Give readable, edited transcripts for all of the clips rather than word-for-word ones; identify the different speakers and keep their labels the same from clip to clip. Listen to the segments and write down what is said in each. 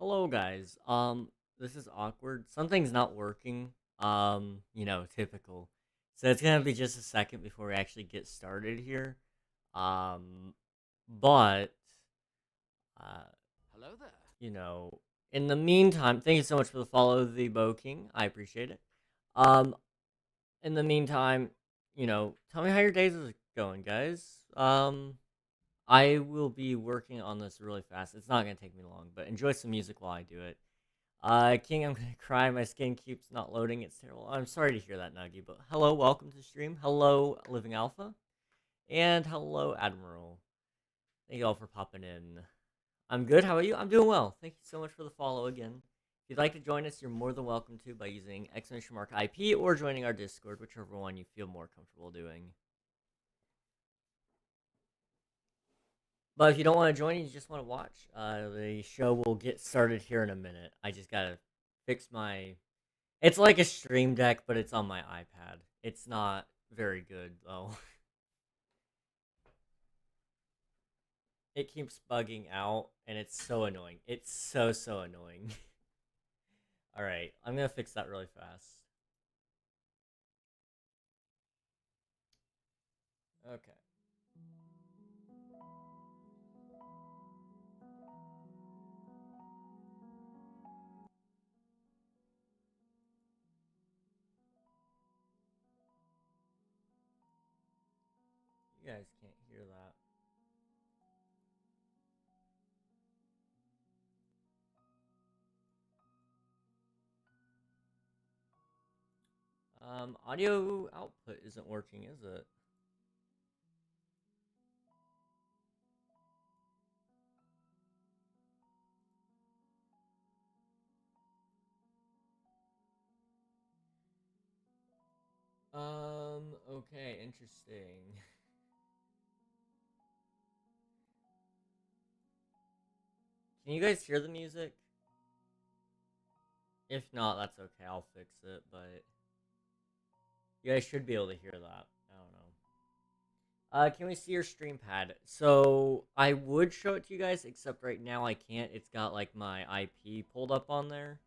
Speaker 1: Hello guys. This is awkward. Something's not working. Typical. So it's gonna be just a second before we actually get started here. Um, but uh,
Speaker 2: Hello there.
Speaker 1: you know, in the meantime, thank you so much for the follow, the Bow King. I appreciate it. Um, in the meantime, tell me how your days is going, guys. I will be working on this really fast. It's not gonna take me long, but enjoy some music while I do it. King, I'm gonna cry. My skin keeps not loading. It's terrible. I'm sorry to hear that, Nuggy. But hello, welcome to the stream. Hello, Living Alpha, and hello, Admiral. Thank you all for popping in. I'm good. How about you? I'm doing well. Thank you so much for the follow again. If you'd like to join us, you're more than welcome to by using exclamation mark IP or joining our Discord, whichever one you feel more comfortable doing. But if you don't want to join, you just want to watch, the show will get started here in a minute. I just gotta fix my. It's like a stream deck, but it's on my iPad. It's not very good, though. It keeps bugging out, and it's so annoying. It's so annoying. Alright, I'm gonna fix that really fast. Okay. You guys can't hear that. Audio output isn't working, is it? Okay, interesting. Can you guys hear the music? If not, that's okay. I'll fix it, but you guys should be able to hear that. I don't know. Can we see your stream pad? So I would show it to you guys, except right now I can't. It's got like my IP pulled up on there.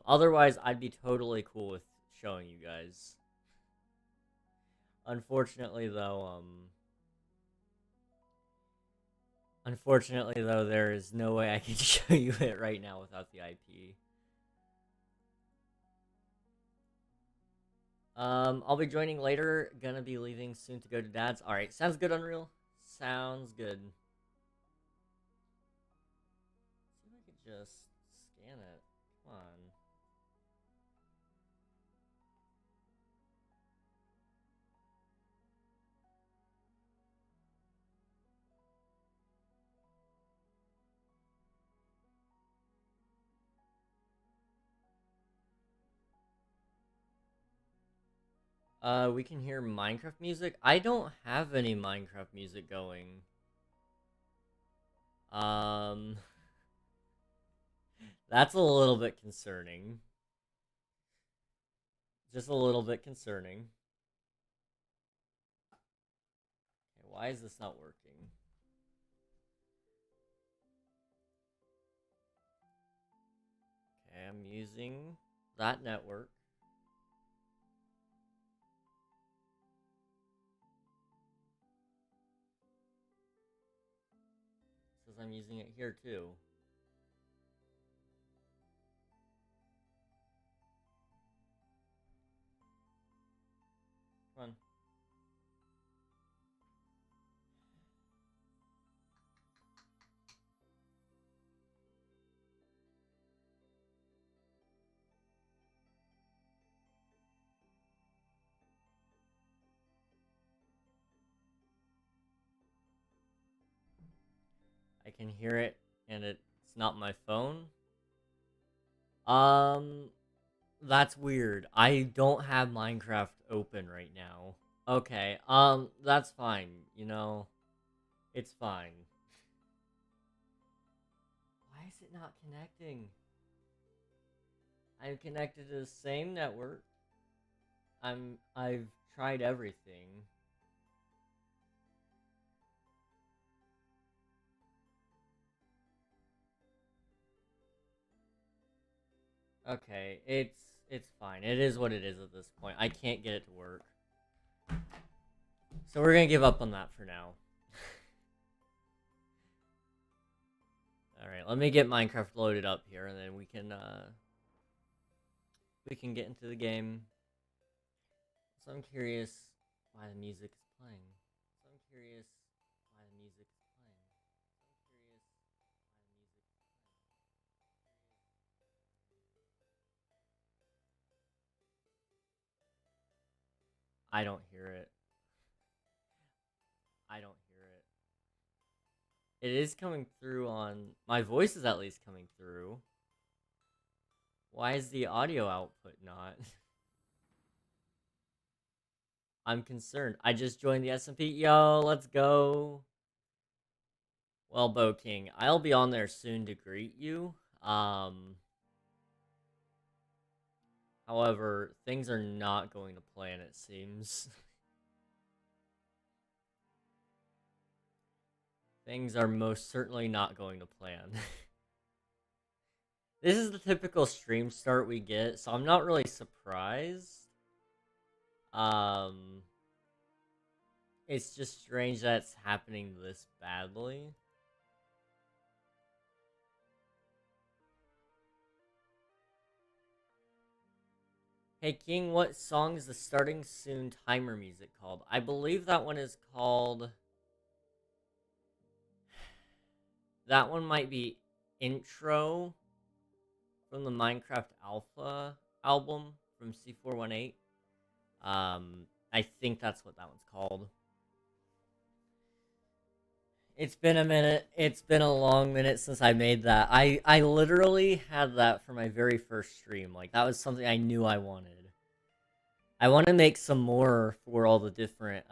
Speaker 1: Otherwise I'd be totally cool with showing you guys. Unfortunately though, there is no way I can show you it right now without the IP. I'll be joining later. Gonna be leaving soon to go to dad's. All right, sounds good, Unreal. Sounds good. See if I could just scan it. Come on. We can hear Minecraft music. I don't have any Minecraft music going. Um, that's a little bit concerning. Just a little bit concerning. Okay, why is this not working? Okay, I'm using that network. Says I'm using it here too. Come on. I can hear it, and it's not my phone. Um, that's weird. I don't have Minecraft open right now. Okay, that's fine. It's fine. Why is it not connecting? I'm connected to the same network. I've tried everything. Okay, it's fine. It is what it is at this point. I can't get it to work. So we're gonna give up on that for now. Alright, let me get Minecraft loaded up here and then we can get into the game. So I'm curious why the music is playing. So I'm curious why the music is playing. So I'm curious why the music is playing. I don't hear it. I don't hear it. It is coming through on my voice is at least coming through. Why is the audio output not? I'm concerned. I just joined the SMP. Yo, let's go. Well, Bo King, I'll be on there soon to greet you. However, things are not going to plan, it seems. Things are most certainly not going to plan. This is the typical stream start we get, so I'm not really surprised. It's just strange that it's happening this badly. Hey King, what song is the starting soon timer music called? I believe that one is called... That one might be Intro from the Minecraft Alpha album from C418. I think that's what that one's called. It's been a minute. It's been a long minute since I made that. I literally had that for my very first stream. Like, that was something I knew I wanted. I want to make some more for all the different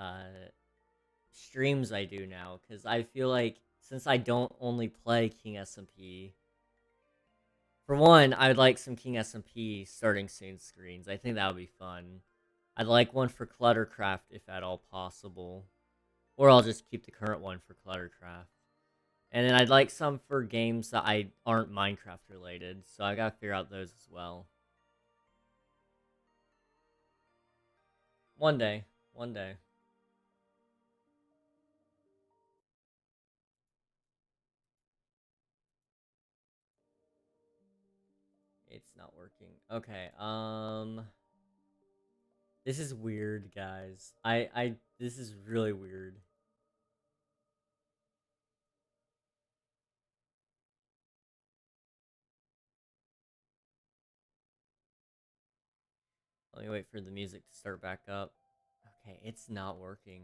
Speaker 1: streams I do now, because I feel like since I don't only play King SMP, for one, I'd like some King SMP starting soon screens. I think that would be fun. I'd like one for Cluttercraft if at all possible. Or I'll just keep the current one for Cluttercraft. And then I'd like some for games that aren't Minecraft related, so I gotta figure out those as well. One day. One day. It's not working. Okay, this is weird, guys. This is really weird. Let me wait for the music to start back up. Okay, it's not working.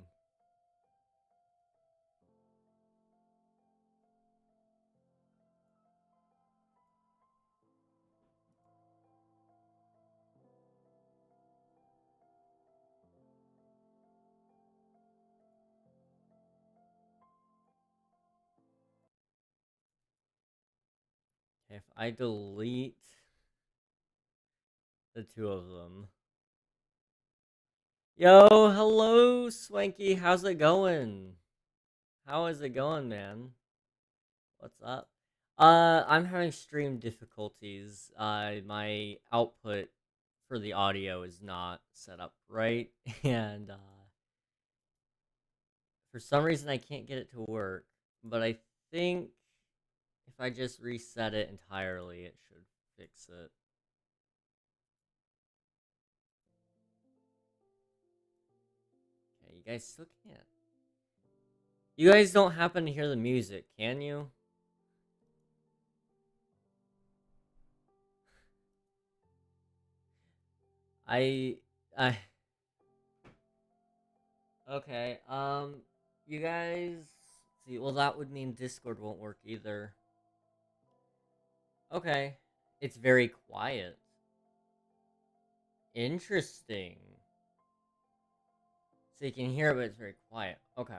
Speaker 1: Okay, if I delete the two of them. Yo, hello, Swanky. How's it going? How is it going, man? What's up? I'm having stream difficulties. My output for the audio is not set up right, and for some reason I can't get it to work. But I think if I just reset it entirely, it should fix it. Okay, you guys still can't. You guys don't happen to hear the music, can you? I okay. You guys see. Well, that would mean Discord won't work either. Okay, it's very quiet. Interesting. So you can hear it, but it's very quiet. Okay.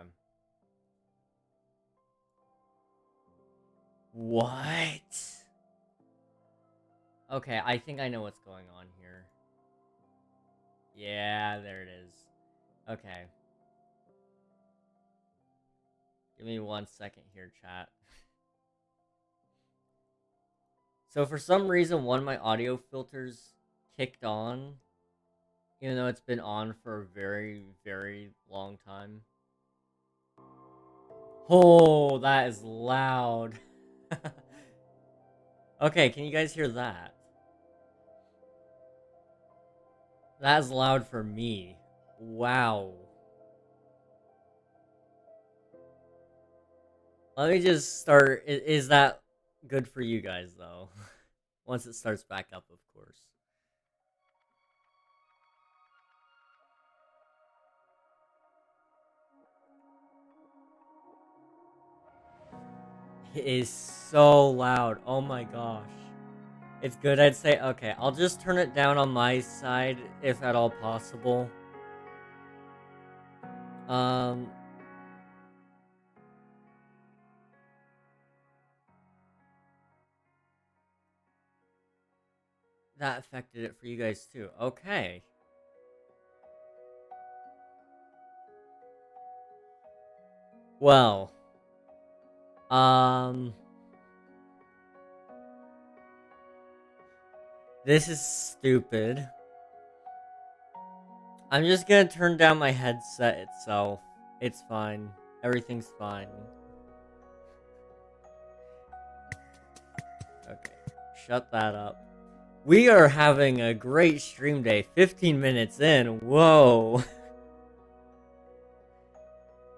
Speaker 1: What? Okay, I think I know what's going on here. Yeah, there it is. Okay. Give me 1 second here, chat. So for some reason, one of my audio filters kicked on, even though it's been on for a very, very long time. Oh, that is loud. Okay, can you guys hear that? That is loud for me. Wow. Let me just start. Is that good for you guys, though? Once it starts back up, of course. It is so loud. Oh my gosh. It's good, I'd say. Okay, I'll just turn it down on my side, if at all possible. Um... That affected it for you guys, too. Okay. Well... This is stupid. I'm just gonna turn down my headset itself. It's fine. Everything's fine. Okay, shut that up. We are having a great stream day. 15 minutes in. Whoa.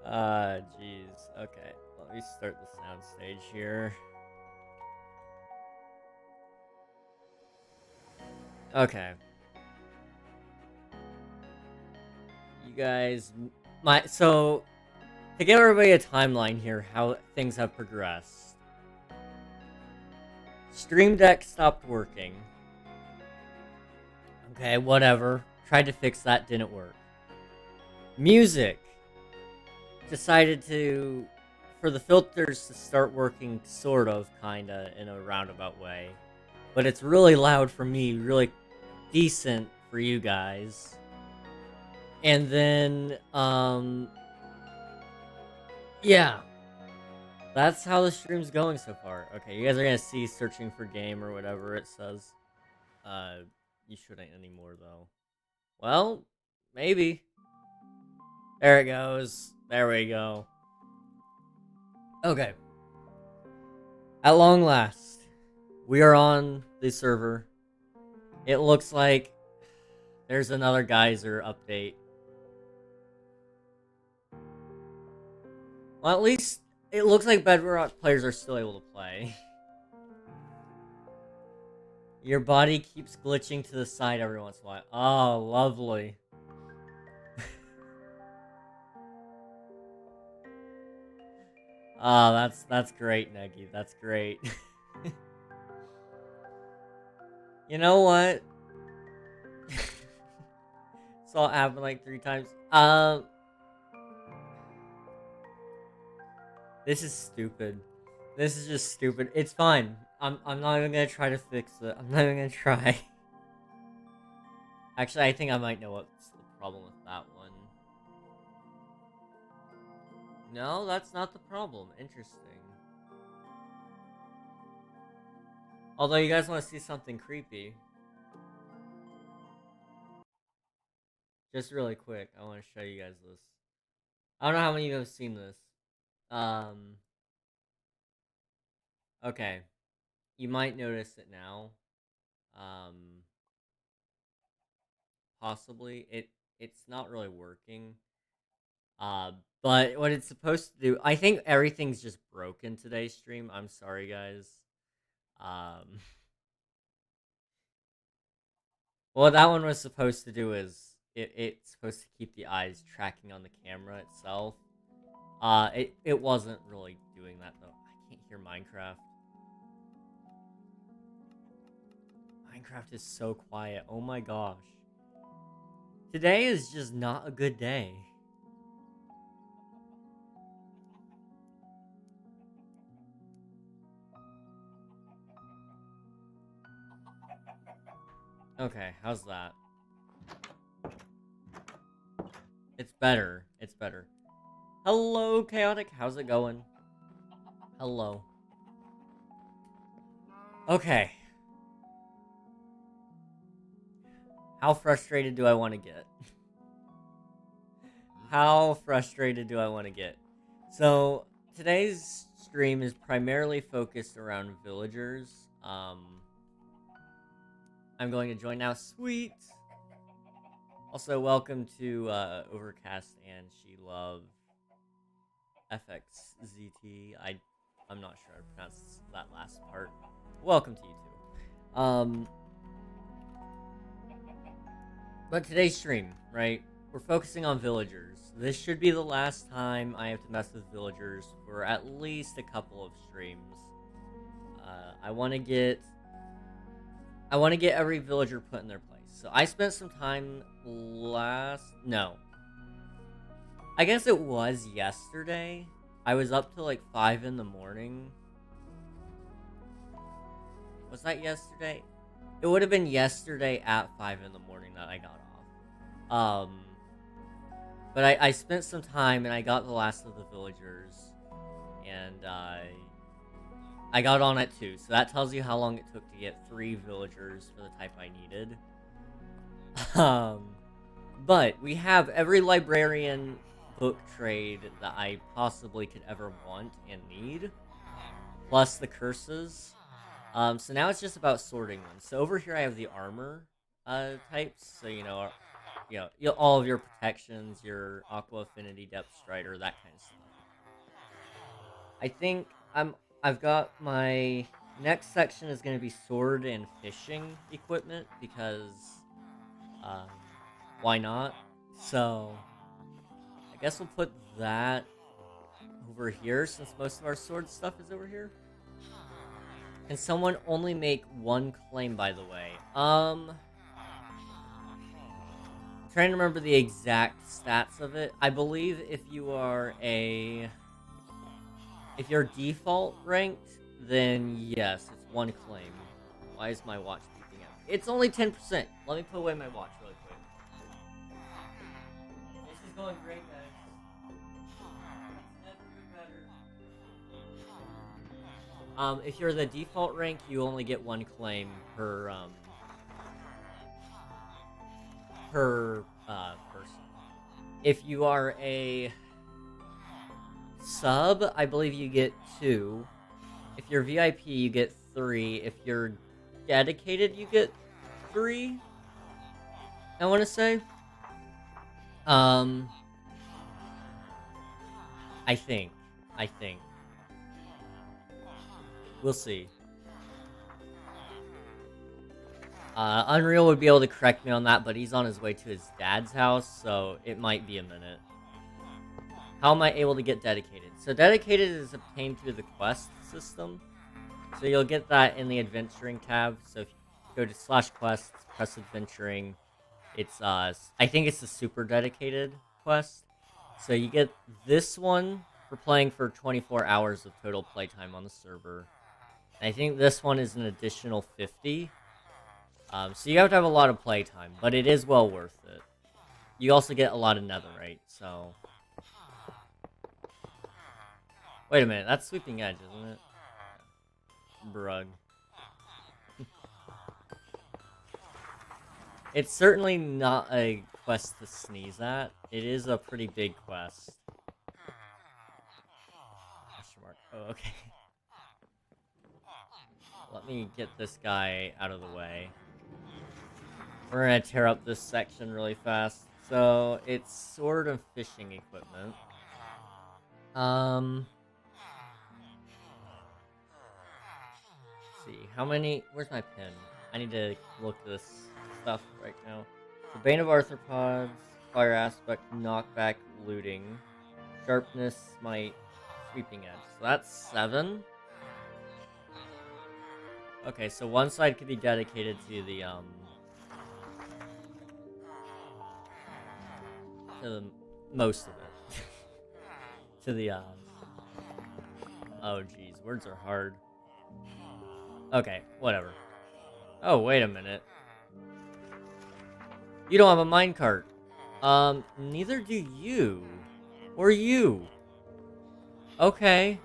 Speaker 1: Jeez. Okay, let me start the sound stage here. Okay. You guys, so to give everybody a timeline here, how things have progressed. Stream Deck stopped working. Okay, whatever. Tried to fix that, didn't work. Music decided for the filters to start working sort of, kinda, in a roundabout way. But it's really loud for me, really decent for you guys. And then, yeah. That's how the stream's going so far. Okay, you guys are gonna see searching for game or whatever it says. You shouldn't anymore, though. Well, maybe. There it goes. There we go. Okay. At long last, we are on the server. It looks like there's another geyser update. Well, at least it looks like Bedrock players are still able to play. Your body keeps glitching to the side every once in a while. Oh, lovely. Oh, that's great, Neggy. That's great. You know what? Saw it happen like 3 times. This is stupid. This is just stupid. It's fine. I'm not even gonna try to fix it. I'm not even gonna try. Actually, I think I might know what's the problem with that one. No, that's not the problem. Interesting. Although you guys want to see something creepy. Just really quick, I want to show you guys this. I don't know how many of you have seen this. Okay. You might notice it now. Possibly. It's not really working. But what it's supposed to do, I think everything's just broken today's stream. I'm sorry, guys. What that one was supposed to do is it's supposed to keep the eyes tracking on the camera itself. It wasn't really doing that though. I can't hear Minecraft. Minecraft is so quiet. Oh my gosh. Today is just not a good day. Okay, how's that? It's better. It's better. Hello, Chaotic. How's it going? Hello. Okay. How frustrated do I want to get? How frustrated do I want to get? So, today's stream is primarily focused around villagers. I'm going to join now. Sweet! Also, welcome to Overcast and She Love FXZT. I'm not sure how to pronounce that last part. Welcome to you too. But today's stream, right? We're focusing on villagers. This should be the last time I have to mess with villagers for at least a couple of streams. I want to get every villager put in their place. So I spent some time I guess it was yesterday. I was up till like 5 in the morning. Was that yesterday? It would have been yesterday at 5 in the morning that I got off. But I spent some time and I got the last of the villagers. And I got on at 2. So that tells you how long it took to get 3 villagers for the type I needed. But we have every librarian book trade that I possibly could ever want and need. Plus the curses. So now it's just about sorting them. So over here I have the armor types. So, all of your protections, your Aqua Affinity, Depth Strider, that kind of stuff. I think I've got my next section is going to be sword and fishing equipment because why not? So I guess we'll put that over here since most of our sword stuff is over here. Can someone only make 1 claim, by the way? Trying to remember the exact stats of it. I believe if you're default ranked, then yes, it's 1 claim. Why is my watch beeping out? It's only 10%. Let me put away my watch really quick. This is going great, guys. If you're the default rank, you only get 1 claim per person. If you are a sub, I believe you get 2. If you're VIP, you get 3. If you're dedicated, you get 3. I want to say. I think. We'll see. Unreal would be able to correct me on that, but he's on his way to his dad's house, so it might be a minute. How am I able to get dedicated? So dedicated is obtained through the quest system. So you'll get that in the adventuring tab. So if you go to /quests, press adventuring, it's I think it's the super dedicated quest. So you get this one for playing for 24 hours of total playtime on the server. And I think this one is an additional 50. So you have to have a lot of playtime, but it is well worth it. You also get a lot of netherite, so... Wait a minute, that's Sweeping Edge, isn't it? Brug. It's certainly not a quest to sneeze at. It is a pretty big quest. Oh, okay. Let me get this guy out of the way. We're gonna tear up this section really fast. So, it's sword and fishing equipment. Let's see, how many... Where's my pen? I need to look at this stuff right now. So, Bane of Arthropods, Fire Aspect, Knockback, Looting, Sharpness, Smite, Sweeping Edge. So that's 7. Okay, so one side could be dedicated to the, most of it. To the, oh geez, words are hard. Okay, whatever. Oh, wait a minute. You don't have a minecart. Neither do you. Or you. Okay.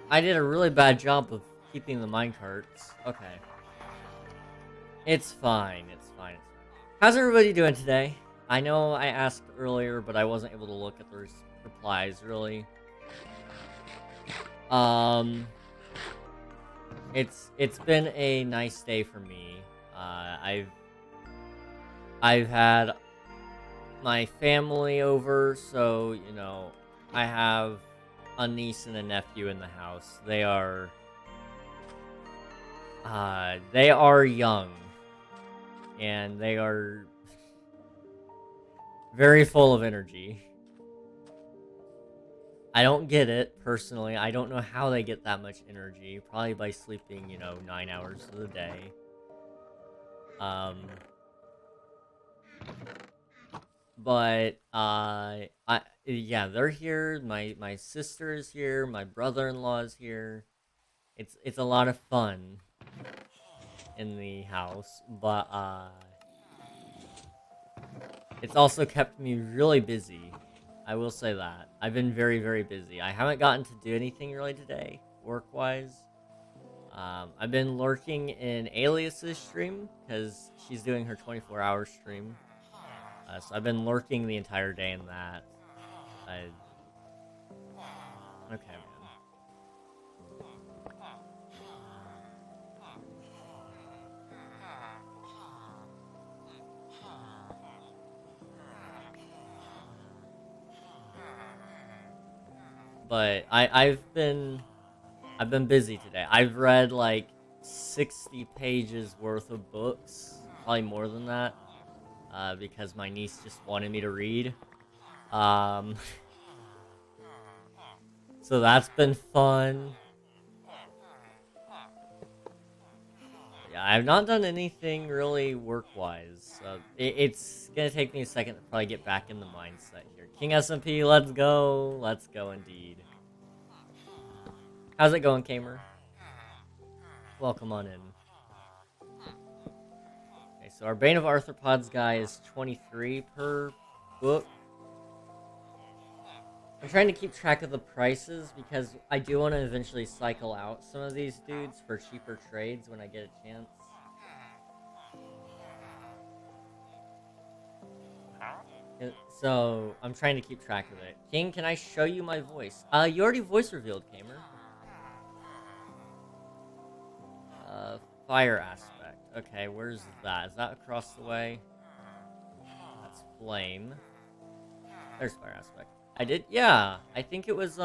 Speaker 1: I did a really bad job of keeping the minecarts. Okay. It's fine. It's fine. It's fine. How's everybody doing today? I know I asked earlier, but I wasn't able to look at the replies really. It's been a nice day for me. I've had my family over, so you know I have a niece and a nephew in the house. They are young, and they are very full of energy. I don't get it, personally. I don't know how they get that much energy. Probably by sleeping, 9 hours of the day. But, yeah, they're here. My sister is here. My brother-in-law is here. It's a lot of fun in the house, but, it's also kept me really busy. I will say that. I've been very, very busy. I haven't gotten to do anything really today, work-wise. I've been lurking in Alias's stream, because she's doing her 24-hour stream. So I've been lurking the entire day in that. Okay, man. But I've been busy today. I've read like 60 pages worth of books, probably more than that, because my niece just wanted me to read. So that's been fun. Yeah, I've not done anything really work-wise. It's gonna take me a second to probably get back in the mindset here. King SMP, let's go! Let's go indeed. How's it going, Kamer? Welcome on in. Okay, so our Bane of Arthropods guy is 23 per book. I'm trying to keep track of the prices because I do want to eventually cycle out some of these dudes for cheaper trades when I get a chance. So, I'm trying to keep track of it. King, can I show you my voice? You already voice revealed, Kamer. Fire aspect. Okay, where's that? Is that across the way? That's flame. There's fire aspect. I did, yeah. I think it was,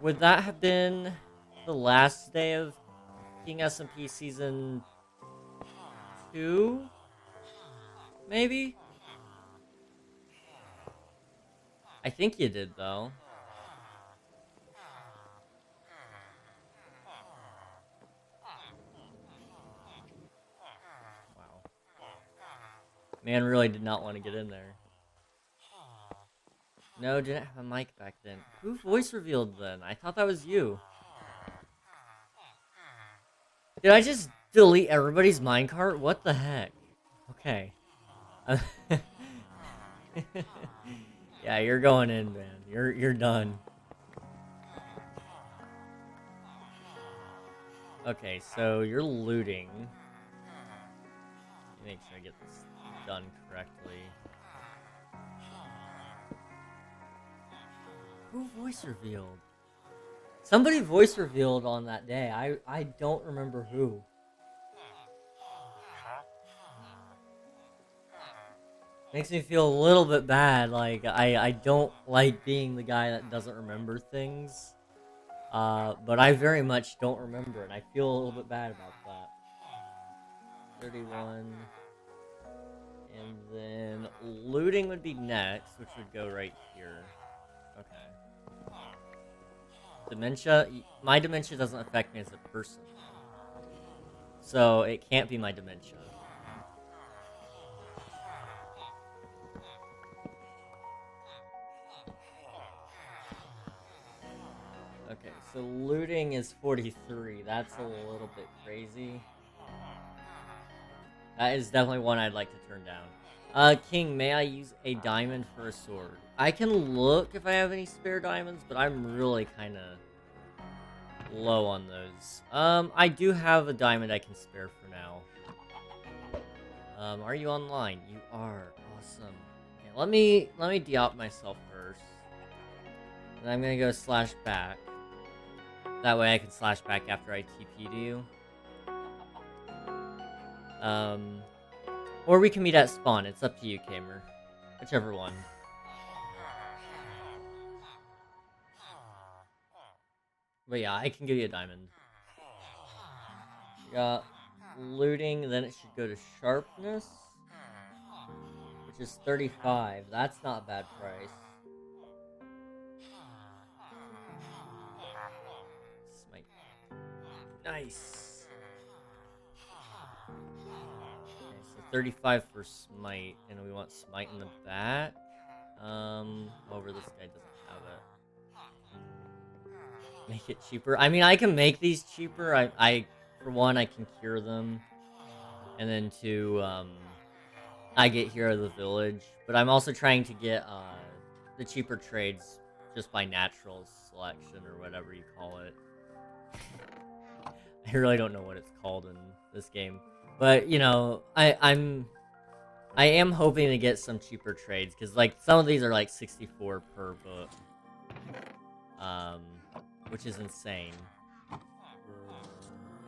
Speaker 1: would that have been the last day of King SMP Season 2? Maybe? I think you did, though. Wow. Man really did not want to get in there. No, didn't have a mic back then. Who voice revealed then? I thought that was you. Did I just delete everybody's minecart? What the heck? Okay. Yeah, you're going in, man. You're done. Okay, so you're looting. Make sure I get this done correctly. Who voice revealed? Somebody voice revealed on that day. I don't remember who. Makes me feel a little bit bad. Like, I don't like being the guy that doesn't remember things. But I very much don't remember it. I feel a little bit bad about that. 31. And then looting would be next, which would go right here. Okay. Dementia? My dementia doesn't affect me as a person. So it can't be my dementia. Okay, so looting is 43. That's a little bit crazy. That is definitely one I'd like to turn down. King, may I use a diamond for a sword? I can look if I have any spare diamonds, but I'm really kind of low on those. I do have a diamond I can spare for now. Are you online? You are. Awesome. Okay, let me de-op myself first. And I'm gonna go slash back. That way I can slash back after I TP to you. Or we can meet at spawn. It's up to you, Kamer. Whichever one. But yeah, I can give you a diamond. We got looting, then it should go to sharpness, which is 35. That's not a bad price. Smite. Nice. Okay, so 35 for smite, and we want smite in the back. However, this guy doesn't have it. Make it cheaper. I mean, I can make these cheaper. I for one, I can cure them, and then two, I get Hero of the Village. But I'm also trying to get the cheaper trades just by natural selection or whatever you call it. I really don't know what it's called in this game, but you know, I am hoping to get some cheaper trades because like some of these are like 64 per book, which is insane.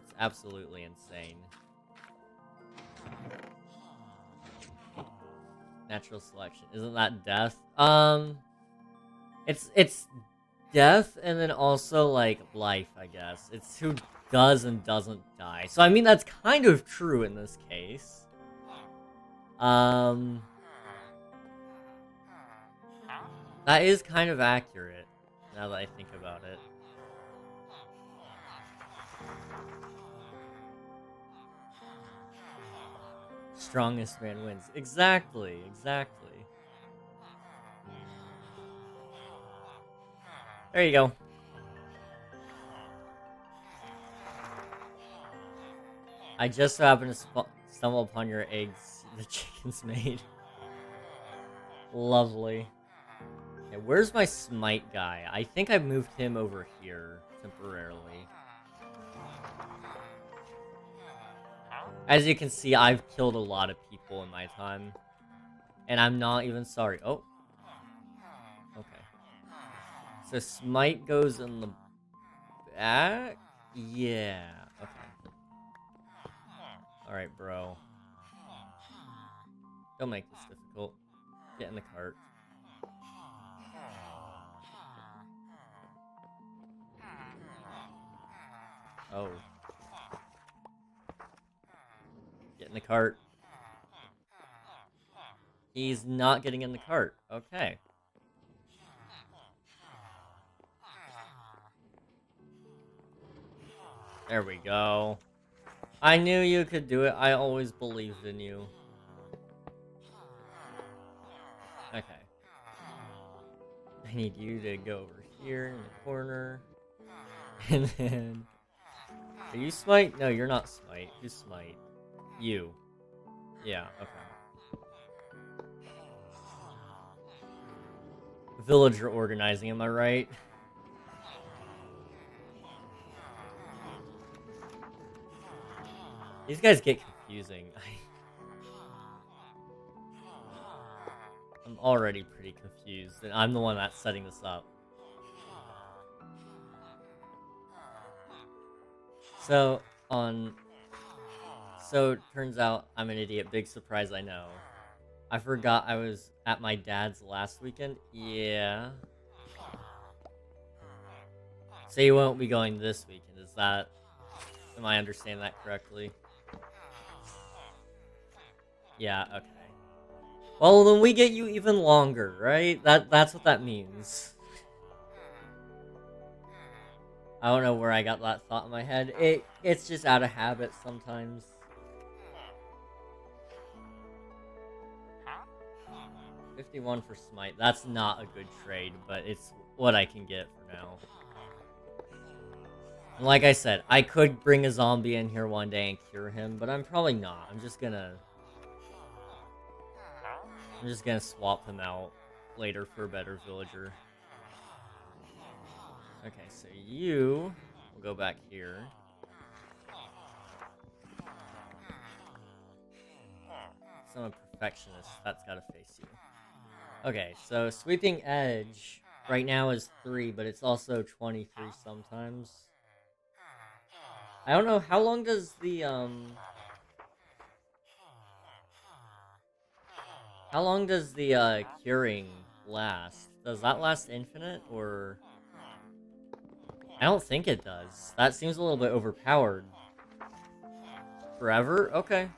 Speaker 1: It's absolutely insane. Natural selection, isn't that death? It's death and then also like life, I guess. It's who does and doesn't die. So I mean that's kind of true in this case. That is kind of accurate now that I think about it. Strongest man wins. Exactly, exactly. There you go. I just so happened to stumble upon your eggs the chicken's made. Lovely. Okay, where's my smite guy? I think I moved him over here temporarily. As you can see, I've killed a lot of people in my time. And I'm not even sorry. Oh. Okay. So smite goes in the back? Yeah. Okay. Alright, bro. Don't make this difficult. Get in the cart. Oh. Get in the cart. He's not getting in the cart. Okay. There we go. I knew you could do it. I always believed in you. Okay. I need you to go over here in the corner. And then... Are you smite? No, you're not smite. Who's smite? You. Yeah, okay. Villager organizing, am I right? These guys get confusing. I'm already pretty confused, and I'm the one that's setting this up. So, it turns out I'm an idiot. Big surprise, I know. I forgot I was at my dad's last weekend. Yeah. So you won't be going this weekend, is that... Am I understanding that correctly? Yeah, okay. Well, then we get you even longer, right? That's what that means. I don't know where I got that thought in my head. It's just out of habit sometimes. $51 for smite. That's not a good trade, but it's what I can get for now. And like I said, I could bring a zombie in here one day and cure him, but I'm probably not. I'm just gonna swap him out later for a better villager. Okay, so you will We'll go back here. I'm a perfectionist. That's gotta face you. Okay, so sweeping edge right now is 3, but it's also 23 sometimes. I don't know, how long does the, how long does the, curing last? Does that last infinite, or... I don't think it does. That seems a little bit overpowered. Forever? Okay.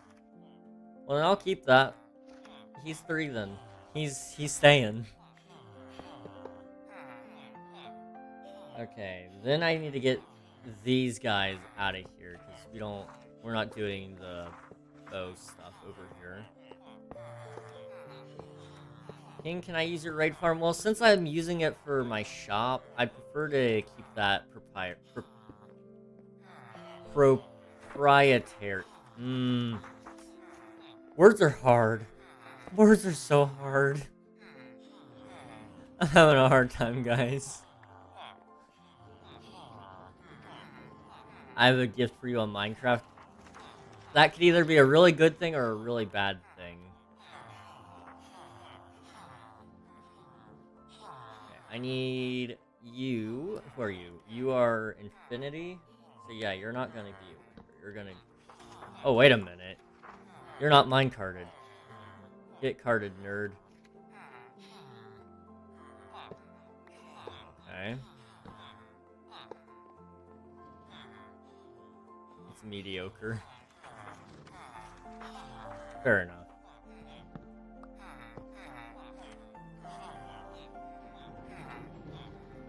Speaker 1: Well, then I'll keep that. He's 3 then. He's staying. Okay, then I need to get these guys out of here, because we're not doing the bow stuff over here. King, can I use your raid farm? Well, since I'm using it for my shop, I prefer to keep that proprietary. Words are hard. Words are so hard. I'm having a hard time, guys. I have a gift for you on Minecraft. That could either be a really good thing or a really bad thing. Okay, I need you. Who are you? You are Infinity. So yeah, you're not gonna be. You're gonna. Oh, wait a minute. You're not minecarded. Get carded, nerd. Okay. It's mediocre. Fair enough.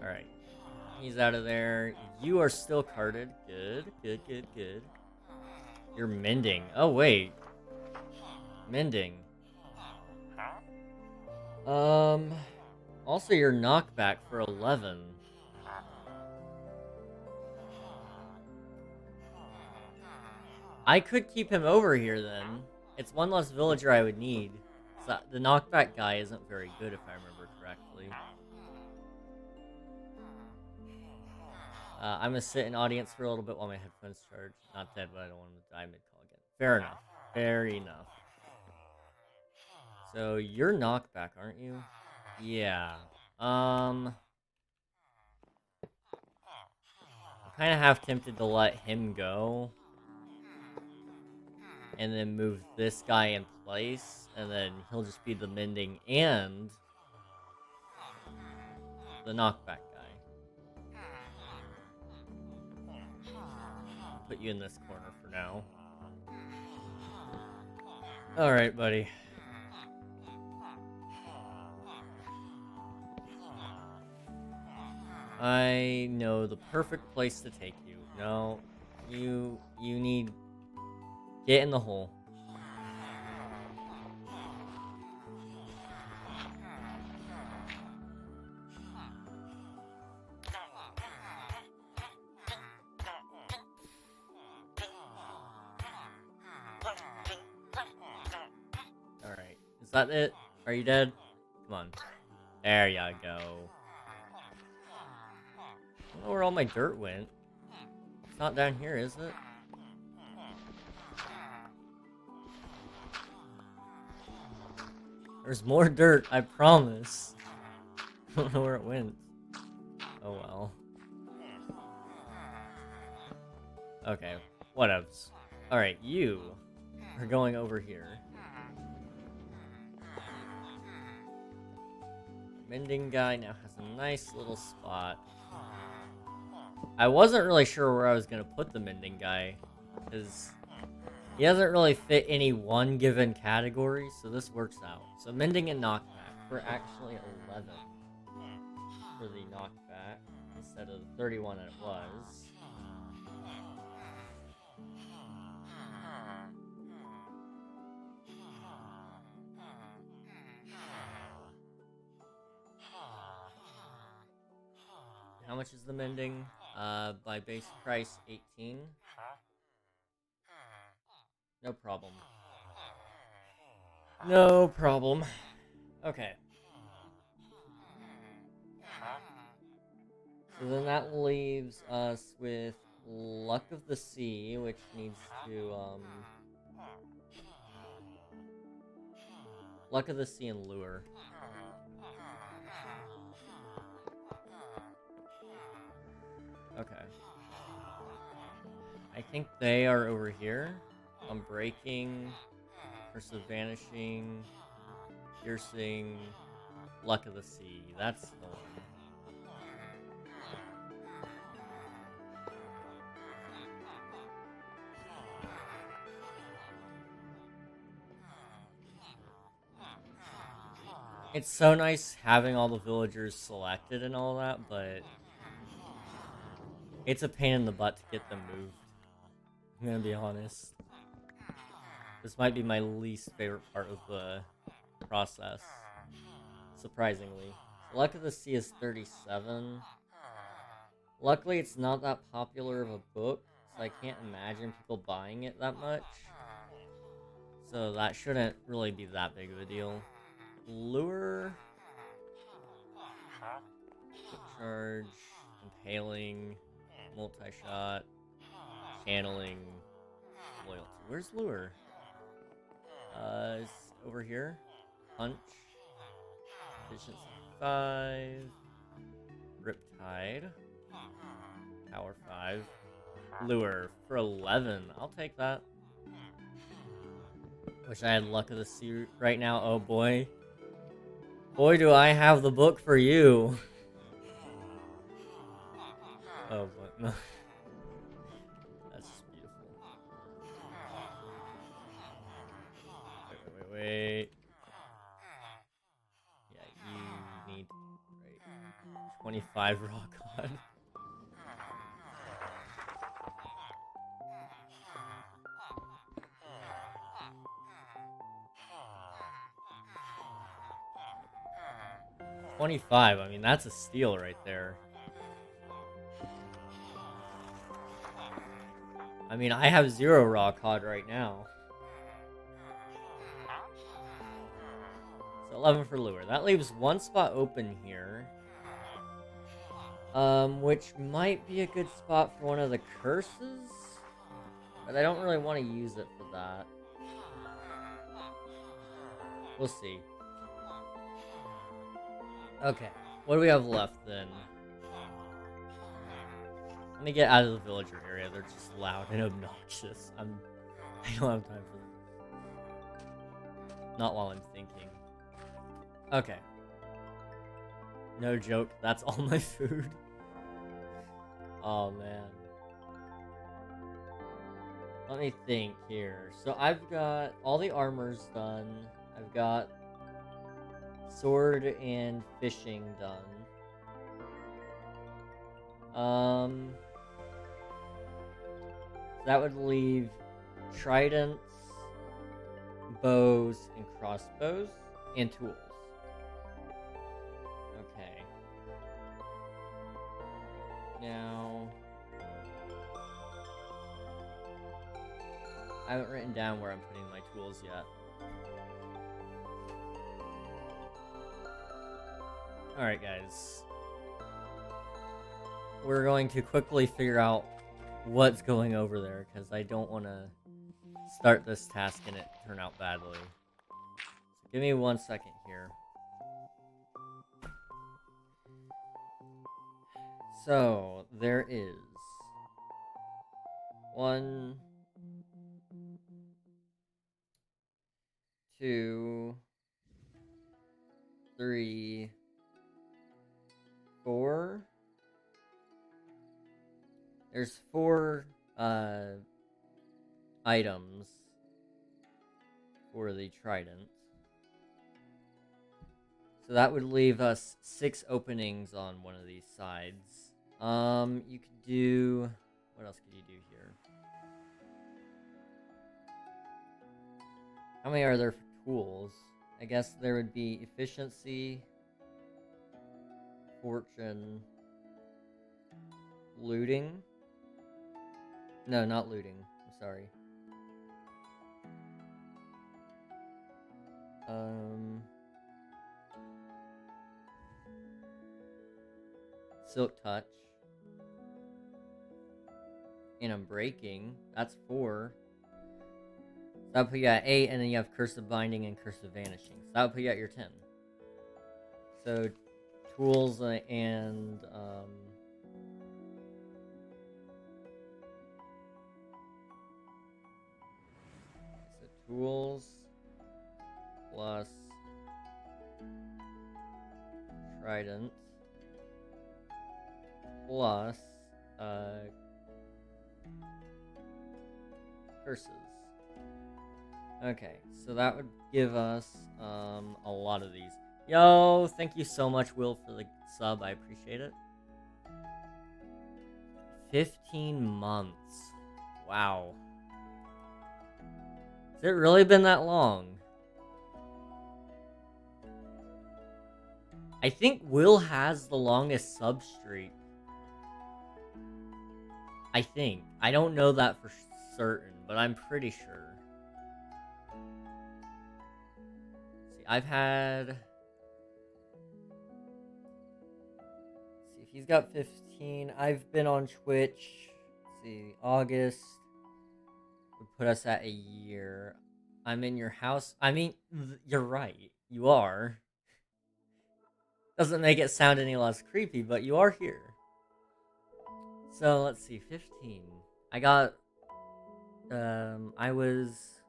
Speaker 1: Alright. He's out of there. You are still carded. Good, good, good, good. You're mending. Oh, wait. Mending. Also, your knockback for 11. I could keep him over here then. It's one less villager I would need. So the knockback guy isn't very good if I remember correctly. I'm gonna sit in audience for a little bit while my headphones charge. Not dead, but I don't want him to die mid-call again. Fair enough. Fair enough. So you're knockback, aren't you? Yeah. I'm kind of half tempted to let him go. And then move this guy in place. And then he'll just be the mending and the knockback guy. Put you in this corner for now. Alright, buddy. I know the perfect place to take you. No, you need... Get in the hole. Alright, is that it? Are you dead? Come on. There you go. I don't know where all my dirt went. It's not down here, is it? There's more dirt, I promise. I don't know where it went. Oh well. Okay, whatevs. Alright, you are going over here. Mending guy now has a nice little spot. I wasn't really sure where I was going to put the mending guy, because he doesn't really fit any one given category, so this works out. So mending and knockback, we're actually 11 for the knockback, instead of 31 it was. How much is the mending? By base price, 18. No problem. No problem. Okay. So then that leaves us with Luck of the Sea, which needs to, Luck of the Sea and Lure. Okay. I think they are over here. Unbreaking, Curse of Vanishing, Piercing, Luck of the Sea. That's the one. It's so nice having all the villagers selected and all that, but it's a pain in the butt to get them moved. I'm gonna be honest. This might be my least favorite part of the process, surprisingly. Luck of the Sea is 37. Luckily, it's not that popular of a book, so I can't imagine people buying it that much. So that shouldn't really be that big of a deal. Lure, quick charge, impaling, multi-shot, channeling, loyalty. Where's Lure? It's over here. Punch, efficiency 5, Riptide, power 5, Lure for 11. I'll take that. Wish I had Luck of the Sea right now. Oh boy. Boy, do I have the book for you. Oh, but no. That's just beautiful. Wait. Yeah, you need, right, 25 raw cod. $25, I mean, that's a steal right there. I mean, I have 0 raw cod right now. So 11 for Lure. That leaves 1 spot open here. Which might be a good spot for one of the curses. But I don't really want to use it for that. We'll see. Okay, what do we have left then? Let me get out of the villager area. They're just loud and obnoxious. I don't have time for them. Not while I'm thinking. Okay. No joke, that's all my food. Oh man. Let me think here. So I've got all the armors done. I've got sword and fishing done. That would leave tridents, bows, and crossbows, and tools. Okay. Now, I haven't written down where I'm putting my tools yet. Alright, guys. We're going to quickly figure out what's going over there, because I don't want to start this task and it turn out badly. So give me 1 second here. So, there is 1, 2, 3, 4. There's 4 items for the trident. So that would leave us 6 openings on one of these sides. You could do... What else could you do here? How many are there for tools? I guess there would be efficiency, fortune, looting. No, not looting. I'm sorry. Silk touch. And I'm breaking. That's 4. So that'll put you at 8, and then you have Curse of Binding and Curse of Vanishing. So that'll put you at your 10. So, tools and, so tools plus trident plus, curses. Okay, so that would give us, a lot of these. Yo, thank you so much, Will, for the sub. I appreciate it. 15 months. Wow. Has it really been that long? I think Will has the longest sub streak. I think. I don't know that for certain, but I'm pretty sure. See, I've had... See, if he's got 15, I've been on Twitch. Let's see, August would put us at a year. I'm in your house. I mean, you're right. You are. Doesn't make it sound any less creepy, but you are here. So, let's see, 15. I got, I was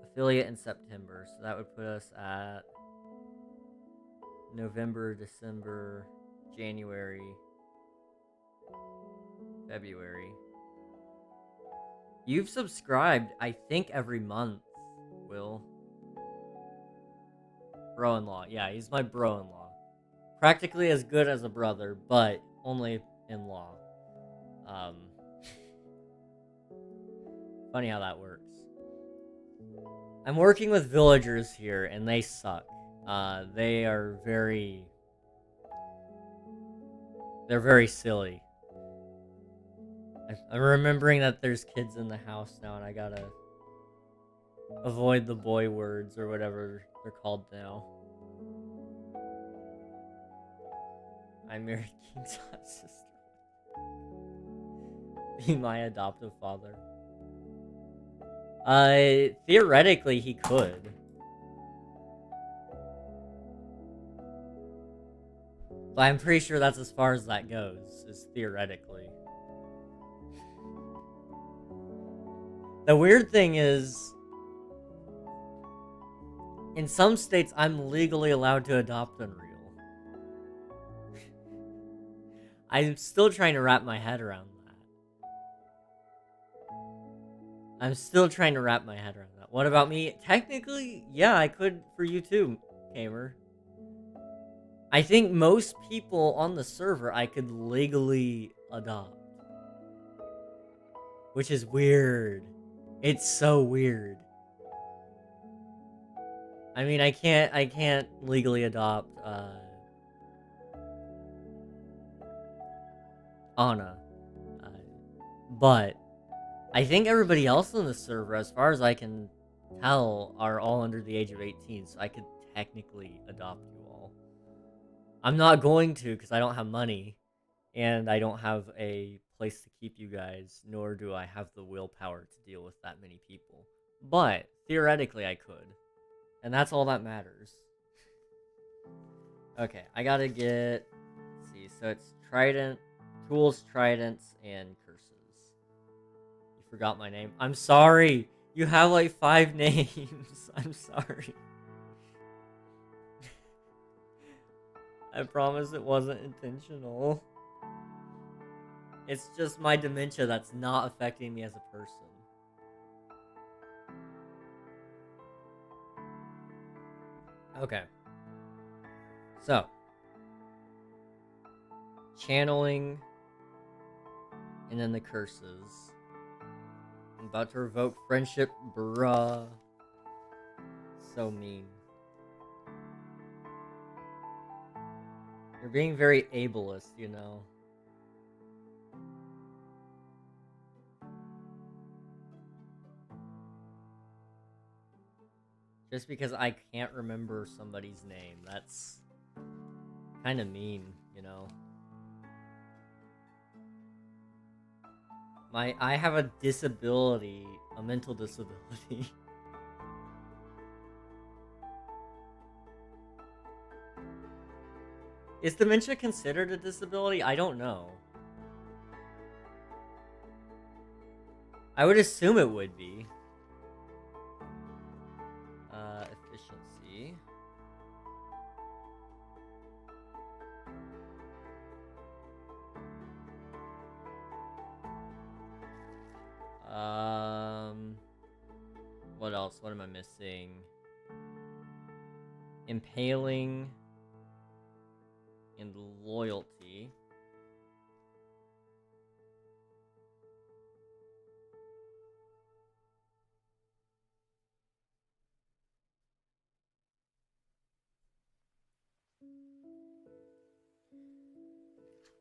Speaker 1: affiliate in September, so that would put us at November, December, January, February. You've subscribed, I think, every month, Will. Bro-in-law. Yeah, he's my bro-in-law. Practically as good as a brother, but only in-law. Funny how that works. I'm working with villagers here, and they suck. They are very... They're very silly. I'm remembering that there's kids in the house now, and I gotta avoid the boy words, or whatever they're called now. I married King's sister. Be my adoptive father. Theoretically, he could. But I'm pretty sure that's as far as that goes, is theoretically. The weird thing is, in some states, I'm legally allowed to adopt Unreal. I'm still trying to wrap my head around that. I'm still trying to wrap my head around that. What about me? Technically, yeah, I could for you too, Gamer. I think most people on the server I could legally adopt. Which is weird. It's so weird. I mean, I can't legally adopt, Anna. But I think everybody else on the server, as far as I can tell, are all under the age of 18, so I could technically adopt you all. I'm not going to, because I don't have money, and I don't have a place to keep you guys, nor do I have the willpower to deal with that many people. But, theoretically, I could. And that's all that matters. Okay, I gotta get... Let's see, so it's Trident, Tools, Tridents, and Curses. You forgot my name. I'm sorry! You have like 5 names. I'm sorry. I promise it wasn't intentional. It's just my dementia that's not affecting me as a person. Okay. So. Channeling. And then the curses. I'm about to revoke friendship, bruh. So mean. You're being very ableist, you know. Just because I can't remember somebody's name, that's kind of mean, you know. I have a disability, a mental disability. Is dementia considered a disability? I don't know. I would assume it would be. Efficiency. What else? What am I missing? Impaling and loyalty.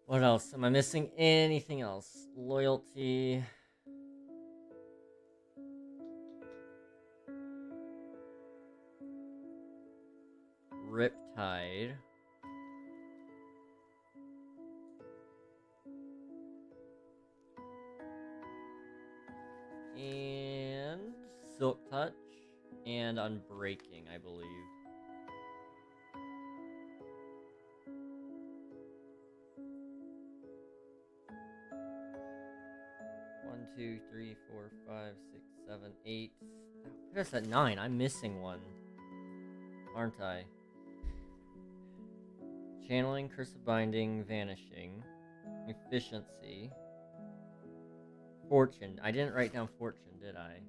Speaker 1: What else? Am I missing anything else? Loyalty. Riptide. And Silk Touch. And Unbreaking, I believe. 1, 2, 3, 4, 5, 6, 7, 8. That put us at 9. I'm missing one, aren't I? Channeling, Curse of Binding, Vanishing, Efficiency, Fortune. I didn't write down Fortune, did I?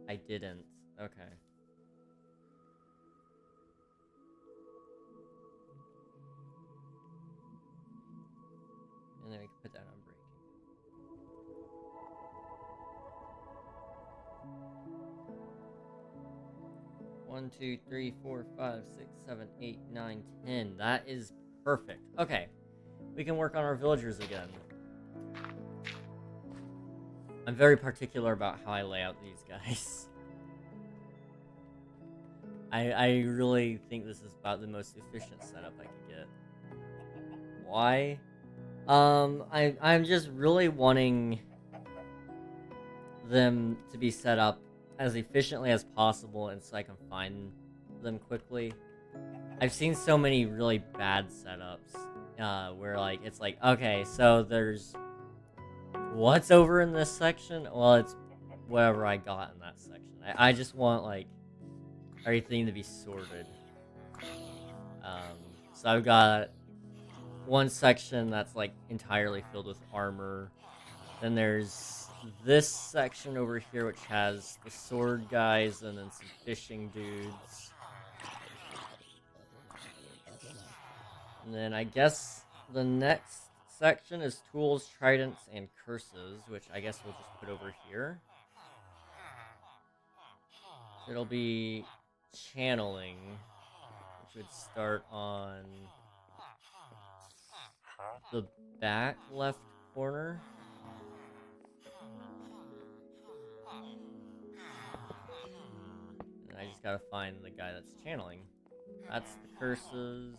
Speaker 1: I didn't. Okay. And then we can put that on breaking. 1, 2, 3, 4, 5, 6, 7, 8, 9, 10. That is perfect. Okay. We can work on our villagers again. I'm very particular about how I lay out these guys. I really think this is about the most efficient setup I could get. Why? I'm just really wanting them to be set up as efficiently as possible, and so I can find them quickly. I've seen so many really bad setups, where like it's like, okay, so there's what's over in this section? Well, it's whatever I got in that section. I just want like everything to be sorted. So I've got one section that's like entirely filled with armor. Then there's this section over here which has the sword guys and then some fishing dudes. And then I guess the next section is tools, tridents, and curses, which I guess we'll just put over here. It'll be channeling, which would start on the back left corner. And I just gotta find the guy that's channeling. That's the curses.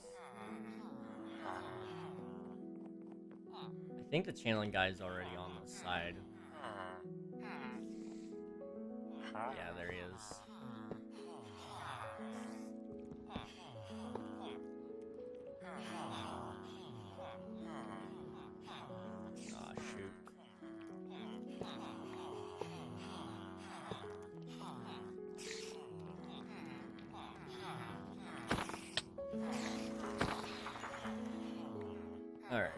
Speaker 1: I think the channeling guy is already on the side. Yeah, there he is. Aw, shoot. Alright.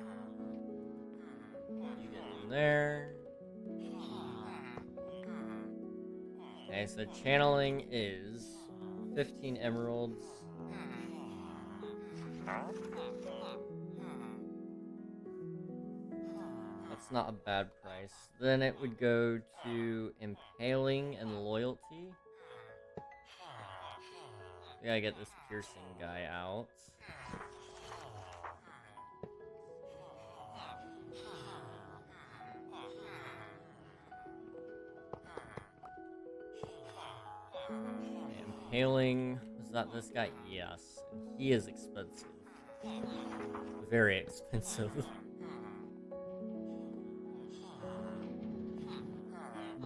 Speaker 1: You get in there. Okay, so channeling is 15 emeralds. That's not a bad price. Then it would go to impaling and loyalty. We gotta get this piercing guy out. Impaling, is that this guy? Yes. And he is expensive. Very expensive.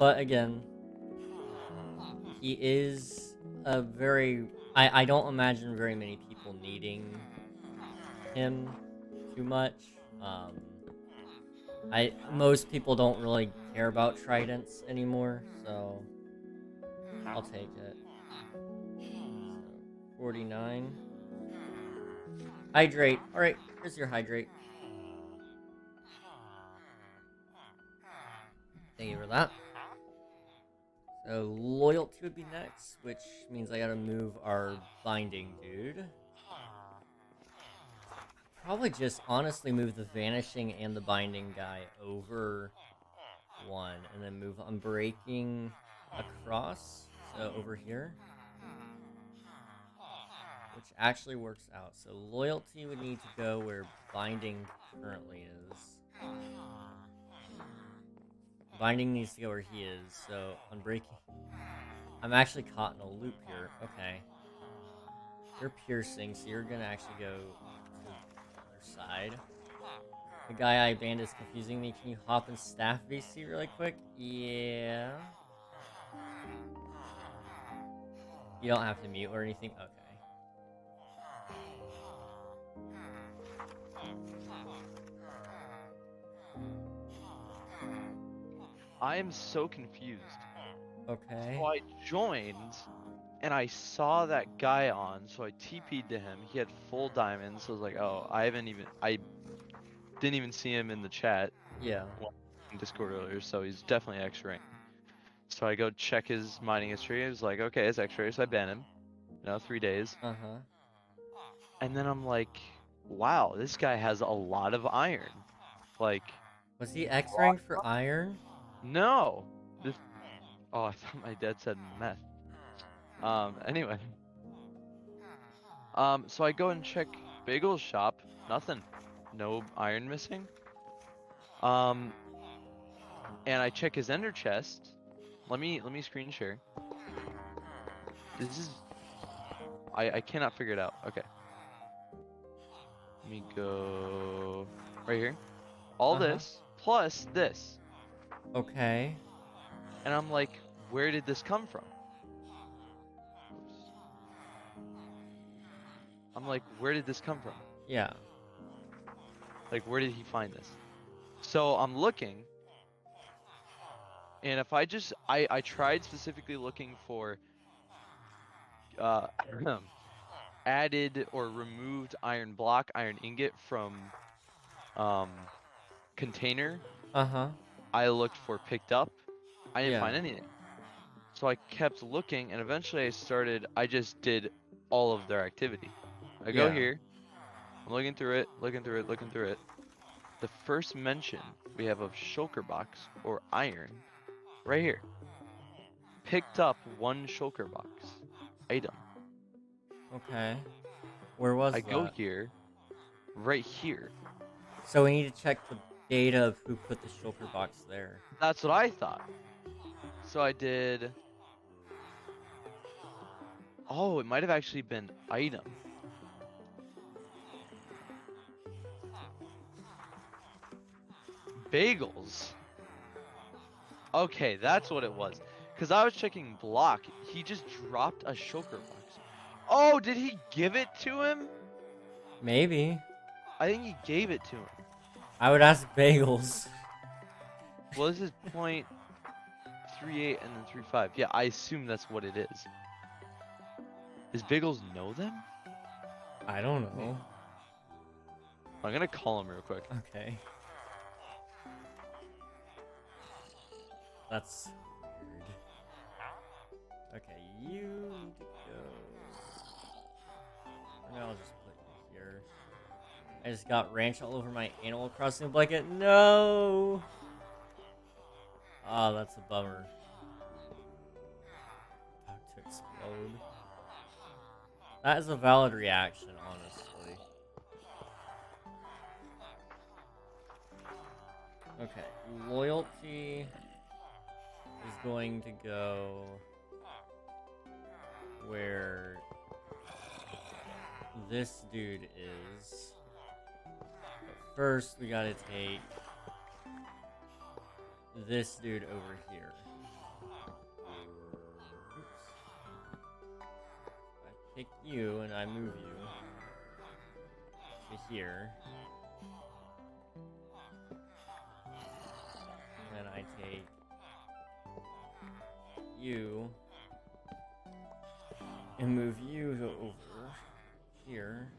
Speaker 1: But again, he is a very... I don't imagine very many people needing him too much. Most people don't really care about tridents anymore, so I'll take it. So, 49. Hydrate. Alright, here's your hydrate. Thank you for that. So, loyalty would be next, which means I gotta move our binding dude. Probably just honestly move the vanishing and the binding guy over one, and then move unbreaking across, so over here. Which actually works out. So loyalty would need to go where binding currently is. Binding needs to go where he is, so unbreaking. I'm actually caught in a loop here. Okay. You're piercing, so you're gonna actually go to the other side. The guy I banned is confusing me. Can you hop and staff VC really quick? Yeah. You don't have to mute or anything? Okay.
Speaker 2: I am so confused.
Speaker 1: Okay.
Speaker 2: So I joined, and I saw that guy on, so I TP'd to him. He had full diamonds, so I was like, oh, I didn't even see him in the chat.
Speaker 1: Yeah.
Speaker 2: In Discord earlier, so he's definitely X-rank. So I go check his mining history. I was like, okay, it's X-ray, so I ban him. 3 days.
Speaker 1: Uh-huh.
Speaker 2: And then I'm like, wow, this guy has a lot of iron. Like,
Speaker 1: Was he X ranked for iron?
Speaker 2: no. Oh, I thought my dad said meth. Anyway. So I go and check Bagel's shop. Nothing. No iron missing. And I check his ender chest. Let me screen share. This is... I cannot figure it out. Okay. Let me go right here. All this plus this.
Speaker 1: Okay.
Speaker 2: And I'm like, where did this come from? Oops. I'm like, where did this come from?
Speaker 1: Yeah.
Speaker 2: Like, where did he find this? So I'm looking, and if I just, I tried specifically looking for added or removed iron block, iron ingot from container.
Speaker 1: Uh-huh.
Speaker 2: I looked for picked up. I didn't
Speaker 1: Yeah.
Speaker 2: find anything. So I kept looking, and eventually I just did all of their activity. I go here, I'm looking through it. The first mention we have of shulker box or iron, right here. Picked up 1 shulker box item.
Speaker 1: Okay. Where was
Speaker 2: I
Speaker 1: that?
Speaker 2: go here, right here.
Speaker 1: So we need to check the data of who put the shulker box there.
Speaker 2: That's what I thought. So I did... Oh, it might have actually been item. Bagels. Okay, that's what it was. Because I was checking block. He just dropped a shulker box. Oh, did he give it to him?
Speaker 1: Maybe.
Speaker 2: I think he gave it to him.
Speaker 1: I would ask Bagels.
Speaker 2: Well, this is .38 and then 35. Yeah, I assume that's what it is. Does Bagels know them?
Speaker 1: I don't know.
Speaker 2: I'm gonna call him real quick.
Speaker 1: Okay. That's weird. Okay, you need to go. For now, I'll just put you here. I just got ranch all over my Animal Crossing blanket. No! Oh, that's a bummer. About to explode. That is a valid reaction, honestly. Okay, loyalty is going to go where this dude is. But first, we gotta take this dude over here. take you and I move you to here. And then I take you and move you to over here.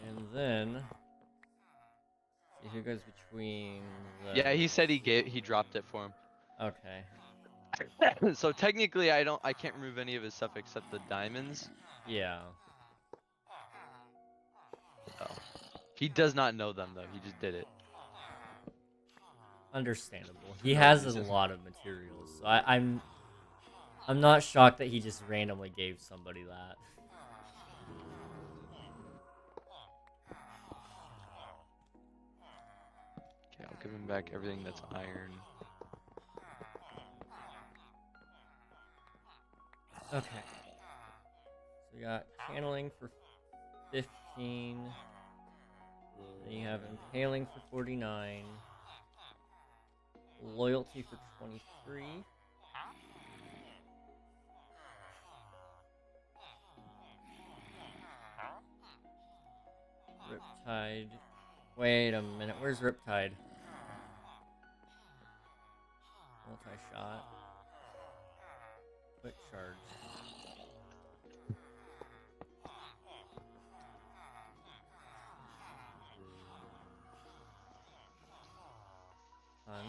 Speaker 1: And then see who goes between the...
Speaker 2: Yeah, he said he dropped it for him.
Speaker 1: Okay.
Speaker 2: So technically I can't remove any of his stuff except the diamonds.
Speaker 1: Yeah.
Speaker 2: Oh. He does not know them though, he just did it.
Speaker 1: Understandable. He
Speaker 2: No
Speaker 1: has a
Speaker 2: reason.
Speaker 1: lot of materials, so I'm not shocked that he just randomly gave somebody that.
Speaker 2: Okay, I'll give him back everything that's iron.
Speaker 1: Okay. So we got channeling for 15. Then you have impaling for 49. Loyalty for 23. Riptide. Wait a minute, where's Riptide? Multi-shot. Quick charge. Punch.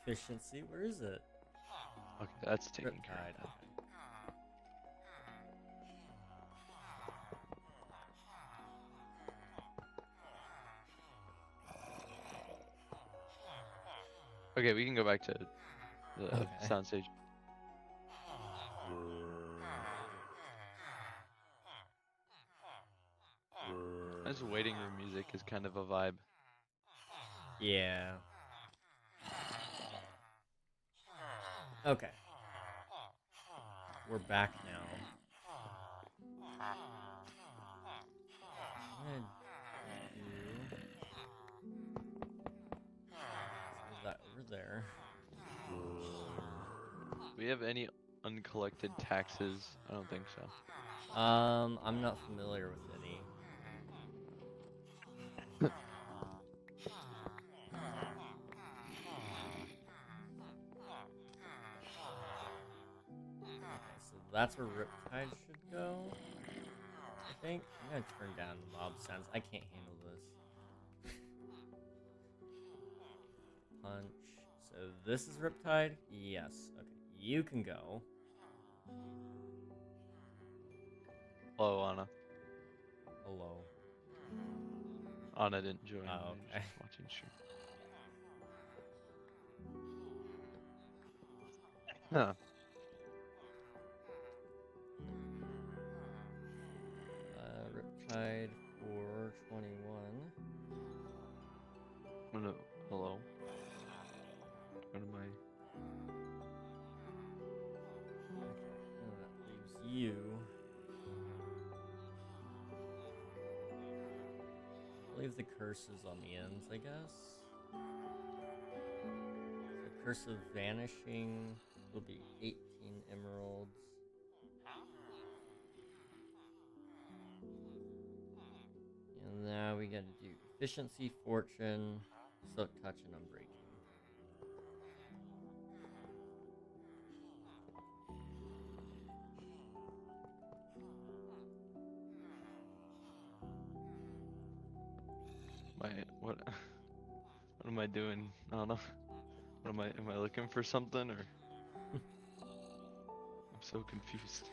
Speaker 1: Efficiency, where is it?
Speaker 2: Okay, that's taken care
Speaker 1: Riptide,
Speaker 2: of now. Okay, we can go back to the
Speaker 1: Okay.
Speaker 2: soundstage. This waiting room music is kind of a vibe.
Speaker 1: Yeah. Okay. We're back now. I'm gonna do... Is that over there?
Speaker 2: Do we have any uncollected taxes? I don't think so.
Speaker 1: I'm not familiar with any. Okay, so that's where Riptide should go. I think I'm gonna turn down the mob sounds. I can't handle this. Punch. So this is Riptide? Yes. Okay, you can go.
Speaker 2: Hello, Anna.
Speaker 1: Hello.
Speaker 2: Anna didn't join.
Speaker 1: Oh,
Speaker 2: I'm
Speaker 1: okay.
Speaker 2: just watching stream. Huh.
Speaker 1: Riptide for 21.
Speaker 2: No, hello. What am I?
Speaker 1: And that leaves you. I believe the curse is on the ends, I guess. The curse of vanishing will be 18 emeralds. And now we gotta do efficiency, fortune, silk touch, and unbreaking.
Speaker 2: What am I doing? I don't know. Am I looking for something or? I'm so confused.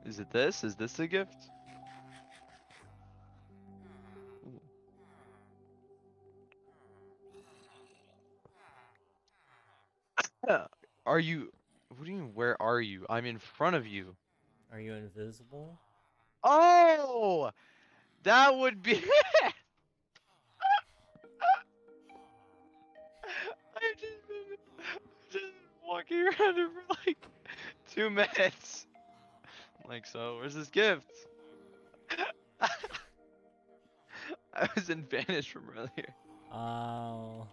Speaker 2: Is it this? Is this a gift? Ooh. Are you? What do you mean? Where are you? I'm in front of you.
Speaker 1: Are you invisible?
Speaker 2: Oh, that would be. I've just been walking around it for like 2 minutes. Like so. Where's this gift? I was in Vanish from earlier.
Speaker 1: Oh.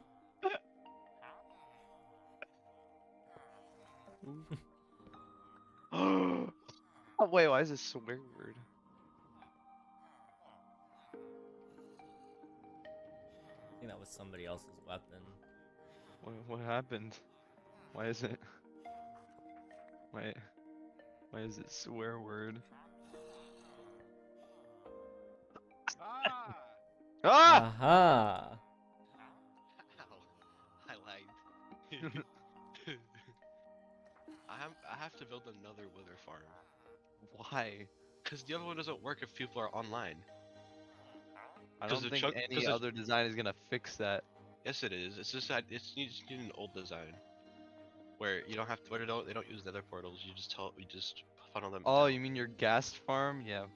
Speaker 2: Oh wait, why is this swear word?
Speaker 1: I think that was somebody else's weapon.
Speaker 2: What happened? Why is it? Why? Why is it swear word?
Speaker 3: Ah!
Speaker 2: Ah!
Speaker 1: Aha!
Speaker 3: Ow. I lagged. I have to build another wither farm.
Speaker 2: Why?
Speaker 3: Because the other one doesn't work if people are online.
Speaker 2: I
Speaker 3: 'Cause
Speaker 2: don't
Speaker 3: the
Speaker 2: think
Speaker 3: chunk-
Speaker 2: any
Speaker 3: 'cause it's-
Speaker 2: other design is gonna fix that.
Speaker 3: Yes, it is. It's just that you just need an old design where you don't have to. Where they don't use nether portals. You just funnel them.
Speaker 2: Oh,
Speaker 3: down.
Speaker 2: you mean your ghast farm? Yeah.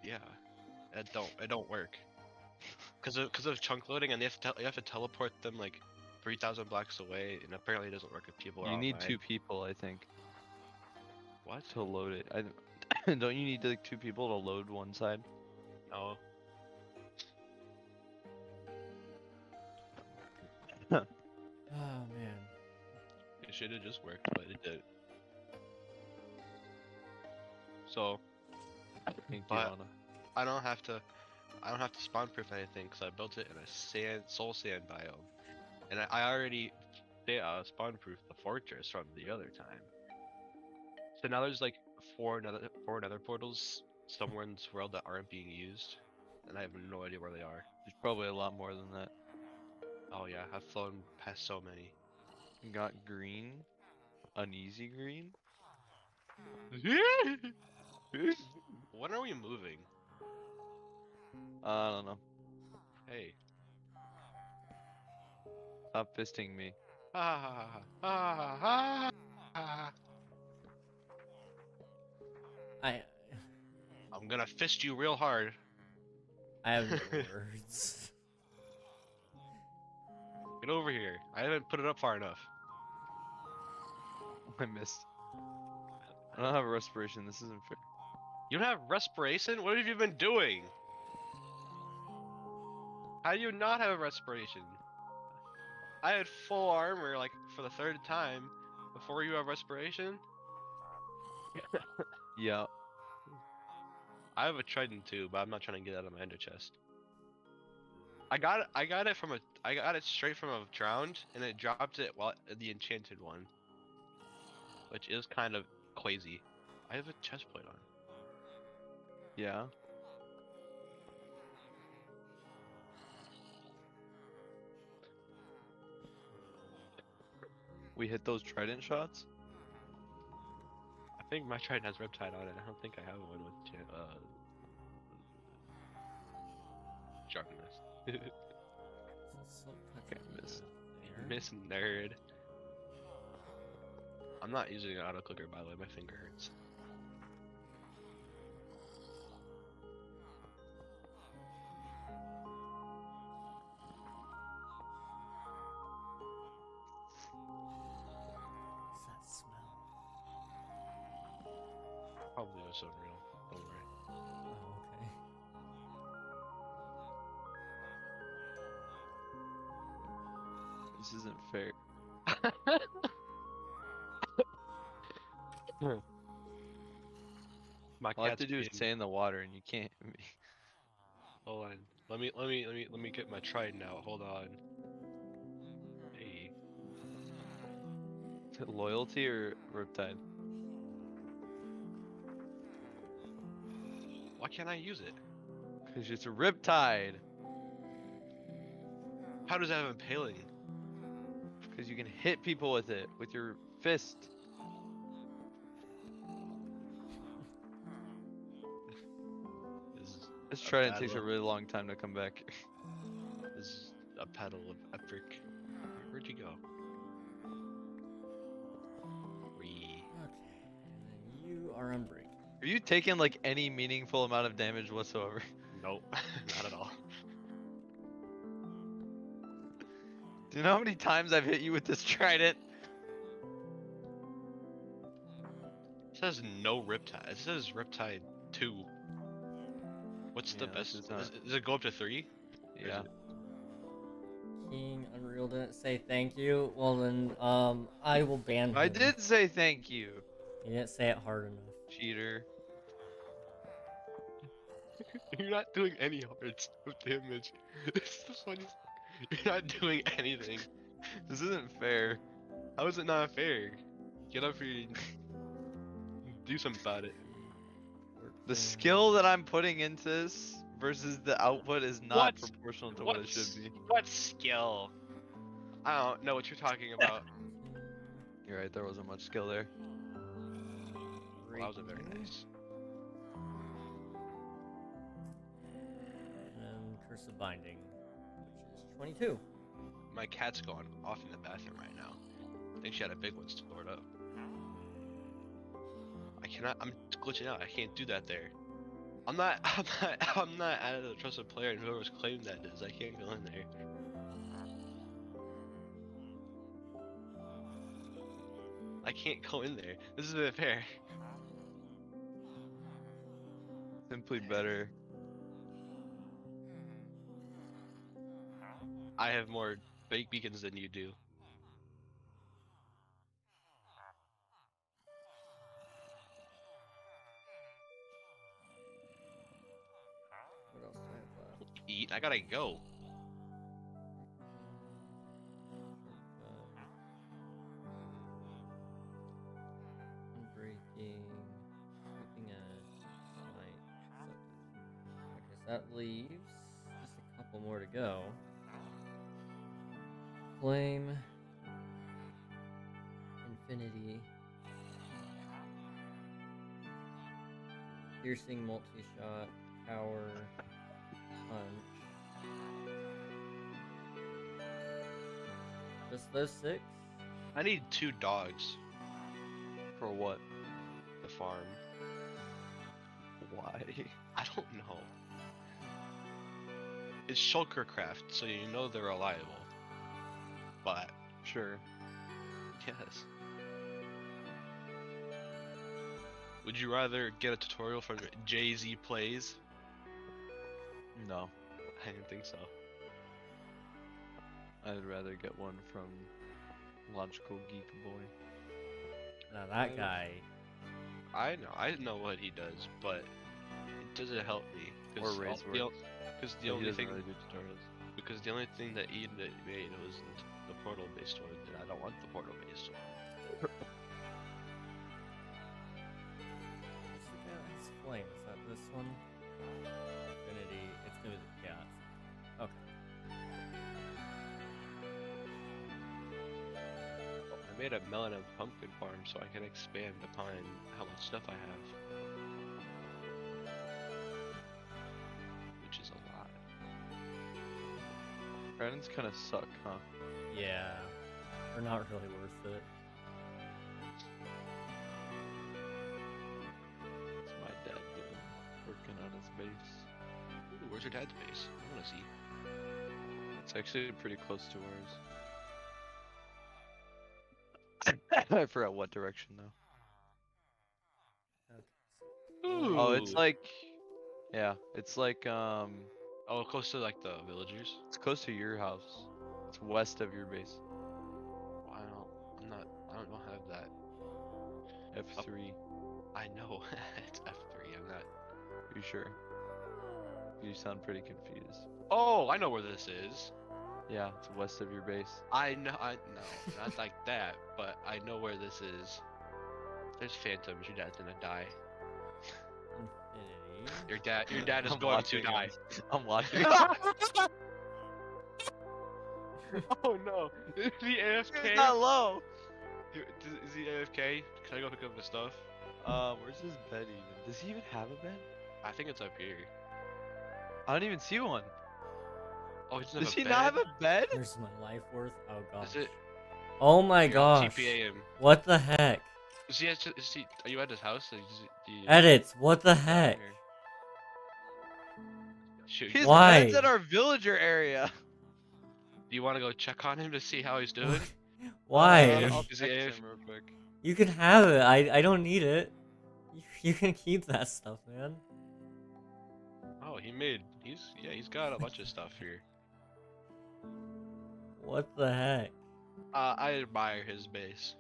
Speaker 3: Yeah. It don't work. Cause of chunk loading, and you have to teleport them like 3,000 blocks away, and apparently it doesn't work if people are
Speaker 2: You need
Speaker 3: online.
Speaker 2: 2 people, I think,
Speaker 3: What?
Speaker 2: to load it. Don't you need like 2 people to load one side?
Speaker 3: No.
Speaker 1: Oh man.
Speaker 3: It should have just worked, but it did. So,
Speaker 2: I think you
Speaker 3: But-
Speaker 2: wanna.
Speaker 3: I don't have to spawn proof anything because I built it in a soul sand biome, and I already spawn proof the fortress from the other time. So now there's like four nether portals somewhere in this world that aren't being used, and I have no idea where they are.
Speaker 2: There's probably a lot more than that.
Speaker 3: Oh yeah, I've flown past so many.
Speaker 2: You got green, uneasy green.
Speaker 3: When are we moving?
Speaker 2: I don't know.
Speaker 3: Hey.
Speaker 2: Stop fisting me.
Speaker 1: I
Speaker 3: I'm gonna fist you real hard.
Speaker 1: I have no words.
Speaker 3: Get over here. I haven't put it up far enough.
Speaker 2: I missed. I don't have a respiration. This isn't fair.
Speaker 3: You don't have respiration? What have you been doing? How do you not have respiration? I had full armor like for the third time before you have respiration.
Speaker 2: Yeah.
Speaker 3: I have a trident too, but I'm not trying to get out of my ender chest. I got it straight from a drowned, and it dropped it while the enchanted one, which is kind of crazy. I have a chest plate on.
Speaker 2: Yeah. We hit those trident shots.
Speaker 3: I think my trident has Riptide on it. I don't think I have one with Sharpness.
Speaker 1: So
Speaker 2: Okay, miss.
Speaker 1: there.
Speaker 3: Miss nerd. I'm not using an auto clicker by the way. My finger hurts.
Speaker 1: What's that smell?
Speaker 3: Probably was unreal. Don't worry.
Speaker 1: Oh, okay.
Speaker 2: This isn't fair.
Speaker 3: My
Speaker 2: All I have
Speaker 3: cat's
Speaker 2: to do is
Speaker 3: being-
Speaker 2: stay in the water, and you can't hit me.
Speaker 3: Hold on. Let me get my trident out. Hold on. Hey.
Speaker 2: Is it loyalty or Riptide?
Speaker 3: Why can't I use it?
Speaker 2: Because it's a Riptide.
Speaker 3: How does that have impaling?
Speaker 2: Because you can hit people with it with your fist. This
Speaker 3: a
Speaker 2: trident takes a
Speaker 3: battle.
Speaker 2: really long time to come back.
Speaker 3: This is a pedal of epic. Where'd you go? Wee.
Speaker 1: Okay. And then you are unbreakable.
Speaker 2: Are you taking like any meaningful amount of damage whatsoever?
Speaker 3: Nope, not at all.
Speaker 2: Do you know how many times I've hit you with this trident?
Speaker 3: says no Riptide. It says Riptide 2. What's the
Speaker 2: Yeah,
Speaker 3: best?
Speaker 2: this is not-
Speaker 3: Does it go up to 3?
Speaker 2: Yeah.
Speaker 1: King Unreal didn't say thank you. Well then, I will ban him.
Speaker 2: I did say thank you,
Speaker 1: He didn't say it hard enough.
Speaker 2: cheater.
Speaker 3: You're not doing any hard stuff damage. It's the funniest. You're not doing anything.
Speaker 2: This isn't fair.
Speaker 3: How is it not fair? Get up here and do something about it.
Speaker 2: The skill that I'm putting into this versus the output is not
Speaker 3: What?
Speaker 2: proportional to what it should be.
Speaker 3: What skill? I don't know what you're talking about.
Speaker 2: You're right, there wasn't much skill there.
Speaker 3: Well, that was a very nice.
Speaker 1: And Curse of Binding, which is 22.
Speaker 3: My cat's going off in the bathroom right now. I think she had a big one stored up. I cannot. I'm glitching out. I can't do that there. I'm not added a trusted player, and whoever's claimed that is, I can't go in there. I can't go in there. This isn't fair.
Speaker 2: Simply better.
Speaker 3: I have more fake beacons than you do.
Speaker 1: What else do I have left?
Speaker 3: Eat. I gotta go.
Speaker 1: Unbreaking. Sweeping edge. Smite. Okay, so that leaves just a couple more to go. Flame. Infinity. Piercing multi-shot. Power. Punch. Just those 6?
Speaker 3: I need 2 dogs
Speaker 2: For what?
Speaker 3: to farm.
Speaker 2: Why?
Speaker 3: I don't know. It's shulkercraft, so you know they're reliable. But
Speaker 2: Sure.
Speaker 3: yes. Would you rather get a tutorial from Jay-Z Plays?
Speaker 2: No.
Speaker 3: I didn't think so.
Speaker 2: I'd rather get one from Logical Geek Boy.
Speaker 1: Now that guy.
Speaker 3: I know what he does, but it doesn't help me.
Speaker 2: Or Razeworks.
Speaker 3: Because the
Speaker 2: But he
Speaker 3: only
Speaker 2: doesn't
Speaker 3: thing,
Speaker 2: really do tutorials.
Speaker 3: because the only thing that Eden made was the portal-based one, and I don't want the portal-based one.
Speaker 1: What's the guy that's flame? Is that this one? Infinity. It's gonna be the cat. Okay.
Speaker 3: I made a melon and pumpkin farm so I can expand upon how much stuff I have. Which is a lot.
Speaker 2: Dragons kind of suck, huh?
Speaker 1: Yeah. They're not really worth it.
Speaker 2: What's my dad doing? Working on his base.
Speaker 3: Ooh, where's your dad's base? I wanna see.
Speaker 2: It's actually pretty close to ours. I forgot what direction though. Oh, it's
Speaker 3: Ooh.
Speaker 2: like, yeah, it's like
Speaker 3: Oh, close to like the villagers.
Speaker 2: it's close to your house. It's west of your base.
Speaker 3: Well, I don't have that.
Speaker 2: F3.
Speaker 3: I know it's F3. I'm not.
Speaker 2: Are you sure? You sound pretty confused.
Speaker 3: Oh, I know where this is.
Speaker 2: Yeah, it's west of your base.
Speaker 3: I know. No, not like that. But I know where this is. There's phantoms. Your dad's gonna die.
Speaker 1: Infinity.
Speaker 3: Your dad is
Speaker 2: I'm
Speaker 3: going to
Speaker 2: watching
Speaker 3: die.
Speaker 2: him. I'm watching.
Speaker 3: Oh no! Is he AFK?
Speaker 2: It's not low.
Speaker 3: Is he AFK? Can I go pick up his stuff?
Speaker 2: Where's his bed even? Does he even have a bed?
Speaker 3: I think it's up here.
Speaker 2: I don't even see one.
Speaker 3: Oh, he doesn't
Speaker 2: Does
Speaker 3: have a
Speaker 2: he
Speaker 3: bed?
Speaker 2: not have a bed?
Speaker 1: Here's my life worth. Oh gosh.
Speaker 3: Is it?
Speaker 1: Oh my
Speaker 3: Here, I'll
Speaker 1: gosh.
Speaker 3: TPA him.
Speaker 1: What the heck?
Speaker 3: Are you at his house?
Speaker 1: Edits. What the heck?
Speaker 3: Shoot.
Speaker 2: His
Speaker 1: Why?
Speaker 2: bed's at our villager area.
Speaker 3: Do you want to go check on him to see how he's doing?
Speaker 1: Why?
Speaker 2: I'll
Speaker 3: Is he
Speaker 2: text
Speaker 3: AF?
Speaker 2: him real quick.
Speaker 1: You can have it. I don't need it. You can keep that stuff, man.
Speaker 3: Oh, he's got a bunch of stuff here.
Speaker 1: What the heck?
Speaker 3: I admire his base.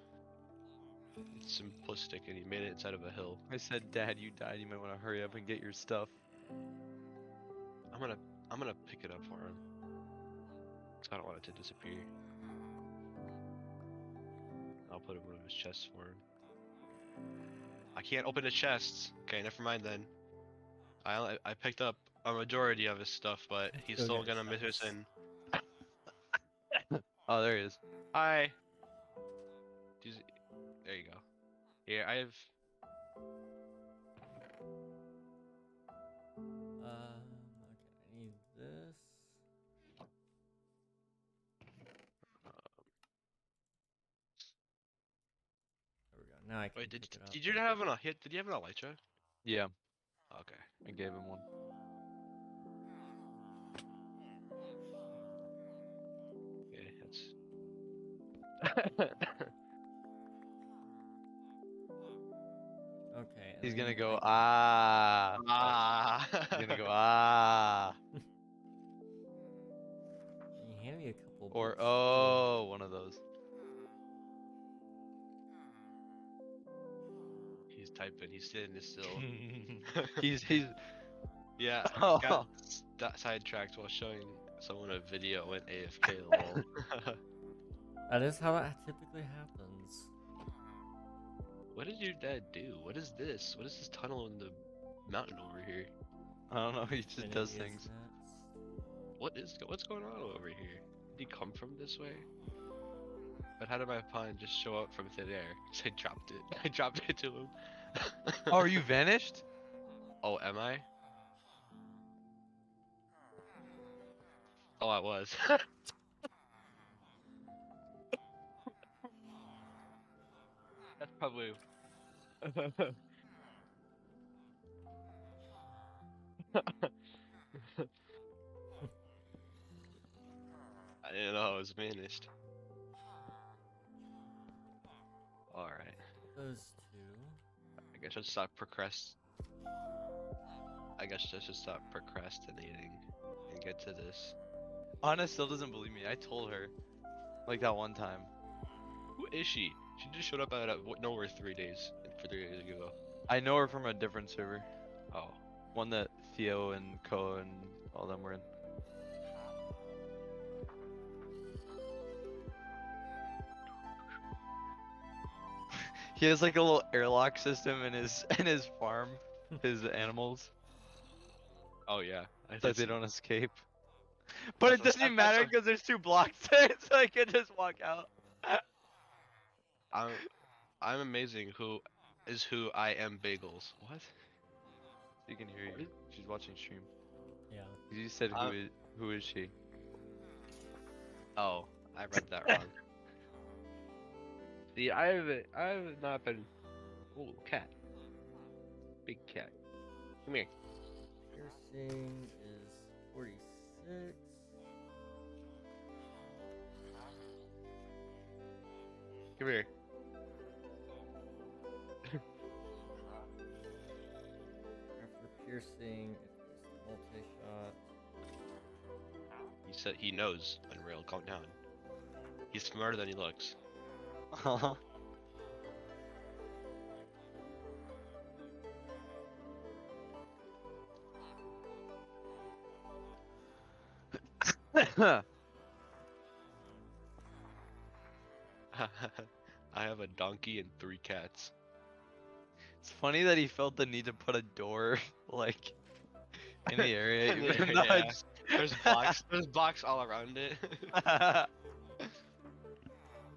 Speaker 3: It's simplistic, and he made it inside of a hill.
Speaker 2: I said, Dad, you died. You might want to hurry up and get your stuff.
Speaker 3: I'm gonna pick it up for him. 'Cause I don't want it to disappear. I'll put it in one of his chests for him. I can't open the chests. Okay, never mind then. I picked up a majority of his stuff, but he's
Speaker 1: Go
Speaker 3: still
Speaker 1: get
Speaker 3: gonna miss
Speaker 1: chests.
Speaker 3: in.
Speaker 2: Oh, there he is.
Speaker 3: Hi. There you go. Here, I have.
Speaker 1: Okay, I need this. There we go. Now I can
Speaker 3: Wait,
Speaker 1: pick it up.
Speaker 3: did you have an hit? Did you have an elytra?
Speaker 2: Yeah,
Speaker 3: Okay.
Speaker 2: I gave him one.
Speaker 3: Okay, that's.
Speaker 1: Okay. and
Speaker 2: He's
Speaker 1: then
Speaker 2: gonna
Speaker 1: I
Speaker 2: go,
Speaker 1: can-
Speaker 2: ah.
Speaker 3: Ah.
Speaker 2: He's gonna go, ah.
Speaker 1: Can you hand me a couple
Speaker 2: Or,
Speaker 1: books?
Speaker 2: oh, one of those.
Speaker 3: He's typing. He's sitting still.
Speaker 2: he's,
Speaker 3: Yeah,
Speaker 2: Oh.
Speaker 3: got sidetracked while showing someone a video in AFK lol.
Speaker 1: That is how that typically happens.
Speaker 3: What did your dad do? What is this? What is this tunnel in the mountain over here?
Speaker 2: I don't know, he just
Speaker 1: Many
Speaker 2: does
Speaker 1: years
Speaker 2: things.
Speaker 3: What's going on over here? Did he come from this way? But how did my pawn just show up from thin air? 'Cause I dropped it. I dropped it to him.
Speaker 2: Oh, are you vanished?
Speaker 3: Oh, am I? Oh, I was. That's probably. I didn't know I was vanished. Alright.
Speaker 1: Those two.
Speaker 3: I guess I should stop procrastinating and get to this.
Speaker 2: Anna still doesn't believe me. I told her. Like that one time.
Speaker 3: Who is she? She just showed up out of nowhere 3 days. 3 days ago.
Speaker 2: I know her from a different server.
Speaker 3: Oh.
Speaker 2: One that Theo and Ko and all them were in. He has like a little airlock system in his farm, his animals,
Speaker 3: Oh yeah. I
Speaker 2: that
Speaker 3: did
Speaker 2: they
Speaker 3: see-
Speaker 2: don't escape. But it
Speaker 3: That's
Speaker 2: doesn't even
Speaker 3: what-
Speaker 2: matter because there's 2 blocks there, so I can just walk out.
Speaker 3: I'm amazing who I am bagels. What?
Speaker 2: You can hear you. She's watching stream.
Speaker 1: Yeah.
Speaker 2: You said who is she?
Speaker 3: Oh, I read that wrong. See, I have not been. Ooh, cat. Big cat. Come here.
Speaker 1: Piercing is 46.
Speaker 3: Come here.
Speaker 1: After piercing, it's multi-shot.
Speaker 3: He said he knows. Unreal, calm down. He's smarter than he looks. I have a donkey and 3 cats.
Speaker 2: It's funny that he felt the need to put a door like in the area.
Speaker 3: In the
Speaker 2: even
Speaker 3: area,
Speaker 2: though
Speaker 3: yeah.
Speaker 2: it's-
Speaker 3: There's blocks. There's blocks all around it.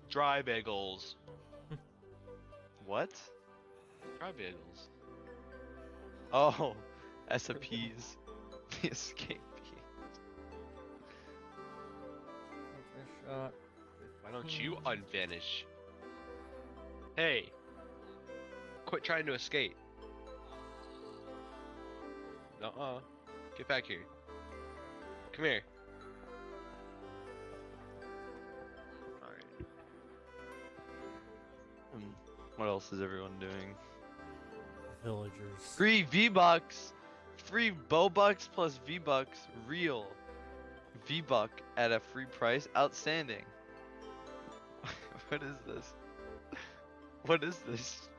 Speaker 3: Dry bagels.
Speaker 2: What?
Speaker 3: Dry bagels.
Speaker 2: Oh, SAPs. The escape.
Speaker 1: Multi-shot.
Speaker 3: Why don't you unvanish? Hey! Quit trying to escape. Nuh-uh. Get back here. Come here. Alright.
Speaker 2: What else is everyone doing?
Speaker 1: villagers.
Speaker 2: Free V-Bucks! Free Bobucks plus V-Bucks. Real V-Buck at a free price. Outstanding. What is this? What is this?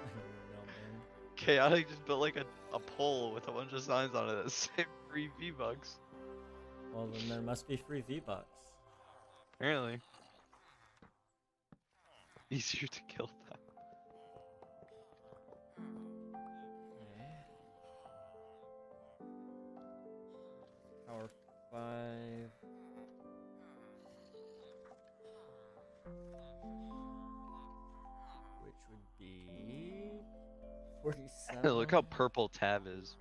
Speaker 1: I don't know, man.
Speaker 2: Chaotic just built like a pole with a bunch of signs on it that say free V-Bucks.
Speaker 1: Well, then there must be free V-Bucks.
Speaker 2: Apparently. Easier to kill them.
Speaker 1: Okay. Power 5. Which would be 47.
Speaker 2: Look how purple Tab is.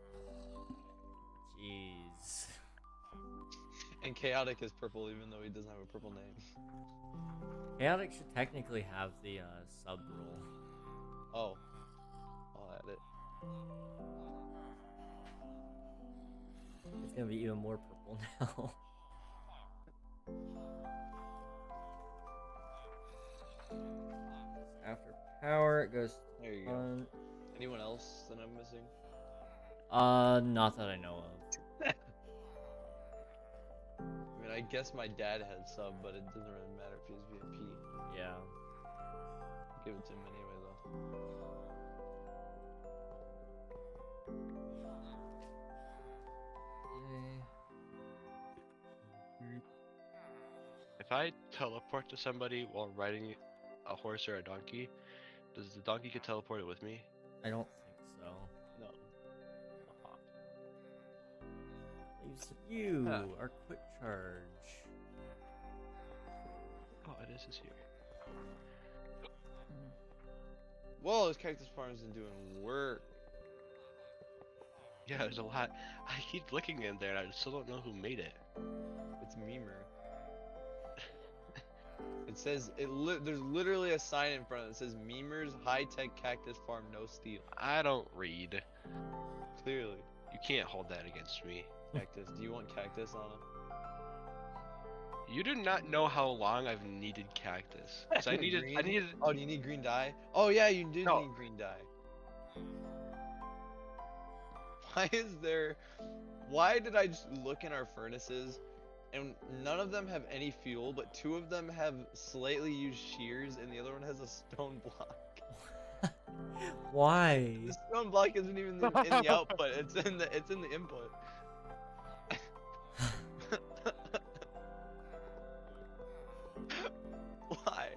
Speaker 1: Jeez.
Speaker 2: And Chaotic is purple even though he doesn't have a purple name.
Speaker 1: Chaotic should technically have the sub rule.
Speaker 2: Oh. I'll add it.
Speaker 1: It's gonna be even more purple now. After power, it goes
Speaker 2: There you go.
Speaker 1: on.
Speaker 2: Anyone else that I'm missing?
Speaker 1: Not that I know of.
Speaker 2: I mean, I guess my dad had sub, but it doesn't really matter if he has VIP.
Speaker 1: Yeah.
Speaker 2: Give it to him anyway, though.
Speaker 3: If I teleport to somebody while riding a horse or a donkey, does the donkey get teleported with me?
Speaker 1: I don't think so.
Speaker 2: No.
Speaker 1: Leaves you,
Speaker 2: Huh.
Speaker 1: our quick charge.
Speaker 3: Oh, it is here.
Speaker 2: Whoa, this cactus farm isn't doing work.
Speaker 3: Yeah, there's a lot. I keep looking in there and I still don't know who made it.
Speaker 2: It's Memer. It says there's literally a sign in front of it that says Memer's high-tech cactus farm, no steel.
Speaker 3: I don't read.
Speaker 2: Clearly.
Speaker 3: You can't hold that against me.
Speaker 2: Cactus. Do you want cactus on him?
Speaker 3: You do not know how long I've needed cactus. 'Cause I needed.
Speaker 2: Oh, do you need green dye? Oh yeah, you do
Speaker 3: No.
Speaker 2: need green dye. Why did I just look in our furnaces and none of them have any fuel, but 2 of them have slightly used shears and the other one has a stone block.
Speaker 1: Why?
Speaker 2: The stone block isn't even in the output, it's in the input. Why?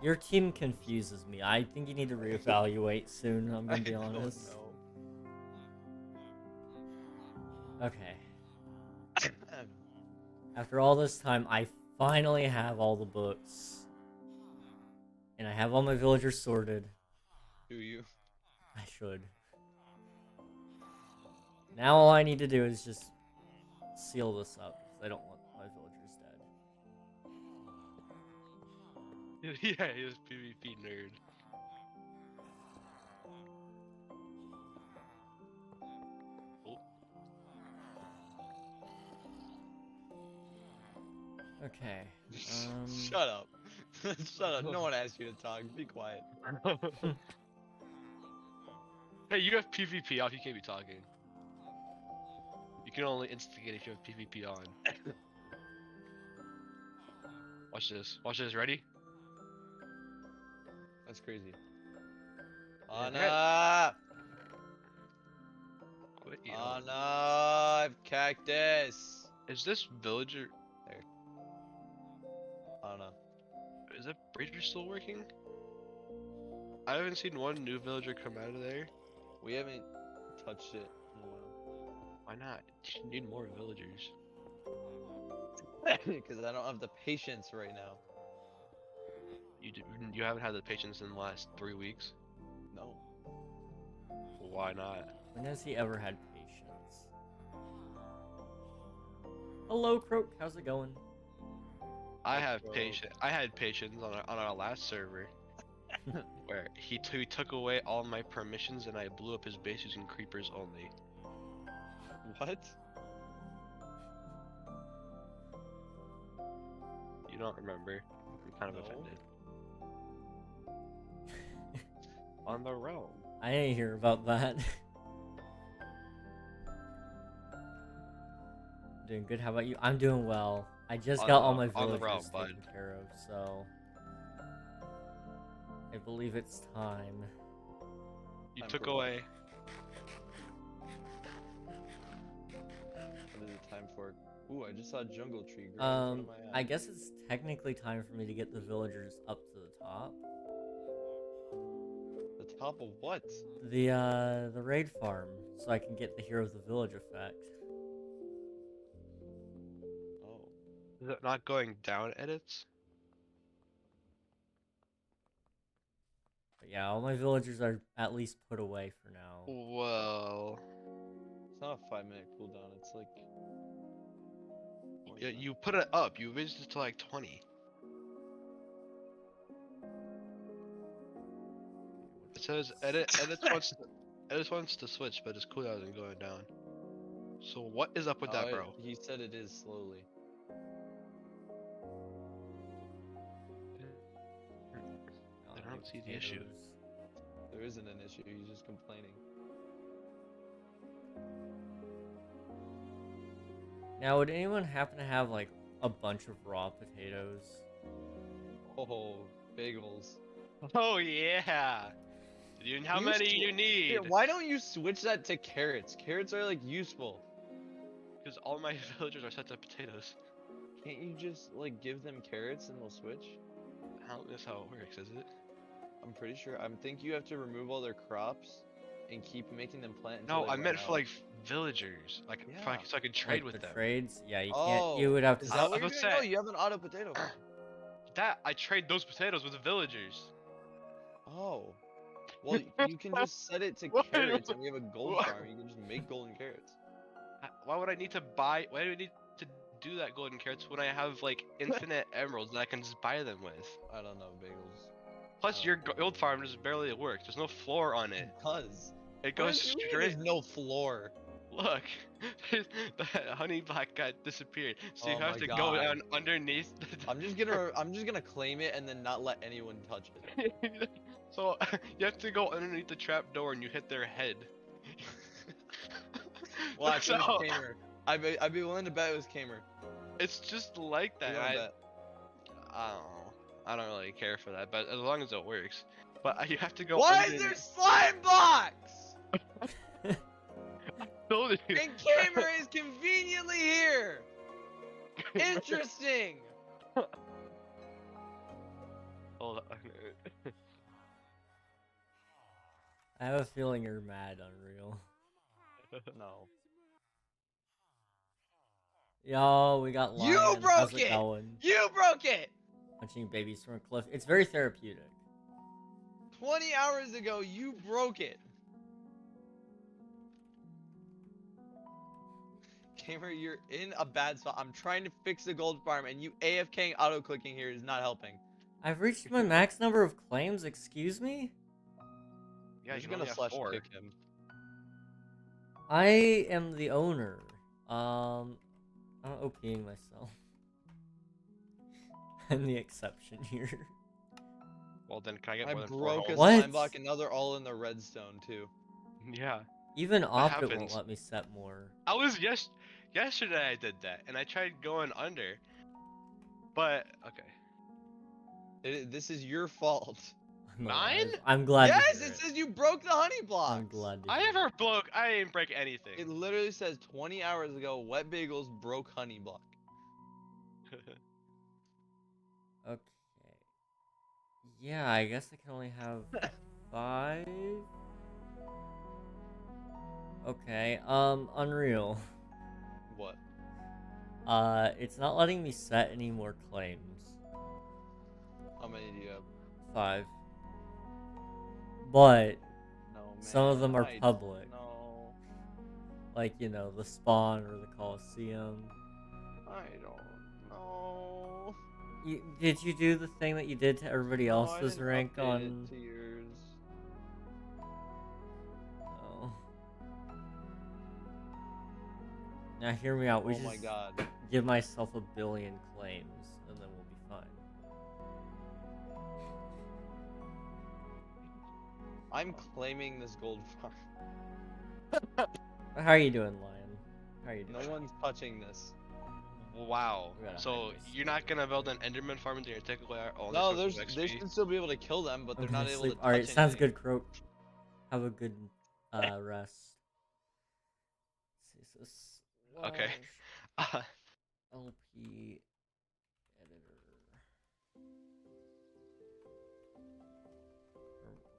Speaker 1: Your team confuses me. I think you need to reevaluate soon, I'm gonna be
Speaker 2: I don't
Speaker 1: honest.
Speaker 2: know.
Speaker 1: Okay. After all this time, I finally have all the books. And I have all my villagers sorted.
Speaker 2: Do you?
Speaker 1: I should. Now all I need to do is just seal this up, because I don't want my villagers dead.
Speaker 3: Yeah, he was PvP nerd. Oh,
Speaker 1: Okay.
Speaker 2: Shut up. Shut up. No one asked you to talk. Be quiet.
Speaker 3: hey, you have PvP off. You can't be talking. You can only instigate if you have PvP on. Watch this. Watch this. Ready?
Speaker 2: That's crazy.
Speaker 3: Yeah,
Speaker 2: Anna!
Speaker 3: Quit you.
Speaker 2: Anna! Cactus!
Speaker 3: Is this villager?
Speaker 2: Anna.
Speaker 3: Is that bridger still working? I haven't seen one new villager come out of there.
Speaker 2: We haven't touched it in a while.
Speaker 3: Why not? You need more villagers.
Speaker 2: Because I don't have the patience right now.
Speaker 3: You haven't had the patience in the last 3 weeks.
Speaker 2: No.
Speaker 3: Why not?
Speaker 1: When has he ever had patience? Hello, Croak. How's it going?
Speaker 3: I have
Speaker 2: Bro.
Speaker 3: patience. I had patience on our last server, where he took away all my permissions and I blew up his base using creepers only.
Speaker 2: What?
Speaker 3: You don't remember? I'm kind of
Speaker 2: No.
Speaker 3: offended. on the realm.
Speaker 1: I didn't hear about that. Doing good. How about you? I'm doing well. I just got all my
Speaker 3: on the
Speaker 1: villagers
Speaker 3: realm,
Speaker 1: taken
Speaker 3: bud.
Speaker 1: care of, so I believe it's time.
Speaker 3: You
Speaker 2: Time
Speaker 3: took
Speaker 2: for what?
Speaker 3: away.
Speaker 2: What is it time for? Ooh, I just saw a jungle tree growing in front of my
Speaker 1: I
Speaker 2: eye.
Speaker 1: guess it's technically time for me to get the villagers up to the top.
Speaker 2: The top of what?
Speaker 1: The raid farm, so I can get the hero of the village effect.
Speaker 2: Oh.
Speaker 3: Is it not going down edits?
Speaker 1: But yeah, all my villagers are at least put away for now.
Speaker 3: Well,
Speaker 2: It's not a 5-minute cooldown, it's like...
Speaker 3: yeah, you put it up. You raised it to like 20. It says edits wants to switch, but his cooldown isn't going down. So what is up with that, bro?
Speaker 2: He said it is slowly.
Speaker 3: I don't see the issue.
Speaker 2: There isn't an issue, he's just complaining.
Speaker 1: Now, would anyone happen to have like a bunch of raw potatoes?
Speaker 2: Oh, bagels.
Speaker 3: Oh yeah. How
Speaker 2: You
Speaker 3: many
Speaker 2: sw-
Speaker 3: you need?
Speaker 2: Yeah, why don't you switch that to carrots? Carrots are like useful.
Speaker 3: Because all my villagers are set to potatoes.
Speaker 2: Can't you just like give them carrots and they'll switch?
Speaker 3: That's how it works, is it?
Speaker 2: I'm pretty sure. I think you have to remove all their crops and keep making them plant until
Speaker 3: No,
Speaker 2: they
Speaker 3: I
Speaker 2: run
Speaker 3: meant for
Speaker 2: out.
Speaker 3: like villagers, like
Speaker 2: Yeah.
Speaker 3: so I could trade
Speaker 1: Like
Speaker 3: with
Speaker 1: the
Speaker 3: them.
Speaker 1: trades? Yeah, you
Speaker 2: Oh,
Speaker 1: can't. You would have to.
Speaker 2: Is
Speaker 3: I
Speaker 2: that what
Speaker 3: was
Speaker 2: you're
Speaker 3: gonna
Speaker 2: doing? No,
Speaker 3: say-
Speaker 2: you have an auto potato farm.
Speaker 3: That I trade those potatoes with the villagers.
Speaker 2: Oh. Well, you can just set it to
Speaker 3: What?
Speaker 2: carrots and we have a gold
Speaker 3: What?
Speaker 2: farm. You can just make golden carrots.
Speaker 3: Why would I need to buy? Why do I need to do that golden carrots when I have like infinite emeralds that I can just buy them with?
Speaker 2: I don't know, bagels.
Speaker 3: Plus,
Speaker 2: Oh.
Speaker 3: your gold farm just barely works. There's no floor on it.
Speaker 2: Does.
Speaker 3: It
Speaker 2: What
Speaker 3: goes
Speaker 2: do you mean
Speaker 3: straight.
Speaker 2: there's no floor.
Speaker 3: Look, the honey black got disappeared. So you
Speaker 2: Oh
Speaker 3: have
Speaker 2: my
Speaker 3: to go
Speaker 2: God.
Speaker 3: down underneath.
Speaker 2: I'm just gonna claim it and then not let anyone touch it.
Speaker 3: So you have to go underneath the trap door and you hit their head.
Speaker 2: Watch, it
Speaker 3: So,
Speaker 2: was Kamer. I'd be willing to bet it was Kamer.
Speaker 3: it's just like that.
Speaker 2: You wanna bet?
Speaker 3: I don't know. I don't really care for that, but as long as it works. But you have to go.
Speaker 2: Why is there slime blocks?
Speaker 3: Told you.
Speaker 2: And Kamer is conveniently here. Interesting.
Speaker 3: Hold on.
Speaker 1: I have a feeling you're mad, Unreal.
Speaker 2: No.
Speaker 1: Yo, we got lion.
Speaker 2: You
Speaker 1: How's
Speaker 2: broke
Speaker 1: it
Speaker 2: it!
Speaker 1: going?
Speaker 2: You broke it.
Speaker 1: Punching babies from a cliff. It's very therapeutic.
Speaker 2: 20 hours ago, you broke it. Kamer, you're in a bad spot. I'm trying to fix the gold farm, and you AFKing auto-clicking here is not helping.
Speaker 1: I've reached my max number of claims. Excuse me.
Speaker 3: Yeah,
Speaker 2: I'm
Speaker 3: you
Speaker 2: just
Speaker 3: can
Speaker 2: gonna
Speaker 3: only have
Speaker 2: slash
Speaker 3: 4.
Speaker 2: kick him.
Speaker 1: I am the owner. I'm OPing myself. I'm the exception here.
Speaker 3: Well, then can I get
Speaker 2: I
Speaker 3: more than 4
Speaker 2: broke a
Speaker 3: holes?
Speaker 1: What?
Speaker 2: slime block, and now they're all in the redstone too.
Speaker 3: Yeah.
Speaker 1: Even Optic won't
Speaker 3: happens.
Speaker 1: let me set more.
Speaker 3: I was yesterday I did that, and I tried going under. But okay.
Speaker 2: This is your fault.
Speaker 1: I'm
Speaker 3: Mine?
Speaker 1: alive. I'm glad.
Speaker 2: Yes,
Speaker 1: to hear
Speaker 2: it says you broke the honey blocks.
Speaker 1: I'm glad. To
Speaker 3: I
Speaker 1: hear
Speaker 3: never broke. I didn't break anything.
Speaker 2: It literally says 20 hours ago, Wet Bagels broke honey block.
Speaker 1: Okay. Yeah, I guess I can only have 5. Okay. Unreal.
Speaker 2: What?
Speaker 1: It's not letting me set any more claims.
Speaker 2: How many do you have?
Speaker 1: 5. But
Speaker 2: No, man.
Speaker 1: some of them are
Speaker 2: I don't
Speaker 1: public.
Speaker 2: know.
Speaker 1: Like, you know, the spawn or the Coliseum.
Speaker 2: I don't know.
Speaker 1: Did you do the thing that you did to everybody
Speaker 2: No, I
Speaker 1: else's
Speaker 2: didn't
Speaker 1: rank
Speaker 2: update
Speaker 1: on?
Speaker 2: it to yours.
Speaker 1: Oh. Now hear me out. We
Speaker 2: Oh my
Speaker 1: just
Speaker 2: god.
Speaker 1: give myself 1 billion claims, and then we'll be fine.
Speaker 2: I'm claiming this gold farm.
Speaker 1: How are you doing, Lion? How are you doing?
Speaker 2: No one's touching this.
Speaker 3: Wow.
Speaker 1: We gotta
Speaker 3: So
Speaker 1: hide this.
Speaker 3: you're not gonna build an Enderman farm into your technically only
Speaker 2: No,
Speaker 3: source of
Speaker 2: they
Speaker 3: XP?
Speaker 2: should still be able to kill them, but
Speaker 1: I'm
Speaker 2: they're not
Speaker 1: gonna
Speaker 2: able
Speaker 1: sleep.
Speaker 2: to touch
Speaker 1: Alright, sounds
Speaker 2: anything.
Speaker 1: good, Croak. Have a good rest. CSS
Speaker 3: Okay.
Speaker 1: LP editor.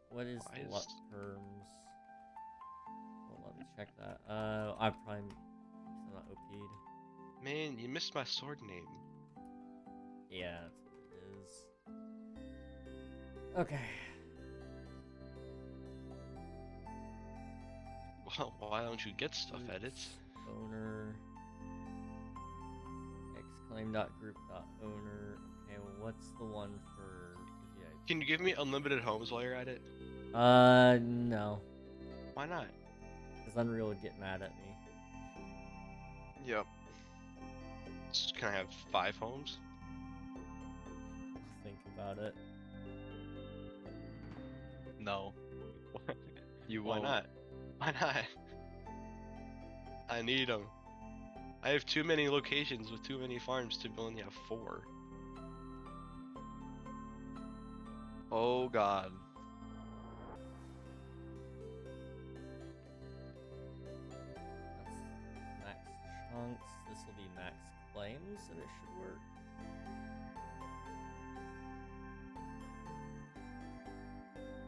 Speaker 1: What is
Speaker 3: Why is-
Speaker 1: LUT terms? Well, let me check that. I probably I'm not OP'd.
Speaker 3: Man, you missed my sword name.
Speaker 1: Yeah, that's what it is. Okay.
Speaker 3: Well, why don't you get stuff
Speaker 1: Groups,
Speaker 3: edits?
Speaker 1: Owner. Exclaim.group.owner. Okay, well, what's the one for VIP?
Speaker 3: Can you give me unlimited homes while you're at it?
Speaker 1: No.
Speaker 3: Why not?
Speaker 1: Because Unreal would get mad at me.
Speaker 3: Yep. Can I have 5 homes?
Speaker 1: I'll think about it.
Speaker 2: No, you
Speaker 3: Why
Speaker 2: won't.
Speaker 3: not? Why not? I need them. I have too many locations with too many farms to only have 4.
Speaker 2: Oh God.
Speaker 1: That's max chunks. This will be max claims, and it should work.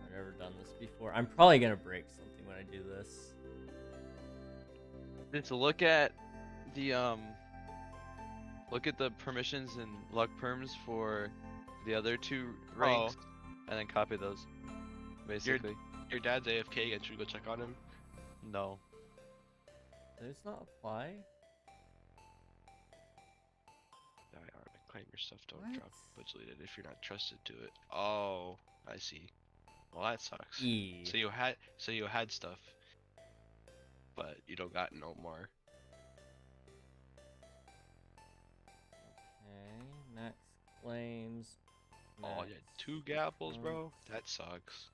Speaker 1: I've never done this before. I'm probably gonna break something when I do this.
Speaker 2: Just look at the look at the permissions and luck perms for the other 2 ranks, and then copy those. Basically,
Speaker 3: Your dad's AFK and should we go check on him?
Speaker 2: no.
Speaker 1: Does this not apply?
Speaker 3: Claim your stuff, don't
Speaker 1: What?
Speaker 3: drop but delete it if you're not trusted to it. Oh, I see. Well, that sucks.
Speaker 1: E.
Speaker 3: So you had stuff, but you don't got no more.
Speaker 1: Okay, max claims.
Speaker 3: Oh, you had 2 gapples, bro. That sucks.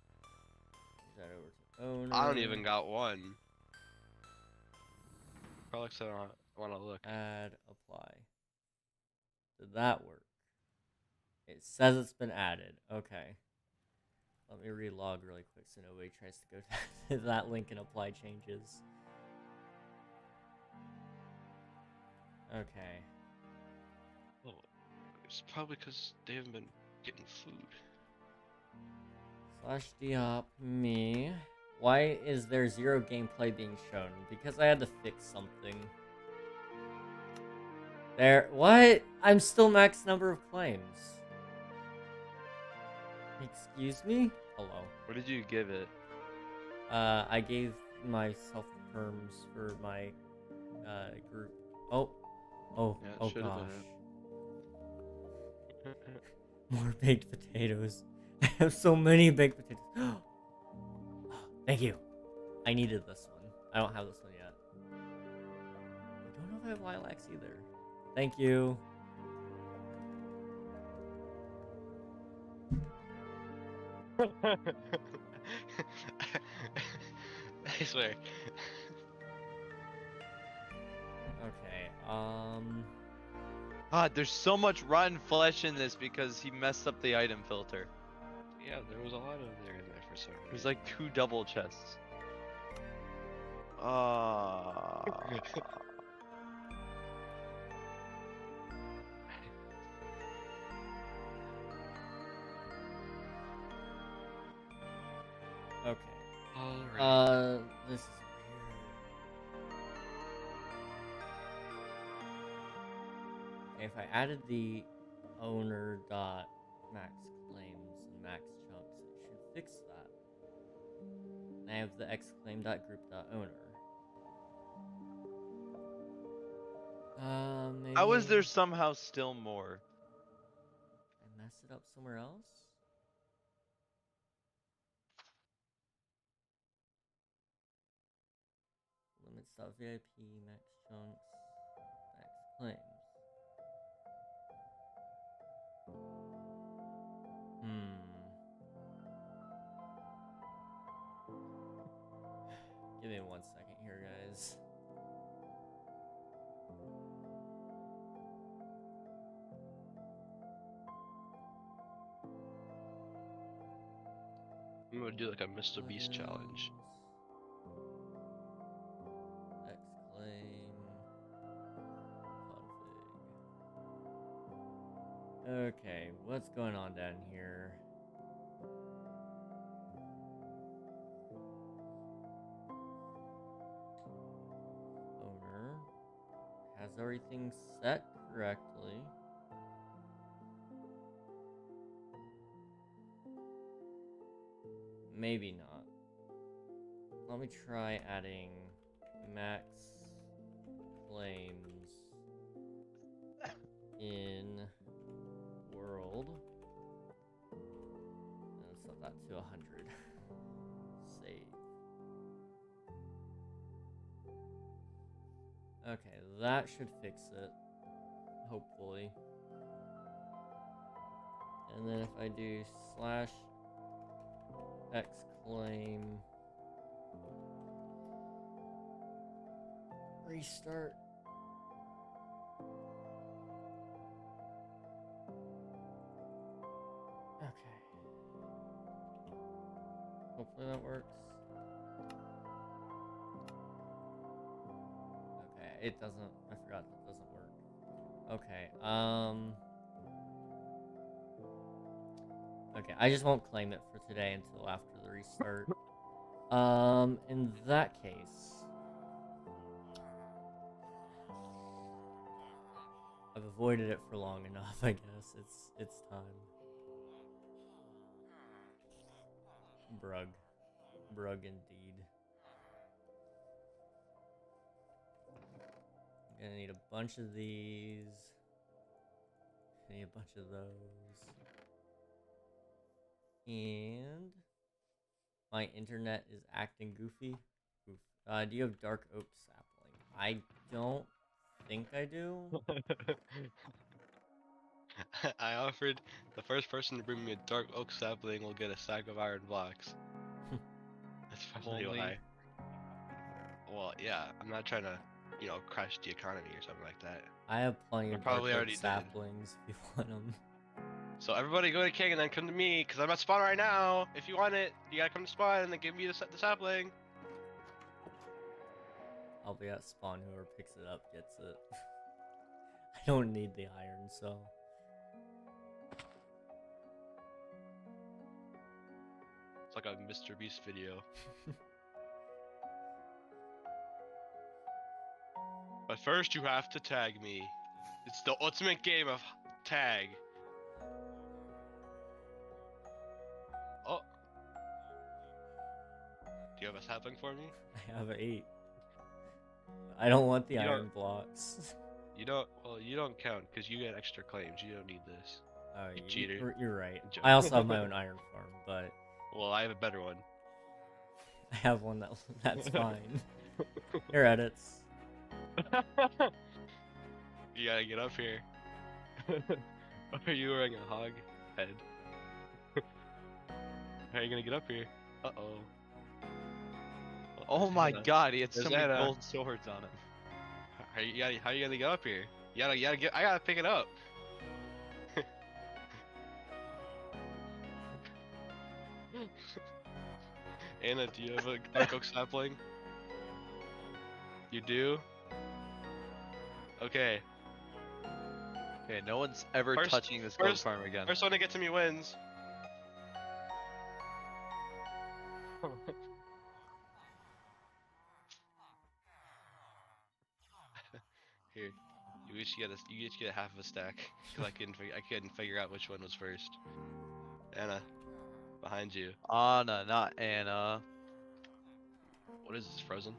Speaker 1: Move that over to owner.
Speaker 3: I don't even got 1. Probably 'cause I don't want to look.
Speaker 1: Add, apply. Did that work? It says it's been added. Okay. Let me relog really quick so nobody tries to go to that link and apply changes. Okay.
Speaker 3: Oh, it's probably because they haven't been getting food.
Speaker 1: Slash diop me. Why is there 0 gameplay being shown? Because I had to fix something. There. What? I'm still max number of claims. Excuse me? Hello.
Speaker 2: What did you give it?
Speaker 1: I gave myself the terms for my group. Oh. Oh.
Speaker 2: Yeah, it
Speaker 1: Oh
Speaker 2: should've
Speaker 1: gosh.
Speaker 2: been
Speaker 1: More baked potatoes. I have so many baked potatoes. Thank you. I needed this one. I don't have this one yet. I don't know if I have lilacs either. Thank you.
Speaker 3: I swear.
Speaker 1: Okay,
Speaker 2: God, there's so much rotten flesh in this because he messed up the item filter.
Speaker 3: Yeah, there was a lot of there in there for some reason.
Speaker 2: There's like 2 double chests. Ah.
Speaker 1: okay.
Speaker 3: Alright.
Speaker 1: This is weird. If I added the owner dot max claims and max chunks, it should fix that. And I have the exclaim dot group dot owner. Maybe
Speaker 2: How is there somehow still more?
Speaker 1: I messed it up somewhere else? Limits.vip, max chunks, max claims. Give me 1 second here, guys.
Speaker 3: I'm gonna do like a Mr. Beast challenge.
Speaker 1: Exclaim config. Okay, what's going on down here? Owner has everything set correctly. Maybe not. Let me try adding max claims in world. And set that to 100. Save. Okay, that should fix it. Hopefully. And then if I do slash exclaim restart. Okay. Hopefully that works. Okay, it doesn't. I forgot that doesn't work. Okay, okay, I just won't claim it for today until after the restart. In that case, I've avoided it for long enough, I guess. It's time. Brug. Brug indeed. I'm gonna need a bunch of these. I need a bunch of those. And my internet is acting goofy. Oof. Do you have dark oak sapling? I don't think I do.
Speaker 3: I offered the first person to bring me a dark oak sapling will get a stack of iron blocks. That's probably
Speaker 2: Only-
Speaker 3: why. Well, yeah, I'm not trying to, you know, crash the economy or something like that.
Speaker 1: I have plenty
Speaker 3: I
Speaker 1: of
Speaker 3: probably
Speaker 1: dark oak
Speaker 3: already did.
Speaker 1: saplings if you want them.
Speaker 3: So everybody go to King and then come to me, because I'm at spawn right now. If you want it, you gotta come to spawn and then give me the sapling.
Speaker 1: I'll be at spawn. Whoever picks it up gets it. I don't need the iron, so.
Speaker 3: It's like a Mr. Beast video. But first you have to tag me. It's the ultimate game of tag. Oh. Do you have a sapling for me?
Speaker 1: I have 8. I don't want the
Speaker 3: You
Speaker 1: iron
Speaker 3: don't-
Speaker 1: blocks.
Speaker 3: You don't, well, you don't count because you get extra claims. You don't need this.
Speaker 1: Oh,
Speaker 3: You cheater.
Speaker 1: you're right.
Speaker 3: Joke.
Speaker 1: I also have my own iron farm, but
Speaker 3: Well, I have a better one.
Speaker 1: I have one that's fine. Here, edits.
Speaker 3: You gotta get up here. Are you wearing a hog head? How are you gonna get up here? Uh-oh.
Speaker 2: Oh my god, he had so
Speaker 3: There's
Speaker 2: many
Speaker 3: Anna.
Speaker 2: gold swords on him.
Speaker 3: How you gonna get up here? You gotta get. I gotta pick it up. Anna, do you have a dark oak sapling? You do? Okay.
Speaker 2: Okay, no one's ever
Speaker 3: First-
Speaker 2: touching this gold
Speaker 3: first-
Speaker 2: farm again.
Speaker 3: First one to get to me wins. Here, you each get half of a stack. Cause I couldn't figure out which one was first. Anna, behind you.
Speaker 2: Anna, not Anna.
Speaker 3: What is this, frozen?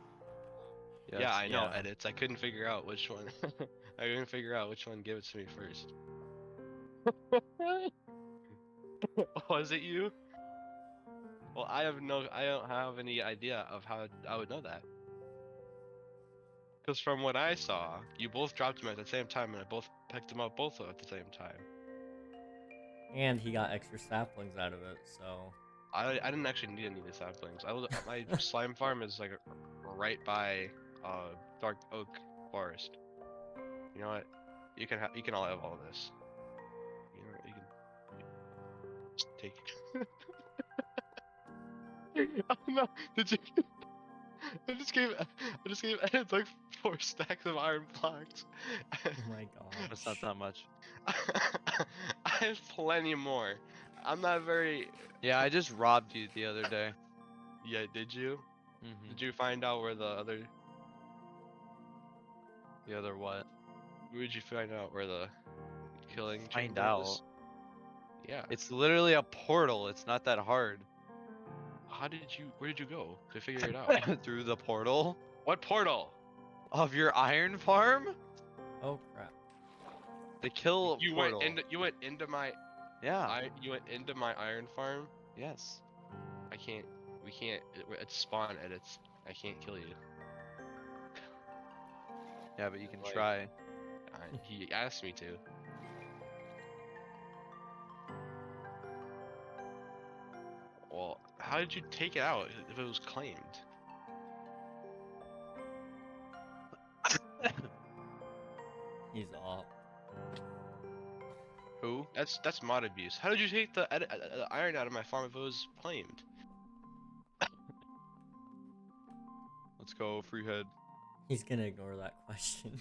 Speaker 2: Yes,
Speaker 3: Yeah, I know,
Speaker 1: yeah.
Speaker 3: edits. I couldn't figure out which one. I couldn't figure out which one gave it to me first. Was it you? Well, I don't have any idea of how I would know that. Because from what I saw, you both dropped them at the same time, and I both picked them up both at the same time.
Speaker 1: And he got extra saplings out of it, so.
Speaker 3: I didn't actually need any of the saplings. My slime farm is like right by dark oak forest. You know what? You can all have all this. You know what? You can just take it. Oh no! Did you? I just gave Ed like 4 stacks of iron blocks.
Speaker 1: Oh my god.
Speaker 2: That's not that much.
Speaker 3: I have plenty more. I'm not very.
Speaker 2: Yeah, I just robbed you the other day.
Speaker 3: Yeah, did you?
Speaker 2: Mm-hmm.
Speaker 3: Did you find out where the other?
Speaker 2: The other what?
Speaker 3: Where did you find out where the killing
Speaker 2: Find
Speaker 3: chamber
Speaker 2: out.
Speaker 3: is? Yeah.
Speaker 2: It's literally a portal. It's not that hard.
Speaker 3: How did you? Where did you go to figure it out?
Speaker 2: Through the portal
Speaker 3: What portal?
Speaker 2: of your iron farm?
Speaker 1: Oh crap.
Speaker 2: The kill
Speaker 3: You
Speaker 2: portal.
Speaker 3: went into my
Speaker 2: Yeah.
Speaker 3: you went into my iron farm.
Speaker 2: Yes.
Speaker 3: I can't. We can't. It's spawn edits. I can't kill you.
Speaker 2: Yeah, but you can
Speaker 3: Like-
Speaker 2: try.
Speaker 3: He asked me to. Well, how did you take it out if it was claimed?
Speaker 1: He's off.
Speaker 2: Who?
Speaker 3: That's mod abuse. How did you take the iron out of my farm if it was claimed?
Speaker 2: Let's go, Freehead.
Speaker 1: He's gonna ignore that question.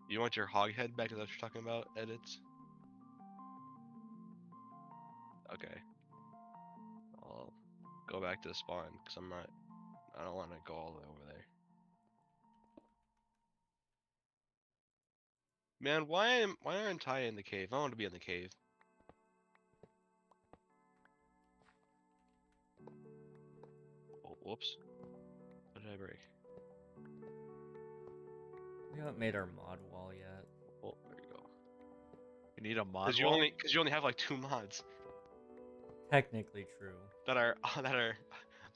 Speaker 3: You want your hog head back? Is that what you're talking about? Edits? Okay. I'll go back to the spawn, because I don't want to go all the way over there. Man, why aren't I in the cave? I want to be in the cave. Oh, whoops. What did I break?
Speaker 1: We haven't made our mod wall yet.
Speaker 3: Oh, there you go.
Speaker 2: You need a mod
Speaker 3: Because
Speaker 2: wall?
Speaker 3: you only have like 2 mods
Speaker 1: Technically true.
Speaker 3: that are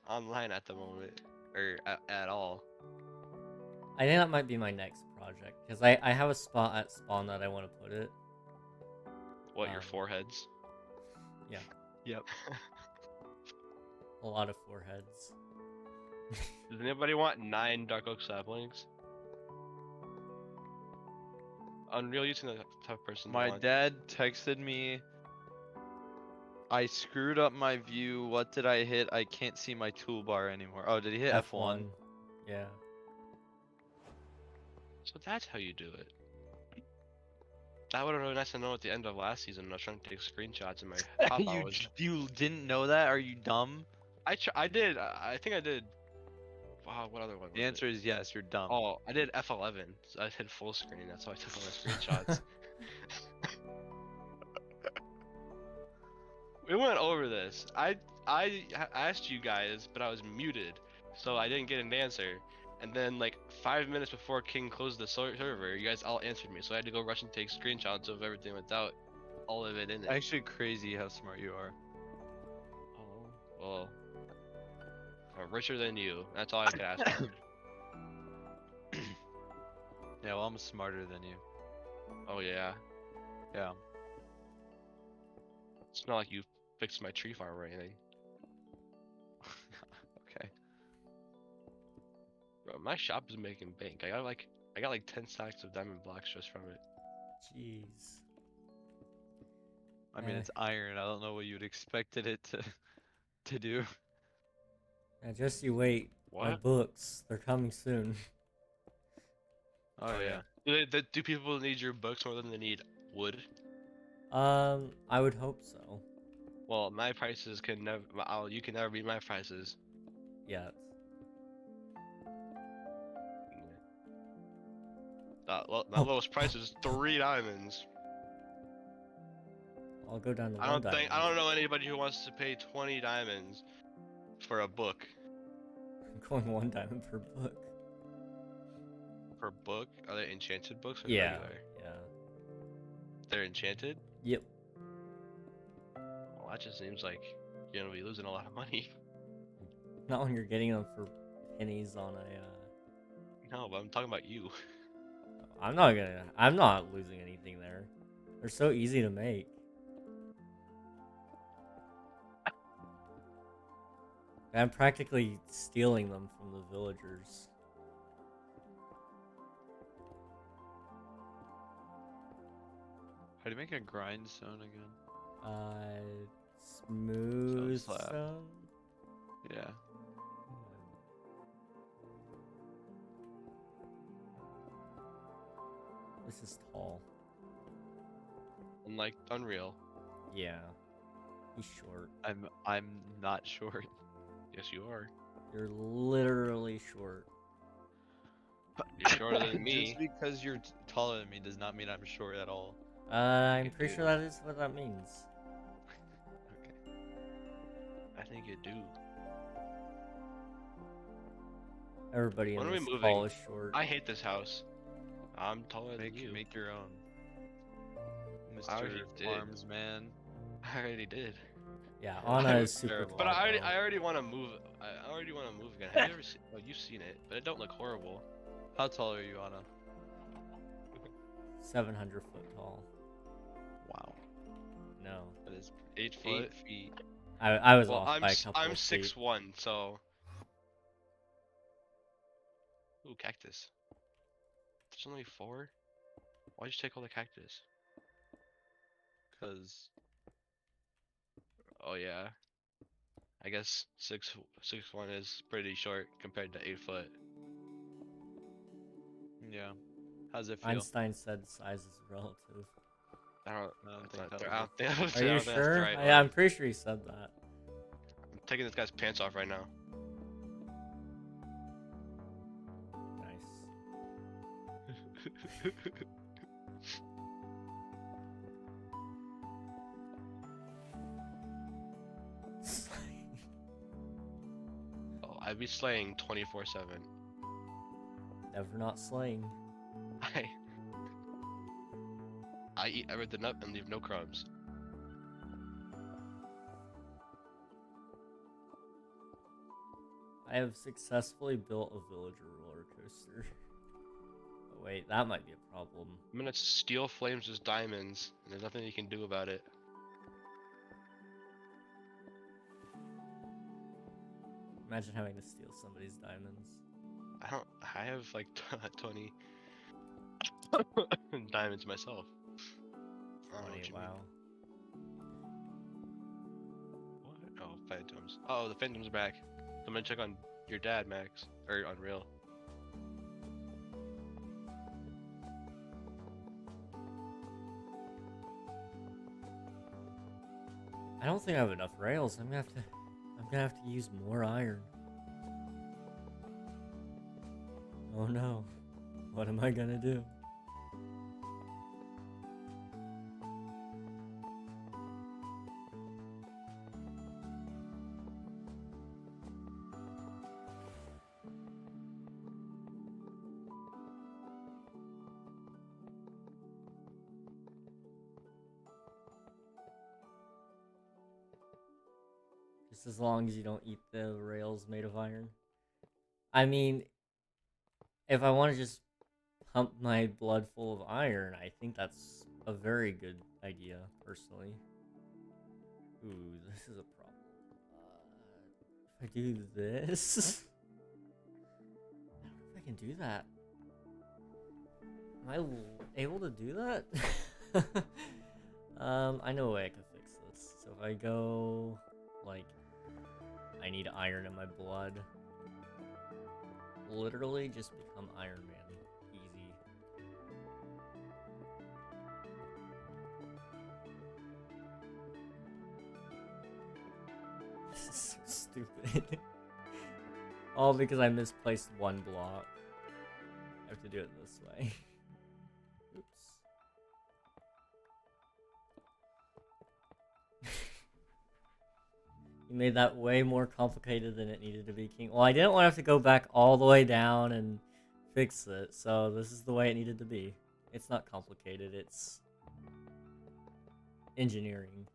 Speaker 3: online at the moment, or at all.
Speaker 1: I think that might be my next project because I have a spot at spawn that I want to put it.
Speaker 3: What, your foreheads?
Speaker 1: Yeah,
Speaker 2: Yep.
Speaker 1: a lot of foreheads.
Speaker 3: Does anybody want 9 dark oak saplings? Unreal, you seem like the type of person. to
Speaker 2: My
Speaker 3: want-
Speaker 2: dad texted me. I screwed up my view. What did I hit? I can't see my toolbar anymore. Oh, did he hit F1?
Speaker 1: Yeah.
Speaker 3: So that's how you do it. That would have been really nice to know at the end of last season when I was trying to take screenshots in my pop hours.
Speaker 2: You didn't know that? Are you dumb?
Speaker 3: I did. I think I did. Wow, what other one?
Speaker 2: The answer is yes. You're dumb.
Speaker 3: Oh, I did F11. So I hit full screen. That's why I took all my screenshots. We went over this. I asked you guys, but I was muted, so I didn't get an answer. And then like 5 minutes before King closed the server, you guys all answered me, so I had to go rush and take screenshots of everything without all of it in it.
Speaker 2: Actually, crazy how smart you are.
Speaker 3: Oh, well, I'm richer than you. That's all I could ask for.
Speaker 2: Yeah, well, I'm smarter than you.
Speaker 3: Oh yeah.
Speaker 2: Yeah.
Speaker 3: It's not like you fixed my tree farm or anything.
Speaker 2: Okay.
Speaker 3: Bro, my shop is making bank. I got like 10 stacks of diamond blocks just from it.
Speaker 1: Jeez.
Speaker 2: I mean,
Speaker 1: Eh.
Speaker 2: it's iron. I don't know what you'd expected it to do.
Speaker 1: Now just you wait. My
Speaker 3: What?
Speaker 1: books, they're coming soon.
Speaker 2: Oh yeah.
Speaker 3: Do people need your books more than they need wood?
Speaker 1: I would hope so.
Speaker 3: Well, my prices can never. You can never beat my prices.
Speaker 1: Yeah.
Speaker 3: My
Speaker 1: Oh.
Speaker 3: lowest price is 3 diamonds.
Speaker 1: I'll go down to
Speaker 3: I
Speaker 1: one
Speaker 3: don't know anybody who wants to pay 20 diamonds for a book.
Speaker 1: I'm going 1 diamond per book.
Speaker 3: Per book? Are they enchanted books or
Speaker 1: Yeah.
Speaker 3: regular?
Speaker 1: Yeah.
Speaker 3: They're enchanted?
Speaker 1: Yep.
Speaker 3: Well, that just seems like you're gonna be losing a lot of money.
Speaker 1: Not when you're getting them for pennies on a.
Speaker 3: No, but I'm talking about you.
Speaker 1: I'm not losing anything there. They're so easy to make. I'm practically stealing them from the villagers.
Speaker 2: How do you make a grindstone again?
Speaker 1: Smooth
Speaker 2: slab.
Speaker 1: stone?
Speaker 2: Yeah.
Speaker 1: This is tall.
Speaker 3: Unlike Unreal.
Speaker 1: Yeah. He's short.
Speaker 2: I'm not short.
Speaker 3: Yes, you are.
Speaker 1: You're literally short.
Speaker 3: You're shorter than me.
Speaker 2: Just because you're taller than me does not mean I'm short at all.
Speaker 1: I'm
Speaker 3: You
Speaker 1: pretty
Speaker 3: do.
Speaker 1: sure that is what that means.
Speaker 2: Okay.
Speaker 3: I think you do.
Speaker 1: Everybody
Speaker 3: When
Speaker 1: in
Speaker 3: are we
Speaker 1: this
Speaker 3: moving?
Speaker 1: call is short.
Speaker 3: I hate this house. I'm taller than you.
Speaker 2: Make your own.
Speaker 3: I already
Speaker 2: Mr.
Speaker 3: did.
Speaker 2: Farms man.
Speaker 3: I already did.
Speaker 1: Yeah, Anna is
Speaker 2: It's
Speaker 1: super
Speaker 2: terrible.
Speaker 3: But
Speaker 1: tall.
Speaker 3: I already want to move. I already want to move again. Have you ever seen? Well, you've seen it, but it don't look horrible.
Speaker 2: How tall are you, Anna?
Speaker 1: 700 foot tall.
Speaker 2: Wow.
Speaker 1: No.
Speaker 2: That is
Speaker 3: 8 feet.
Speaker 2: 8 feet.
Speaker 1: I was
Speaker 3: Well,
Speaker 1: off by a couple
Speaker 3: I'm
Speaker 1: of feet.
Speaker 3: 6'1", so. Ooh, cactus. There's only 4. Why'd you take all the cactus?
Speaker 2: Cause
Speaker 3: Oh yeah. I guess 6'1" is pretty short compared to 8 foot.
Speaker 2: yeah. How's it feel?
Speaker 1: Einstein said size is relative.
Speaker 3: I don't.
Speaker 2: I don't
Speaker 3: That's
Speaker 2: think
Speaker 3: not
Speaker 2: that
Speaker 3: I don't think, I don't
Speaker 1: Are
Speaker 3: think
Speaker 1: you
Speaker 3: that's the
Speaker 1: sure?
Speaker 3: right
Speaker 1: Yeah,
Speaker 3: one.
Speaker 1: I'm pretty sure he said that.
Speaker 3: I'm taking this guy's pants off right now.
Speaker 1: Nice.
Speaker 3: Oh, I'd be slaying 24/7.
Speaker 1: Never not slaying.
Speaker 3: I eat everything up and leave no crumbs.
Speaker 1: I have successfully built a villager roller coaster. Oh, wait, that might be a problem.
Speaker 3: I'm gonna steal Flames' diamonds, and there's nothing you can do about it.
Speaker 1: Imagine having to steal somebody's diamonds.
Speaker 3: I have like 20 diamonds myself. I don't know
Speaker 1: 20,
Speaker 3: what you mean.
Speaker 1: wow.
Speaker 3: What? Oh, phantoms. Oh, the phantoms are back. I'm gonna check on your dad, Max, or Unreal.
Speaker 1: I don't think I have enough rails. I'm gonna have to use more iron. Oh no. What am I gonna do? Just as long as you don't eat the rails made of iron. I mean, if I want to just pump my blood full of iron, I think that's a very good idea, personally. Ooh, this is a problem. If I do this... I don't know if I can do that. Am I able to do that? I know a way I can fix this. So if I go, like, I need iron in my blood. Literally just become Iron Man. Easy. This is so stupid. All because I misplaced one block. I have to do it this way. Oops. You made that way more complicated than it needed to be, King. Well, I didn't want to have to go back all the way down and fix it, so this is the way it needed to be. It's not complicated, it's engineering.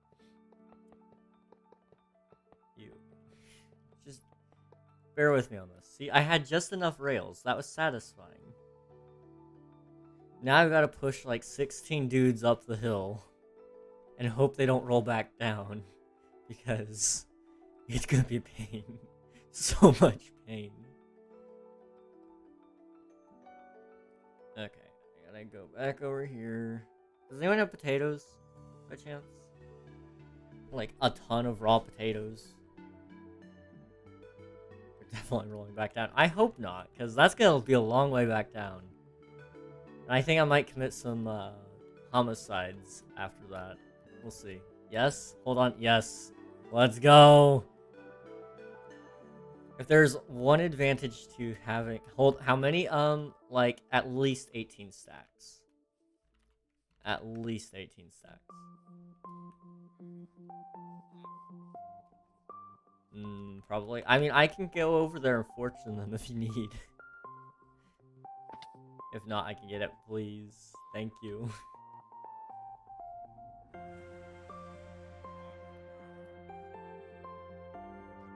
Speaker 1: You. Just bear with me on this. See, I had just enough rails. That was satisfying. Now I've got to push like 16 dudes up the hill and hope they don't roll back down because it's gonna be a pain. so much pain. Okay, I gotta go back over here. Does anyone have potatoes, by chance? Like, a ton of raw potatoes. We're definitely rolling back down. I hope not, because that's gonna be a long way back down. And I think I might commit some, homicides after that. We'll see. Yes? Hold on. Yes. Let's go! If there's one advantage to having... Hold... How many? Like, at least 18 stacks. At least 18 stacks. Probably. I mean, I can go over there and fortune them if you need. If not, I can get it, please. Thank you.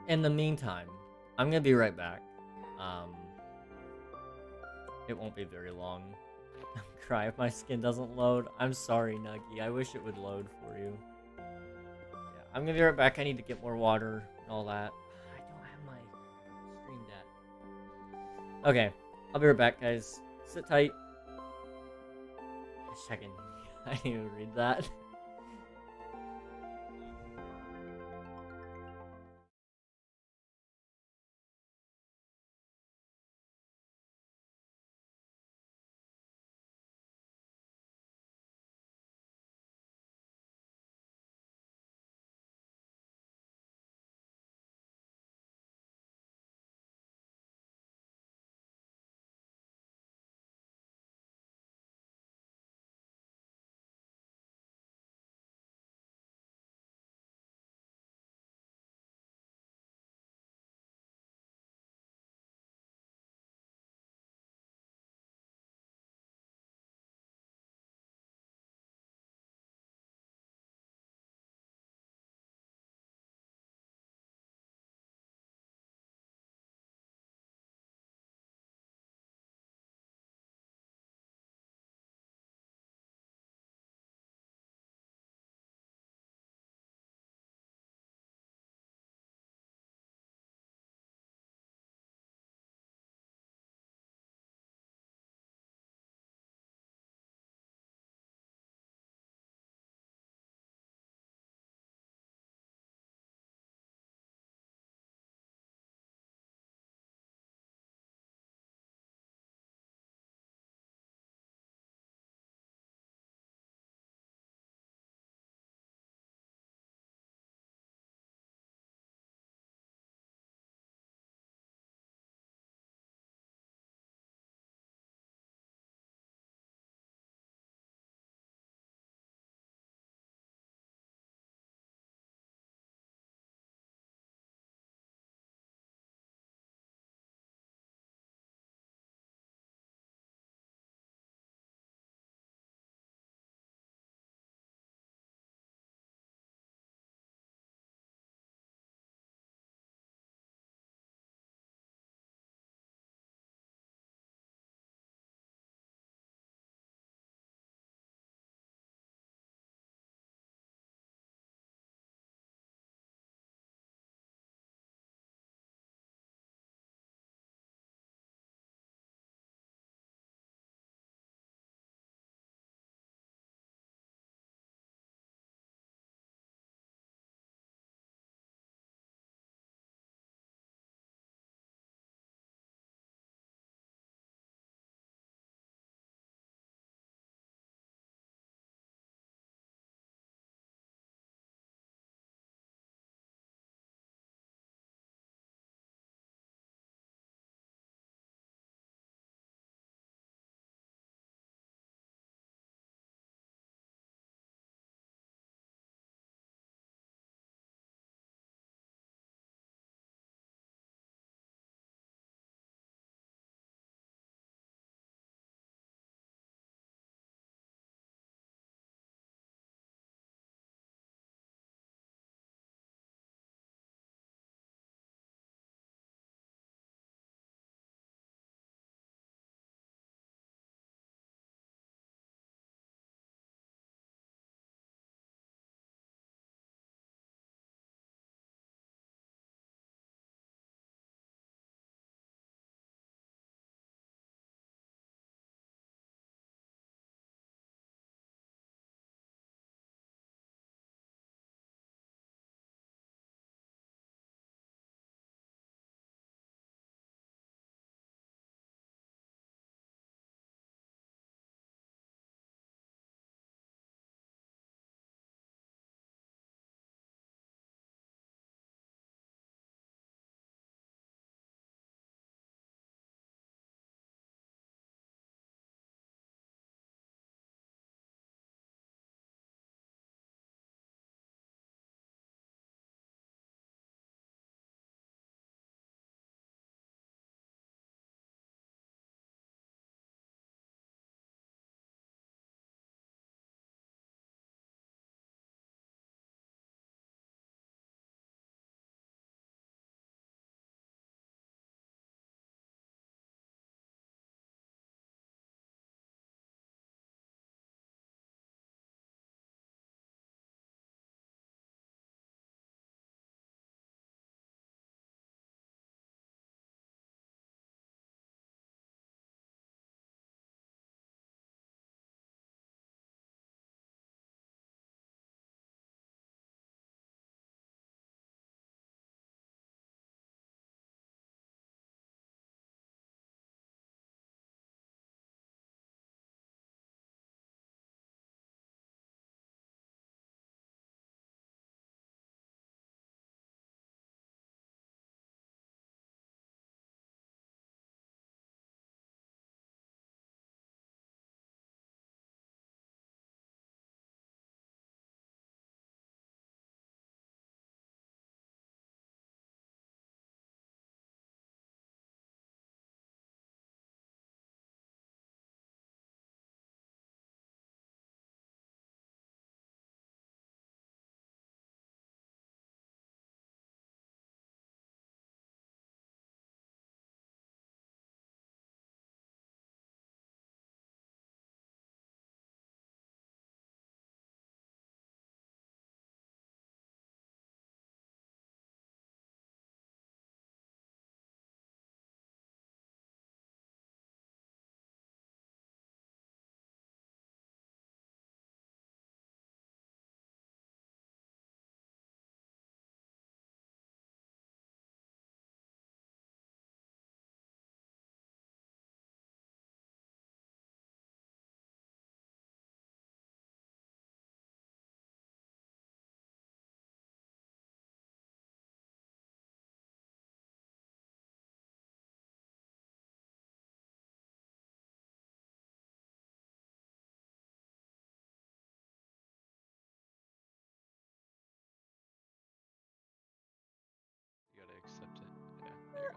Speaker 1: In the meantime, I'm gonna be right back. It won't be very long. I'm crying if my skin doesn't load. I'm sorry, Nuggy. I wish it would load for you. Yeah, I'm gonna be right back. I need to get more water and all that. I don't have my stream deck. Okay, I'll be right back, guys. Sit tight. Just checking. I didn't even read that.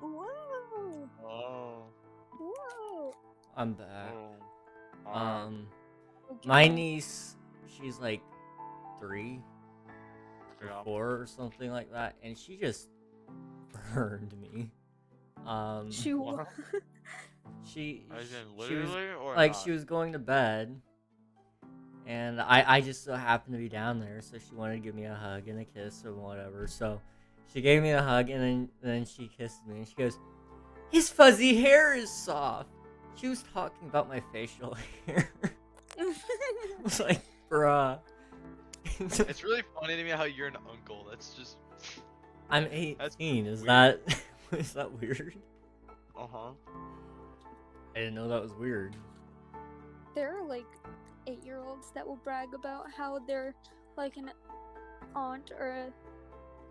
Speaker 4: Whoa!
Speaker 2: Oh.
Speaker 4: Whoa!
Speaker 1: I'm back.
Speaker 2: Oh.
Speaker 1: My
Speaker 4: Okay.
Speaker 1: niece, she's like 3 or
Speaker 2: Yeah.
Speaker 1: 4 or something like that, and she just burned me.
Speaker 4: She.
Speaker 2: What?
Speaker 1: She
Speaker 2: As in
Speaker 1: was
Speaker 2: literally or
Speaker 1: like
Speaker 2: not?
Speaker 1: she was going to bed, and I just so happened to be down there, so she wanted to give me a hug and a kiss or whatever. So she gave me a hug, and then she kissed me, and she goes, "His fuzzy hair is soft." She was talking about my facial hair. I was like, bruh.
Speaker 2: It's really funny to me how you're an uncle. That's just.
Speaker 1: I'm
Speaker 2: That's
Speaker 1: 18. Is
Speaker 2: weird.
Speaker 1: that is that weird?
Speaker 2: Uh-huh.
Speaker 1: I didn't know that was weird.
Speaker 4: There are like 8-year-olds that will brag about how they're like an aunt or a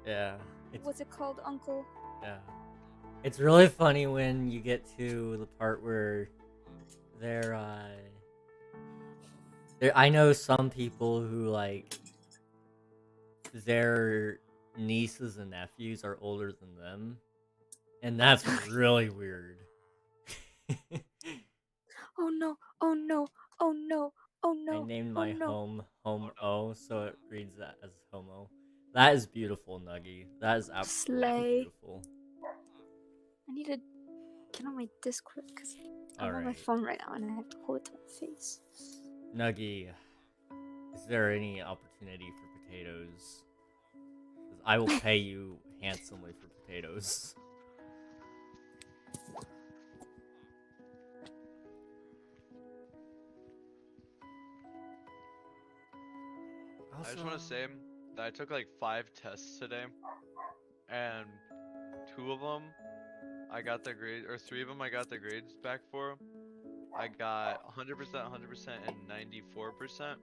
Speaker 1: Yeah. It's
Speaker 4: what's it called, uncle.
Speaker 1: Yeah. It's really funny when you get to the part where they're I know some people who like their nieces and nephews are older than them, and that's really weird.
Speaker 4: Oh no! Oh no! Oh no! Oh
Speaker 1: I
Speaker 4: no!
Speaker 1: named
Speaker 4: Oh
Speaker 1: my
Speaker 4: no!
Speaker 1: home O, so it reads that as homo. That is beautiful, Nuggy. That is absolutely
Speaker 4: Slay.
Speaker 1: beautiful.
Speaker 4: I need to get on my Discord because I'm on my
Speaker 1: Alright.
Speaker 4: phone right now and I have to hold it to my face.
Speaker 1: Nuggy, is there any opportunity for potatoes? 'Cause I will pay you handsomely for potatoes.
Speaker 2: I just want to say that I took like 5 tests today, and 2 of them I got the grade, or 3 of them I got the grades back for. I got 100%, 100%, and 94%,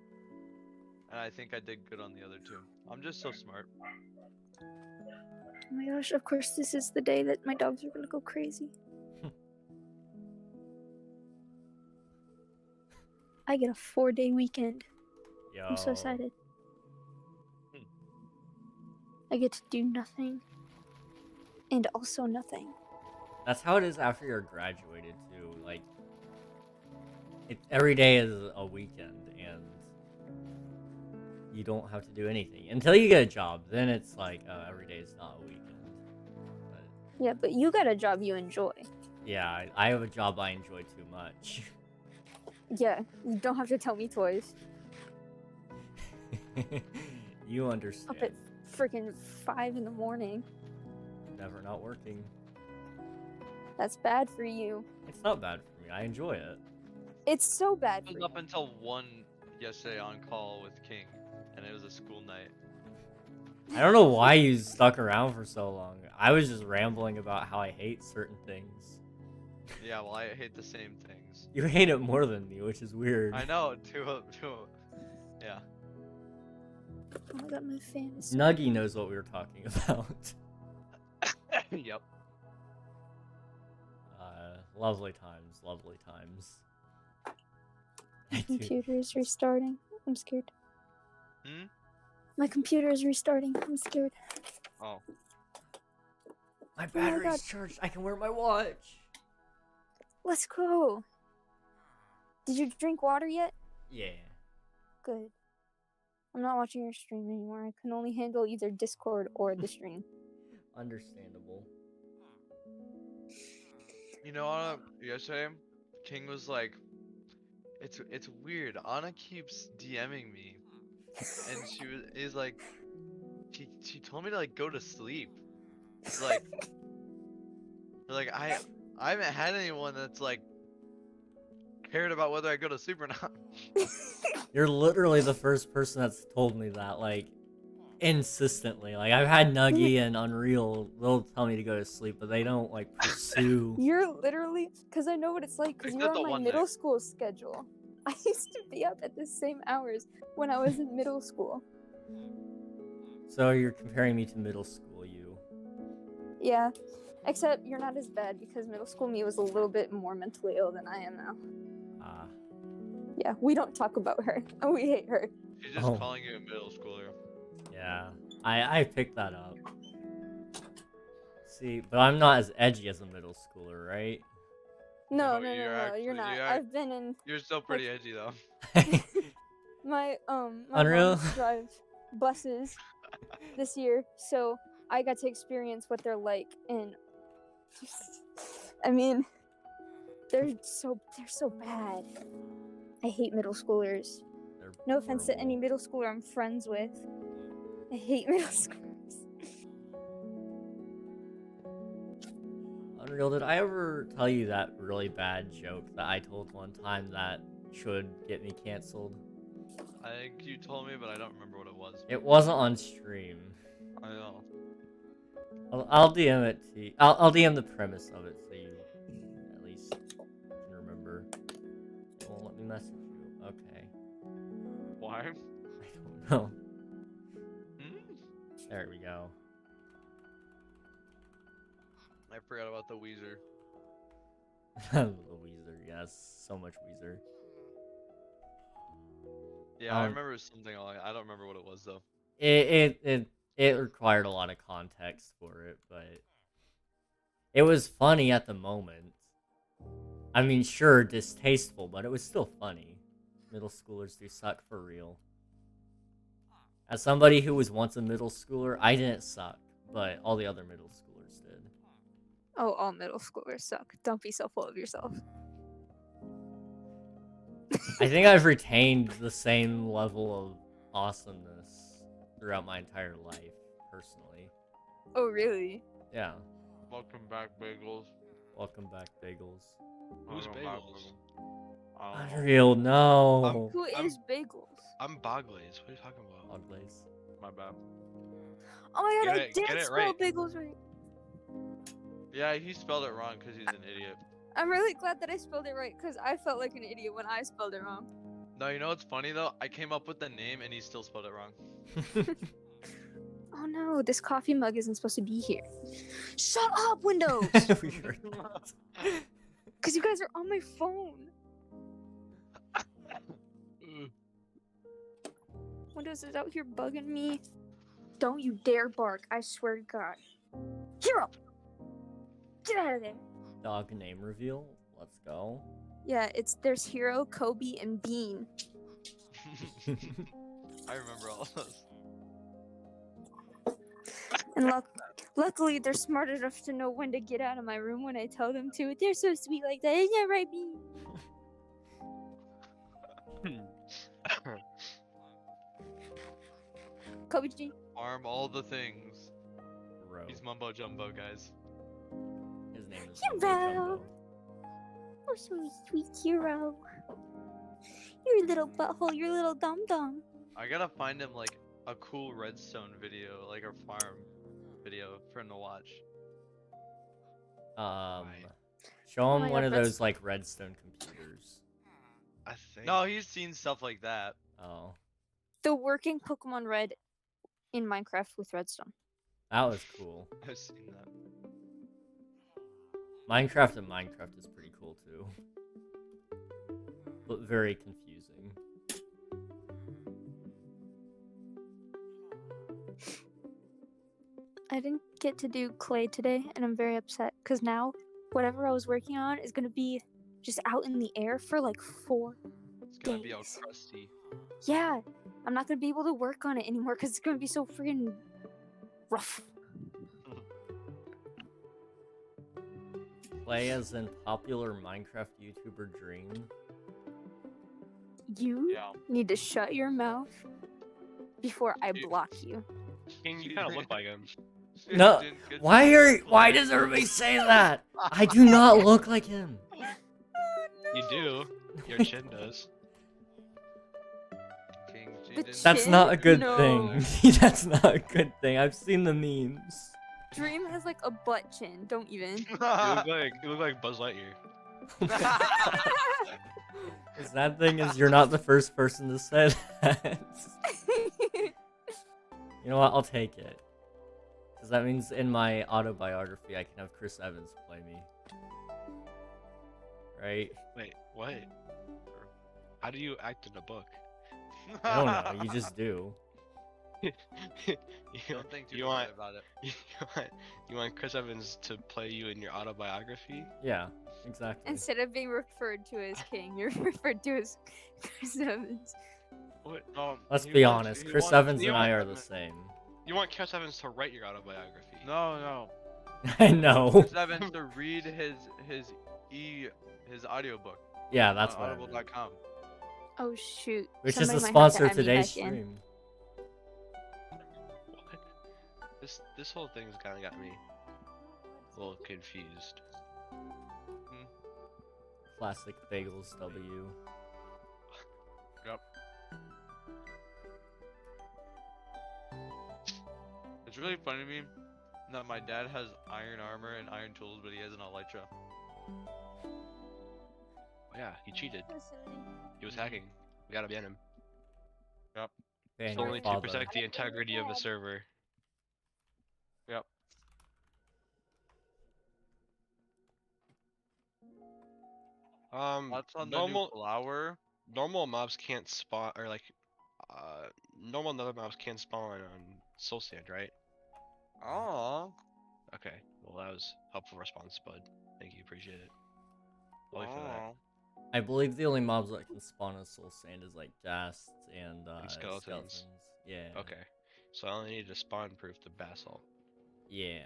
Speaker 2: and I think I did good on the other 2. I'm just so smart.
Speaker 4: Oh my gosh, of course this is the day that my dogs are gonna go crazy. I get a 4-day weekend.
Speaker 1: Yo.
Speaker 4: I'm so excited.
Speaker 2: Hmm.
Speaker 4: I get to do nothing. And also nothing.
Speaker 1: That's how it is after you're graduated too. Like, every day is a weekend, and you don't have to do anything until you get a job. Then it's like every day is not a weekend. But
Speaker 4: Yeah, but you got a job you enjoy.
Speaker 1: yeah, I have a job I enjoy too much.
Speaker 4: Yeah, you don't have to tell me twice.
Speaker 1: You understand.
Speaker 4: Up at freaking 5 in the morning.
Speaker 1: Never not working.
Speaker 4: That's bad for you.
Speaker 1: It's not bad for me. I enjoy it.
Speaker 4: It's so bad
Speaker 2: I
Speaker 4: for
Speaker 2: was
Speaker 4: you.
Speaker 2: up until 1 yesterday on call with King, and it was a school night.
Speaker 1: I don't know why you stuck around for so long. I was just rambling about how I hate certain things.
Speaker 2: Yeah, well, I hate the same things.
Speaker 1: You hate it more than me, which is weird.
Speaker 2: I know, yeah.
Speaker 4: Oh, I got my fans.
Speaker 1: Nuggy knows what we were talking about.
Speaker 2: Yep.
Speaker 1: Lovely times, lovely times.
Speaker 4: My computer is restarting. I'm scared.
Speaker 2: Hmm?
Speaker 4: My computer is restarting. I'm scared.
Speaker 2: Oh.
Speaker 1: My
Speaker 4: God.
Speaker 1: battery's charged. I can wear my watch.
Speaker 4: Let's go. Did you drink water yet?
Speaker 1: Yeah.
Speaker 4: Good. I'm not watching your stream anymore. I can only handle either Discord or the stream.
Speaker 1: Understandable.
Speaker 2: You know, Anna, yesterday, King was like, it's weird. Anna keeps DMing me, and is like, she told me to like go to sleep. Like, I haven't had anyone that's like cared about whether I go to sleep or not.
Speaker 1: You're literally the first person that's told me that, like, insistently. Like, I've had Nuggy and Unreal, they'll tell me to go to sleep, but they don't, like, pursue.
Speaker 4: You're literally, because I know what it's like, because
Speaker 2: Except
Speaker 4: you're
Speaker 2: the
Speaker 4: on my
Speaker 2: one
Speaker 4: middle
Speaker 2: night.
Speaker 4: school schedule. I used to be up at the same hours when I was in middle school.
Speaker 1: So you're comparing me to middle school, you.
Speaker 4: Yeah, except you're not as bad because middle school me was a little bit more mentally ill than I am now.
Speaker 1: Ah.
Speaker 4: Yeah, we don't talk about her. We hate her.
Speaker 2: She's just calling you a middle schooler.
Speaker 1: Yeah. I picked that up. See, but I'm not as edgy as a middle schooler, right?
Speaker 4: No,
Speaker 3: No,
Speaker 4: no, no,
Speaker 3: you're
Speaker 4: no,
Speaker 3: actually-
Speaker 4: you're not.
Speaker 3: you are-
Speaker 4: I've been in
Speaker 3: You're still pretty edgy though.
Speaker 4: my
Speaker 1: Unreal.
Speaker 4: mom drive buses this year, so I got to experience what they're like, and I mean, they're so bad. I hate middle schoolers.
Speaker 1: They're
Speaker 4: No offense to any
Speaker 1: horrible.
Speaker 4: middle schooler I'm friends with. I hate middle schoolers.
Speaker 1: Unreal, did I ever tell you that really bad joke that I told one time that should get me canceled?
Speaker 2: I think you told me, but I don't remember what it was.
Speaker 1: It wasn't on stream.
Speaker 2: I know.
Speaker 1: I'll DM it to you. I'll DM the premise of it so you at least can remember. It won't let me message you. Okay.
Speaker 2: Why?
Speaker 1: I don't know.
Speaker 2: Hmm?
Speaker 1: There we go.
Speaker 2: I forgot about the Weezer.
Speaker 1: The Weezer, yes. So much Weezer.
Speaker 2: Yeah, I remember something. I don't remember what it was though.
Speaker 1: It required a lot of context for it, but it was funny at the moment. I mean, sure, distasteful, but it was still funny. Middle schoolers do suck for real. As somebody who was once a middle schooler, I didn't suck, but all the other middle schoolers did.
Speaker 4: Oh, all middle schoolers suck. Don't be so full of yourself.
Speaker 1: I think I've retained the same level of awesomeness throughout my entire life, personally.
Speaker 4: Oh, really?
Speaker 1: Yeah.
Speaker 2: Welcome back, Bagels.
Speaker 1: Welcome back, Bagels.
Speaker 3: Who's
Speaker 2: Welcome back,
Speaker 3: Bagels?
Speaker 1: Unreal, no.
Speaker 4: Who is Bagels?
Speaker 3: I'm Boglaze. What are you talking about?
Speaker 1: Uglaze.
Speaker 2: My bad.
Speaker 4: Oh my god,
Speaker 3: Get
Speaker 4: I
Speaker 3: it-
Speaker 4: did
Speaker 3: get it
Speaker 4: spell
Speaker 3: right.
Speaker 4: Bagels right.
Speaker 2: Yeah, he spelled it wrong because he's an idiot.
Speaker 4: I'm really glad that I spelled it right, because I felt like an idiot when I spelled it wrong.
Speaker 2: No, you know what's funny though? I came up with the name and he still spelled it wrong.
Speaker 4: Oh no, this coffee mug isn't supposed to be here. Shut up, Windows!
Speaker 1: Weird.
Speaker 4: Because you guys are on my phone. Windows is out here bugging me. Don't you dare bark, I swear to God. Hero! Get out of there.
Speaker 1: Dog name reveal. Let's go.
Speaker 4: Yeah, there's Hero, Kobe, and Bean.
Speaker 2: I remember all those.
Speaker 4: And luckily, they're smart enough to know when to get out of my room when I tell them to. They're so sweet like that. Isn't that right, Bean? Kobe G.
Speaker 2: Farm all the things.
Speaker 1: Bro.
Speaker 2: He's mumbo jumbo, guys.
Speaker 1: His name is
Speaker 4: Hero.
Speaker 1: Mumbo Jumbo.
Speaker 4: Oh, so sweet Hero. Your little butthole, your little dum-dum.
Speaker 2: I gotta find him like a cool redstone video, like a farm video for him to watch.
Speaker 1: Show
Speaker 4: Oh
Speaker 1: him
Speaker 4: my
Speaker 1: one
Speaker 4: God,
Speaker 1: of
Speaker 4: that's-
Speaker 1: those like redstone computers.
Speaker 3: I think.
Speaker 2: No, he's seen stuff like that.
Speaker 1: Oh,
Speaker 4: The working Pokemon Red in Minecraft with redstone.
Speaker 1: that was cool.
Speaker 2: I've seen that.
Speaker 1: Minecraft and Minecraft is pretty cool too, but very confusing.
Speaker 4: I didn't get to do clay today, and I'm very upset because now whatever I was working on is gonna be just out in the air for like 4.
Speaker 2: It's gonna be all
Speaker 4: Days.
Speaker 2: crusty.
Speaker 4: Yeah, I'm not gonna be able to work on it anymore because it's gonna be so freaking rough.
Speaker 1: Play as in popular Minecraft YouTuber Dream.
Speaker 4: You
Speaker 2: Yeah.
Speaker 4: need to shut your mouth before I
Speaker 3: Dude.
Speaker 4: block you.
Speaker 3: King, you kind of look like him.
Speaker 1: No,
Speaker 2: Didn't get
Speaker 1: Why does everybody say that? I do not look like him.
Speaker 3: You do. Your chin does.
Speaker 2: King G
Speaker 4: The
Speaker 2: didn't-
Speaker 1: That's
Speaker 4: Chin?
Speaker 1: not a good
Speaker 4: No.
Speaker 1: thing. That's not a good thing. I've seen the memes.
Speaker 4: Dream has like a butt chin. Don't even.
Speaker 3: You look like Buzz Lightyear.
Speaker 1: The sad thing is you're not the first person to say that. You know what? I'll take it. Because that means in my autobiography I can have Chris Evans play me. Right?
Speaker 3: Wait, what? How do you act in a book?
Speaker 1: I don't know. You just do.
Speaker 3: you,
Speaker 2: Don't think too
Speaker 3: you
Speaker 2: hard
Speaker 3: want
Speaker 2: about it.
Speaker 3: you want Chris Evans to play you in your autobiography?
Speaker 1: Yeah, exactly.
Speaker 4: Instead of being referred to as king, you're referred to as Chris Evans.
Speaker 3: What?
Speaker 1: Let's
Speaker 2: He
Speaker 1: be
Speaker 2: wants-
Speaker 1: honest,
Speaker 2: he
Speaker 1: Chris
Speaker 2: wants
Speaker 1: Evans
Speaker 3: you
Speaker 1: and I
Speaker 3: want-
Speaker 1: are the same.
Speaker 3: You want Chris Evans to write your autobiography?
Speaker 2: No.
Speaker 1: I know.
Speaker 2: Chris Evans to read his audiobook
Speaker 1: Yeah, that's
Speaker 2: on
Speaker 1: what I meant.
Speaker 2: audible.com.
Speaker 4: Oh shoot!
Speaker 1: Which is
Speaker 4: Somebody
Speaker 1: the
Speaker 4: might have to
Speaker 1: sponsor of
Speaker 4: add me
Speaker 1: today's
Speaker 4: back in.
Speaker 1: stream.
Speaker 3: What? This whole thing's kind of got me a little confused.
Speaker 1: Classic Bagels W.
Speaker 2: Yep. It's really funny to me that my dad has iron armor and iron tools, but he has an elytra.
Speaker 3: Oh, yeah, he cheated. He was
Speaker 2: Mhm.
Speaker 3: hacking. We gotta ban him.
Speaker 1: Ban
Speaker 3: It's
Speaker 1: your
Speaker 3: only to
Speaker 1: father.
Speaker 3: protect the integrity of the server.
Speaker 2: Yep. That's on the new
Speaker 3: Normal
Speaker 2: flower.
Speaker 3: normal mobs can't spawn, or like, normal nether mobs can't spawn on soul sand, right?
Speaker 2: Oh.
Speaker 3: Okay, well that was helpful response, bud. Thank you, appreciate it. I'll wait for that.
Speaker 1: I believe the only mobs that can spawn on Soul Sand is like ghasts and
Speaker 3: skeletons.
Speaker 1: Yeah.
Speaker 3: Okay, so I only need to spawn proof the basalt.
Speaker 1: Yeah.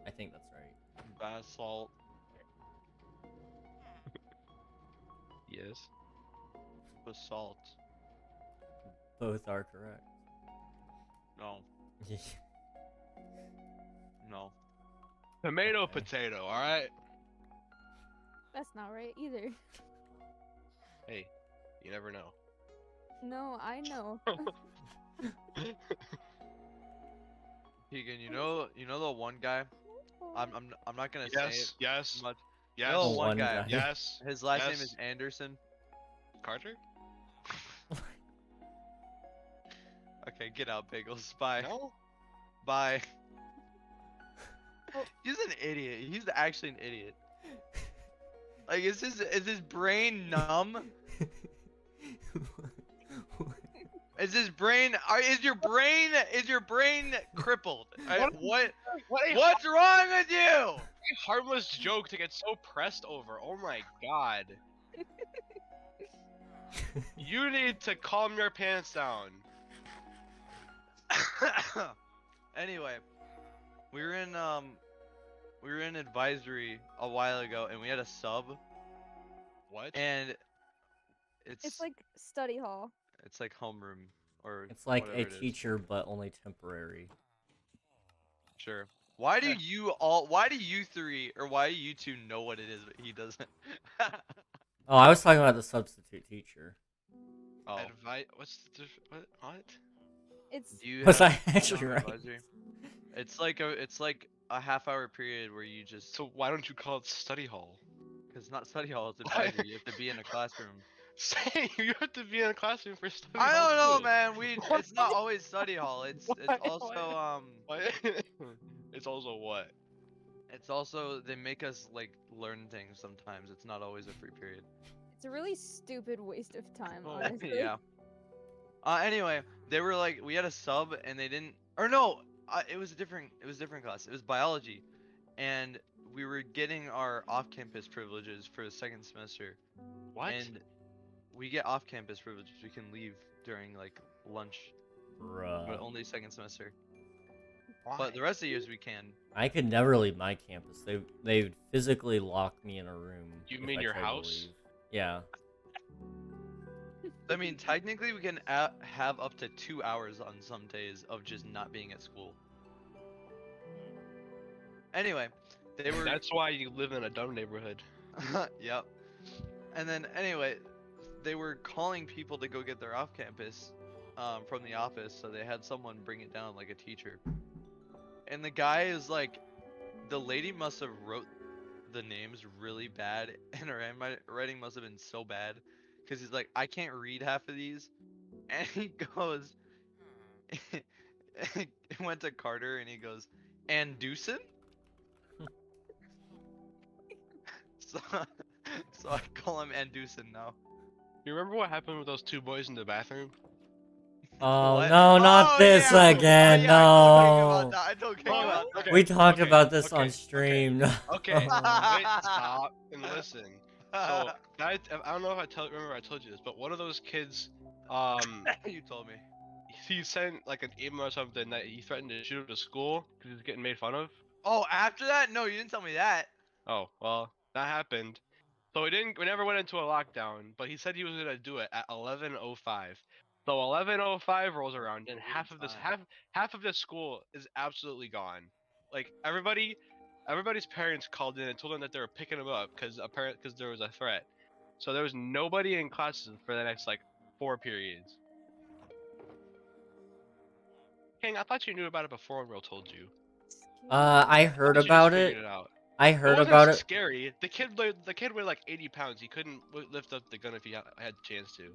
Speaker 1: I think that's right.
Speaker 2: Basalt.
Speaker 3: Yes.
Speaker 2: Basalt.
Speaker 1: Both are correct.
Speaker 2: No. No.
Speaker 3: Tomato
Speaker 1: Okay.
Speaker 3: potato, alright?
Speaker 4: That's not right either.
Speaker 3: Hey, you never know.
Speaker 4: No, I know.
Speaker 2: Keegan, you know the one guy. I'm not gonna say it
Speaker 3: yes,
Speaker 2: much.
Speaker 3: yes,
Speaker 2: No,
Speaker 1: The
Speaker 2: one guy.
Speaker 1: guy.
Speaker 3: yes.
Speaker 2: His last name
Speaker 3: yes.
Speaker 2: is Anderson.
Speaker 3: Carter?
Speaker 2: Okay, get out, Bagels. Bye.
Speaker 3: No?
Speaker 2: Bye.
Speaker 4: Oh.
Speaker 2: He's an idiot. He's actually an idiot. Like, is his brain numb? Is his brain? Is your brain crippled? What's wrong with you?
Speaker 3: Harmless joke to get so pressed over. Oh my god. You need to calm your pants down.
Speaker 2: Anyway, we were in advisory a while ago, and we had a sub,
Speaker 3: What?
Speaker 2: and
Speaker 4: It's like study hall.
Speaker 2: it's like homeroom or
Speaker 1: It's like
Speaker 2: whatever
Speaker 1: a
Speaker 2: it is.
Speaker 1: teacher, but only temporary.
Speaker 2: Sure. Why do you three or why do you two know what it is but he doesn't?
Speaker 1: Oh, I was talking about the substitute teacher.
Speaker 2: Oh.
Speaker 3: What's the what?
Speaker 4: It's
Speaker 2: Do you
Speaker 1: Was
Speaker 2: have
Speaker 1: I actually
Speaker 2: no
Speaker 1: right?
Speaker 2: advisory? It's like a half-hour period where you just
Speaker 3: So why don't you call it study hall?
Speaker 2: because it's not study hall, it's
Speaker 3: Why?
Speaker 2: advisory. You have to be in a classroom.
Speaker 3: Say you have to be in a classroom for study
Speaker 2: I
Speaker 3: hall.
Speaker 2: don't know,
Speaker 3: too.
Speaker 2: man. It's not always study hall. It's also
Speaker 3: What? It's also what?
Speaker 2: it's also they make us like learn things sometimes. It's not always a free period.
Speaker 4: it's a really stupid waste of time,
Speaker 3: Oh,
Speaker 4: honestly.
Speaker 2: Yeah. Anyway, they were like we had a sub and they didn't or no, it was a different class. It was biology, and we were getting our off-campus privileges for the second semester.
Speaker 3: What?
Speaker 2: And we get off-campus privileges. We can leave during like lunch, but
Speaker 1: Bruh.
Speaker 2: only second semester.
Speaker 3: Why?
Speaker 2: But the rest of the years we can.
Speaker 1: I could never leave my campus. They would physically lock me in a room.
Speaker 3: You
Speaker 1: if
Speaker 3: mean
Speaker 1: I
Speaker 3: your
Speaker 1: tried to
Speaker 3: house?
Speaker 1: leave. Yeah.
Speaker 2: I mean, technically we can have up to 2 hours on some days of just not being at school. Anyway, they were.
Speaker 3: That's why you live in a dumb neighborhood.
Speaker 2: Yep. And then anyway, they were calling people to go get their off campus from the office, so they had someone bring it down like a teacher. And the guy is like, the lady must have wrote the names really bad, and her handwriting must have been so bad, because he's like, I can't read half of these, and he goes, he went to Carter and he goes, Andusen? so I call him Andusen now.
Speaker 3: You remember what happened with those two boys in the bathroom?
Speaker 1: Oh
Speaker 5: What?
Speaker 1: no, not
Speaker 5: Oh,
Speaker 1: this
Speaker 5: yeah.
Speaker 1: again.
Speaker 5: Oh, yeah, I know what you're talking
Speaker 1: No.
Speaker 5: about that. I know what you're talking
Speaker 3: Hold
Speaker 5: about
Speaker 3: on,
Speaker 5: that.
Speaker 1: We talked
Speaker 3: okay,
Speaker 1: about this on
Speaker 3: okay,
Speaker 1: stream. No.
Speaker 3: Okay, wait, stop and listen. So I don't know if remember I told you this, but one of those kids,
Speaker 5: You told me.
Speaker 3: he sent like an email or something that he threatened to shoot up the school because he was getting made fun of.
Speaker 5: Oh, after that? No, you didn't tell me that.
Speaker 3: Oh well, that happened. So we never went into a lockdown, but he said he was gonna do it at 11:05. So 11:05 rolls around, and half of this school is absolutely gone. Like everybody's parents called in and told them that they were picking him up because there was a threat. So there was nobody in classes for the next like 4 periods. King, I thought you knew about it before Will told you.
Speaker 1: I
Speaker 3: I
Speaker 1: heard
Speaker 3: thought you just
Speaker 1: about
Speaker 3: figured
Speaker 1: it.
Speaker 3: it out.
Speaker 1: I
Speaker 3: It
Speaker 1: heard
Speaker 3: wasn't
Speaker 1: about it.
Speaker 3: scary. The kid weighed like 80 pounds. He couldn't lift up the gun if he had the chance to.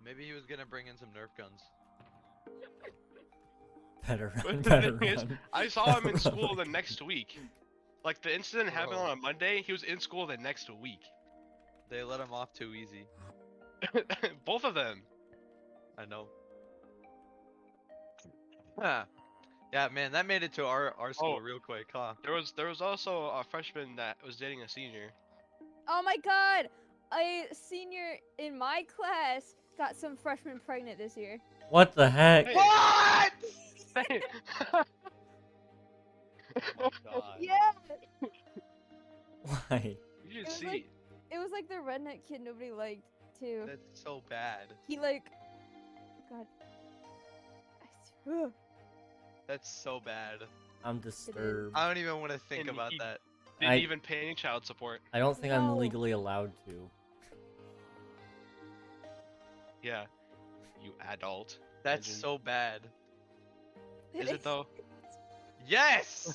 Speaker 5: Maybe he was gonna bring in some Nerf guns.
Speaker 1: Better
Speaker 3: But
Speaker 1: run,
Speaker 3: the
Speaker 1: better
Speaker 3: thing is,
Speaker 1: run.
Speaker 3: I saw him in school the next week. Like the incident happened
Speaker 5: Bro.
Speaker 3: on a Monday. He was in school the next week.
Speaker 5: They let him off too easy.
Speaker 3: Both of them.
Speaker 5: I know. Huh. Yeah, man, that made it to our school
Speaker 3: Oh.
Speaker 5: real quick, huh?
Speaker 3: There was also a freshman that was dating a senior.
Speaker 4: Oh my god! A senior in my class got some freshmen pregnant this year.
Speaker 1: What the heck?
Speaker 3: Hey.
Speaker 5: What?
Speaker 3: Hey.
Speaker 5: Oh god.
Speaker 4: Yeah!
Speaker 1: Why?
Speaker 3: You should
Speaker 4: was
Speaker 3: see.
Speaker 4: like- It was like the redneck kid nobody liked, too.
Speaker 5: That's so bad.
Speaker 4: He like... God. Ugh.
Speaker 5: That's so bad.
Speaker 1: I'm disturbed.
Speaker 5: I don't even want to think
Speaker 3: And
Speaker 5: about
Speaker 3: he-
Speaker 5: that.
Speaker 3: Didn't
Speaker 1: I-
Speaker 3: even pay any child support.
Speaker 1: I don't think I'm
Speaker 4: No.
Speaker 1: legally allowed to.
Speaker 3: Yeah. You adult.
Speaker 5: That's
Speaker 3: Imagine.
Speaker 5: so bad.
Speaker 3: Is it though?
Speaker 5: Yes!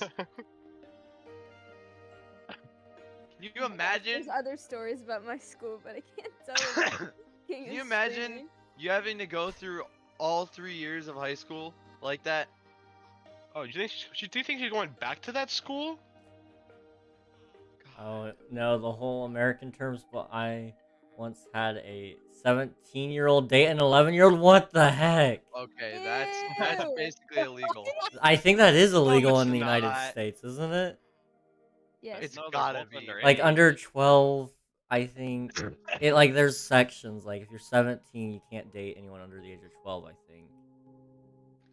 Speaker 5: Can you imagine?
Speaker 4: There's other stories about my school, but I can't tell them.
Speaker 5: Can you imagine you having to go through all 3 years of high school like that?
Speaker 3: Oh, do you think she's going back to that school?
Speaker 1: Oh no, the whole American terms. But I once had a 17-year-old date an 11-year-old. What the heck?
Speaker 5: Okay, that's
Speaker 4: Ew.
Speaker 5: basically illegal.
Speaker 1: I think that is illegal
Speaker 3: it's
Speaker 1: in the United
Speaker 3: not.
Speaker 1: States, isn't it?
Speaker 4: Yes.
Speaker 5: It's
Speaker 3: No, they're
Speaker 5: gotta
Speaker 3: both
Speaker 5: be.
Speaker 3: underage.
Speaker 1: Like under 12, I think it like there's sections. Like if you're 17, you can't date anyone under the age of 12. I think.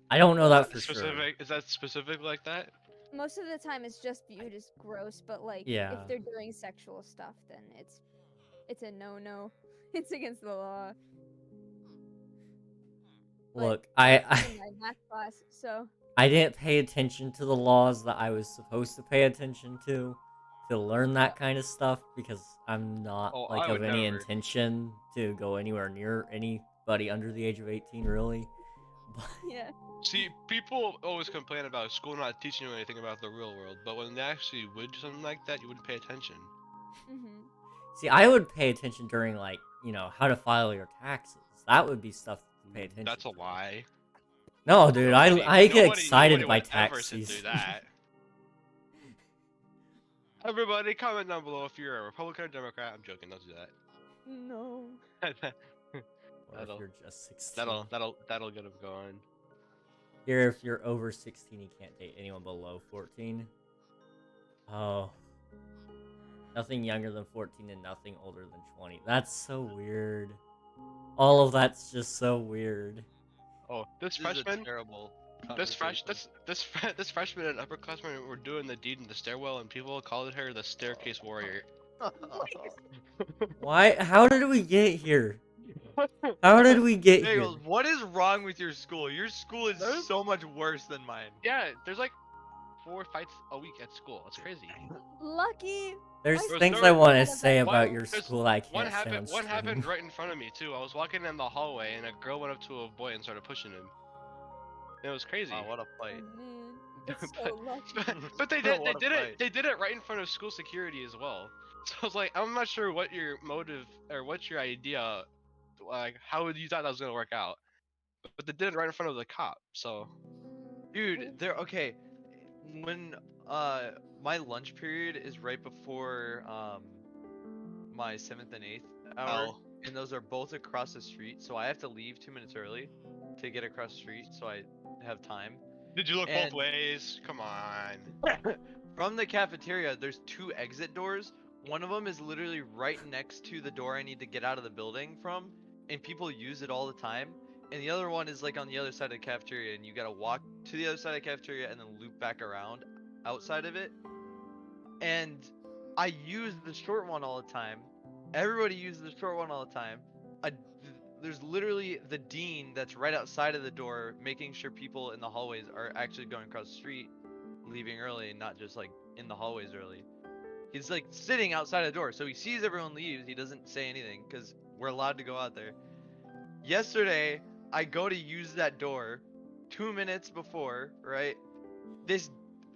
Speaker 1: I don't know that for sure.
Speaker 3: Specific? Is that specific like that?
Speaker 4: Most of the time it's just viewed as gross, but like
Speaker 1: Yeah.
Speaker 4: if they're doing sexual stuff, then it's a no-no. It's against the law. But
Speaker 1: Look,
Speaker 4: in my math class, so
Speaker 1: I didn't pay attention to the laws that I was supposed to pay attention to learn that kind of stuff because I'm not
Speaker 3: Oh,
Speaker 1: like
Speaker 3: I
Speaker 1: of
Speaker 3: would
Speaker 1: any
Speaker 3: never.
Speaker 1: intention to go anywhere near anybody under the age of 18 really. But
Speaker 4: yeah.
Speaker 3: See, people always complain about school not teaching you anything about the real world, but when they actually would do something like that, you wouldn't pay attention.
Speaker 4: Mhm.
Speaker 1: see, I would pay attention during like, how to file your taxes. That would be stuff to pay attention
Speaker 3: That's a
Speaker 1: to.
Speaker 3: lie.
Speaker 1: No, dude, I get
Speaker 3: Nobody
Speaker 1: excited by
Speaker 3: would ever
Speaker 1: tax
Speaker 3: sit through
Speaker 1: season.
Speaker 3: that. Everybody, comment down below if you're a Republican or Democrat. I'm joking. Don't do
Speaker 4: No.
Speaker 3: that.
Speaker 1: Or if
Speaker 3: That'll-
Speaker 1: you're just 16.
Speaker 3: that'll get them going.
Speaker 1: Here, if you're over 16, you can't date anyone below 14. Oh. Nothing younger than 14 and nothing older than 20. That's so weird. All of that's just so weird.
Speaker 3: Oh, this
Speaker 5: This is a
Speaker 3: freshman,
Speaker 5: terrible
Speaker 3: this
Speaker 5: conversation.
Speaker 3: freshman and upperclassmen were doing the deed in the stairwell, and people called her the staircase warrior.
Speaker 1: Why? How did we get here? How did we get here?
Speaker 5: Bagels, what is wrong with your school? Your school is
Speaker 3: There's-
Speaker 5: so much worse than mine.
Speaker 3: Yeah, there's like 4 fights a week at school. It's crazy.
Speaker 4: Lucky.
Speaker 1: There's
Speaker 4: I
Speaker 1: things
Speaker 3: there
Speaker 1: I
Speaker 3: was-
Speaker 1: want to say
Speaker 3: one-
Speaker 1: about your
Speaker 3: there's-
Speaker 1: school I can't
Speaker 3: One
Speaker 1: say on
Speaker 3: happened. One
Speaker 1: stream.
Speaker 3: happened right in front of me too. I was walking in the hallway, and a girl went up to a boy and started pushing him. It was crazy.
Speaker 5: Wow, what a
Speaker 4: Oh,
Speaker 5: fight.
Speaker 4: man. It's so lucky.
Speaker 3: But they
Speaker 5: What a
Speaker 3: did it.
Speaker 5: fight.
Speaker 3: They did it right in front of school security as well. So I was like, I'm not sure what your motive or what's your idea, like how you thought that was gonna work out. But they did it right in front of the cop. So
Speaker 5: Dude, they're okay. When my lunch period is right before my 7th and 8th hour.
Speaker 3: L
Speaker 2: and those are both across the street, so I have to leave 2 minutes early to get across the street, so I have time.
Speaker 3: Did you look
Speaker 2: And-
Speaker 3: both ways? Come on.
Speaker 2: From the cafeteria, there's 2 exit doors. One of them is literally right next to the door I need to get out of the building from, and people use it all the time. And the other one is like on the other side of the cafeteria, and you gotta walk to the other side of the cafeteria and then loop back around outside of it. And I use the short one all the time. Everybody uses the short one all the time. There's literally the dean that's right outside of the door, making sure people in the hallways are actually going across the street, leaving early, and not just like in the hallways early. He's like sitting outside the door, so he sees everyone leaves. He doesn't say anything because we're allowed to go out there. Yesterday, I go to use that door 2 minutes before, right? This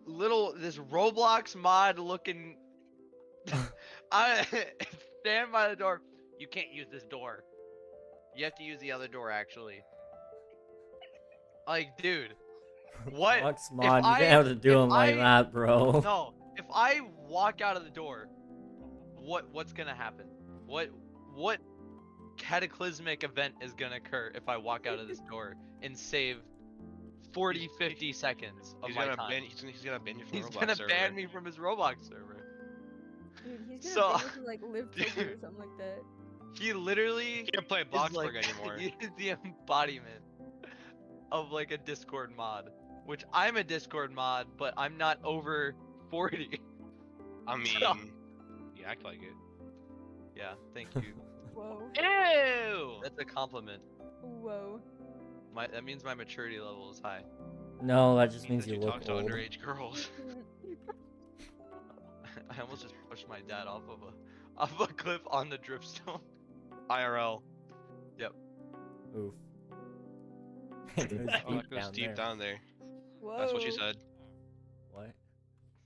Speaker 2: Roblox mod looking I stand by the door. You can't use this door. You have to use the other door actually. Like, dude. What?
Speaker 1: Fox mod, you didn't have to do him like that, bro.
Speaker 2: No, if I walk out of the door, what's gonna happen? What cataclysmic event is gonna occur if I walk out of this door and save 40, 50 seconds of my time?
Speaker 3: He's gonna ban you from
Speaker 2: He's
Speaker 3: Roblox
Speaker 2: gonna
Speaker 3: server.
Speaker 2: ban me from his Roblox server.
Speaker 4: Dude, he's
Speaker 2: So-
Speaker 4: gonna ban you from like live Tokyo or
Speaker 2: Dude.
Speaker 4: something like that.
Speaker 2: He literally
Speaker 3: He can't play
Speaker 2: is
Speaker 3: Bloxburg
Speaker 2: like
Speaker 3: anymore.
Speaker 2: he is the embodiment of like a Discord mod, which I'm a Discord mod, but I'm not over 40.
Speaker 3: I mean,
Speaker 2: So-
Speaker 3: you act like it.
Speaker 2: Yeah, thank you.
Speaker 4: Whoa.
Speaker 3: Ew!
Speaker 2: That's a compliment.
Speaker 4: Whoa.
Speaker 2: That means my maturity level is high.
Speaker 1: No, that just means
Speaker 3: That
Speaker 1: you
Speaker 3: you
Speaker 1: look
Speaker 3: talk to
Speaker 1: old.
Speaker 3: underage girls.
Speaker 2: I almost just pushed my dad off of a cliff on the dripstone.
Speaker 3: IRL.
Speaker 1: Oof. It goes
Speaker 3: Oh,
Speaker 1: deep
Speaker 3: that goes
Speaker 1: down
Speaker 3: deep
Speaker 1: there.
Speaker 3: down there.
Speaker 4: Whoa.
Speaker 3: That's what she said.
Speaker 1: What?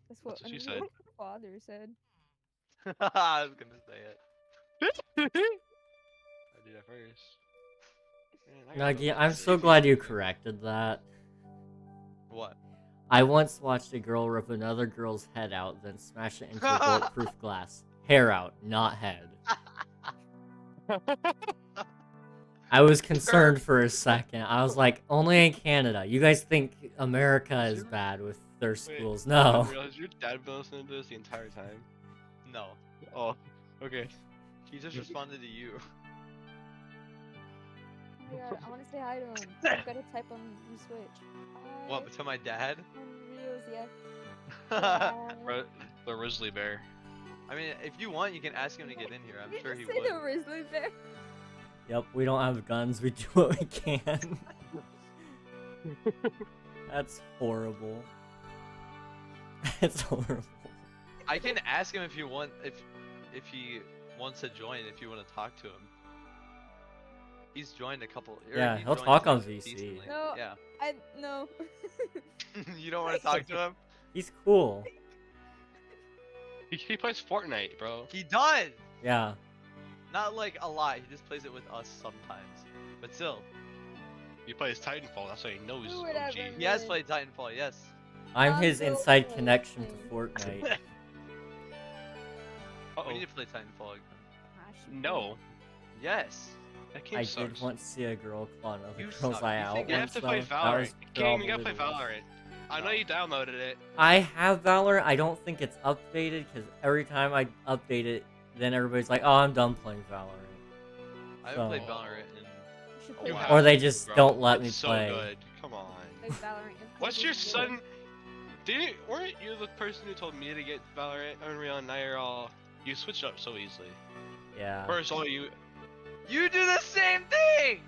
Speaker 4: That's what,
Speaker 3: That's what she
Speaker 4: my
Speaker 3: said.
Speaker 4: father said.
Speaker 2: I was gonna say it.
Speaker 3: I did that first. Man, I got
Speaker 1: Nuggy,
Speaker 3: no
Speaker 1: I'm
Speaker 3: sense
Speaker 1: so
Speaker 3: of
Speaker 1: glad you
Speaker 3: humor.
Speaker 1: corrected that.
Speaker 2: What?
Speaker 1: I once watched a girl rip another girl's head out, then smash it into a bulletproof glass. Hair out, not head. I was concerned for a second. I was like, only in Canada. You guys think America is bad with their schools?
Speaker 3: I
Speaker 1: No.
Speaker 3: didn't realize your dad been listening to this the entire time.
Speaker 2: No.
Speaker 3: Oh, okay.
Speaker 2: He just responded to you.
Speaker 4: Oh my god, I wanna say hi to him. I've gotta type on the Switch.
Speaker 2: What, to my dad?
Speaker 4: On Reels, yeah.
Speaker 3: The Grizzly Bear.
Speaker 2: I mean, if you want, you can ask him to get in here. I'm sure he
Speaker 4: Say
Speaker 2: would.
Speaker 4: the Grizzly Bear.
Speaker 1: Yep, we don't have guns. We do what we can. That's horrible. That's horrible.
Speaker 2: I can ask him if you want, if he wants to join. If you want to talk to him, he's joined a couple. or
Speaker 1: Yeah,
Speaker 2: he's
Speaker 1: he'll
Speaker 2: joined
Speaker 1: talk on
Speaker 2: some
Speaker 1: VC.
Speaker 2: recently.
Speaker 4: No.
Speaker 2: Yeah.
Speaker 4: No.
Speaker 2: You don't want to talk to him?
Speaker 1: He's cool.
Speaker 3: He plays Fortnite, bro.
Speaker 2: He does.
Speaker 1: Yeah.
Speaker 2: Not like a lot. He just plays it with us sometimes. But still,
Speaker 3: He plays Titanfall. That's why he knows
Speaker 4: Do whatever,
Speaker 3: OG.
Speaker 2: he has
Speaker 4: Yeah.
Speaker 2: played Titanfall. Yes.
Speaker 1: I'm
Speaker 4: I'm
Speaker 1: his
Speaker 4: built
Speaker 1: inside
Speaker 4: for
Speaker 1: connection to
Speaker 4: things.
Speaker 1: Fortnite.
Speaker 2: We
Speaker 3: Uh-oh.
Speaker 2: need to play Titanfall again.
Speaker 3: No.
Speaker 2: Yes.
Speaker 3: That game
Speaker 1: I
Speaker 3: sucks.
Speaker 1: did once see a girl claw another
Speaker 2: You
Speaker 1: girl's
Speaker 2: suck.
Speaker 1: eye
Speaker 2: You
Speaker 1: out
Speaker 2: think
Speaker 3: You have
Speaker 1: once,
Speaker 3: to play
Speaker 1: though. That
Speaker 3: Valorant.
Speaker 1: was
Speaker 3: King, you gotta play
Speaker 1: probably the worst.
Speaker 3: Valorant. I know you downloaded it.
Speaker 1: I have Valorant. I don't think it's updated because every time I update it, then everybody's like, "Oh, I'm done playing Valorant,"
Speaker 2: I haven't played
Speaker 1: So-
Speaker 2: Valorant in.
Speaker 4: You should
Speaker 3: You
Speaker 4: play
Speaker 3: have
Speaker 1: or they
Speaker 3: to,
Speaker 1: just
Speaker 3: bro.
Speaker 1: don't let
Speaker 3: It's
Speaker 1: me
Speaker 3: so
Speaker 1: play.
Speaker 3: good. Come on.
Speaker 4: Valorant. and
Speaker 3: What's
Speaker 4: play
Speaker 3: your
Speaker 4: this
Speaker 3: son? Weren't you the person who told me to get Valorant, Unreal, and now you're all? You switched up so easily.
Speaker 1: Yeah.
Speaker 3: First of all, you,
Speaker 2: You do the same thing.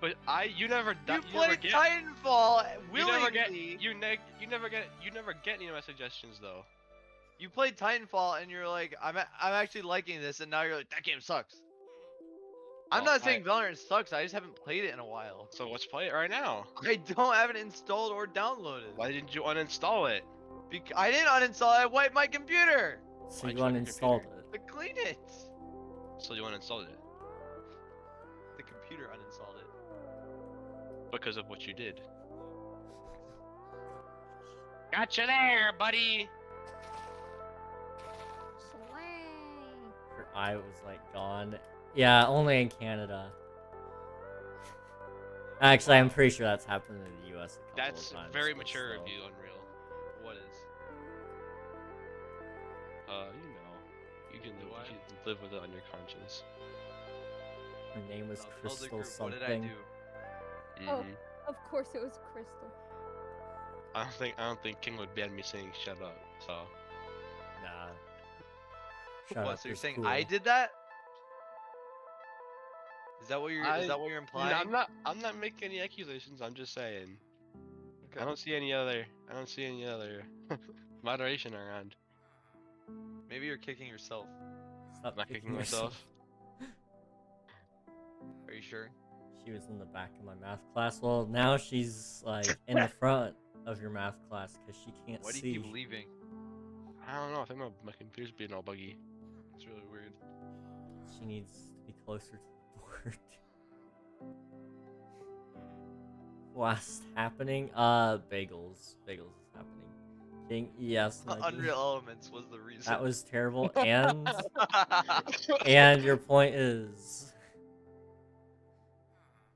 Speaker 3: but you never.
Speaker 2: You
Speaker 3: never
Speaker 2: played
Speaker 3: get.
Speaker 2: Titanfall
Speaker 3: You never get.
Speaker 2: willingly.
Speaker 3: You never get any of my suggestions though.
Speaker 2: You played Titanfall and you're like, I'm actually liking this, and now you're like, that game sucks. I'm
Speaker 3: Well,
Speaker 2: not saying Valorant sucks. I just haven't played it in a while.
Speaker 3: So let's play it right now.
Speaker 2: I don't have it installed or downloaded.
Speaker 3: Why didn't you uninstall it?
Speaker 2: I didn't uninstall it. I wiped my computer
Speaker 1: So
Speaker 3: Why'd
Speaker 1: you
Speaker 3: you like your
Speaker 1: uninstalled
Speaker 3: computer?
Speaker 1: it.
Speaker 2: to clean it.
Speaker 3: So you uninstalled it
Speaker 2: The computer uninstalled it.
Speaker 3: because of what you did. Gotcha there, buddy.
Speaker 1: Her eye was like gone. Yeah, only in Canada. Actually, I'm pretty sure that's happened in the U.S. a couple
Speaker 3: That's
Speaker 1: of times.
Speaker 3: very
Speaker 1: but
Speaker 3: mature of
Speaker 1: still.
Speaker 3: you, Unreal.
Speaker 5: What is?
Speaker 3: You know, you can live with it on your conscience.
Speaker 1: Her name was
Speaker 5: I'll tell the
Speaker 1: Crystal
Speaker 5: group, what
Speaker 1: something.
Speaker 5: did I do?
Speaker 4: Oh.
Speaker 3: Mhm.
Speaker 4: Of course it was Crystal.
Speaker 3: I don't think King would ban me saying shut up. So
Speaker 1: Nah. Shut
Speaker 5: What?
Speaker 1: up
Speaker 5: So you're
Speaker 1: is
Speaker 5: saying
Speaker 1: cool.
Speaker 5: I did that? Is that what you're? Is
Speaker 3: I-
Speaker 5: that what you're implying?
Speaker 3: I'm not making any accusations. I'm just saying.
Speaker 5: Okay.
Speaker 3: I don't see any other moderation around.
Speaker 5: Maybe you're kicking yourself.
Speaker 1: Stop
Speaker 3: I'm not
Speaker 1: kicking
Speaker 3: kicking myself.
Speaker 5: Are you sure?
Speaker 1: She was in the back of my math class. Well, now she's like in the front of your math class because she can't
Speaker 5: Why do
Speaker 1: see.
Speaker 5: you keep leaving?
Speaker 3: I don't know. I think my computer's being all buggy.
Speaker 5: It's really weird.
Speaker 1: She needs to be closer to the board. What's happening? Bagels. Bagels is happening. King, yes. Nuggy.
Speaker 5: Unreal Elements was the reason.
Speaker 1: That was terrible. And your point is,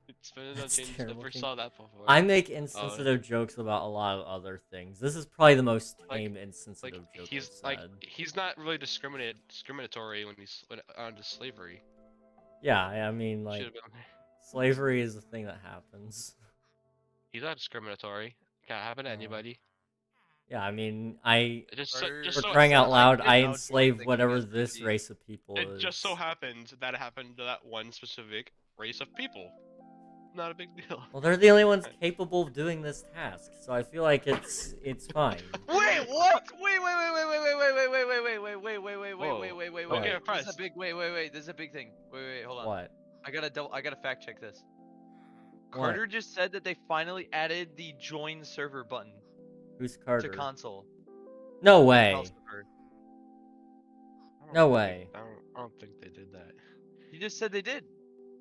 Speaker 3: It's been
Speaker 1: That's
Speaker 3: unchanged.
Speaker 1: terrible,
Speaker 3: Never
Speaker 1: King.
Speaker 3: saw that before.
Speaker 1: I make insensitive jokes about a lot of other things. This is probably the most
Speaker 3: Like-
Speaker 1: tame
Speaker 3: like
Speaker 1: insensitive joke
Speaker 3: he's
Speaker 1: I've said.
Speaker 3: he's not really discriminatory when onto slavery.
Speaker 1: Yeah, I mean, like,
Speaker 3: Should've been.
Speaker 1: slavery is a thing that happens.
Speaker 3: He's not discriminatory. Can't happen to
Speaker 1: No.
Speaker 3: anybody.
Speaker 1: Yeah, I mean, I,
Speaker 3: It just
Speaker 5: Carter
Speaker 3: just
Speaker 1: for
Speaker 3: so
Speaker 1: crying out loud, I
Speaker 5: did outjoin
Speaker 1: enslave
Speaker 5: the
Speaker 1: whatever
Speaker 5: King
Speaker 1: this
Speaker 5: SPC.
Speaker 1: race of people
Speaker 3: it
Speaker 1: is.
Speaker 3: just so happens that it happened to that one specific race of people. Not a big deal.
Speaker 1: Well, they're the only ones capable of doing this task, so I feel like it's fine.
Speaker 5: Wait, what? Wait.
Speaker 3: Okay,
Speaker 5: This is
Speaker 3: press.
Speaker 5: a big. Wait. This is a big thing. Wait. Hold on.
Speaker 1: What?
Speaker 5: I gotta fact check this.
Speaker 1: What?
Speaker 5: Carter just said that they finally added the join server button
Speaker 1: Who's
Speaker 5: to
Speaker 1: Carter?
Speaker 5: console.
Speaker 1: No way.
Speaker 5: Console server.
Speaker 1: No way.
Speaker 3: I don't think they did that.
Speaker 5: You just said they did.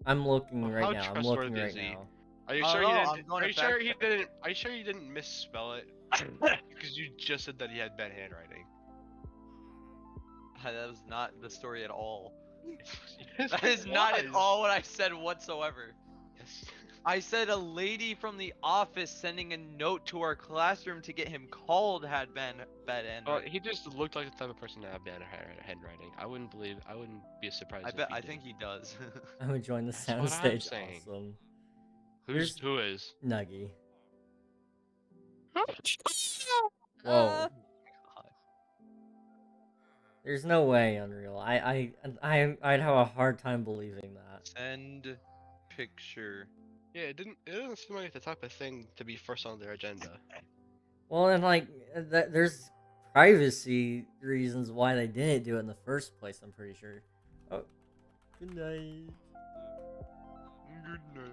Speaker 1: I'm looking
Speaker 3: Well,
Speaker 1: right
Speaker 3: how
Speaker 1: now. I'm looking
Speaker 3: trustworthy
Speaker 1: right
Speaker 3: is he?
Speaker 1: now.
Speaker 3: Are you
Speaker 5: I
Speaker 3: sure
Speaker 5: don't
Speaker 3: he
Speaker 5: know,
Speaker 3: didn't?
Speaker 5: I'm going
Speaker 3: Are
Speaker 5: to
Speaker 3: you sure
Speaker 5: fact
Speaker 3: he
Speaker 5: check.
Speaker 3: didn't? Are you sure he didn't misspell it? Because you just said that he had bad handwriting.
Speaker 5: That was not the story at all.
Speaker 3: Yes,
Speaker 5: That
Speaker 3: it
Speaker 5: is not at
Speaker 3: was.
Speaker 5: all what I said whatsoever.
Speaker 3: Yes.
Speaker 5: I said a lady from the office sending a note to our classroom to get him called had bad
Speaker 3: Well,
Speaker 5: handwriting.
Speaker 3: he just looked like the type of person to have bad handwriting. I wouldn't be surprised. if he
Speaker 5: I
Speaker 3: did.
Speaker 5: think he does.
Speaker 1: I'm gonna join the
Speaker 3: That's what I'm
Speaker 1: soundstage.
Speaker 3: saying.
Speaker 1: Awesome.
Speaker 3: Who is?
Speaker 1: Nuggy. Whoa.
Speaker 5: God.
Speaker 1: There's no way, Unreal. I'd have a hard time believing that.
Speaker 5: Send picture.
Speaker 3: Yeah, it doesn't seem like the type of thing to be first on their agenda.
Speaker 1: Well, and like, there's privacy reasons why they didn't do it in the first place. I'm pretty sure. Oh, good night.
Speaker 5: Good night.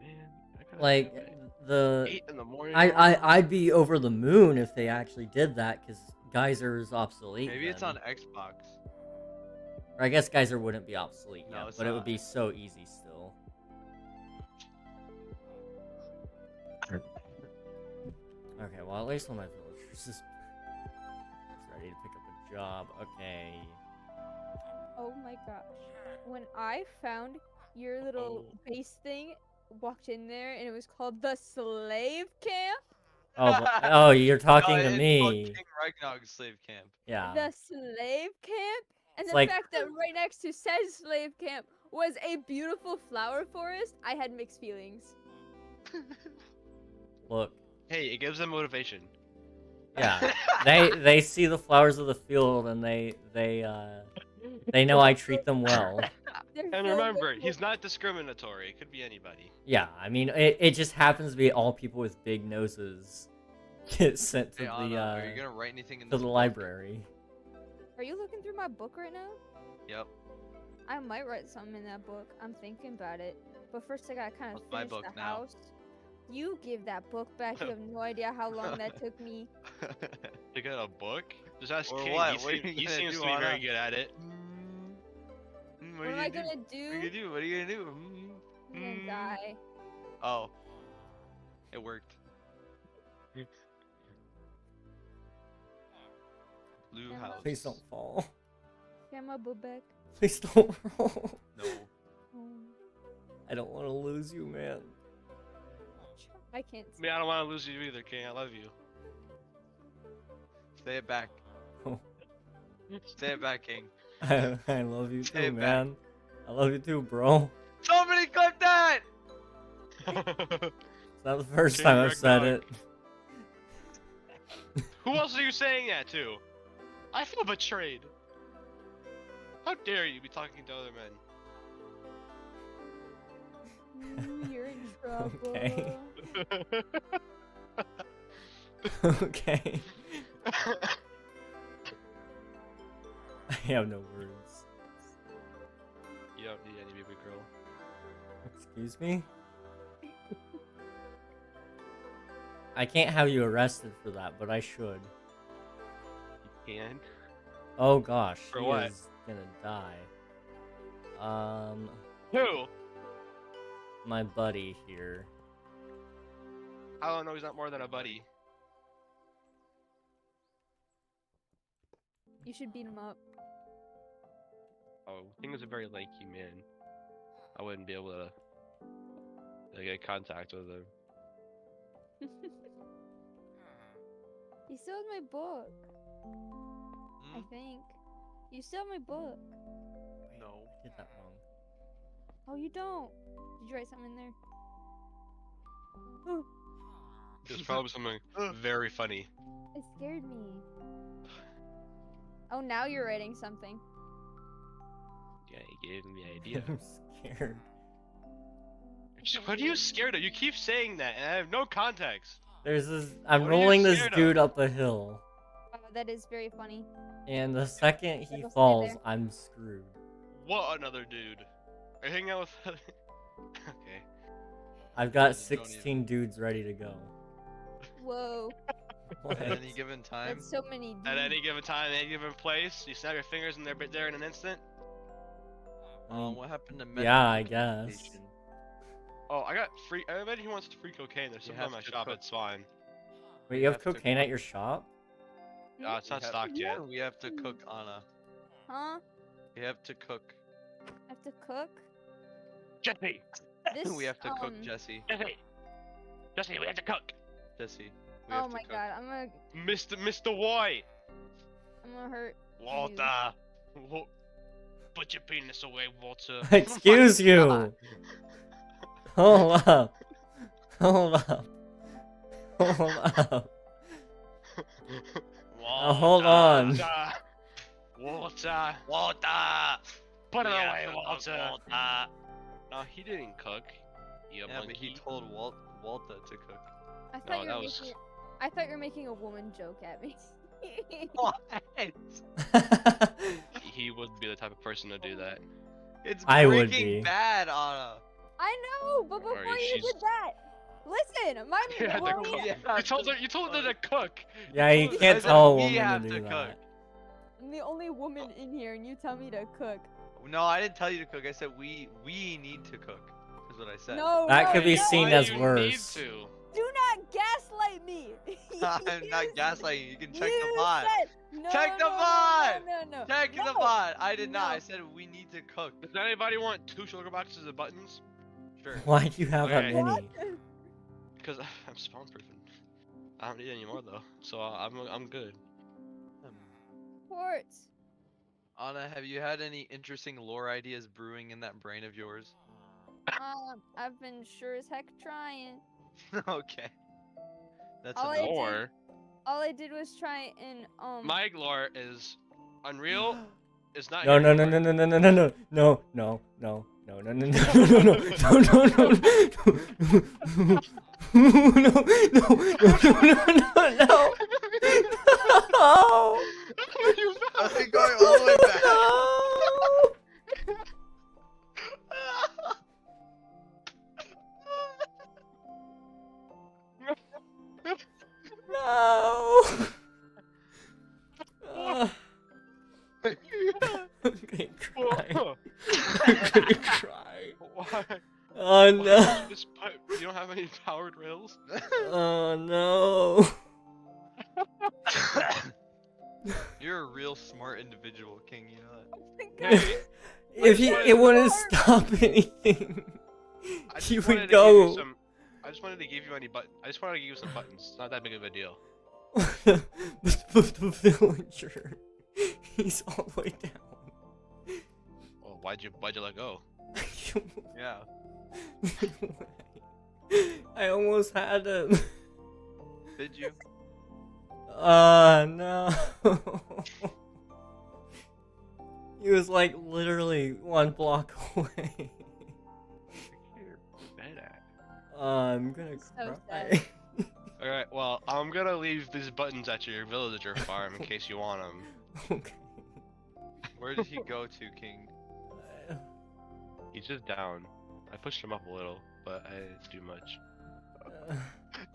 Speaker 3: Man, I gotta
Speaker 1: Like
Speaker 3: go at
Speaker 1: the
Speaker 3: 8 in the morning.
Speaker 1: I'd be over the moon if they actually did that, because Geyser is obsolete.
Speaker 5: Maybe it's
Speaker 1: then.
Speaker 5: on Xbox.
Speaker 1: Or I guess Geyser wouldn't be obsolete
Speaker 5: No,
Speaker 1: yet,
Speaker 5: it's
Speaker 1: but it would
Speaker 5: not.
Speaker 1: be so easy still. Okay, well, at least one of my villagers is ready to pick up a job. Okay.
Speaker 4: Oh my gosh. When I found your little base thing, walked in there and it was called the slave camp.
Speaker 1: Oh, you're talking
Speaker 5: No,
Speaker 1: to
Speaker 5: it's called
Speaker 1: me.
Speaker 5: King Ragnar's slave camp.
Speaker 1: Yeah.
Speaker 4: The slave camp? And
Speaker 1: It's
Speaker 4: the
Speaker 1: like-
Speaker 4: fact that right next to said slave camp was a beautiful flower forest, I had mixed feelings.
Speaker 1: Look.
Speaker 3: Hey, it gives them motivation.
Speaker 1: Yeah. they see the flowers of the field and they know I treat them well.
Speaker 4: They're
Speaker 3: And
Speaker 4: filled
Speaker 3: remember,
Speaker 4: with
Speaker 3: he's not discriminatory. It could be anybody.
Speaker 1: Yeah, I mean, it just happens to be all people with big noses get sent to
Speaker 5: Hey, Anna,
Speaker 1: the
Speaker 5: are you gonna write anything in
Speaker 1: to
Speaker 5: this
Speaker 1: the
Speaker 5: book?
Speaker 1: library.
Speaker 4: Are you looking through my book right now?
Speaker 5: Yep.
Speaker 4: I might write something in that book. I'm thinking about it. But first I gotta kind of
Speaker 5: What's my
Speaker 4: finish
Speaker 5: book
Speaker 4: the
Speaker 5: now?
Speaker 4: house. You give that book back. You have no idea how long that took me.
Speaker 3: You got a book? Just ask
Speaker 5: Or
Speaker 3: King.
Speaker 5: what?
Speaker 3: He,
Speaker 5: What are
Speaker 3: seem-
Speaker 5: you
Speaker 3: he
Speaker 5: gonna
Speaker 3: seems
Speaker 5: do,
Speaker 3: to be very
Speaker 5: Anna?
Speaker 3: good at it.
Speaker 4: What am I gonna
Speaker 5: What are you gonna
Speaker 4: do?
Speaker 5: do? What are you gonna do?
Speaker 4: I'm gonna die.
Speaker 5: Oh. It worked. Blue house.
Speaker 1: Please don't fall.
Speaker 4: Get my book back.
Speaker 1: Please don't roll.
Speaker 3: No.
Speaker 4: Oh,
Speaker 1: I don't want to lose you, man.
Speaker 4: I can't.
Speaker 6: I mean, I don't want to lose you either, King. I love you.
Speaker 5: Say it back.
Speaker 1: Oh.
Speaker 5: Say it back, King.
Speaker 1: I love you
Speaker 5: Say
Speaker 1: too,
Speaker 5: it back.
Speaker 1: man. I love you too, bro.
Speaker 5: Somebody clip that!
Speaker 1: It's not the first
Speaker 6: King
Speaker 1: time I've said
Speaker 6: Ragnarok.
Speaker 1: it.
Speaker 6: Who else are you saying that to? I feel betrayed. How dare you be talking to other men?
Speaker 4: You're in trouble.
Speaker 1: Okay. Okay. I have no words.
Speaker 6: You don't need any baby girl.
Speaker 1: Excuse me? I can't have you arrested for that, but I should.
Speaker 6: You can.
Speaker 1: Oh gosh,
Speaker 6: For
Speaker 1: he
Speaker 6: what?
Speaker 1: is gonna die.
Speaker 6: Who?
Speaker 1: My buddy here.
Speaker 6: I don't know. He's not more than a buddy.
Speaker 4: You should beat him up.
Speaker 6: Oh, King is a very lanky man. I wouldn't be able to get contact with him.
Speaker 4: You still have my book. I think. You still have my book.
Speaker 5: No.
Speaker 1: I did that wrong.
Speaker 4: Oh, you don't. Did you write something in there?
Speaker 6: There's probably something very funny.
Speaker 4: It scared me. Oh, now you're writing something.
Speaker 6: Yeah, he gave me the idea.
Speaker 1: I'm scared.
Speaker 6: What are you scared of? You keep saying that, and I have no context.
Speaker 1: There's this. I'm
Speaker 6: What are you
Speaker 1: rolling this
Speaker 6: scared of?
Speaker 1: dude up a hill,
Speaker 4: That is very funny.
Speaker 1: and the second he
Speaker 4: It'll stay
Speaker 1: falls,
Speaker 4: there.
Speaker 1: I'm screwed.
Speaker 6: What another dude? Are you hanging out with? Okay.
Speaker 1: I've got
Speaker 5: You don't
Speaker 1: 16 dudes ready to go.
Speaker 4: Whoa.
Speaker 1: What?
Speaker 5: At any given time.
Speaker 4: That's so many.
Speaker 6: At
Speaker 4: dudes.
Speaker 6: any given time, any given place, you snap your fingers and they're there in an instant.
Speaker 5: What happened to
Speaker 1: Yeah, I
Speaker 5: medication?
Speaker 1: guess.
Speaker 6: Oh, I got free. Everybody who wants free cocaine, there's
Speaker 5: You
Speaker 6: some in
Speaker 5: have
Speaker 6: my
Speaker 5: to
Speaker 6: shop
Speaker 5: cook.
Speaker 6: at Swan.
Speaker 1: Wait, you have
Speaker 6: have to
Speaker 1: cocaine at your shop?
Speaker 6: It's not
Speaker 5: We have-
Speaker 6: stocked yet.
Speaker 5: We have to cook, Anna.
Speaker 4: Huh?
Speaker 5: We have to cook.
Speaker 4: I have to cook.
Speaker 6: Jesse,
Speaker 4: This.
Speaker 5: We have to cook, Jesse.
Speaker 6: Jesse, we have to cook.
Speaker 5: Jesse. We
Speaker 4: Oh
Speaker 5: have
Speaker 4: my
Speaker 5: to cook.
Speaker 4: god,
Speaker 6: Mr. White.
Speaker 4: I'm gonna hurt.
Speaker 6: Walter, put your penis away, Walter.
Speaker 1: Excuse you! Hold up. Hold up. Hold up.
Speaker 6: Walter,
Speaker 1: hold on.
Speaker 6: Walter, put it away, Walter. No, he didn't cook. You
Speaker 5: Yeah, but he
Speaker 6: monkey.
Speaker 5: told Walter to cook.
Speaker 4: I thought
Speaker 6: No,
Speaker 4: you
Speaker 6: that
Speaker 4: were
Speaker 6: was-
Speaker 4: making. I thought you were making a woman joke at me.
Speaker 5: What?
Speaker 6: He would be the type of person to do that.
Speaker 5: It's
Speaker 1: I would
Speaker 5: Breaking
Speaker 1: be.
Speaker 5: Bad, Anna.
Speaker 4: I know, but
Speaker 6: Don't
Speaker 4: before
Speaker 6: worry,
Speaker 4: you
Speaker 6: she's-
Speaker 4: did that, listen, my
Speaker 6: Yeah, the
Speaker 4: woman-
Speaker 6: cook.
Speaker 5: Yeah,
Speaker 6: You told her to cook.
Speaker 1: Yeah, you
Speaker 5: I
Speaker 1: can't
Speaker 5: said
Speaker 1: tell a
Speaker 5: we
Speaker 1: woman
Speaker 5: have
Speaker 1: to do
Speaker 5: cook.
Speaker 1: that.
Speaker 4: I'm the only woman in here, and you tell me to cook.
Speaker 5: No, I didn't tell you to cook. I said we need to cook. Is what I said.
Speaker 4: No,
Speaker 1: That
Speaker 4: no,
Speaker 1: could be
Speaker 4: no.
Speaker 1: seen
Speaker 6: Why
Speaker 1: as
Speaker 6: you need
Speaker 1: worse.
Speaker 6: to?
Speaker 4: Do not gaslight me.
Speaker 5: I'm not gaslighting. You can check
Speaker 4: You
Speaker 5: the bot.
Speaker 4: said- no,
Speaker 5: Check the
Speaker 4: no,
Speaker 5: bot!
Speaker 4: No, no, no.
Speaker 5: Check the
Speaker 4: No.
Speaker 5: bot. I did not.
Speaker 4: No.
Speaker 5: I said we need to cook.
Speaker 6: Does anybody want 2 sugar boxes of buttons?
Speaker 5: Sure.
Speaker 1: Why do you have that
Speaker 6: Okay.
Speaker 1: many?
Speaker 4: What?
Speaker 6: Because I'm spawn proofing. I don't need any more though, so I'm good.
Speaker 4: Quartz.
Speaker 5: Anna, have you had any interesting lore ideas brewing in that brain of yours?
Speaker 4: I've been sure as heck trying.
Speaker 5: Okay. That's
Speaker 4: All I
Speaker 5: enough.
Speaker 4: did-
Speaker 6: Or
Speaker 4: All I did was try and
Speaker 6: my lore is Unreal. Is not.
Speaker 1: No,
Speaker 6: your
Speaker 1: no, no,
Speaker 6: lore.
Speaker 1: no, no, no, no, no, no, no, no, no, no, no, no, no, no, no, no, no, no, no, no.
Speaker 5: I think going all the way back.
Speaker 1: No. I'm gonna cry. I'm gonna cry.
Speaker 6: Why?
Speaker 1: Oh
Speaker 6: Why
Speaker 1: no.
Speaker 6: don't you just you don't have any powered rails?
Speaker 1: Oh no.
Speaker 5: You're you're a real smart individual, King. You know that.
Speaker 4: Oh my God.
Speaker 6: Hey,
Speaker 1: If he,
Speaker 6: wanted
Speaker 1: it
Speaker 6: to-
Speaker 1: wouldn't stop anything.
Speaker 6: I
Speaker 1: He
Speaker 6: just
Speaker 1: would
Speaker 6: wanted to give you
Speaker 1: go.
Speaker 6: some. I just wanted to give you any button. I just wanted to give you some buttons. It's not that big of a deal.
Speaker 1: the villager. He's all the way down.
Speaker 6: Well, why'd you let go?
Speaker 5: Yeah.
Speaker 1: I almost had him.
Speaker 5: Did you?
Speaker 1: No. He was like literally 1 block away.
Speaker 6: You're bad at.
Speaker 1: I'm gonna
Speaker 4: So
Speaker 1: cry.
Speaker 4: sad.
Speaker 6: All right. Well, I'm gonna leave these buttons at your villager farm in case you want them.
Speaker 1: Okay.
Speaker 5: Where did he go to, King?
Speaker 6: He's just down. I pushed him up a little, but I didn't do much.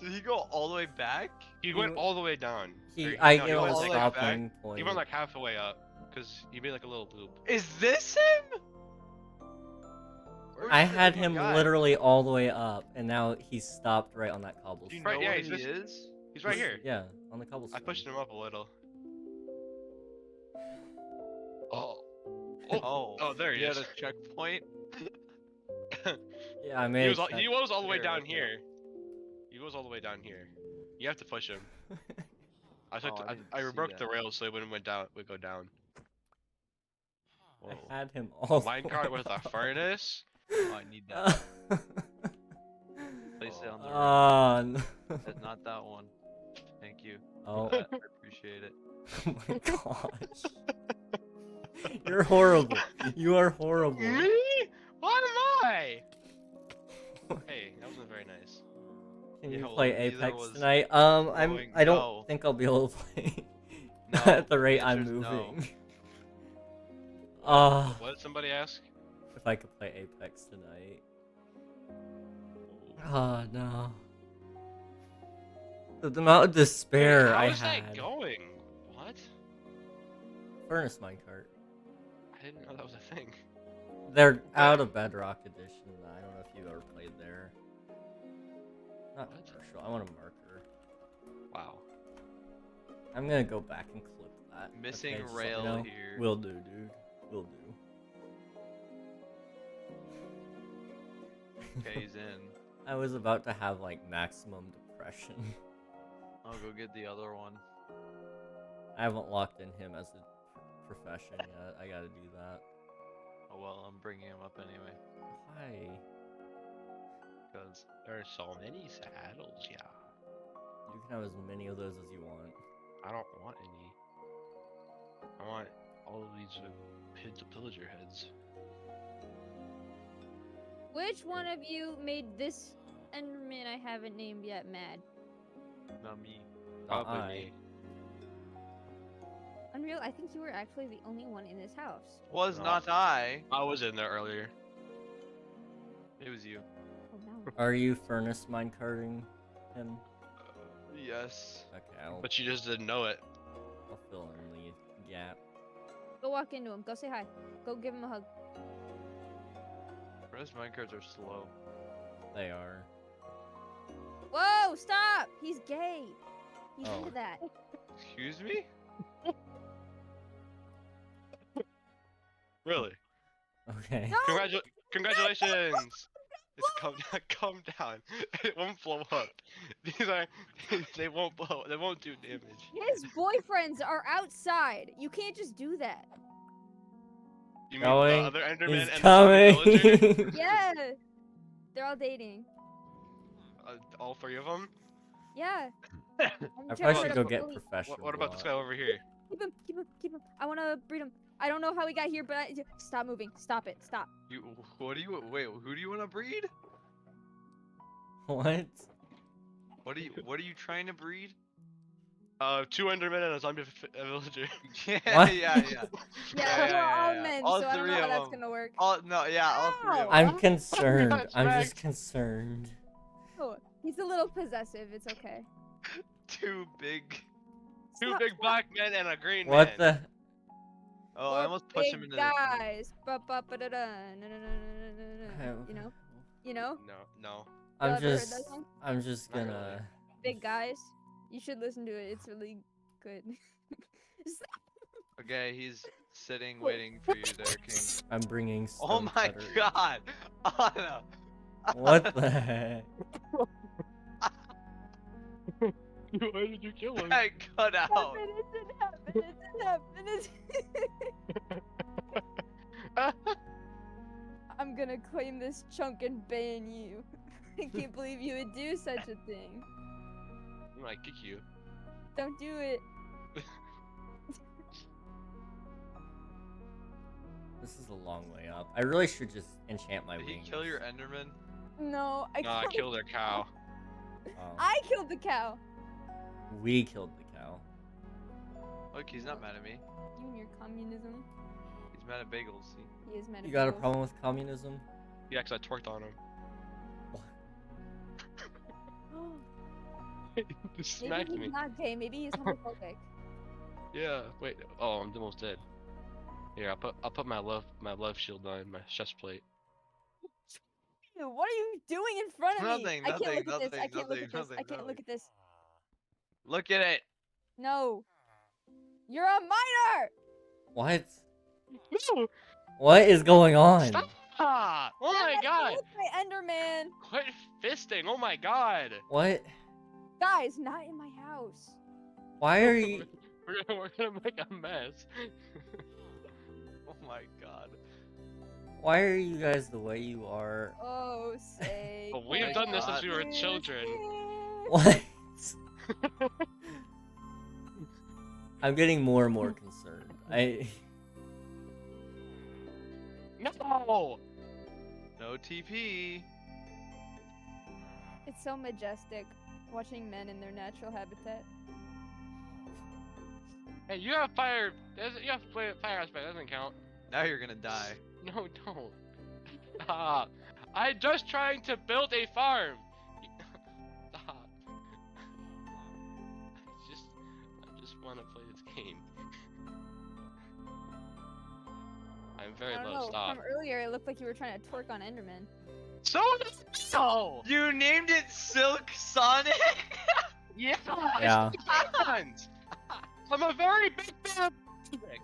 Speaker 5: Did he go all the way back?
Speaker 6: He went all the way down. Or,
Speaker 1: I
Speaker 6: no,
Speaker 1: get
Speaker 6: he
Speaker 1: a
Speaker 6: went
Speaker 5: all the way back.
Speaker 1: stopping point.
Speaker 6: He went like half the way up, because he made like a little loop.
Speaker 5: Is this him? Where's
Speaker 1: I
Speaker 5: the
Speaker 1: had
Speaker 5: little
Speaker 1: him
Speaker 5: guy?
Speaker 1: literally all the way up, and now he's stopped right on that
Speaker 5: Do you
Speaker 1: cobblestone.
Speaker 5: know
Speaker 6: Right, yeah,
Speaker 5: where
Speaker 6: he's
Speaker 5: he
Speaker 6: just-
Speaker 5: is?
Speaker 6: He's right here.
Speaker 1: Yeah, on the
Speaker 6: I
Speaker 1: cobblestone.
Speaker 6: pushed him up a little. Oh. Oh, there he
Speaker 5: you
Speaker 6: is.
Speaker 5: had a checkpoint.
Speaker 1: Yeah, I made.
Speaker 6: He was all the way
Speaker 5: Here,
Speaker 6: down
Speaker 5: right
Speaker 6: here. He was all the way down here. You have to push him. I took
Speaker 5: Oh, I didn't
Speaker 6: I
Speaker 5: see
Speaker 6: broke
Speaker 5: that.
Speaker 6: the rails so it wouldn't go down. Whoa.
Speaker 1: I had him all. the
Speaker 6: Minecart
Speaker 1: way
Speaker 6: with a
Speaker 1: up.
Speaker 6: furnace?
Speaker 5: Oh, I need that. Place it on the right.
Speaker 1: No.
Speaker 5: That's not that one. Thank you.
Speaker 1: Oh.
Speaker 5: I appreciate it.
Speaker 1: Oh my gosh. You're horrible. You are horrible.
Speaker 6: Me? What am I? Hey, that wasn't very nice.
Speaker 1: Can you
Speaker 5: Yeah, well,
Speaker 1: play
Speaker 5: neither
Speaker 1: Apex
Speaker 5: was
Speaker 1: tonight?
Speaker 5: going-
Speaker 1: I don't
Speaker 5: no.
Speaker 1: think I'll be able to play
Speaker 5: No,
Speaker 1: at the rate
Speaker 5: the
Speaker 1: I'm
Speaker 5: answer's no.
Speaker 1: moving.
Speaker 6: What did somebody ask?
Speaker 1: If I could play Apex tonight. Oh no. The amount of despair
Speaker 6: How
Speaker 1: I
Speaker 6: is that
Speaker 1: had.
Speaker 6: going? What?
Speaker 1: Furnace minecart.
Speaker 6: I didn't know that was a thing.
Speaker 1: They're out of Bedrock Edition. I don't know if you've ever played there. Not
Speaker 6: What?
Speaker 1: commercial. I want a marker.
Speaker 6: Wow.
Speaker 1: I'm gonna go back and clip that.
Speaker 5: Missing
Speaker 1: okay, just let me
Speaker 5: rail
Speaker 1: know.
Speaker 5: here.
Speaker 1: Will do, dude. Will do.
Speaker 5: Okay, he's in.
Speaker 1: I was about to have like maximum depression.
Speaker 5: I'll go get the other one.
Speaker 1: I haven't locked in him as a profession yet. I gotta do that.
Speaker 5: Oh well, I'm bringing him up anyway.
Speaker 1: Why?
Speaker 5: Because
Speaker 6: There are so many saddles, yeah.
Speaker 1: You can have as many of those as you want.
Speaker 6: I don't want any. I want all of these pillager heads.
Speaker 7: Which one of you made this Enderman I haven't named yet mad?
Speaker 5: not me.
Speaker 1: Not
Speaker 6: Probably
Speaker 1: I.
Speaker 6: me.
Speaker 7: Unreal, I think you were actually the only one in this house.
Speaker 5: Was
Speaker 6: No.
Speaker 5: not I.
Speaker 6: I was in there earlier.
Speaker 5: It was you.
Speaker 7: Oh no.
Speaker 1: Are you furnace minecarting him?
Speaker 5: Yes.
Speaker 1: Okay, I'll
Speaker 6: But you just didn't know it.
Speaker 1: fill in the gap.
Speaker 7: Go walk into him. Go say hi. Go give him a hug.
Speaker 5: Rest minecarts are slow.
Speaker 1: They are.
Speaker 7: Whoa! Stop! He's gay. He's
Speaker 1: Oh.
Speaker 7: into that.
Speaker 5: Excuse me?
Speaker 6: Really?
Speaker 1: Okay.
Speaker 7: No!
Speaker 6: Congratulations! It's calm down. It won't blow up. These are they won't blow. They won't do damage.
Speaker 7: His boyfriends are outside. You can't just do that.
Speaker 6: You mean
Speaker 1: Going.
Speaker 6: the other Enderman
Speaker 1: He's
Speaker 6: and
Speaker 1: coming.
Speaker 6: the villager?
Speaker 7: Yeah. They're all dating.
Speaker 6: All three of them?
Speaker 7: Yeah.
Speaker 1: I probably should go
Speaker 7: to
Speaker 1: get
Speaker 7: bully.
Speaker 1: professional.
Speaker 6: What about this guy
Speaker 1: block.
Speaker 6: over here?
Speaker 7: Keep him. Keep him. Keep him. I want to breed him. I don't know how we got here, but stop moving. Stop it. Stop.
Speaker 5: You. What do you? Wait. Who do you want to breed?
Speaker 1: What?
Speaker 5: What are you? What are you trying to breed?
Speaker 6: 2 Endermen and a zombie villager.
Speaker 5: Yeah.
Speaker 1: What?
Speaker 5: Yeah.
Speaker 7: Yeah,
Speaker 5: Yeah,
Speaker 7: we're
Speaker 5: yeah,
Speaker 7: all
Speaker 5: yeah.
Speaker 7: men,
Speaker 5: All
Speaker 7: so I don't know
Speaker 5: three
Speaker 7: how
Speaker 5: of
Speaker 7: that's
Speaker 5: them.
Speaker 7: gonna work.
Speaker 5: All no. Yeah. All three of
Speaker 7: No.
Speaker 5: them.
Speaker 1: I'm concerned.
Speaker 6: got
Speaker 1: I'm
Speaker 6: tracked.
Speaker 1: just concerned.
Speaker 7: Oh, he's a little possessive. It's okay.
Speaker 5: Two big.
Speaker 6: 2
Speaker 7: Stop,
Speaker 6: big
Speaker 7: stop.
Speaker 6: black men and a green
Speaker 1: What
Speaker 6: man.
Speaker 1: the?
Speaker 5: Oh, I
Speaker 7: We're
Speaker 5: almost pushed him
Speaker 7: big
Speaker 5: into
Speaker 7: guys. Ba-ba-ba-da-da. No. You know? You know?
Speaker 6: No.
Speaker 1: I'm
Speaker 7: Y'all ever heard
Speaker 1: just.
Speaker 7: that song?
Speaker 1: I'm just
Speaker 6: Not really.
Speaker 1: gonna.
Speaker 7: Big guys. You should listen to it. It's really good.
Speaker 5: Okay, he's sitting, waiting for you there, King.
Speaker 1: I'm bringing
Speaker 5: Oh
Speaker 1: stone
Speaker 5: my
Speaker 1: cutter.
Speaker 5: god! Anna!
Speaker 1: What the heck?
Speaker 3: Why did you kill him?
Speaker 5: I cut out!
Speaker 7: Happen, it didn't happen, it didn't happen, I'm gonna claim this chunk and ban you. I can't believe you would do such a thing.
Speaker 3: I'm gonna kick you.
Speaker 7: Don't do it.
Speaker 1: This is a long way up. I really should just enchant my
Speaker 5: Did he
Speaker 1: wings.
Speaker 5: kill your Enderman?
Speaker 7: No,
Speaker 3: No, I killed their cow.
Speaker 1: Oh,
Speaker 7: I killed the cow.
Speaker 1: we killed the cow.
Speaker 5: Look, he's not mad at me.
Speaker 7: You and your communism.
Speaker 5: He's mad at bagels. See?
Speaker 7: He is mad.
Speaker 1: You got a problem with communism?
Speaker 3: Yeah, 'cause I twerked on him. He just
Speaker 7: Maybe
Speaker 3: smacked
Speaker 7: he's
Speaker 3: me.
Speaker 7: not gay. Maybe he's homophobic.
Speaker 3: Yeah. Wait. Oh, I'm almost dead. Here, I'll put my love shield on my chest plate.
Speaker 7: Ew, what are you doing in front of
Speaker 5: Nothing,
Speaker 7: me? I can't look at this. I
Speaker 5: nothing,
Speaker 7: can't look at this.
Speaker 5: nothing,
Speaker 7: I can't look at this.
Speaker 5: Look at it!
Speaker 7: No. You're a minor.
Speaker 1: What?
Speaker 3: No!
Speaker 1: What is going on?
Speaker 3: Stop! Oh my god!
Speaker 7: Look, my Enderman.
Speaker 3: Quit fisting! Oh my god!
Speaker 1: What?
Speaker 7: Guys, not in my house.
Speaker 1: Why are you?
Speaker 3: We're gonna make a mess.
Speaker 5: Oh my god.
Speaker 1: Why are you guys the way you are?
Speaker 7: Oh, say.
Speaker 3: But we've done this since we were children.
Speaker 1: What? I'm getting more and more concerned.
Speaker 3: No!
Speaker 5: No TP.
Speaker 7: It's so majestic watching men in their natural habitat.
Speaker 3: Hey, you have fire. You have fire aspect. That doesn't count.
Speaker 5: Now you're gonna die.
Speaker 3: No, don't. Stop. I'm just trying to build a farm. Stop. I just want to play this game. I'm very
Speaker 7: I don't
Speaker 3: low.
Speaker 7: know.
Speaker 3: Stop.
Speaker 7: From earlier, it looked like you were trying to twerk on Enderman.
Speaker 3: So no.
Speaker 5: You named it Silk Sonic?
Speaker 3: Yeah.
Speaker 1: Yeah.
Speaker 3: It's I'm a very big fan of music.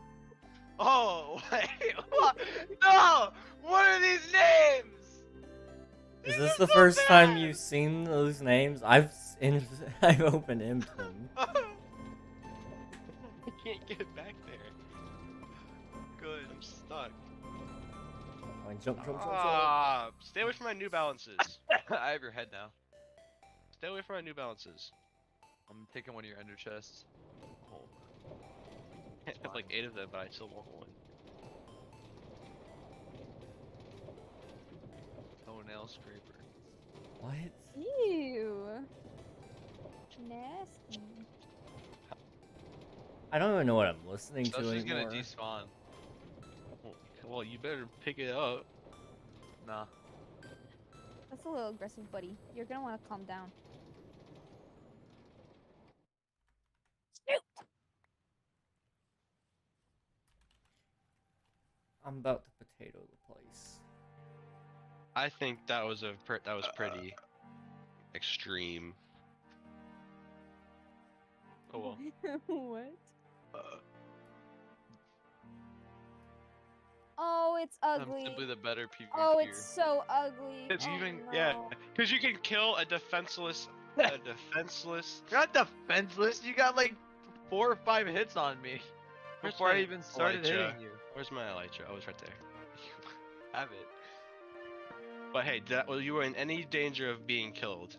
Speaker 5: Oh, wait. What? No! What are these names?
Speaker 1: Is
Speaker 5: These
Speaker 1: this
Speaker 5: are
Speaker 1: the
Speaker 5: so
Speaker 1: first time
Speaker 5: bad.
Speaker 1: you've seen those names? I've opened them.
Speaker 3: I can't get back there.
Speaker 5: Good.
Speaker 3: I'm stuck.
Speaker 1: Jump, jump, jump, jump.
Speaker 3: Ah, stay away from my New Balances.
Speaker 5: I have your head now.
Speaker 3: Stay away from my New Balances.
Speaker 5: I'm taking one of your ender chests. Oh.
Speaker 3: I have like 8 of them, but I still want one.
Speaker 5: Toenail scraper.
Speaker 1: What?
Speaker 7: Ew. Nasty.
Speaker 1: I don't even know what I'm listening
Speaker 5: So
Speaker 1: to
Speaker 5: she's gonna
Speaker 1: anymore.
Speaker 5: despawn.
Speaker 3: Well, you better pick it up.
Speaker 5: Nah.
Speaker 7: That's a little aggressive, buddy. You're gonna want to calm down. Shoot!
Speaker 1: I'm about to potato the place.
Speaker 3: I think that was pretty extreme. Oh well.
Speaker 7: What?
Speaker 5: Uh,
Speaker 7: Oh, it's
Speaker 5: I'm
Speaker 7: ugly.
Speaker 5: simply the better PvPer.
Speaker 7: Oh, it's so ugly.
Speaker 3: It's
Speaker 7: Oh,
Speaker 3: even
Speaker 7: no.
Speaker 3: yeah, because you can kill a defenseless. Defenseless.
Speaker 5: You're not defenseless. You got like 4 or 5 hits on me
Speaker 3: Where's
Speaker 5: before I
Speaker 3: my
Speaker 5: even started
Speaker 3: Elytra?
Speaker 5: hitting you.
Speaker 3: Where's my elytra? Oh, it's right there.
Speaker 5: Have it.
Speaker 3: But hey, well, you were in any danger of being killed?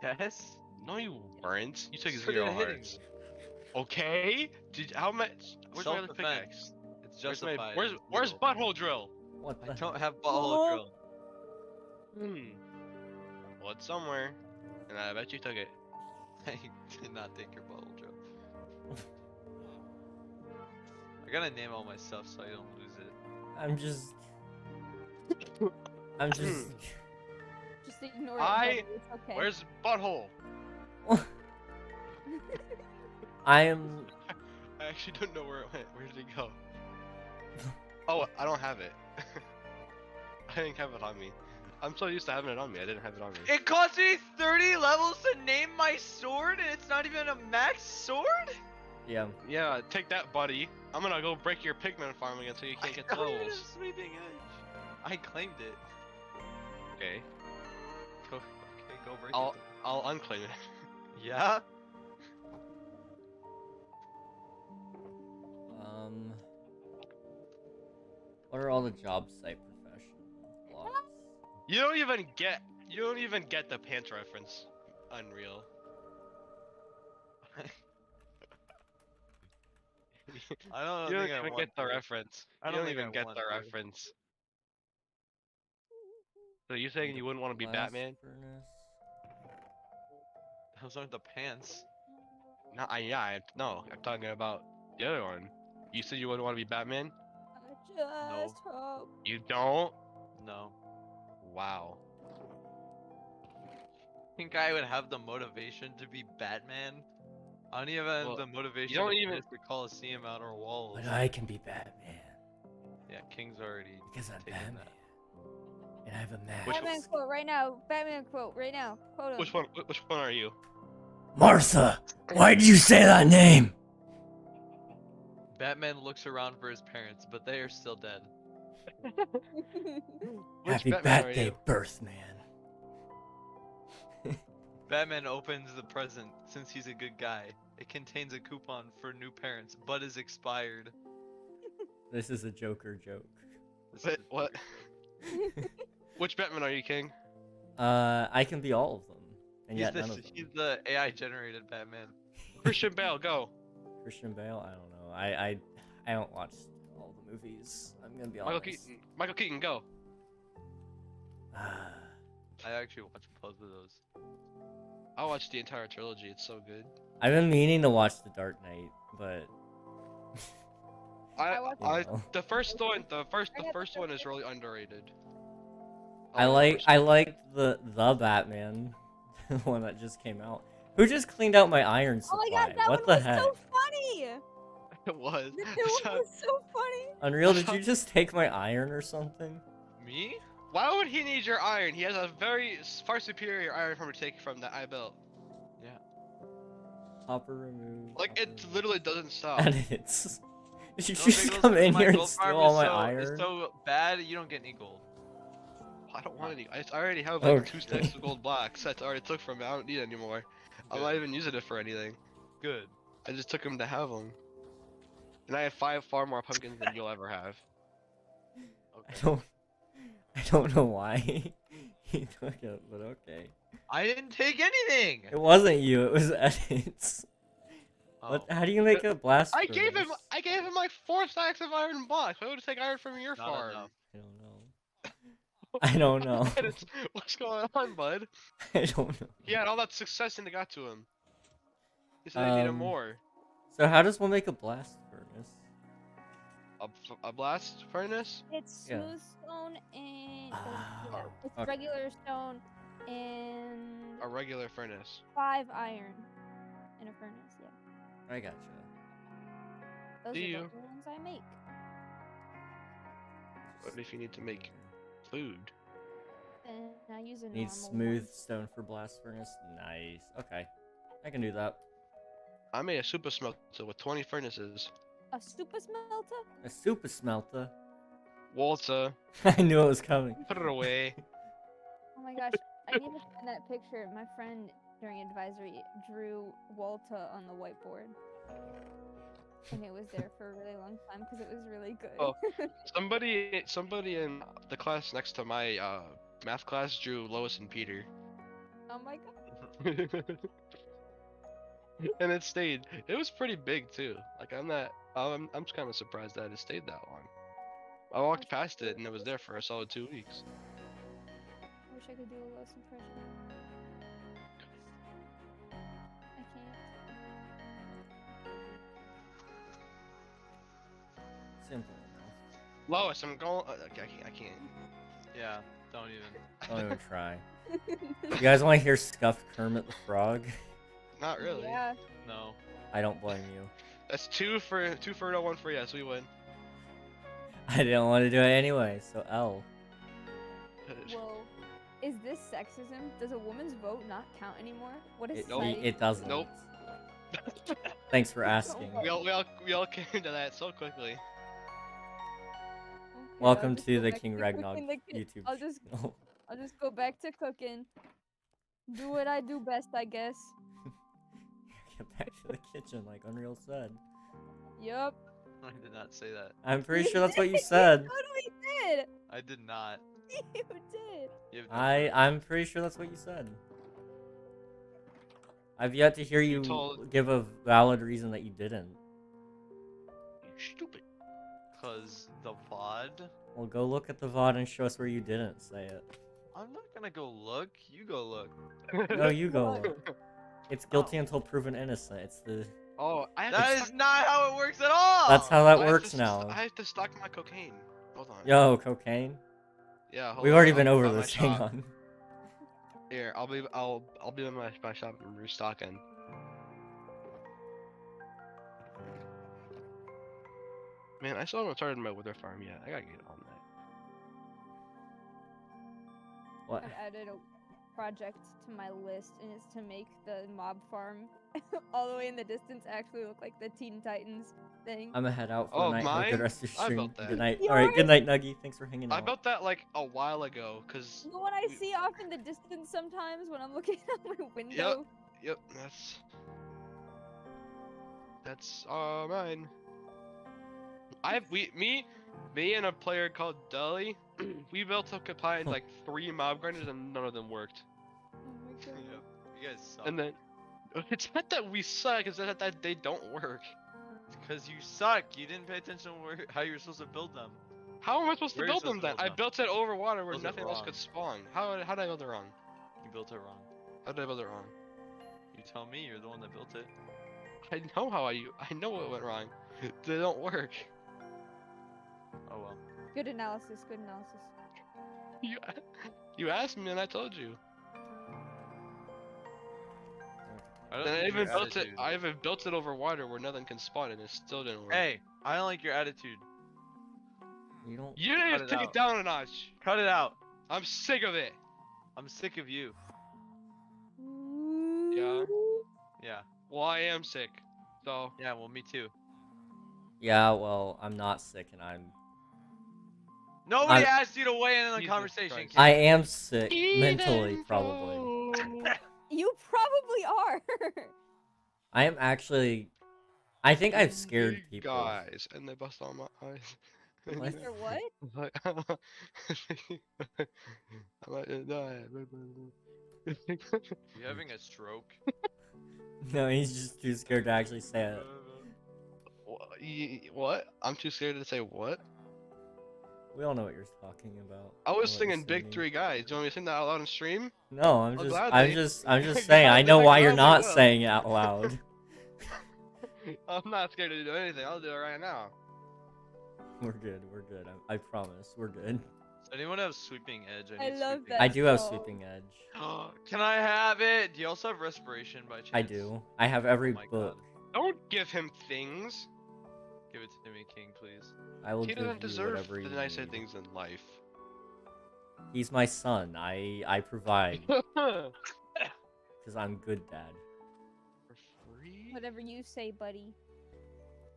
Speaker 5: Yes.
Speaker 3: No, you weren't. You took
Speaker 5: Started
Speaker 3: 0
Speaker 5: hitting
Speaker 3: hearts. Okay. How much? Where's my other
Speaker 5: Self-defense.
Speaker 3: pickaxe?
Speaker 5: It's
Speaker 3: Where's my?
Speaker 5: justified.
Speaker 3: Where's
Speaker 5: Legal.
Speaker 3: butthole drill?
Speaker 1: What
Speaker 5: I
Speaker 1: the?
Speaker 5: don't have butthole drill.
Speaker 3: Well, it's somewhere, and I bet you took it.
Speaker 5: I did not take your butthole drill. I gotta name all my stuff so I don't lose it.
Speaker 1: I'm just. I'm just.
Speaker 7: Just ignore it.
Speaker 3: I-
Speaker 7: buddy, It's okay.
Speaker 3: Where's butthole?
Speaker 1: I am.
Speaker 3: I actually don't know where it went. Where did it go? Oh, I don't have it. I didn't have it on me. I'm so used to having it on me. I didn't have it on me.
Speaker 5: It cost me 30 levels to name my sword and it's not even a max sword?
Speaker 1: Yeah.
Speaker 3: Yeah, take that, buddy. I'm gonna go break your pigment farm again so you can't get the
Speaker 2: I had a
Speaker 3: levels.
Speaker 2: sweeping edge. I claimed it.
Speaker 3: Okay.
Speaker 2: Okay, go break
Speaker 3: I'll
Speaker 2: it.
Speaker 3: I'll unclaim it.
Speaker 2: Yeah.
Speaker 1: What are all the job site professional blocks?
Speaker 3: You don't even get the pants reference. Unreal.
Speaker 2: I don't
Speaker 3: You don't
Speaker 2: think I
Speaker 3: even
Speaker 2: want
Speaker 3: get the
Speaker 2: to.
Speaker 3: reference.
Speaker 2: I
Speaker 3: You
Speaker 2: don't
Speaker 3: don't
Speaker 2: think
Speaker 3: even
Speaker 2: I
Speaker 3: get
Speaker 2: want
Speaker 3: the
Speaker 2: to.
Speaker 3: reference. So you saying you wouldn't want to be
Speaker 1: Blast
Speaker 3: Batman?
Speaker 1: furnace.
Speaker 2: Those aren't the pants.
Speaker 3: No, no, I'm talking about the other one. You said you wouldn't want to be Batman?
Speaker 7: I just hope.
Speaker 3: You don't?
Speaker 2: No.
Speaker 3: Wow.
Speaker 2: Think I would have the motivation to be Batman? I don't even have
Speaker 3: Well,
Speaker 2: the motivation
Speaker 3: don't
Speaker 2: to
Speaker 3: even-
Speaker 2: finish the Coliseum out our walls.
Speaker 1: But I can be Batman
Speaker 2: Yeah, King's already
Speaker 1: because I'm
Speaker 2: taken
Speaker 1: Batman,
Speaker 2: that.
Speaker 1: and I have a mask.
Speaker 7: Batman quote right now. Batman quote right now. Quote him.
Speaker 3: Which one? Which one are you?
Speaker 1: Martha, why did you say that name?
Speaker 2: Batman looks around for his parents, but they are still dead.
Speaker 3: Which
Speaker 1: Happy
Speaker 3: Batman
Speaker 1: Bat
Speaker 3: are
Speaker 1: Day,
Speaker 3: you?
Speaker 1: birth man.
Speaker 2: Batman opens the present since he's a good guy. It contains a coupon for new parents, but is expired.
Speaker 1: This is a Joker joke.
Speaker 2: This
Speaker 3: Wait,
Speaker 2: is a
Speaker 3: what?
Speaker 2: Joker
Speaker 3: Which Batman are you, King?
Speaker 1: I can be all of them, and
Speaker 2: joke.
Speaker 1: yet none of them.
Speaker 2: He's the AI generated Batman.
Speaker 3: Christian Bale, go.
Speaker 1: Christian Bale, I don't know. I don't watch all the movies. I'm gonna be
Speaker 3: Michael
Speaker 1: honest.
Speaker 3: Keaton. Michael Keaton, go.
Speaker 2: I actually watched both of those.
Speaker 3: I watched the entire trilogy. It's so good.
Speaker 1: I've been meaning to watch The Dark Knight, but
Speaker 7: I watched-
Speaker 1: you know.
Speaker 3: The first one, the
Speaker 7: I got the
Speaker 3: first one is
Speaker 7: first
Speaker 3: really underrated.
Speaker 1: I
Speaker 3: like the
Speaker 1: like the Batman, the one that just came out. Who just cleaned out my iron supply?
Speaker 7: Oh my god, that
Speaker 1: what
Speaker 7: one
Speaker 1: the
Speaker 7: was
Speaker 1: heck?
Speaker 7: so funny.
Speaker 3: It was.
Speaker 7: That one was so funny.
Speaker 1: Unreal, did you just take my iron or something?
Speaker 2: Me?
Speaker 3: Why would he need your iron? He has a very far superior iron from take from that I built.
Speaker 1: Hopper removed.
Speaker 3: Like
Speaker 1: hopper
Speaker 3: it literally doesn't stop.
Speaker 1: Edits. Did you
Speaker 2: No,
Speaker 1: just
Speaker 2: Biggles,
Speaker 1: come in
Speaker 2: my
Speaker 1: here and
Speaker 2: gold farm
Speaker 1: steal all
Speaker 2: is
Speaker 1: my
Speaker 2: so,
Speaker 1: iron?
Speaker 2: It's so bad, you don't get any gold.
Speaker 3: I don't want any. I already have like
Speaker 1: Okay.
Speaker 3: 2 stacks of gold blocks that I already took from me. I don't need anymore. I'm not
Speaker 2: Good.
Speaker 3: even using it for anything.
Speaker 2: Good.
Speaker 3: I just took them to have them. And I have far more pumpkins than you'll ever have.
Speaker 2: Okay.
Speaker 1: I don't know why he took it, but okay.
Speaker 2: I didn't take anything.
Speaker 1: It wasn't you, it was edits.
Speaker 2: Oh.
Speaker 1: What? How do you make a blast
Speaker 3: I gave him
Speaker 1: furnace?
Speaker 3: like 4 stacks of iron blocks. Why would he take iron from your
Speaker 2: Not
Speaker 3: farm?
Speaker 2: enough.
Speaker 1: I don't know.
Speaker 3: Edits, what's going on, bud?
Speaker 1: I don't know.
Speaker 3: He had all that success and it got to him. He said I needed more.
Speaker 1: So how does one make a blast furnace?
Speaker 3: A blast furnace?
Speaker 7: It's
Speaker 1: Yeah.
Speaker 7: smooth stone and
Speaker 1: Ah,
Speaker 7: it's
Speaker 1: okay.
Speaker 7: regular stone and
Speaker 3: A regular furnace.
Speaker 7: 5 iron in a furnace. Yeah,
Speaker 1: I gotcha.
Speaker 7: those
Speaker 3: Do
Speaker 7: are
Speaker 3: you?
Speaker 7: the only ones I make.
Speaker 3: What if you need to make food?
Speaker 7: And I use a
Speaker 1: Need
Speaker 7: normal
Speaker 1: smooth
Speaker 7: one.
Speaker 1: stone for blast furnace? Nice. Okay. I can do that.
Speaker 3: I made a super smelter with 20 furnaces.
Speaker 7: A super smelter?
Speaker 1: A super smelter.
Speaker 3: Walter,
Speaker 1: I knew it was coming.
Speaker 3: put it away.
Speaker 7: Oh my gosh, I need to find that picture. My friend during advisory drew Walta on the whiteboard. And it was there for a really long time because it was really good.
Speaker 3: Oh. Somebody in the class next to my math class drew Lois and Peter.
Speaker 7: Oh my god.
Speaker 3: And it stayed. It was pretty big too. Like I'm just kind of surprised that it stayed that long. I walked past it and it was there for a solid 2 weeks.
Speaker 7: I wish I could do a Lois impression. I can't.
Speaker 1: Simple enough.
Speaker 3: Lois, I'm going. Okay, I can't.
Speaker 2: Yeah, don't even.
Speaker 1: Don't even try. You guys want to hear Scuffed Kermit the Frog?
Speaker 3: Not really.
Speaker 7: Yeah.
Speaker 2: No.
Speaker 1: I don't blame you.
Speaker 3: That's 2 for no, 1 for yes. We win.
Speaker 1: I didn't want to do it anyway, so L.
Speaker 7: Well, is this sexism? Does a woman's vote not count anymore? What is
Speaker 1: It,
Speaker 3: Nope.
Speaker 7: society?
Speaker 1: it doesn't.
Speaker 3: Nope.
Speaker 1: Thanks for asking.
Speaker 3: We all came to that so quickly.
Speaker 7: Okay,
Speaker 1: Welcome
Speaker 7: I'll just
Speaker 1: to
Speaker 7: go
Speaker 1: the
Speaker 7: back
Speaker 1: King
Speaker 7: to
Speaker 1: Ragnar
Speaker 7: cooking the
Speaker 1: YouTube
Speaker 7: I'll just
Speaker 1: channel.
Speaker 7: I'll just go back to cooking. Do what I do best, I guess.
Speaker 1: Get back to the kitchen, like Unreal said.
Speaker 7: Yup.
Speaker 2: I did not say that.
Speaker 1: I'm pretty
Speaker 7: You
Speaker 1: sure that's what you
Speaker 7: did,
Speaker 1: said.
Speaker 7: You totally did.
Speaker 2: I did not.
Speaker 7: You did.
Speaker 2: You have no proof.
Speaker 1: I'm pretty sure that's what you said. I've yet to hear you
Speaker 3: told-
Speaker 1: give a valid reason that you didn't.
Speaker 3: You stupid.
Speaker 2: Cause the VOD.
Speaker 1: Well, go look at the VOD and show us where you didn't say it.
Speaker 2: I'm not gonna go look. You go look.
Speaker 1: No, you go look. It's guilty until proven innocent. It's the.
Speaker 3: Oh, I have
Speaker 2: That
Speaker 3: to
Speaker 2: is
Speaker 3: stock-
Speaker 2: not how it works at all.
Speaker 1: That's how that
Speaker 3: I have
Speaker 1: works
Speaker 3: to
Speaker 1: now.
Speaker 3: I have to stock my cocaine. Hold on.
Speaker 1: Yo, cocaine.
Speaker 3: Yeah. Hold
Speaker 1: We've
Speaker 3: on,
Speaker 1: already
Speaker 3: I'll
Speaker 1: been
Speaker 3: be
Speaker 1: over
Speaker 3: by my
Speaker 1: this. Hang
Speaker 3: shop.
Speaker 1: on.
Speaker 3: Here, I'll be in my shop and restocking. Man, I still haven't started my wither farm yet. I gotta get on that.
Speaker 1: What?
Speaker 7: I've added a project to my list, and it's to make the mob farm all the way in the distance actually look like the Teen Titans thing.
Speaker 1: I'm gonna head out for
Speaker 3: Oh,
Speaker 1: the night. Have a good
Speaker 3: mine?
Speaker 1: rest of your
Speaker 3: I
Speaker 1: stream.
Speaker 3: built that.
Speaker 1: Good night.
Speaker 7: Yours?
Speaker 1: Alright, good night, Nuggy. Thanks for hanging
Speaker 3: I
Speaker 1: out.
Speaker 3: built that like a while ago, cause
Speaker 7: You know what I
Speaker 3: we-
Speaker 7: see off in the distance sometimes when I'm looking out my window?
Speaker 3: yep, that's mine. Me and a player called Dully, we built up combined like 3 mob grinders and none of them worked.
Speaker 7: Oh my god.
Speaker 2: Yep. You guys suck.
Speaker 3: And then it's not that we suck, it's that they don't work.
Speaker 2: Because you suck. You didn't pay attention to how you were supposed to build them.
Speaker 3: How am I supposed to
Speaker 2: Where are you
Speaker 3: build them
Speaker 2: supposed to
Speaker 3: then?
Speaker 2: build
Speaker 3: I
Speaker 2: them?
Speaker 3: built it over water where
Speaker 2: Built it
Speaker 3: nothing else
Speaker 2: wrong.
Speaker 3: could spawn. How did I build it wrong?
Speaker 2: You built it wrong.
Speaker 3: How did I build it wrong?
Speaker 2: You tell me. You're the one that built it.
Speaker 3: I know how I know what went wrong. They don't work.
Speaker 2: Oh well.
Speaker 7: Good analysis, good analysis.
Speaker 3: You asked me and I told you.
Speaker 2: I don't
Speaker 3: Then I
Speaker 2: like your
Speaker 3: even built it.
Speaker 2: attitude.
Speaker 3: I even built it over water where nothing can spawn and it still didn't work.
Speaker 2: Hey, I don't like your attitude.
Speaker 1: You don't.
Speaker 3: You need
Speaker 2: cut
Speaker 3: to
Speaker 2: it
Speaker 3: take
Speaker 2: out.
Speaker 3: it down a notch.
Speaker 2: Cut it out.
Speaker 3: I'm sick of it.
Speaker 2: I'm sick of you.
Speaker 3: Yeah.
Speaker 2: Yeah.
Speaker 3: Well, I am sick. So
Speaker 2: Yeah. Well, me too.
Speaker 1: Yeah, well, I'm not sick and I'm.
Speaker 2: Nobody
Speaker 1: I'm-
Speaker 2: asked you to weigh in on the
Speaker 3: Jesus
Speaker 2: conversation.
Speaker 3: Christ.
Speaker 2: kid.
Speaker 1: I am sick
Speaker 3: Even
Speaker 1: mentally, probably.
Speaker 3: though-
Speaker 7: You probably are.
Speaker 1: I am actually. I think I've scared
Speaker 3: Big
Speaker 1: people.
Speaker 3: guys, and they bust on my eyes.
Speaker 1: What?
Speaker 7: Or what?
Speaker 3: I'm like, die.
Speaker 2: You having a stroke?
Speaker 1: No, he's just too scared to actually say it.
Speaker 3: What? I'm too scared to say what?
Speaker 1: We all know what you're talking about.
Speaker 3: I
Speaker 1: Know
Speaker 3: was
Speaker 1: what you're
Speaker 3: singing Big
Speaker 1: singing.
Speaker 3: Three Guys. Do you want me to sing that out loud on stream?
Speaker 1: No, I'm
Speaker 3: Oh,
Speaker 1: just,
Speaker 3: gladly.
Speaker 1: I'm just saying. I know
Speaker 3: Gladly,
Speaker 1: why you're
Speaker 3: gladly
Speaker 1: not
Speaker 3: will.
Speaker 1: saying it out loud.
Speaker 3: I'm not scared to do anything. I'll do it right now.
Speaker 1: We're good. We're good. I promise. We're good.
Speaker 2: Does anyone have sweeping edge?
Speaker 7: I
Speaker 2: need
Speaker 7: love
Speaker 2: sweeping
Speaker 7: that
Speaker 1: I
Speaker 2: edge.
Speaker 1: do have
Speaker 7: song.
Speaker 1: sweeping edge.
Speaker 2: Can I have it? Do you also have respiration by chance?
Speaker 1: I do. I have every
Speaker 2: Oh my
Speaker 1: book.
Speaker 2: God.
Speaker 3: Don't give him things.
Speaker 2: Give it to me, King, please.
Speaker 1: I will
Speaker 3: He
Speaker 1: give
Speaker 3: doesn't
Speaker 1: you
Speaker 3: deserve
Speaker 1: whatever
Speaker 3: the
Speaker 1: you
Speaker 3: nicer
Speaker 1: need.
Speaker 3: things in life.
Speaker 1: He's my son. I provide
Speaker 3: For
Speaker 1: because I'm good, Dad.
Speaker 3: free?
Speaker 7: Whatever you say, buddy.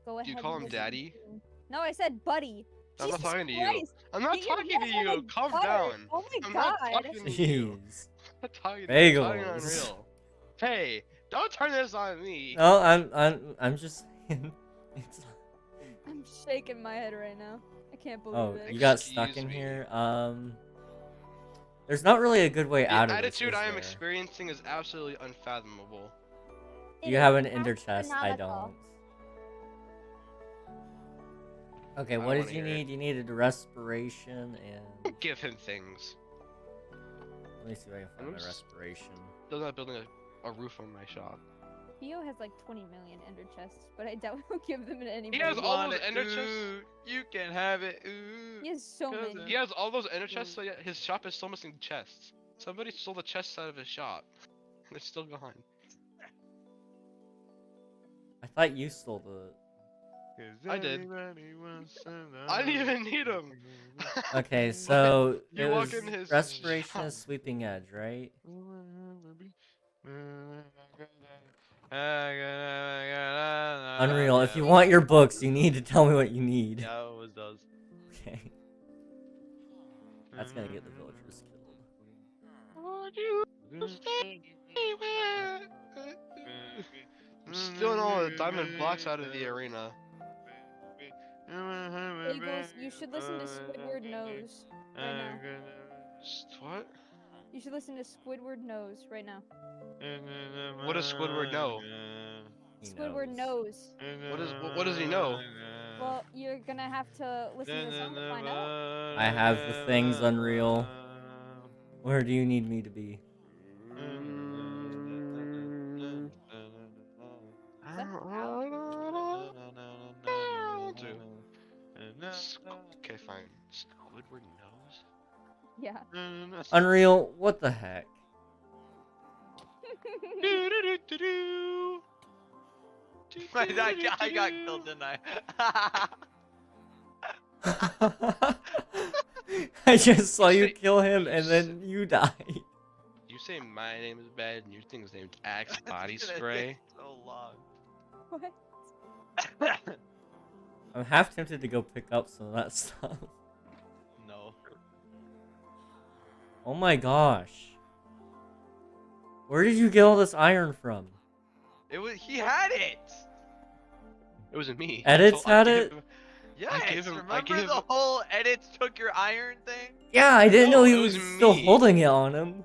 Speaker 7: Go ahead.
Speaker 3: Do you call
Speaker 7: and
Speaker 3: him
Speaker 7: listen
Speaker 3: daddy?
Speaker 7: to me. No, I said buddy.
Speaker 3: I'm not
Speaker 7: Jesus
Speaker 3: talking to you.
Speaker 7: Christ.
Speaker 3: I'm not
Speaker 7: Get your
Speaker 3: talking to
Speaker 7: head out
Speaker 3: you.
Speaker 7: of
Speaker 3: Calm
Speaker 7: butter.
Speaker 3: down.
Speaker 7: Oh my
Speaker 3: I'm
Speaker 7: god.
Speaker 3: not talking to you.
Speaker 1: Jeez.
Speaker 3: I'm not talking to you. I'm talking
Speaker 1: Bagels.
Speaker 3: unreal. Hey, don't turn this on me.
Speaker 1: No, I'm just. It's.
Speaker 7: I'm shaking my head right now. I can't believe
Speaker 1: Oh,
Speaker 7: it.
Speaker 1: you got stuck
Speaker 3: Excuse
Speaker 1: in
Speaker 3: me.
Speaker 1: here. There's not really a good way
Speaker 3: The
Speaker 1: out of
Speaker 3: attitude
Speaker 1: this.
Speaker 3: I
Speaker 1: is
Speaker 3: am
Speaker 1: there?
Speaker 3: experiencing is absolutely unfathomable.
Speaker 1: You have an ender chest. I don't. Okay,
Speaker 3: I
Speaker 1: what
Speaker 3: don't
Speaker 1: did
Speaker 3: wanna
Speaker 1: you
Speaker 3: hear it.
Speaker 1: need? You needed respiration and.
Speaker 3: Don't give him things.
Speaker 1: Let me see if I can find my
Speaker 3: Oops.
Speaker 1: respiration.
Speaker 3: They're not building a roof on my shop.
Speaker 7: Theo has like 20 million ender chests, but I doubt he'll give them to anybody.
Speaker 3: He has
Speaker 2: You
Speaker 3: all
Speaker 2: want
Speaker 3: those
Speaker 2: it?
Speaker 3: ender chests?
Speaker 2: Ooh, you can have it. Ooh.
Speaker 7: He has so
Speaker 2: Cousin.
Speaker 7: many.
Speaker 3: He has all those ender chests, so yet his shop is still missing chests. Somebody stole the chests out of his shop. They're still gone.
Speaker 1: I thought you stole the.
Speaker 3: I did. I didn't even need them.
Speaker 1: Okay, so
Speaker 3: You
Speaker 1: it
Speaker 3: walk
Speaker 1: was
Speaker 3: in his
Speaker 1: respiration
Speaker 3: shop.
Speaker 1: is sweeping edge, right? Unreal, if
Speaker 2: yeah,
Speaker 1: you want your books, you need to tell me what you need.
Speaker 2: Yeah, it always does.
Speaker 1: Okay. That's gonna get the villagers killed.
Speaker 3: I'm stealing all the diamond blocks out of the arena.
Speaker 7: Bagels, you should listen to Squidward Knows right now.
Speaker 3: What?
Speaker 7: You should listen to Squidward Knows right now.
Speaker 3: What does Squidward know?
Speaker 1: He
Speaker 7: Squidward knows.
Speaker 3: What does he know?
Speaker 7: Well, you're gonna have to listen to the song to find out.
Speaker 1: I have the things, Unreal. Where do you need me to be?
Speaker 7: Is that how?
Speaker 3: Okay, fine. Squidward knows.
Speaker 7: Yeah.
Speaker 1: Unreal, what the heck?
Speaker 5: I got killed, didn't I?
Speaker 1: I just saw you kill him and then you died.
Speaker 3: You say my name is bad and your thing's named Axe Body Spray.
Speaker 5: So long.
Speaker 7: What?
Speaker 1: I'm half tempted to go pick up some of that stuff.
Speaker 5: No.
Speaker 1: Oh my gosh. Where did you get all this iron from?
Speaker 5: He had it.
Speaker 3: It wasn't me.
Speaker 1: Edits
Speaker 3: I
Speaker 1: had
Speaker 3: gave
Speaker 1: it?
Speaker 3: him-
Speaker 5: Yes.
Speaker 3: I
Speaker 5: Remember
Speaker 3: gave
Speaker 5: the
Speaker 3: him-
Speaker 5: whole edits took your iron thing?
Speaker 1: Yeah, I didn't know
Speaker 3: No,
Speaker 1: he
Speaker 3: it
Speaker 1: was
Speaker 3: was
Speaker 1: still
Speaker 3: me.
Speaker 1: holding it on him.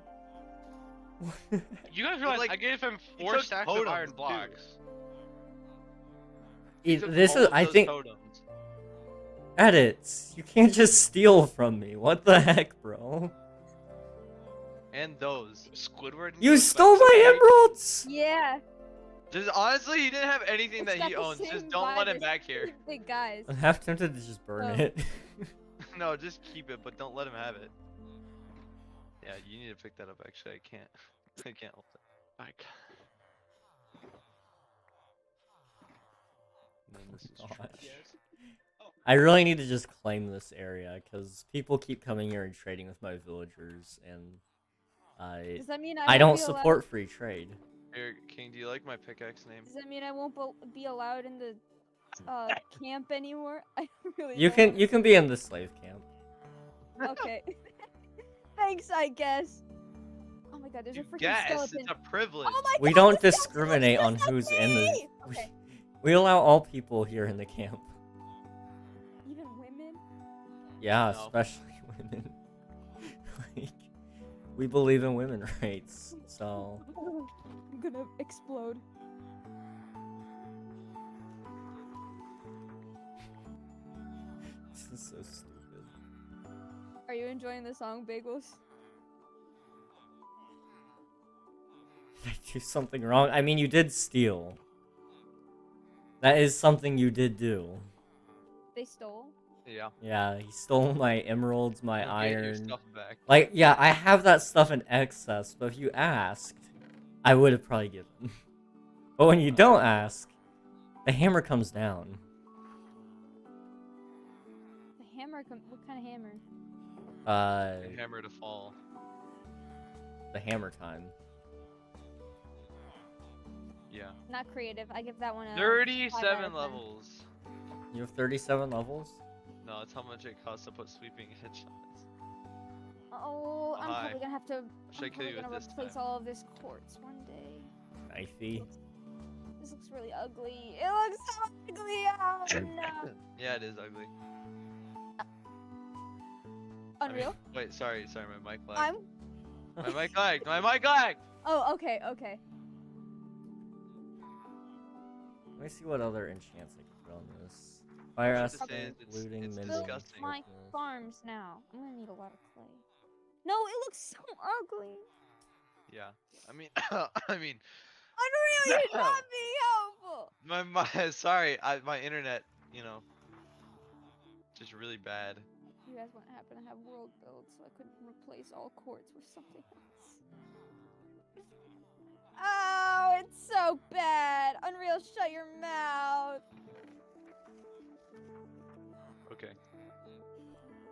Speaker 3: You guys realize
Speaker 5: like,
Speaker 3: I gave him
Speaker 5: he
Speaker 3: 4
Speaker 5: took
Speaker 3: stacks of
Speaker 5: totems,
Speaker 3: iron
Speaker 5: too.
Speaker 3: blocks.
Speaker 5: He took
Speaker 1: This
Speaker 5: all
Speaker 1: is,
Speaker 5: of
Speaker 1: I
Speaker 5: those
Speaker 1: think,
Speaker 5: totems.
Speaker 1: edits. You can't just steal from me. What the heck, bro?
Speaker 5: And those.
Speaker 3: Squidward.
Speaker 1: You
Speaker 3: knows
Speaker 1: stole
Speaker 3: about
Speaker 1: my
Speaker 3: something.
Speaker 1: emeralds!
Speaker 7: Yeah.
Speaker 5: Just honestly, he didn't have anything
Speaker 7: It's
Speaker 5: that
Speaker 7: got
Speaker 5: he
Speaker 7: the
Speaker 5: owns. Just
Speaker 7: same
Speaker 5: don't let
Speaker 7: vibe
Speaker 5: him
Speaker 7: as
Speaker 5: back here.
Speaker 7: Big guys.
Speaker 1: I'm half tempted to just burn
Speaker 7: Oh.
Speaker 1: it.
Speaker 5: No, just keep it, but don't let him have it. Yeah, you need to pick that up. Actually, I can't. I can't hold it.
Speaker 3: Like,
Speaker 5: And then this is
Speaker 1: Gosh.
Speaker 5: trash.
Speaker 1: I really need to just claim this area, because people keep coming here and trading with my villagers, and
Speaker 7: Does that mean
Speaker 1: I
Speaker 7: won't
Speaker 1: don't
Speaker 7: be allowed-
Speaker 1: support free trade.
Speaker 5: Here, King, do you like my pickaxe name?
Speaker 7: Does that mean I won't be allowed in the camp anymore? I really
Speaker 1: You
Speaker 7: don't.
Speaker 1: can be in the slave camp.
Speaker 7: Okay. Thanks, I guess. Oh my god, there's a freaking
Speaker 5: Yes,
Speaker 7: skeleton.
Speaker 5: it's a privilege.
Speaker 7: Oh my
Speaker 1: We
Speaker 7: god,
Speaker 1: don't
Speaker 7: this skeleton
Speaker 1: discriminate
Speaker 7: looks
Speaker 1: on
Speaker 7: just like
Speaker 1: who's in the.
Speaker 7: me! Okay.
Speaker 1: We allow all people here in the camp.
Speaker 7: Even women?
Speaker 1: Yeah,
Speaker 5: No.
Speaker 1: especially women. Like, we believe in women rights, so.
Speaker 7: I'm gonna explode.
Speaker 1: This is so stupid.
Speaker 7: Are you enjoying the song, Bagels?
Speaker 1: Did I do something wrong? I mean, you did steal. That is something you did do.
Speaker 7: They stole?
Speaker 5: Yeah.
Speaker 1: Yeah, he stole my emeralds, my
Speaker 5: Go get your
Speaker 1: iron.
Speaker 5: stuff back.
Speaker 1: Like, yeah, I have that stuff in excess, but if you asked, I would have probably given. But when you don't ask, the hammer comes down.
Speaker 7: The hammer? What kind of hammer?
Speaker 5: Hammer to fall.
Speaker 1: The hammer time.
Speaker 5: Yeah.
Speaker 7: Not creative. I give that one a 5 out
Speaker 5: 37
Speaker 7: of 10.
Speaker 5: levels.
Speaker 1: You have 37 levels?
Speaker 5: No, it's how much it costs to put sweeping headshots.
Speaker 7: Oh, I'm
Speaker 5: Hi.
Speaker 7: probably gonna have to.
Speaker 5: Should I
Speaker 7: I'm
Speaker 5: kill
Speaker 7: probably
Speaker 5: you with
Speaker 7: gonna
Speaker 5: this
Speaker 7: replace
Speaker 5: time?
Speaker 7: all of this quartz one day.
Speaker 1: Knifey.
Speaker 7: This looks really ugly. It looks so ugly. Oh no.
Speaker 5: Yeah, it is ugly. I mean-
Speaker 7: Unreal.
Speaker 5: Wait, sorry, my mic lagged.
Speaker 7: I'm.
Speaker 5: My mic lagged. My mic lagged.
Speaker 7: Oh, okay, okay.
Speaker 1: Let me see what other enchants I can put on this. Fire
Speaker 5: It's
Speaker 1: acid,
Speaker 5: it's
Speaker 1: looting,
Speaker 5: it's
Speaker 1: mending,
Speaker 5: disgusting.
Speaker 7: My
Speaker 1: sharpness.
Speaker 7: farms now. I'm gonna need a lot of clay. No, it looks so ugly.
Speaker 5: Yeah. I mean, I mean,
Speaker 7: Unreal, you're not being helpful.
Speaker 5: my sorry, my internet, you know, just really bad.
Speaker 7: You guys wouldn't happen to have world build, so I couldn't replace all quartz with something else. Oh, it's so bad. Unreal, shut your mouth.
Speaker 5: Okay.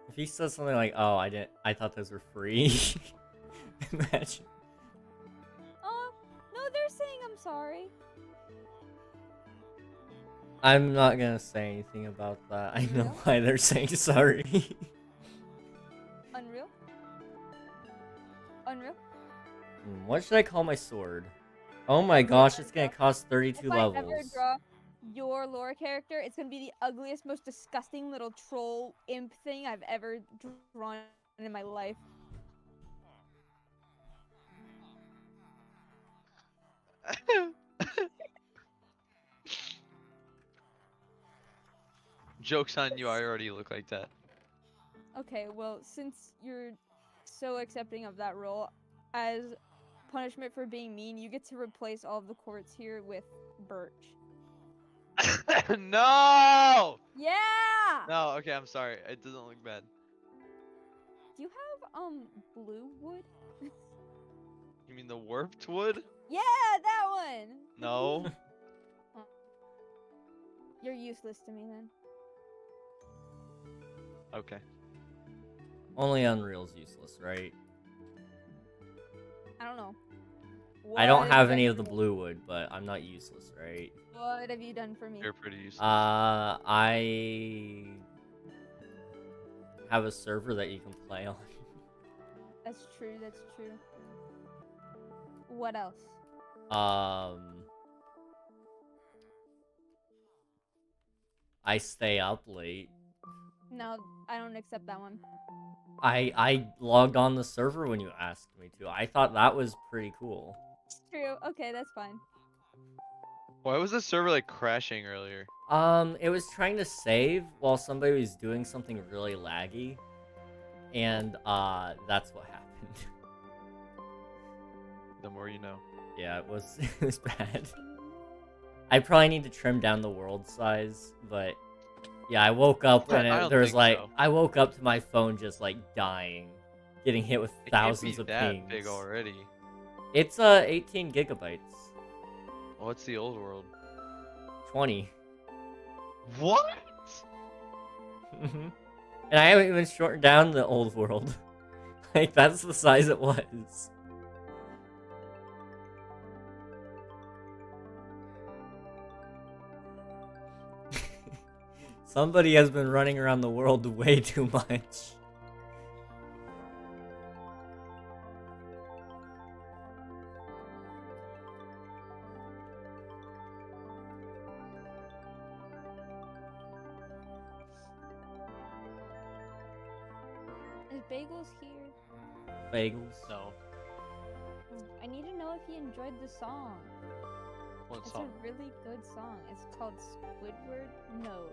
Speaker 1: If he says something like, "Oh, I thought those were free," imagine.
Speaker 7: Oh, no, they're saying I'm sorry.
Speaker 1: I'm not gonna say anything about that. I know
Speaker 7: Unreal?
Speaker 1: why they're saying sorry.
Speaker 7: Unreal? Unreal?
Speaker 1: What should I call my sword? Oh my gosh, it's gonna cost 32
Speaker 7: If I ever
Speaker 1: levels.
Speaker 7: draw your lore character, it's gonna be the ugliest, most disgusting little troll imp thing I've ever drawn in my life.
Speaker 2: Joke's on you, I already look like that.
Speaker 7: Okay, well, since you're so accepting of that role, as punishment for being mean, you get to replace all of the quartz here with birch.
Speaker 2: No!
Speaker 7: Yeah!
Speaker 2: No, okay, I'm sorry. It doesn't look bad.
Speaker 7: Do you have blue wood?
Speaker 2: You mean the warped wood?
Speaker 7: Yeah, that one.
Speaker 2: No.
Speaker 7: Oh. You're useless to me then.
Speaker 2: Okay.
Speaker 1: Only Unreal's useless, right?
Speaker 7: I don't know.
Speaker 1: I don't
Speaker 7: What
Speaker 1: have
Speaker 7: you
Speaker 1: any
Speaker 7: done
Speaker 1: of the
Speaker 7: for me?
Speaker 1: blue wood, but I'm not useless, right?
Speaker 7: What have you done for me?
Speaker 2: You're pretty useless.
Speaker 1: I have a server that you can play on.
Speaker 7: That's true. That's true. What else?
Speaker 1: I stay up late.
Speaker 7: No, I don't accept that one.
Speaker 1: I logged on the server when you asked me to. I thought that was pretty cool.
Speaker 7: It's true. Okay, that's fine.
Speaker 2: Why was the server like crashing earlier?
Speaker 1: It was trying to save while somebody was doing something really laggy. And, that's what happened.
Speaker 2: The more you know.
Speaker 1: Yeah, it was, it was bad. I probably need to trim down the world size, but... Yeah, I woke up
Speaker 2: I
Speaker 1: and
Speaker 2: don't
Speaker 1: there was
Speaker 2: think
Speaker 1: like...
Speaker 2: so.
Speaker 1: I woke up to my phone just, like, dying. Getting hit with
Speaker 2: It
Speaker 1: thousands
Speaker 2: can't
Speaker 1: of
Speaker 2: be that
Speaker 1: pings.
Speaker 2: big already.
Speaker 1: It's, 18 gigabytes.
Speaker 2: What's the old world?
Speaker 1: 20.
Speaker 2: What?
Speaker 1: And I haven't even shortened down the old world. Like, that's the size it was. Somebody has been running around the world way too much.
Speaker 7: Is Bagels here?
Speaker 1: Bagels.
Speaker 2: No.
Speaker 7: I need to know if he enjoyed the song.
Speaker 2: What
Speaker 7: It's
Speaker 2: song?
Speaker 7: a really good song. It's called Squidward Knows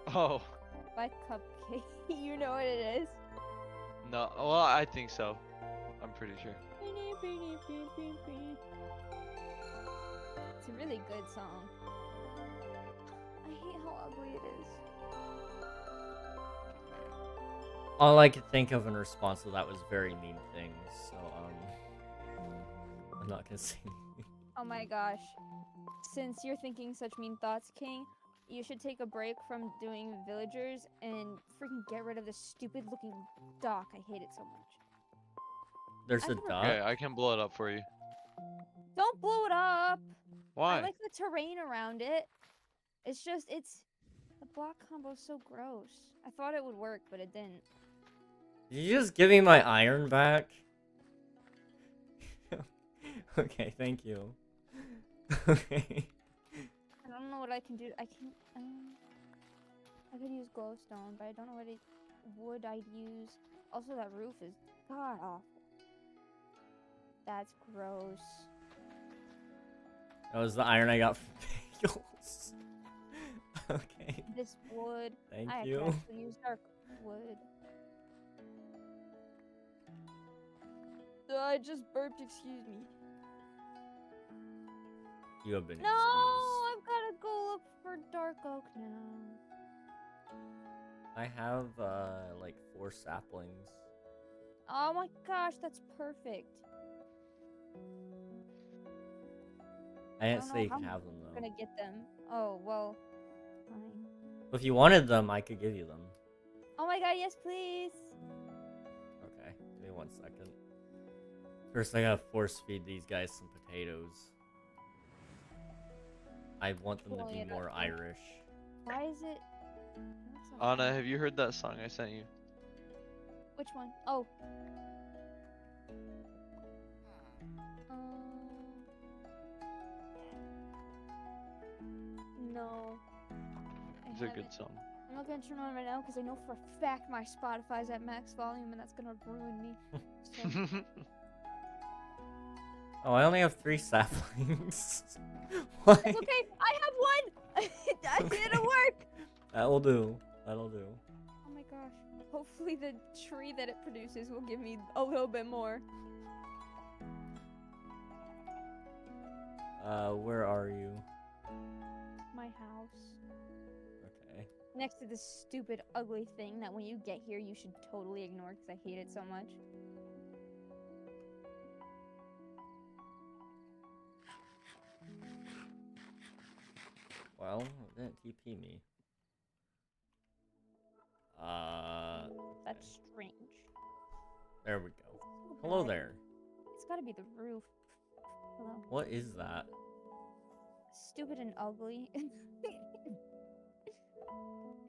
Speaker 2: Oh.
Speaker 7: by Cupcake. You know what it is?
Speaker 2: No. Well, I think so. I'm pretty sure.
Speaker 7: It's a really good song. I hate how ugly it is.
Speaker 1: All I could think of in response to that was very mean things, so, I'm not gonna say anything.
Speaker 7: Oh my gosh. Since you're thinking such mean thoughts, King, you should take a break from doing villagers and freaking get rid of this stupid looking dock. I hate it so much.
Speaker 1: There's
Speaker 7: I
Speaker 1: a
Speaker 7: never-
Speaker 1: duck.
Speaker 2: Okay, I can blow it up for you.
Speaker 7: Don't blow it up!
Speaker 2: Why?
Speaker 7: I like the terrain around it. It's just, the block combo's so gross. I thought it would work, but it didn't.
Speaker 1: Did you just give me my iron back? Okay, thank you. Okay.
Speaker 7: I don't know what I can do. I could use glowstone, but I don't know what wood I'd use. Also, that roof is god awful. That's gross.
Speaker 1: That was the iron I got from bagels. Okay,
Speaker 7: This wood.
Speaker 1: thank
Speaker 7: I
Speaker 1: you.
Speaker 7: could actually use dark wood. I just burped, excuse me.
Speaker 1: You have been
Speaker 7: No,
Speaker 1: excused.
Speaker 7: I've gotta go look for dark oak now.
Speaker 1: I have, like 4 saplings.
Speaker 7: Oh my gosh, that's perfect.
Speaker 1: I didn't
Speaker 7: don't know
Speaker 1: say you
Speaker 7: how
Speaker 1: could have them,
Speaker 7: I'm
Speaker 1: though.
Speaker 7: gonna get them. Oh, well. Fine.
Speaker 1: If you wanted them, I could give you them.
Speaker 7: Oh my god, yes, please.
Speaker 1: Okay, give me 1 second. First, I gotta force feed these guys some potatoes. I want them to
Speaker 7: Pulling
Speaker 1: be
Speaker 7: it up
Speaker 1: more
Speaker 7: here.
Speaker 1: Irish.
Speaker 7: Why is it? That's so
Speaker 2: Anna,
Speaker 7: funny.
Speaker 2: have you heard that song I sent you?
Speaker 7: Which one? Oh. Um, no. I
Speaker 2: It's a
Speaker 7: haven't.
Speaker 2: good song.
Speaker 7: I'm not gonna turn on right now because I know for a fact my Spotify's at max volume and that's gonna ruin me. So,
Speaker 1: Oh, I only have 3 saplings. Why?
Speaker 7: it's okay. I have one. That didn't work.
Speaker 1: That'll do. That'll do.
Speaker 7: Oh my gosh. Hopefully the tree that it produces will give me a little bit more.
Speaker 1: Where are you?
Speaker 7: My house.
Speaker 1: Okay.
Speaker 7: Next to this stupid, ugly thing that when you get here you should totally ignore because I hate it so much.
Speaker 1: Well, it didn't TP me.
Speaker 7: That's strange.
Speaker 1: There we go.
Speaker 7: So
Speaker 1: Hello
Speaker 7: bad.
Speaker 1: there.
Speaker 7: It's gotta be the roof. Hello.
Speaker 1: What is that?
Speaker 7: Stupid and ugly. It's a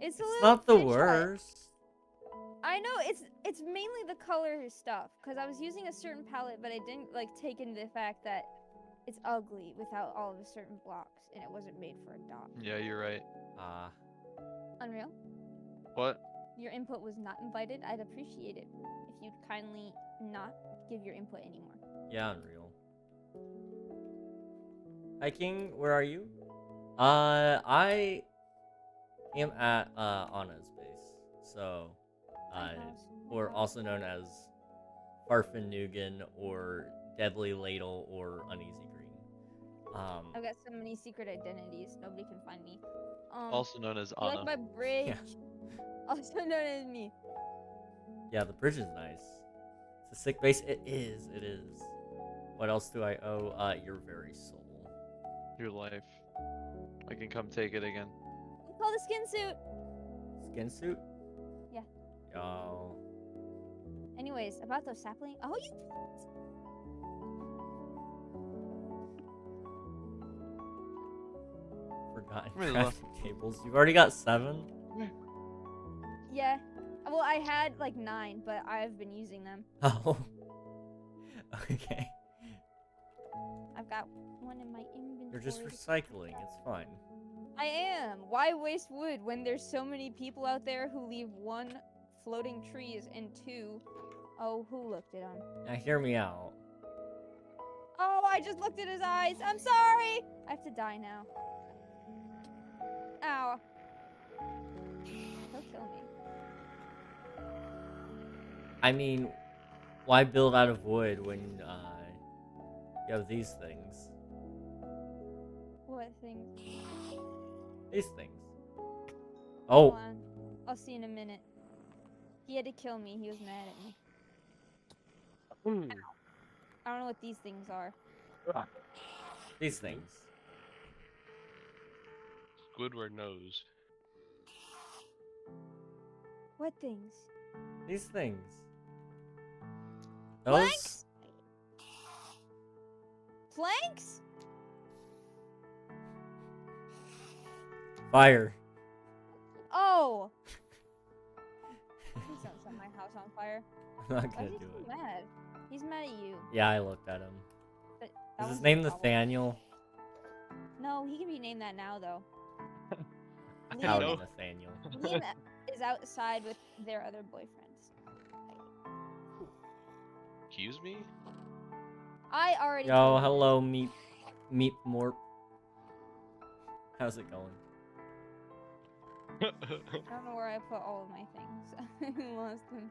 Speaker 1: It's
Speaker 7: little
Speaker 1: not the
Speaker 7: pinch eye.
Speaker 1: worst.
Speaker 7: I know it's mainly the color stuff because I was using a certain palette, but I didn't like take into the fact that it's ugly without all of the certain blocks, and it wasn't made for a dot.
Speaker 2: Yeah, you're right.
Speaker 1: Ah.
Speaker 7: Unreal.
Speaker 2: What?
Speaker 7: Your input was not invited. I'd appreciate it if you'd kindly not give your input anymore.
Speaker 1: Yeah, Unreal. Hi King, where are you? I am at Anna's base. So or also known as Farfanugan or Deadly Ladle or Uneasy Green.
Speaker 7: I've got so many secret identities. Nobody can find me.
Speaker 2: Also known as
Speaker 7: you
Speaker 2: Anna.
Speaker 7: like my bridge?
Speaker 1: Yeah.
Speaker 7: Also known as me.
Speaker 1: Yeah, the bridge is nice. It's a sick base. It is. It is. What else do I owe? Your very soul.
Speaker 2: Your life. I can come take it again.
Speaker 7: We call the skin suit.
Speaker 1: Skin suit?
Speaker 7: Yeah.
Speaker 1: Yo.
Speaker 7: Anyways, about those sapling. Oh, you.
Speaker 1: Forgotten
Speaker 2: Really
Speaker 1: crafting tables. You've already got 7?
Speaker 7: Yeah. Well, I had like 9, but I've been using them.
Speaker 1: Oh. Okay.
Speaker 7: I've got one in my inventory.
Speaker 1: You're just recycling. It's fine.
Speaker 7: I am. Why waste wood when there's so many people out there who leave 1 floating trees and 2. Oh, who looked at him?
Speaker 1: Now hear me out.
Speaker 7: Oh, I just looked at his eyes. I'm sorry. I have to die now. Ow. He'll kill me.
Speaker 1: I mean, why build out of wood when you have these things?
Speaker 7: What thing?
Speaker 1: These things.
Speaker 7: Hold
Speaker 1: Oh,
Speaker 7: on. I'll see in a minute. He had to kill me. He was mad at me. I don't know what these things are.
Speaker 1: these things.
Speaker 3: Squidward knows.
Speaker 7: What things?
Speaker 1: These things. Those?
Speaker 7: Planks? Planks?
Speaker 1: Fire.
Speaker 7: Oh! Please don't set my house on fire.
Speaker 1: I'm not
Speaker 7: Why
Speaker 1: gonna
Speaker 7: is he
Speaker 1: do
Speaker 7: so
Speaker 1: it.
Speaker 7: mad? He's mad at you.
Speaker 1: Yeah, I looked at him.
Speaker 7: But
Speaker 1: Is
Speaker 7: that
Speaker 1: his
Speaker 7: one's
Speaker 1: name
Speaker 7: the problem.
Speaker 1: Nathaniel?
Speaker 7: No, he can be named that now, though.
Speaker 1: Howdy,
Speaker 3: know.
Speaker 1: Nathaniel.
Speaker 7: Liam is outside with their other boyfriends.
Speaker 3: Excuse me?
Speaker 7: I already
Speaker 1: Yo,
Speaker 7: told you
Speaker 1: hello, Meep Morp. How's it going?
Speaker 7: this. I don't know where I put all of my things. I lost them.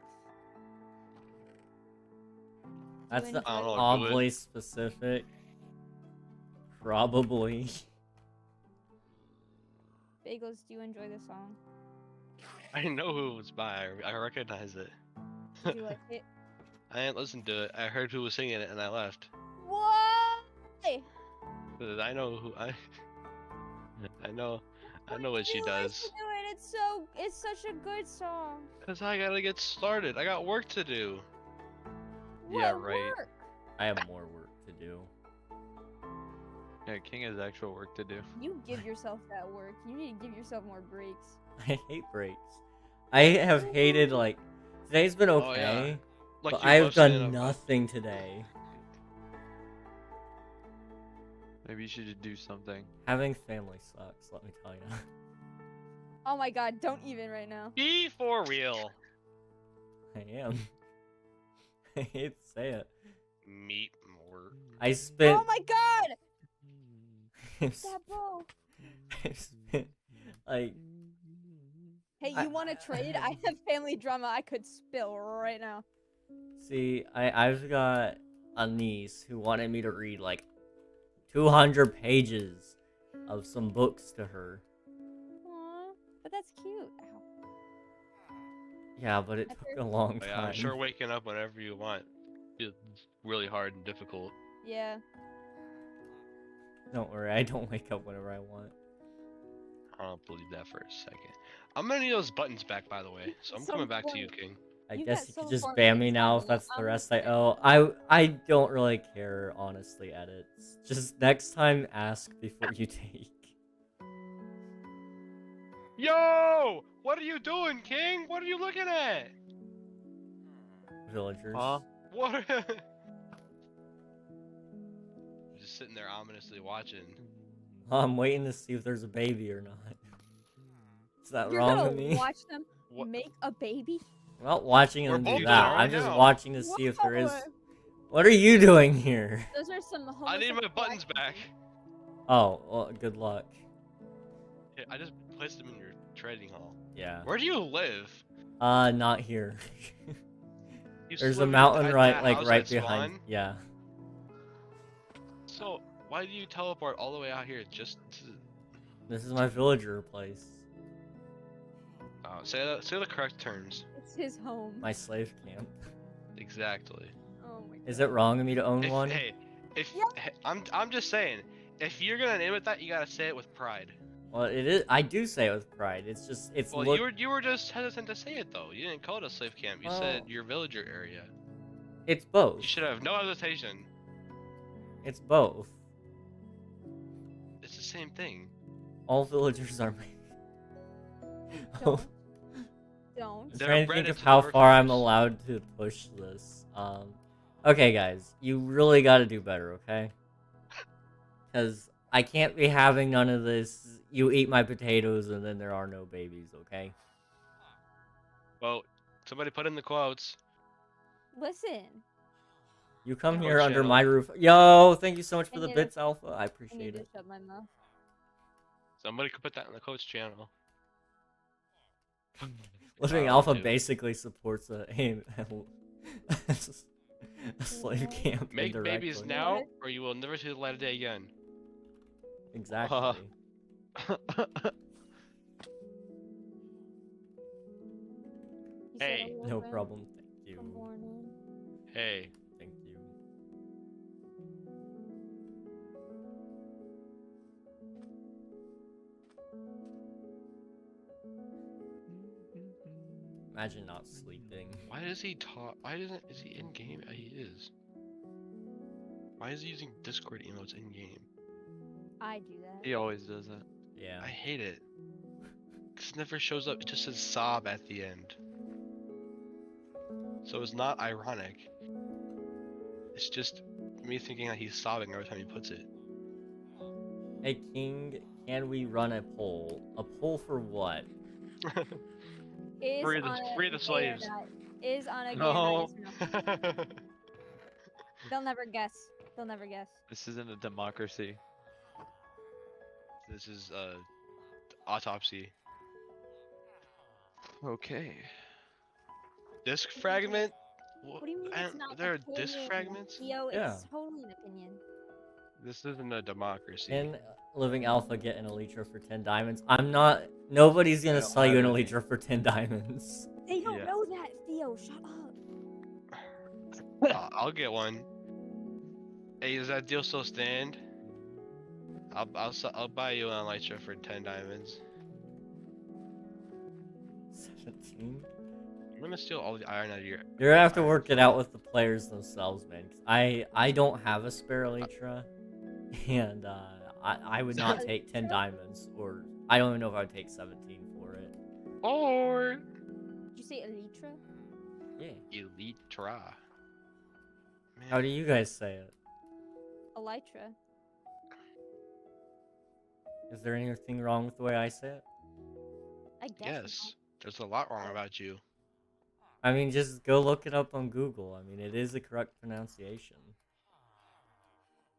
Speaker 1: That's the
Speaker 3: I don't know, do it.
Speaker 1: oddly specific. Probably.
Speaker 7: Bagels, do you enjoy the song?
Speaker 3: I know who it was by. I recognize it.
Speaker 7: Did you like it?
Speaker 3: I didn't listen to it. I heard who was singing it and I left.
Speaker 7: Why?
Speaker 3: 'Cause I know who I. I know what she
Speaker 7: You like
Speaker 3: does.
Speaker 7: to do it. It's such a good song.
Speaker 3: Cause I gotta get started. I got work to do.
Speaker 2: Yeah,
Speaker 7: What
Speaker 2: right.
Speaker 7: work?
Speaker 1: I have more work to do.
Speaker 2: Yeah, Yeah, King has actual work to do.
Speaker 7: You give yourself that work. You need to give yourself more breaks.
Speaker 1: I hate breaks. I have hated, like, today's been
Speaker 3: Oh, yeah.
Speaker 1: okay,
Speaker 3: Like
Speaker 1: but
Speaker 3: you
Speaker 1: I have
Speaker 3: love staying
Speaker 1: done
Speaker 3: up.
Speaker 1: nothing today.
Speaker 2: Maybe you should just do something.
Speaker 1: Having family sucks, let me tell you.
Speaker 7: Oh my god, don't even right now.
Speaker 3: Be for real.
Speaker 1: I am. I hate to say it.
Speaker 3: Meat more.
Speaker 1: I spent.
Speaker 7: Oh my god!
Speaker 1: I've
Speaker 7: That bow.
Speaker 1: spent, like,
Speaker 7: Hey,
Speaker 1: I-
Speaker 7: you want to trade? I have family drama I could spill right now.
Speaker 1: see, I've got a niece who wanted me to read like 200 pages of some books to her.
Speaker 7: Aw, but that's cute. Ow.
Speaker 1: Yeah, but it
Speaker 7: That's
Speaker 1: took
Speaker 7: her-
Speaker 1: a long
Speaker 3: But
Speaker 1: time.
Speaker 3: yeah, I'm sure waking up whenever you want is really hard and difficult.
Speaker 7: Yeah.
Speaker 1: Don't worry, I don't wake up whenever I want.
Speaker 3: I don't believe that for a second. I'm gonna need those buttons back, by the way. So I'm
Speaker 7: So
Speaker 3: coming back to you,
Speaker 7: important.
Speaker 3: King.
Speaker 1: I
Speaker 7: You
Speaker 1: guess
Speaker 7: got
Speaker 1: you could
Speaker 7: so
Speaker 1: just
Speaker 7: far
Speaker 1: ban
Speaker 7: with
Speaker 1: me
Speaker 7: the
Speaker 1: now if
Speaker 7: drama,
Speaker 1: that's the
Speaker 7: I'm
Speaker 1: rest I
Speaker 7: listening.
Speaker 1: owe. I don't really care, honestly, edits. Just next time ask before you take.
Speaker 3: Yo! What are you doing, King? What are you looking at?
Speaker 1: Villagers.
Speaker 2: Huh?
Speaker 3: What? Just sitting there ominously watching.
Speaker 1: I'm waiting to see if there's a baby or not. Is that
Speaker 7: You're
Speaker 1: wrong
Speaker 7: gonna
Speaker 1: with me?
Speaker 7: watch them
Speaker 3: What?
Speaker 7: make a baby?
Speaker 1: I'm not watching
Speaker 3: We're
Speaker 1: them
Speaker 3: both
Speaker 1: do
Speaker 3: doing
Speaker 1: that.
Speaker 3: it right
Speaker 1: I'm just
Speaker 3: now.
Speaker 1: watching to see if there is.
Speaker 7: Whoa.
Speaker 1: What are you doing here?
Speaker 7: Those are some
Speaker 3: I need my
Speaker 7: homosexual
Speaker 3: buttons back.
Speaker 7: actions.
Speaker 1: Oh, well, good luck.
Speaker 3: Here, I just placed them in your trading hall.
Speaker 1: Yeah.
Speaker 3: Where do you live?
Speaker 1: Not here.
Speaker 3: You
Speaker 1: There's a
Speaker 3: live
Speaker 1: mountain
Speaker 3: at
Speaker 1: right,
Speaker 3: that
Speaker 1: like
Speaker 3: house
Speaker 1: right
Speaker 3: at
Speaker 1: behind.
Speaker 3: Spawn?
Speaker 1: Yeah.
Speaker 3: So why do you teleport all the way out here just to...
Speaker 1: This is my villager place.
Speaker 3: say the correct terms.
Speaker 7: It's his home.
Speaker 1: My slave camp.
Speaker 3: Exactly.
Speaker 7: Oh my god.
Speaker 1: Is it wrong of me to own
Speaker 3: If,
Speaker 1: one?
Speaker 3: hey, if
Speaker 7: Yeah.
Speaker 3: hey, I'm just saying, if you're gonna name it that, you gotta say it with pride.
Speaker 1: Well, it is. I do say it with pride. It's just. It's
Speaker 3: Well,
Speaker 1: look.
Speaker 3: you were just hesitant to say it though. You didn't call it a slave camp. You said
Speaker 1: Well-
Speaker 3: your villager area.
Speaker 1: It's both.
Speaker 3: You should have no hesitation.
Speaker 1: It's both.
Speaker 3: It's the same thing.
Speaker 1: All villagers are my.
Speaker 7: Don't. Don't.
Speaker 1: I'm
Speaker 3: They're
Speaker 1: trying to
Speaker 3: bred
Speaker 1: think of
Speaker 3: into
Speaker 1: how
Speaker 3: the
Speaker 1: far I'm
Speaker 3: workforce.
Speaker 1: allowed to push this. Okay, guys, you really got to do better, okay? Because I can't be having none of this. You eat my potatoes and then there are no babies, okay?
Speaker 3: Well, somebody put in the quotes.
Speaker 7: Listen.
Speaker 1: You come
Speaker 3: Coach
Speaker 1: here under
Speaker 3: channel.
Speaker 1: my roof. Yo, thank you so much for
Speaker 7: I
Speaker 1: the
Speaker 7: need
Speaker 1: bits, Alpha. I
Speaker 7: I need
Speaker 1: appreciate
Speaker 7: to
Speaker 1: it.
Speaker 7: shut my mouth.
Speaker 3: Somebody could put that in the coach channel.
Speaker 1: Living
Speaker 3: I'll
Speaker 1: Alpha
Speaker 3: do.
Speaker 1: basically supports a slave camp.
Speaker 3: Make babies
Speaker 1: indirectly.
Speaker 3: now, or you will never see the light of day again.
Speaker 1: Exactly.
Speaker 7: You said
Speaker 3: Hey.
Speaker 7: hello,
Speaker 1: No
Speaker 7: friend?
Speaker 1: problem. Thank you.
Speaker 7: Good morning.
Speaker 3: Hey,
Speaker 1: Thank you. Imagine not sleeping.
Speaker 3: why does he talk? Why isn't is he in game? He is. Why is he using Discord emotes in game?
Speaker 7: I do that.
Speaker 2: He always does that.
Speaker 1: Yeah.
Speaker 3: I hate it. Cause it never shows up. It just says sob at the end. So it's not ironic. It's just me thinking that he's sobbing every time he puts it.
Speaker 1: Hey King, can we run a poll? A poll for what?
Speaker 7: Is
Speaker 3: Free the-
Speaker 7: on a
Speaker 3: free the
Speaker 7: gay or
Speaker 3: slaves.
Speaker 7: not- Is on a gay or
Speaker 3: No.
Speaker 7: not, yes or no? They'll never guess. They'll never guess.
Speaker 2: This isn't a democracy.
Speaker 3: This is autopsy.
Speaker 2: Okay.
Speaker 3: Disc fragment?
Speaker 7: What do you mean
Speaker 3: I
Speaker 7: it's
Speaker 3: don't-
Speaker 7: not?
Speaker 3: there are
Speaker 7: the
Speaker 3: disc
Speaker 7: opinion?
Speaker 3: fragments?
Speaker 7: Theo,
Speaker 1: Yeah.
Speaker 7: it's totally an opinion.
Speaker 3: This isn't a democracy.
Speaker 1: Can Living Alpha get an Elytra for 10 diamonds? I'm not. Nobody's gonna
Speaker 2: don't
Speaker 1: sell you an
Speaker 2: have any.
Speaker 1: Elytra for 10 diamonds.
Speaker 7: They don't
Speaker 2: Yeah.
Speaker 7: know that, Theo. Shut up.
Speaker 3: I'll get one. Hey, does that deal still stand? I'll buy you an elytra for 10 diamonds.
Speaker 1: 17?
Speaker 3: I'm gonna steal all the iron out of your.
Speaker 1: You're gonna have to work it out with the players themselves, man. 'Cause I don't have a spare Elytra, and I would not take 10 diamonds, or I don't even know if I would take 17 for it.
Speaker 3: Or
Speaker 7: Did you say elytra?
Speaker 1: Yeah.
Speaker 3: Elytra.
Speaker 1: How do you guys say it?
Speaker 7: Elytra.
Speaker 1: Is there anything wrong with the way I say it?
Speaker 7: I guess.
Speaker 3: Yes. There's a lot wrong about you.
Speaker 1: I mean, just go look it up on Google. I mean, it is the correct pronunciation.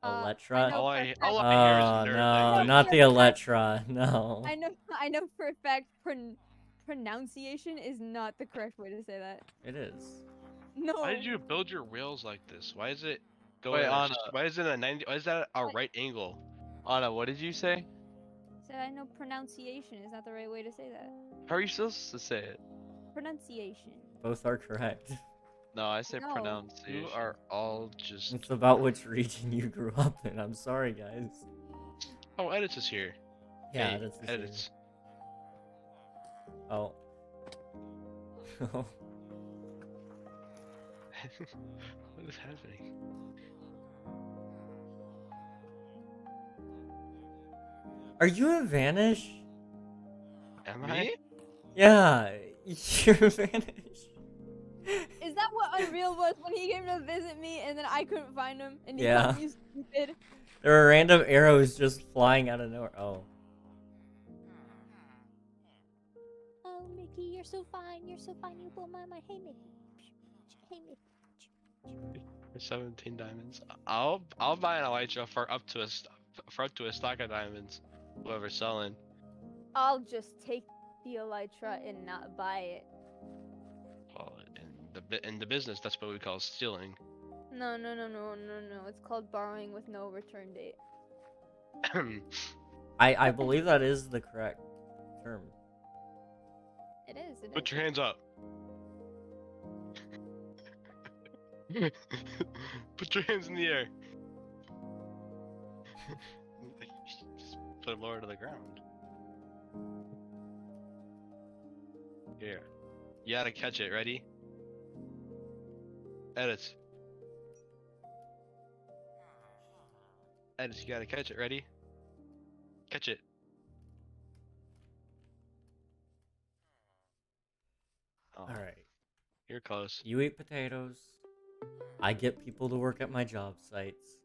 Speaker 1: Electra?
Speaker 7: know
Speaker 3: All
Speaker 7: for a
Speaker 3: I
Speaker 7: fact-
Speaker 3: hear is
Speaker 1: Oh,
Speaker 3: nerd
Speaker 1: no,
Speaker 3: language.
Speaker 1: not the Electra. No.
Speaker 7: I know for a fact pronunciation is not the correct way to say that.
Speaker 1: It is.
Speaker 7: No.
Speaker 3: Why did you build your wheels like this? Why is it
Speaker 2: Wait, Anna.
Speaker 3: why is it a 90? Why is that a right angle?
Speaker 2: Anna, what did you say?
Speaker 7: Said I know pronunciation is not the right way to say that.
Speaker 2: How are you supposed to say it?
Speaker 7: Pronunciation.
Speaker 1: Both are correct.
Speaker 2: No, I say
Speaker 7: No.
Speaker 2: pronunciation.
Speaker 3: You are all just.
Speaker 1: It's about which region you grew up in. I'm sorry, guys.
Speaker 3: Oh, edits is here.
Speaker 1: Yeah,
Speaker 3: Hey,
Speaker 1: that's the
Speaker 3: edits.
Speaker 1: Oh.
Speaker 3: What is happening?
Speaker 1: Are you a Vanish?
Speaker 3: Am
Speaker 2: Me?
Speaker 3: I?
Speaker 1: Yeah, you're a Vanish.
Speaker 7: Is that what Unreal was when he came to visit me and then I couldn't find him and he
Speaker 1: Yeah.
Speaker 7: called me stupid?
Speaker 1: There are random arrows just flying out of nowhere. Oh.
Speaker 7: Oh, Mickey, you're so fine. You're so fine. You blow my mind. Hey, Mickey. Hey, Mickey.
Speaker 3: For 17 diamonds. I'll buy an elytra for up to a stock of diamonds. Whoever's selling.
Speaker 7: I'll just take the elytra and not buy it.
Speaker 3: Well, in the business, that's what we call stealing.
Speaker 7: No. It's called borrowing with no return date.
Speaker 1: I believe that is the correct term.
Speaker 7: It is.
Speaker 3: Put your hands up. Put your hands in the air. Just put them lower to the ground. Here. You gotta catch it. Ready? Edits. Edits, you gotta catch it. Ready? Catch it. Oh,
Speaker 1: Alright.
Speaker 3: you're close.
Speaker 1: You eat potatoes. I get people to work at my job sites.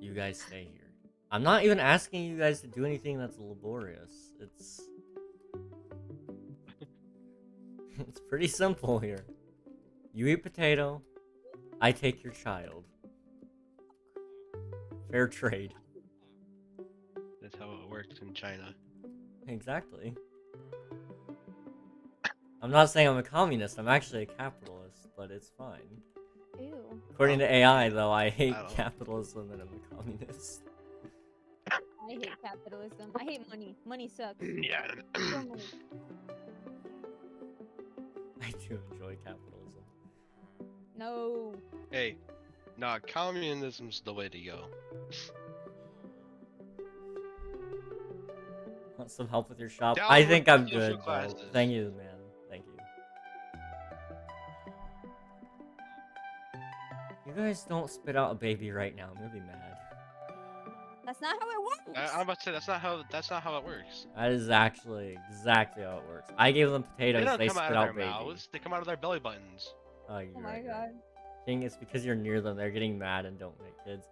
Speaker 1: You guys stay here. I'm not even asking you guys to do anything that's laborious. It's it's pretty simple here. You eat potato, I take your child. Fair trade.
Speaker 3: That's how it works in China.
Speaker 1: Exactly. I'm not saying I'm a communist, I'm actually a capitalist, but it's fine.
Speaker 7: Ew.
Speaker 1: According to AI, though, I hate
Speaker 3: I don't-
Speaker 1: capitalism and I'm a communist.
Speaker 7: I hate capitalism. I hate money. Money sucks.
Speaker 3: Yeah.
Speaker 7: More money.
Speaker 1: I do enjoy capitalism.
Speaker 7: No.
Speaker 3: Hey, nah, communism's the way to go.
Speaker 1: Want some help with your shop?
Speaker 3: Down
Speaker 1: I
Speaker 3: with
Speaker 1: think
Speaker 3: the
Speaker 1: I'm
Speaker 3: social
Speaker 1: good, though.
Speaker 3: classes.
Speaker 1: Thank you, man. Thank you. You guys don't spit out a baby right now. I'm gonna be mad.
Speaker 7: That's not how it works.
Speaker 3: I'm about to say that's not how it works.
Speaker 1: That is actually exactly how it works. I gave them potatoes,
Speaker 3: They don't
Speaker 1: they
Speaker 3: come out
Speaker 1: spit
Speaker 3: of
Speaker 1: out
Speaker 3: their
Speaker 1: baby.
Speaker 3: mouths. They come out of their belly buttons.
Speaker 1: Oh, you're
Speaker 7: Oh my
Speaker 1: right, you're
Speaker 7: god.
Speaker 1: right. King, it's because you're near them. They're getting mad and don't make kids.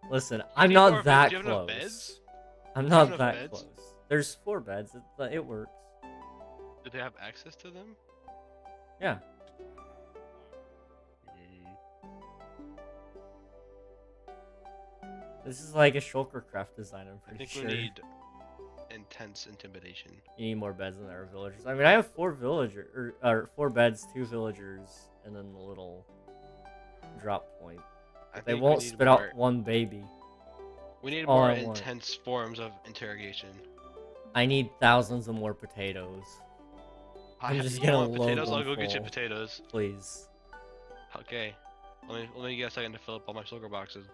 Speaker 1: Listen,
Speaker 3: Do
Speaker 1: I'm
Speaker 3: you have more
Speaker 1: not that
Speaker 3: beds? Do you have enough
Speaker 1: close.
Speaker 3: beds?
Speaker 1: I'm
Speaker 3: Do you have
Speaker 1: not
Speaker 3: enough
Speaker 1: that
Speaker 3: beds?
Speaker 1: close. There's 4 beds. It works.
Speaker 3: Do they have access to them?
Speaker 1: Yeah. This is like a Shulkercraft design, I'm
Speaker 3: I
Speaker 1: pretty
Speaker 3: think
Speaker 1: sure.
Speaker 3: we need intense intimidation.
Speaker 1: You need more beds than there are villagers. I mean, I have 4 or 4 beds, 2 villagers, and then the little drop point.
Speaker 3: I
Speaker 1: They
Speaker 3: think we
Speaker 1: won't
Speaker 3: need
Speaker 1: spit
Speaker 3: more,
Speaker 1: out 1 baby.
Speaker 3: We need
Speaker 1: all
Speaker 3: more
Speaker 1: I want.
Speaker 3: intense forms of interrogation.
Speaker 1: I need thousands of more potatoes. I'm just gonna
Speaker 3: want
Speaker 1: load
Speaker 3: potatoes.
Speaker 1: them
Speaker 3: I'll go get you
Speaker 1: full.
Speaker 3: potatoes.
Speaker 1: Please.
Speaker 3: Okay. Let me get a second to fill up all my sugar boxes.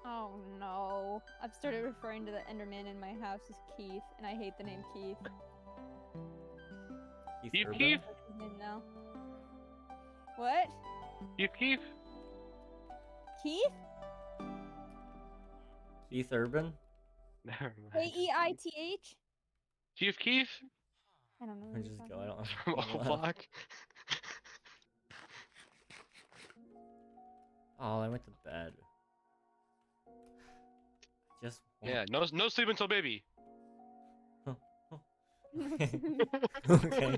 Speaker 7: Oh no. I've started referring to the Enderman in my house as Keith, and I hate the name Keith.
Speaker 3: Keith,
Speaker 1: Urban?
Speaker 3: Keith?
Speaker 7: What's his name now? What?
Speaker 3: Keith, Keith.
Speaker 7: Keith?
Speaker 1: Keith Urban?
Speaker 3: Never
Speaker 7: K
Speaker 3: mind.
Speaker 7: E I T H?
Speaker 3: Chief Keef
Speaker 7: I don't know.
Speaker 1: I
Speaker 7: who you're
Speaker 1: just
Speaker 7: talking
Speaker 1: go. I
Speaker 7: about.
Speaker 1: don't
Speaker 3: from
Speaker 1: have
Speaker 3: O
Speaker 1: anything left.
Speaker 3: Block.
Speaker 1: Oh, I went to bed. Just
Speaker 3: Yeah, no sleep until baby.
Speaker 1: okay.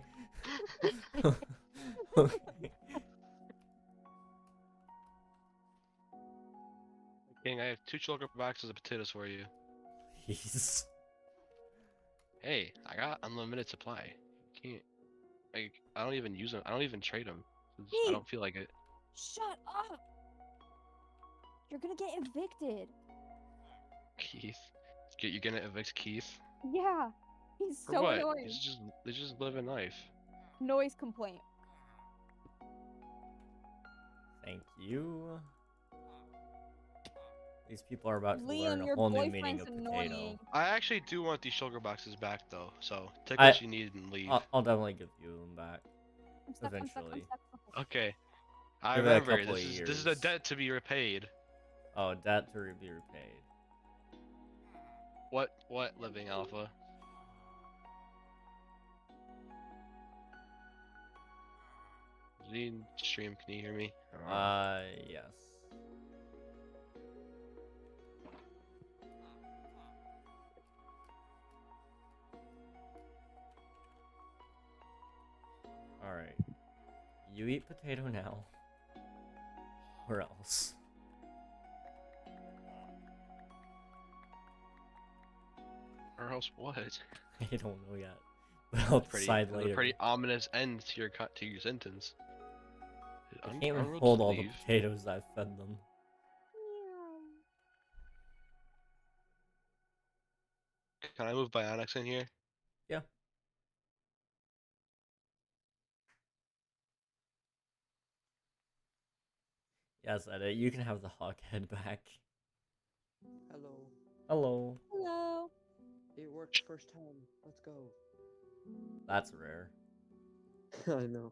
Speaker 1: Okay.
Speaker 3: King, I have 2 chocolate boxes of potatoes for you.
Speaker 1: Jeez.
Speaker 3: Hey, I got unlimited supply. Can't like I don't even use them. I don't even trade them. I
Speaker 7: Keith!
Speaker 3: don't feel like it.
Speaker 7: Shut up! You're gonna get evicted.
Speaker 3: Keith, you're gonna evict Keith
Speaker 7: Yeah. He's
Speaker 3: for
Speaker 7: so
Speaker 3: what?
Speaker 7: annoying.
Speaker 3: He's just living life.
Speaker 7: Noise complaint.
Speaker 1: Thank you. These people are about to
Speaker 7: Liam,
Speaker 1: learn a
Speaker 7: your
Speaker 1: whole new meaning
Speaker 7: boyfriend's
Speaker 1: of potato.
Speaker 7: annoying.
Speaker 3: I actually do want these sugar boxes back though. So take
Speaker 1: I-
Speaker 3: what you need and leave.
Speaker 1: I'll definitely give you them back.
Speaker 7: I'm stuck, I'm stuck, I'm
Speaker 1: Eventually.
Speaker 7: stuck.
Speaker 3: Okay. I
Speaker 1: Give it a
Speaker 3: remember
Speaker 1: couple
Speaker 3: this
Speaker 1: of
Speaker 3: is a
Speaker 1: years.
Speaker 3: debt to be repaid.
Speaker 1: Oh, debt to be repaid.
Speaker 3: What living alpha? Lean stream, can you hear me?
Speaker 1: Yes. Alright. You eat potato now. Or else.
Speaker 3: Or else what?
Speaker 1: I don't know yet. But I'll decide
Speaker 3: That's
Speaker 1: later.
Speaker 3: a pretty ominous end to your sentence.
Speaker 1: I
Speaker 3: I'm-
Speaker 1: can't
Speaker 3: I'm
Speaker 1: even
Speaker 3: real
Speaker 1: hold
Speaker 3: to
Speaker 1: all the
Speaker 3: leave.
Speaker 1: potatoes I've fed them.
Speaker 3: Can I move Bionics in here?
Speaker 1: Yeah. Yes, edit. You can have the hawk head back.
Speaker 8: Hello.
Speaker 1: Hello.
Speaker 7: Hello.
Speaker 8: It worked first time. Let's go.
Speaker 1: That's rare.
Speaker 8: I know.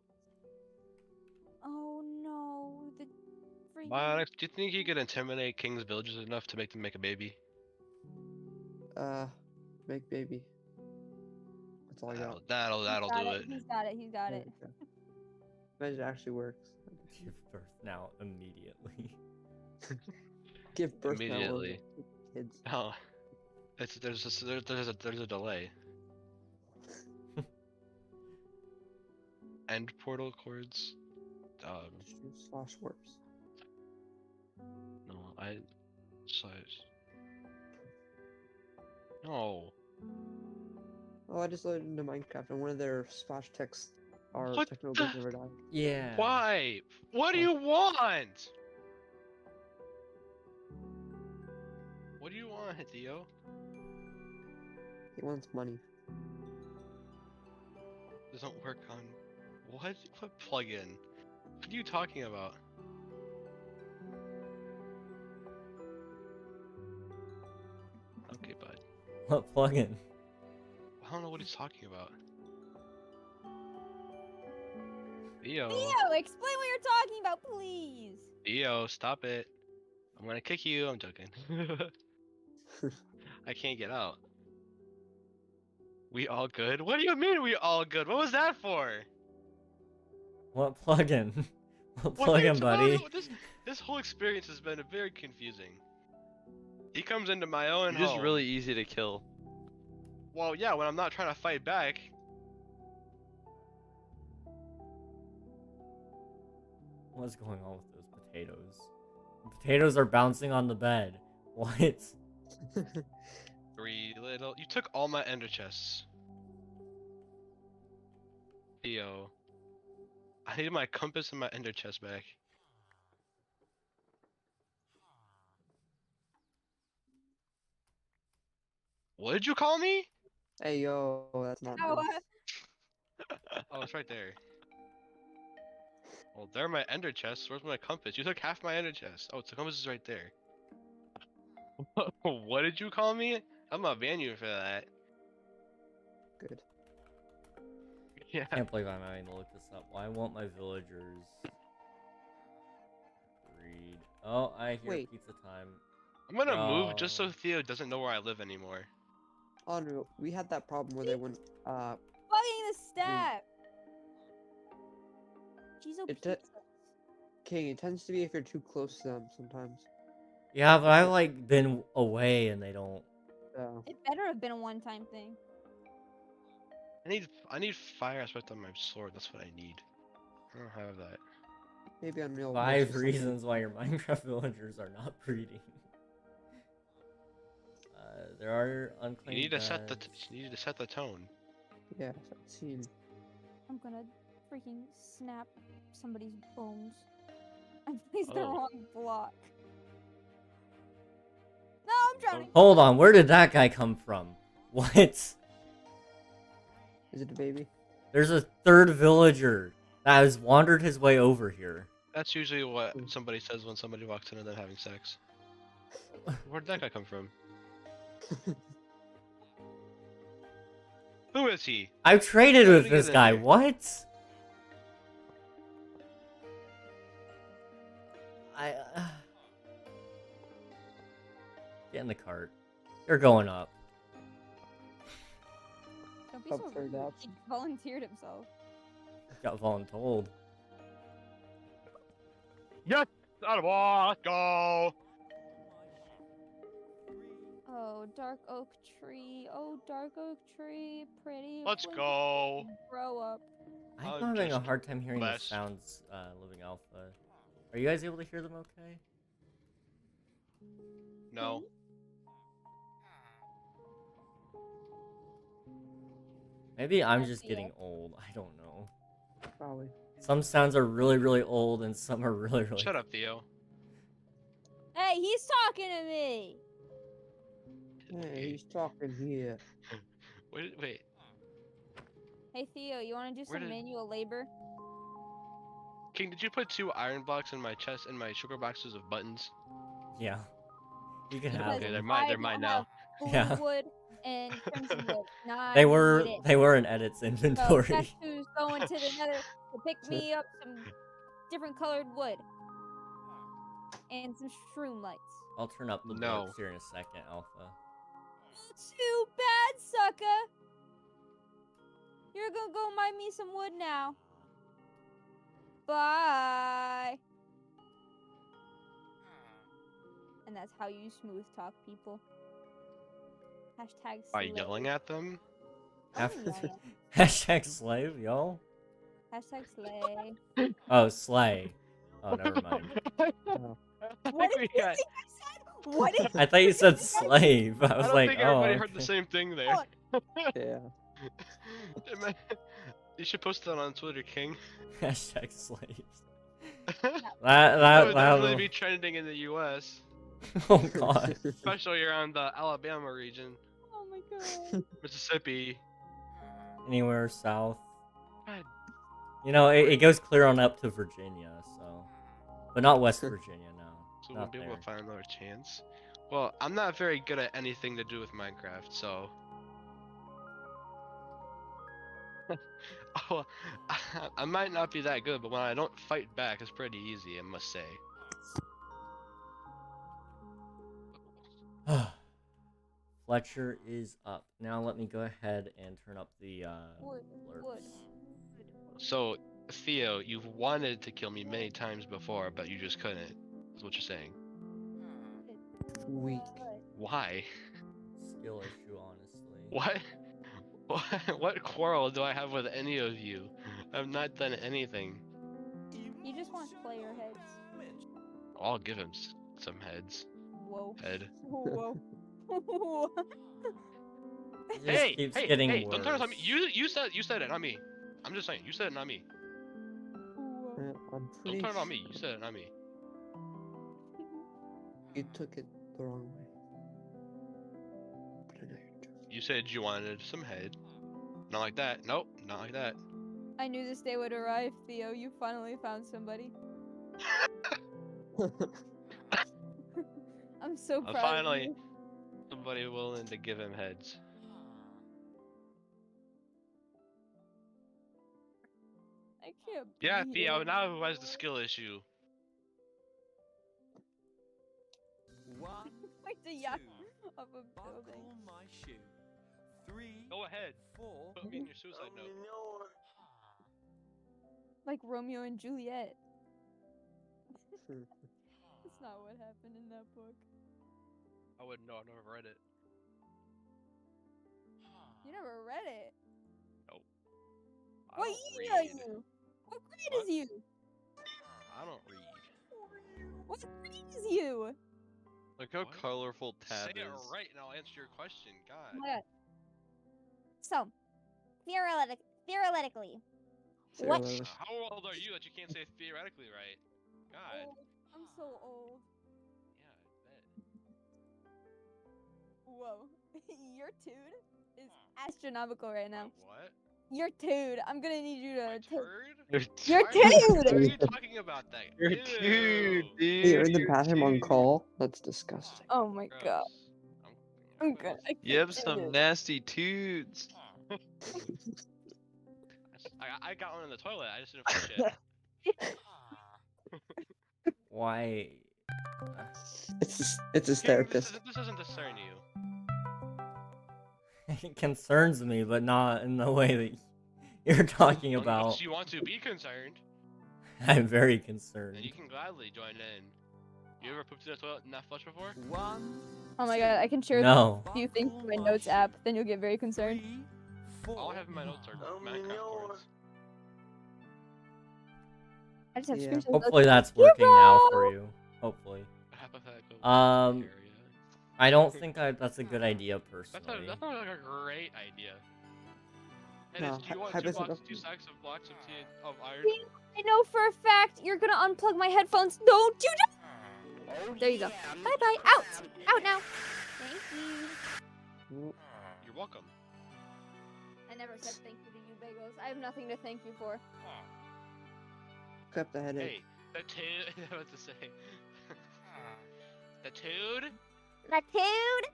Speaker 7: Oh no, the freaking.
Speaker 3: Bionics, do you think you could intimidate King's villagers enough to make them make a baby?
Speaker 8: Make baby. That's all I got.
Speaker 3: That'll
Speaker 7: Got
Speaker 3: do
Speaker 7: it.
Speaker 3: it.
Speaker 7: He's got it. He's got
Speaker 8: There
Speaker 7: it.
Speaker 8: we go. Imagine it actually works.
Speaker 1: Give birth now immediately.
Speaker 8: Give birth now,
Speaker 3: Immediately.
Speaker 8: kids.
Speaker 3: Oh, there's a delay. End portal chords.
Speaker 8: Slash warps.
Speaker 3: No, No.
Speaker 8: Oh, I just loaded into Minecraft and one of their splash texts are
Speaker 3: What
Speaker 8: techno
Speaker 3: the-
Speaker 8: never die.
Speaker 1: Yeah.
Speaker 3: Why? What do
Speaker 8: Oh.
Speaker 3: you want? What do you want, Hideo?
Speaker 8: He wants money.
Speaker 3: Doesn't work on what plugin? What are you talking about? Okay, bud.
Speaker 1: What plugin?
Speaker 3: I don't know what he's talking about. Theo,
Speaker 7: Theo, explain what you're talking about, please.
Speaker 3: Theo, stop it! I'm gonna kick you. I'm joking. I can't get out. We all good? What do you mean we all good? What was that for?
Speaker 1: What plugin? What
Speaker 3: What are you
Speaker 1: plugin, buddy?
Speaker 3: This whole experience has been very confusing. He comes into my own
Speaker 2: You're just
Speaker 3: home.
Speaker 2: really easy to kill.
Speaker 3: Well, yeah, when I'm not trying to fight back.
Speaker 1: What's going on with those potatoes? The potatoes are bouncing on the bed. What?
Speaker 3: 3 little. You took all my ender chests. Theo. I need my compass and my ender chest back. What did you call me?
Speaker 8: Hey yo, that's not
Speaker 7: Oh,
Speaker 8: nice.
Speaker 3: Oh, it's right there. Well, there are my ender chests. Where's my compass? You took half my ender chest. Oh, the compass is right there. What did you call me? I'm gonna ban you for that.
Speaker 8: Good.
Speaker 3: Yeah.
Speaker 1: Can't believe I'm having to look this up. Why won't my villagers read? Oh, I hear
Speaker 8: Wait.
Speaker 1: pizza time.
Speaker 3: I'm gonna move just so
Speaker 1: Yo.
Speaker 3: Theo doesn't know where I live anymore.
Speaker 8: Oh no, we had that problem where they wouldn't.
Speaker 7: Fucking the staff. Cheese
Speaker 8: It
Speaker 7: pizza.
Speaker 8: King, it tends to be if you're too close to them sometimes.
Speaker 1: Yeah, but I've like been away and they don't.
Speaker 7: It better have been a one-time thing.
Speaker 3: I need fire aspect on my sword. That's what I need. I don't have that.
Speaker 8: Maybe on real.
Speaker 1: 5 reasons why your Minecraft villagers are not breeding. There are
Speaker 3: You
Speaker 1: unclaimed
Speaker 3: need to set the
Speaker 1: beds.
Speaker 3: you need to set the tone.
Speaker 8: Yeah, I've seen.
Speaker 7: I'm gonna freaking snap somebody's bones. I placed the
Speaker 3: Oh.
Speaker 7: wrong block. No, I'm drowning.
Speaker 1: Hold on, where did that guy come from? What?
Speaker 8: Is it a baby?
Speaker 1: There's a third villager that has wandered his way over here.
Speaker 3: That's usually what somebody says when somebody walks in and they're having sex. Where'd that guy come from? Who is he?
Speaker 1: I've traded
Speaker 3: How did
Speaker 1: with
Speaker 3: he
Speaker 1: this
Speaker 3: get in
Speaker 1: guy.
Speaker 3: here?
Speaker 1: What? Get in the cart. You're going up.
Speaker 7: Don't be
Speaker 8: Up
Speaker 7: so
Speaker 8: for
Speaker 7: rude.
Speaker 8: that.
Speaker 7: He volunteered himself.
Speaker 1: Got voluntold.
Speaker 3: Yes, out of all. Let's go.
Speaker 7: Oh, dark oak tree. Oh, dark oak tree. Pretty.
Speaker 3: Let's
Speaker 7: when
Speaker 3: go.
Speaker 7: you Grow up.
Speaker 1: I'm
Speaker 3: I'm
Speaker 1: having a
Speaker 3: just
Speaker 1: hard time hearing the
Speaker 3: blessed.
Speaker 1: sounds living alpha. Are you guys able to hear them okay?
Speaker 3: No.
Speaker 1: Maybe I'm
Speaker 7: That's
Speaker 1: just
Speaker 7: the,
Speaker 1: getting old. I don't know.
Speaker 8: Probably.
Speaker 1: Some sounds are really, really old and some are really, really...
Speaker 3: Shut up, Theo.
Speaker 7: Hey, he's talking to me.
Speaker 8: Hey, he's talking here.
Speaker 3: Wait.
Speaker 7: Hey, Theo, you want to do
Speaker 3: Where
Speaker 7: some
Speaker 3: did-
Speaker 7: manual labor?
Speaker 3: King, did you put 2 iron blocks in my chest and my sugar boxes of buttons?
Speaker 1: Yeah. You can have
Speaker 7: Because
Speaker 3: Okay,
Speaker 1: them.
Speaker 3: they're mine
Speaker 7: don't
Speaker 3: now.
Speaker 7: have blue
Speaker 1: Yeah.
Speaker 7: wood and crimson wood. Nah,
Speaker 1: They
Speaker 7: I
Speaker 1: were
Speaker 7: need it.
Speaker 1: in edits
Speaker 7: So
Speaker 1: inventory.
Speaker 7: guess who's going to the nether to pick me up some different colored wood and some shroom lights.
Speaker 1: I'll turn up the
Speaker 3: No.
Speaker 1: books here in a second, Alpha.
Speaker 7: Too bad, sucker. You're gonna go mine me some wood now. Bye. And that's how you smooth talk people. Hashtag
Speaker 3: By
Speaker 7: slay.
Speaker 3: yelling at them?
Speaker 7: I wasn't yelling at them.
Speaker 1: Hashtag slave, y'all.
Speaker 7: Hashtag slay.
Speaker 1: Oh, slay. Oh, never mind.
Speaker 7: What did you think I said? What did
Speaker 1: I thought you said slave. I was
Speaker 3: I don't
Speaker 1: like,
Speaker 3: think
Speaker 1: oh.
Speaker 3: everybody heard the
Speaker 1: okay.
Speaker 3: same thing there.
Speaker 8: Yeah.
Speaker 3: You should post that on Twitter, King.
Speaker 1: Hashtag slaves.
Speaker 3: That
Speaker 1: That
Speaker 3: would definitely
Speaker 1: that'll...
Speaker 3: be trending in the U.S.,
Speaker 1: Oh god.
Speaker 3: especially around the Alabama region,
Speaker 7: Oh my god.
Speaker 3: Mississippi.
Speaker 1: Anywhere south.
Speaker 3: God.
Speaker 1: You know, it goes clear on up to Virginia, so. But not West Virginia, no.
Speaker 3: So we'll
Speaker 1: Not
Speaker 3: be able
Speaker 1: there.
Speaker 3: to find another chance. Well, I'm not very good at anything to do with Minecraft, so. Oh, I might not be that good, but when I don't fight back, it's pretty easy, I must say.
Speaker 1: Fletcher is up. Now let me go ahead and turn up the
Speaker 7: Wood.
Speaker 1: alerts.
Speaker 3: So, Theo, you've wanted to kill me many times before, but you just couldn't. Is what you're saying.
Speaker 8: Weak.
Speaker 3: Why?
Speaker 1: Skill issue, honestly.
Speaker 3: What? What quarrel do I have with any of you? I've not done anything.
Speaker 7: You just want player heads.
Speaker 3: I'll give him some heads.
Speaker 7: Whoa.
Speaker 3: Head.
Speaker 7: Whoa.
Speaker 1: It just
Speaker 3: Hey,
Speaker 1: keeps
Speaker 3: hey,
Speaker 1: getting
Speaker 3: hey!
Speaker 1: worse.
Speaker 3: Don't turn it on me. You said it, not me. I'm just saying. You said it, not me.
Speaker 8: I'm
Speaker 3: Don't
Speaker 8: pretty
Speaker 3: turn it on me. You said it, not me.
Speaker 8: You took it the wrong way. But I know you're joking.
Speaker 3: You said you wanted some head. Not like that. Nope, not like that.
Speaker 7: I knew this day would arrive, Theo. You finally found somebody. I'm so proud of
Speaker 3: Finally,
Speaker 7: you.
Speaker 3: somebody willing to give him heads.
Speaker 7: I can't
Speaker 3: Yeah,
Speaker 7: breathe.
Speaker 3: Theo. Now who has the skill issue?
Speaker 7: like to yacht off a building.
Speaker 9: my shoe. 3,
Speaker 3: Go ahead.
Speaker 9: 4.
Speaker 3: Put me in your suicide note.
Speaker 7: Like Romeo and Juliet.
Speaker 8: Hmm.
Speaker 7: That's not what happened in that book.
Speaker 3: I wouldn't know. I've never read it.
Speaker 7: You never read it.
Speaker 3: I
Speaker 7: What
Speaker 3: don't
Speaker 7: year are
Speaker 3: read.
Speaker 7: you? What grade
Speaker 3: What?
Speaker 7: is you?
Speaker 3: I don't read.
Speaker 7: What grade is you?
Speaker 2: Look how
Speaker 3: What?
Speaker 2: colorful tab
Speaker 3: Say it
Speaker 2: is.
Speaker 3: right and I'll answer your question.
Speaker 7: Oh
Speaker 3: God.
Speaker 7: my god.
Speaker 10: So, theoretically,
Speaker 8: Say
Speaker 10: What?
Speaker 8: whatever.
Speaker 3: How old are you that you can't say theoretically right? God.
Speaker 7: Old. I'm so old.
Speaker 3: Yeah, I bet.
Speaker 7: Whoa. Your dude is astronomical right now.
Speaker 3: What?
Speaker 7: Your dude. I'm gonna need you
Speaker 3: My
Speaker 7: to take.
Speaker 3: turd?
Speaker 7: Your
Speaker 3: Why are you
Speaker 7: dude!
Speaker 3: talking about that?
Speaker 2: You're
Speaker 3: Ew.
Speaker 2: dude, dude.
Speaker 8: Hey, you're in the
Speaker 2: you're
Speaker 8: bathroom on
Speaker 2: dude.
Speaker 8: call? That's disgusting.
Speaker 7: Oh my
Speaker 3: Gross.
Speaker 7: god. I'm
Speaker 3: quit
Speaker 7: good.
Speaker 3: listening.
Speaker 7: I
Speaker 2: You have
Speaker 7: can't do
Speaker 2: some
Speaker 7: this.
Speaker 2: nasty tudes.
Speaker 3: I got one in the toilet. I just didn't flush it.
Speaker 1: Why?
Speaker 8: It's his
Speaker 3: King,
Speaker 8: therapist.
Speaker 3: this doesn't concern you.
Speaker 1: It concerns me, but not in the way that you're talking about.
Speaker 3: Unless you want to be concerned,
Speaker 1: I'm very
Speaker 3: then
Speaker 1: concerned.
Speaker 3: you can gladly join in. You ever pooped in the toilet and not flush before?
Speaker 9: 1.
Speaker 7: Oh my god, I can share
Speaker 1: No.
Speaker 7: a few things in my notes app, then you'll get very concerned.
Speaker 9: 3, 4.
Speaker 3: All I have in my notes are Minecraft chords.
Speaker 7: I just have
Speaker 8: Yeah.
Speaker 7: screenshots.
Speaker 1: Hopefully that's working now for you. Hopefully.
Speaker 3: Hypothetical
Speaker 1: Um,
Speaker 3: area.
Speaker 1: I don't think that's a good idea personally.
Speaker 3: That sounds like a great idea. And
Speaker 8: No,
Speaker 3: do you want
Speaker 8: hypothetical-
Speaker 3: 2 sacks of blocks of tea of iron?
Speaker 7: I know for a fact you're gonna unplug my headphones. Don't you just... There you go.
Speaker 10: bye bye. Out. Out now. Thank you.
Speaker 3: You're welcome.
Speaker 7: I never said thank you to you, Bagels. I have nothing to thank you for.
Speaker 8: Except the headache.
Speaker 3: Hey, the dude. What to say? The dude
Speaker 10: The dude.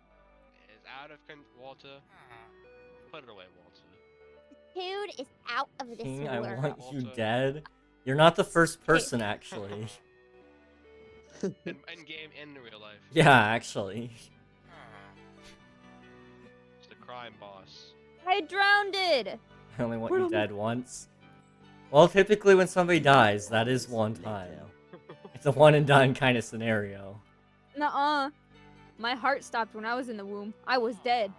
Speaker 3: is out of Walter. Put it away, Walter.
Speaker 10: Dude is out of this
Speaker 1: King, I
Speaker 10: world.
Speaker 1: want you
Speaker 3: Also-
Speaker 1: dead. You're not the first person, actually.
Speaker 3: In game and in real life.
Speaker 1: Yeah, actually.
Speaker 3: It's the crime boss.
Speaker 7: I drowned it.
Speaker 1: I only want you dead once. Well, typically when somebody dies, that is one time. It's a one and done kind of scenario.
Speaker 7: Nuh-uh. My heart stopped when I was in the womb. I was dead.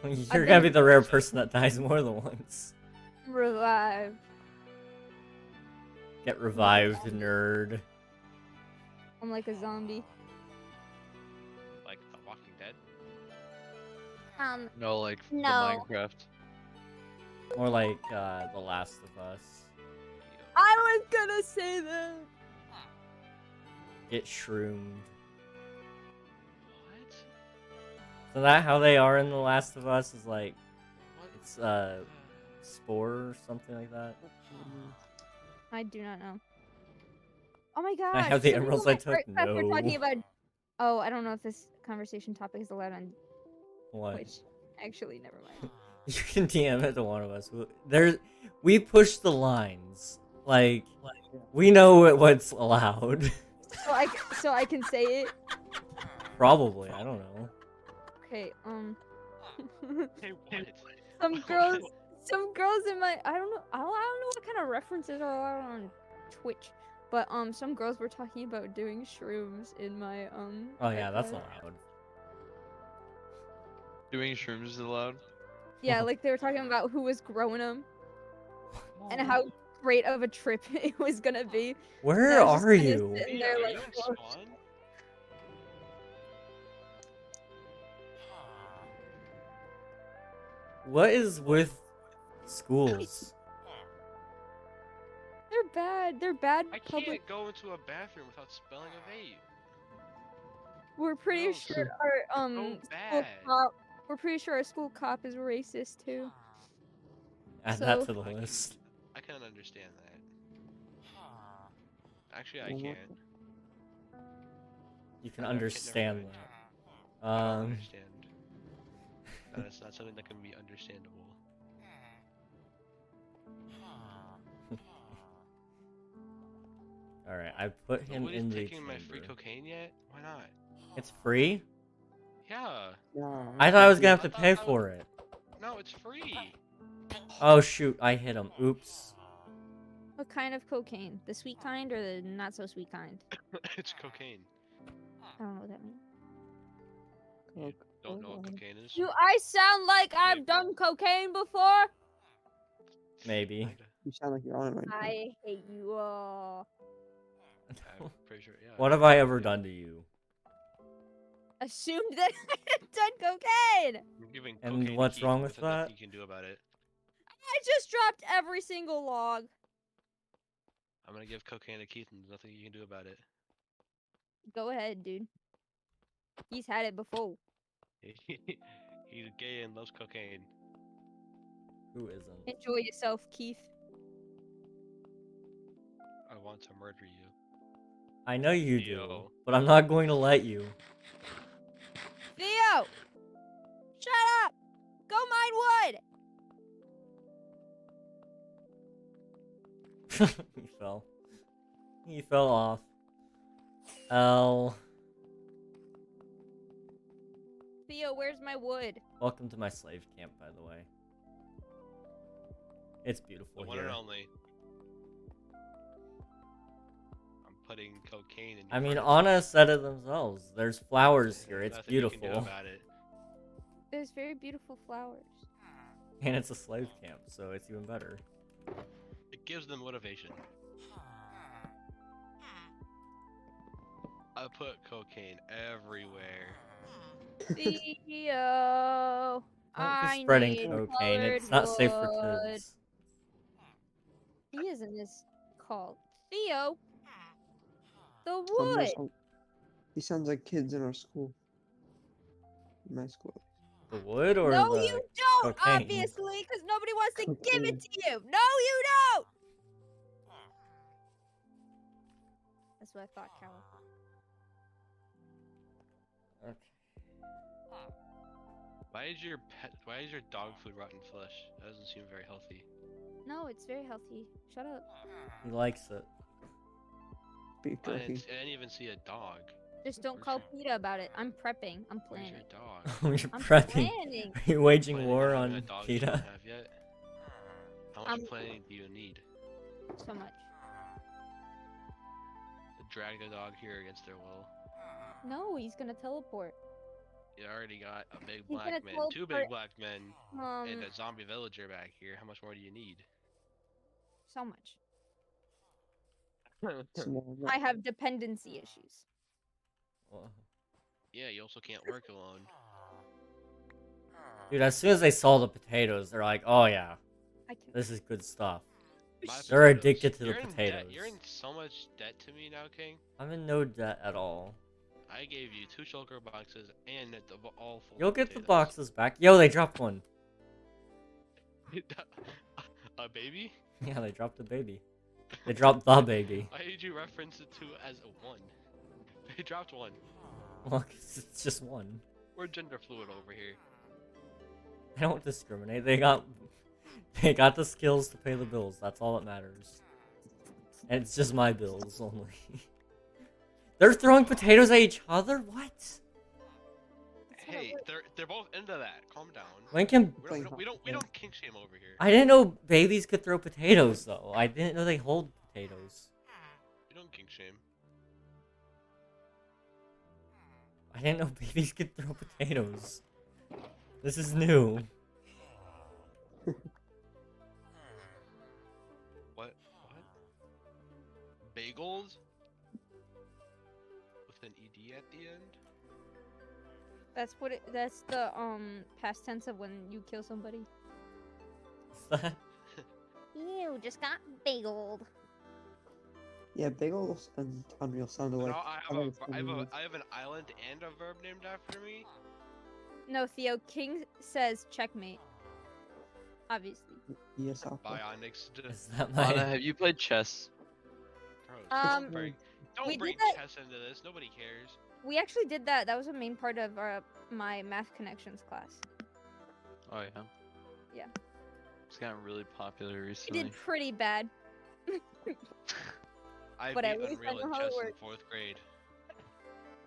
Speaker 1: You're gonna be the rare person that dies more than once.
Speaker 7: Revived.
Speaker 1: Get revived, nerd.
Speaker 7: I'm like a zombie.
Speaker 3: Like The Walking Dead.
Speaker 2: No, like
Speaker 10: No.
Speaker 2: the Minecraft.
Speaker 1: More like The Last of Us.
Speaker 7: I was gonna say that.
Speaker 1: Get shroomed.
Speaker 3: What?
Speaker 1: So that how they are in The Last of Us is like
Speaker 3: What?
Speaker 1: it's spore or something like that.
Speaker 7: I do not know. Oh my
Speaker 1: I
Speaker 7: gosh.
Speaker 1: have the
Speaker 7: so we
Speaker 1: emeralds
Speaker 7: were-
Speaker 1: I took?
Speaker 7: right, Beth, We're talking
Speaker 1: No.
Speaker 7: about. Oh, I don't know if this conversation topic is allowed on
Speaker 1: What?
Speaker 7: Twitch. Actually, never mind.
Speaker 1: You can DM it to one of us. We push the lines. Like we know what's allowed.
Speaker 7: So I can say it.
Speaker 1: Probably, I don't know.
Speaker 7: Okay.
Speaker 3: Hey, what?
Speaker 7: Some girls in my I don't know what kind of references are allowed on Twitch, but some girls were talking about doing shrooms in my
Speaker 1: Oh yeah, that's
Speaker 7: iPad.
Speaker 1: allowed.
Speaker 2: Doing shrooms is allowed.
Speaker 7: Yeah, like they were talking about who was growing them and how great of a trip it was gonna be.
Speaker 1: Where
Speaker 7: I was just
Speaker 1: are
Speaker 7: kinda
Speaker 1: you?
Speaker 7: sitting
Speaker 3: Yeah,
Speaker 7: there
Speaker 3: are
Speaker 7: like,
Speaker 3: you in
Speaker 7: "Oh,
Speaker 3: Spawn?
Speaker 1: What is with schools?
Speaker 7: they're bad. They're bad
Speaker 3: I
Speaker 7: public.
Speaker 3: can't go into a bathroom without spelling a vape.
Speaker 7: We're pretty
Speaker 3: Gross.
Speaker 7: sure our
Speaker 3: So
Speaker 7: school
Speaker 3: bad.
Speaker 7: cop. We're pretty sure our school cop is racist too.
Speaker 1: Add
Speaker 7: So-
Speaker 1: that to the list.
Speaker 3: I can understand that. Actually, I can't.
Speaker 1: You can
Speaker 3: I
Speaker 1: understand
Speaker 3: never mind.
Speaker 1: that.
Speaker 3: I don't understand. That is not something that can be understandable.
Speaker 1: All right, I put him
Speaker 3: Nobody's
Speaker 1: in the
Speaker 3: taking my free
Speaker 1: chamber.
Speaker 3: cocaine yet? Why not?
Speaker 1: It's free?
Speaker 3: Yeah.
Speaker 8: Yeah.
Speaker 1: I thought I was gonna
Speaker 8: it's
Speaker 1: have to
Speaker 3: I
Speaker 1: pay
Speaker 3: thought-
Speaker 1: for it.
Speaker 3: No, it's free.
Speaker 1: Oh shoot, I hit him. Oops.
Speaker 7: What kind of cocaine? The sweet kind or the not so sweet kind?
Speaker 3: It's cocaine.
Speaker 7: I don't know what that means.
Speaker 3: You don't know what cocaine is?
Speaker 7: Do I sound like I've
Speaker 3: Maybe.
Speaker 7: done cocaine before?
Speaker 1: Maybe.
Speaker 3: Kinda.
Speaker 8: You sound like you're on it right now.
Speaker 7: I hate you all.
Speaker 3: I'm pretty sure. Yeah.
Speaker 1: What have I ever done to you?
Speaker 7: Assumed that I had done cocaine.
Speaker 3: I'm giving
Speaker 1: And
Speaker 3: cocaine to
Speaker 1: what's
Speaker 3: Keith,
Speaker 1: wrong with
Speaker 3: there's nothing
Speaker 1: that?
Speaker 3: you can do about it.
Speaker 7: I just dropped every single log.
Speaker 3: I'm gonna give cocaine to Keith, and there's nothing you can do about it.
Speaker 7: Go ahead, dude. He's had it before.
Speaker 3: He's gay and loves cocaine.
Speaker 1: Who isn't?
Speaker 7: Enjoy yourself, Keith.
Speaker 3: I want to murder you.
Speaker 1: I know you do,
Speaker 3: Yo.
Speaker 1: but I'm not going to let you.
Speaker 7: Theo! Shut up! Go mine wood!
Speaker 1: He fell. He fell off. L.
Speaker 7: Theo, where's my wood?
Speaker 1: Welcome to my slave camp, by the way. It's beautiful
Speaker 3: The one
Speaker 1: here.
Speaker 3: and only. I'm putting cocaine in your
Speaker 1: I mean,
Speaker 3: furnace.
Speaker 1: Anna said it themselves. There's flowers here. It's
Speaker 3: Nothing you can do
Speaker 1: beautiful.
Speaker 3: about it.
Speaker 7: There's very beautiful flowers.
Speaker 1: And it's a slave camp, so it's even better.
Speaker 3: It gives them motivation. I put cocaine everywhere.
Speaker 7: Theo!
Speaker 1: Don't be
Speaker 7: I
Speaker 1: spreading
Speaker 7: need
Speaker 1: cocaine. It's
Speaker 7: colored
Speaker 1: not safe for
Speaker 7: wood.
Speaker 1: kids.
Speaker 7: He isn't this called. Theo! The
Speaker 8: Some of
Speaker 7: wood!
Speaker 8: us are- He sounds like kids in our school. In my school.
Speaker 1: The wood or
Speaker 7: No,
Speaker 1: the
Speaker 7: you don't,
Speaker 1: cocaine?
Speaker 7: obviously, because nobody wants to give
Speaker 8: Cocaine.
Speaker 7: it to you. No, you don't! That's what I thought, Cal.
Speaker 1: Okay.
Speaker 3: Why is your dog food rotten flesh? That doesn't seem very healthy.
Speaker 7: No, it's very healthy. Shut up.
Speaker 1: He likes it.
Speaker 8: Beef
Speaker 3: I
Speaker 8: jerky.
Speaker 3: didn't even see a dog.
Speaker 7: Just don't
Speaker 3: Where's
Speaker 7: call
Speaker 3: your-
Speaker 7: PETA about it. I'm prepping. I'm
Speaker 3: Where's
Speaker 7: planning.
Speaker 3: your dog?
Speaker 1: You're
Speaker 7: I'm
Speaker 1: prepping.
Speaker 7: planning.
Speaker 1: Are you waging
Speaker 3: Planning
Speaker 1: war
Speaker 3: having a
Speaker 1: on
Speaker 3: dog you don't
Speaker 1: PETA?
Speaker 3: have yet? How much
Speaker 7: I'm-
Speaker 3: planning do you need
Speaker 7: So much.
Speaker 3: to drag the dog here against their will?
Speaker 7: No, he's gonna teleport.
Speaker 3: You already got a big
Speaker 7: He's gonna
Speaker 3: black man, two
Speaker 7: teleport-
Speaker 3: big black men, and a zombie villager back here. How much more do you need?
Speaker 7: So much.
Speaker 8: Small.
Speaker 7: I have dependency issues.
Speaker 1: Well,
Speaker 3: Yeah, you also can't work alone.
Speaker 1: dude, as soon as they saw the potatoes, they're like, "Oh yeah,
Speaker 7: I can.
Speaker 1: this is good stuff."
Speaker 3: My
Speaker 1: They're
Speaker 3: potatoes.
Speaker 1: addicted to the
Speaker 3: You're in debt.
Speaker 1: potatoes.
Speaker 3: You're in so much debt to me now, King.
Speaker 1: I'm in no debt at all.
Speaker 3: I gave you 2 shulker boxes and all full.
Speaker 1: You'll
Speaker 3: of
Speaker 1: get the
Speaker 3: potatoes.
Speaker 1: boxes back. Yo, they dropped one.
Speaker 3: A baby?
Speaker 1: Yeah, they dropped a baby. They dropped the baby.
Speaker 3: Why did you reference it to as a 1? They dropped 1.
Speaker 1: Look, it's just one.
Speaker 3: We're gender fluid over here.
Speaker 1: I don't discriminate. They got the skills to pay the bills. That's all that matters. And it's just my bills only. They're throwing potatoes at each other? What?
Speaker 3: Hey, they're both into that. Calm down.
Speaker 1: When can...
Speaker 3: We don't kink shame over here.
Speaker 1: I didn't know babies could throw potatoes, though. I didn't know they hold potatoes.
Speaker 3: We don't kink shame.
Speaker 1: I didn't know babies could throw potatoes. This is new.
Speaker 3: What? Bagels? With an ED at the end?
Speaker 7: That's what it. That's the past tense of when you kill somebody.
Speaker 1: What's that?
Speaker 10: You just got bageled.
Speaker 8: Yeah, bagels and Unreal sounded
Speaker 3: No,
Speaker 8: like.
Speaker 3: I have an island and a verb named after me.
Speaker 7: No, Theo. King says checkmate. Obviously.
Speaker 8: Yes, Alpha.
Speaker 3: Bionics.
Speaker 1: Is that my...
Speaker 2: Anna, have you played chess?
Speaker 3: Bro,
Speaker 7: Um,
Speaker 3: don't bring
Speaker 7: we
Speaker 3: bring
Speaker 7: did that-
Speaker 3: chess into this. Nobody cares.
Speaker 7: We actually did that. That was a main part of my math connections class.
Speaker 2: Oh yeah.
Speaker 7: Yeah.
Speaker 2: It's gotten really popular
Speaker 7: We
Speaker 2: recently.
Speaker 7: did pretty bad.
Speaker 3: I
Speaker 7: But
Speaker 3: beat
Speaker 7: at least I
Speaker 3: Unreal
Speaker 7: know
Speaker 3: in
Speaker 7: how it
Speaker 3: chess in
Speaker 7: works.
Speaker 3: 4th grade.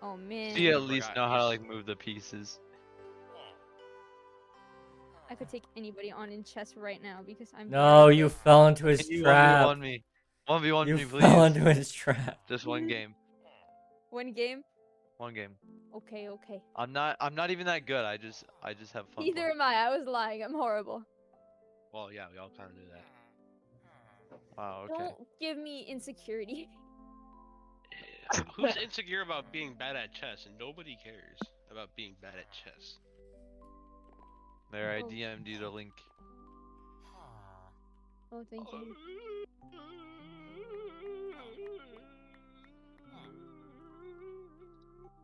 Speaker 7: Oh man.
Speaker 2: So you at
Speaker 3: Forgot
Speaker 2: least know how to
Speaker 3: he's-
Speaker 2: like move the pieces.
Speaker 7: I could take anybody on in chess right now because I'm.
Speaker 1: No,
Speaker 7: very
Speaker 1: you
Speaker 7: good.
Speaker 1: fell into his
Speaker 2: Can you
Speaker 1: trap.
Speaker 2: 1v1 me? 1v1
Speaker 1: You
Speaker 2: me,
Speaker 1: fell
Speaker 2: please.
Speaker 1: into his trap.
Speaker 2: Just one game.
Speaker 7: One game.
Speaker 2: One game.
Speaker 7: Okay, okay.
Speaker 2: I'm not even that good. I just have fun.
Speaker 7: Neither am I. I was lying. I'm horrible.
Speaker 3: Well, yeah, we all kind of do that.
Speaker 2: Wow, okay.
Speaker 7: Don't give me insecurity.
Speaker 3: Who's insecure about being bad at chess? And nobody cares about being bad at chess.
Speaker 2: There, I
Speaker 7: Oh.
Speaker 2: DM'd you the link.
Speaker 7: Oh, thank you.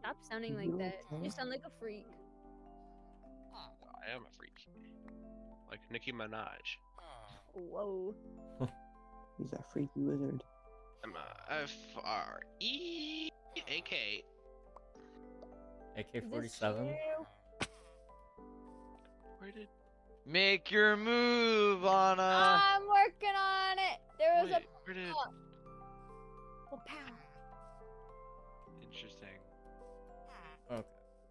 Speaker 7: Stop sounding like that. You sound like a freak.
Speaker 3: I am a freak. Like Nicki Minaj.
Speaker 7: Whoa.
Speaker 8: He's a freaky wizard.
Speaker 3: I'm a F-R-E-A-K.
Speaker 1: AK-47.
Speaker 3: Where did...
Speaker 2: Make your move, Anna.
Speaker 7: I'm working on it. There was
Speaker 3: Wait, where did...
Speaker 7: Oh, pow.
Speaker 2: Interesting.
Speaker 1: Okay.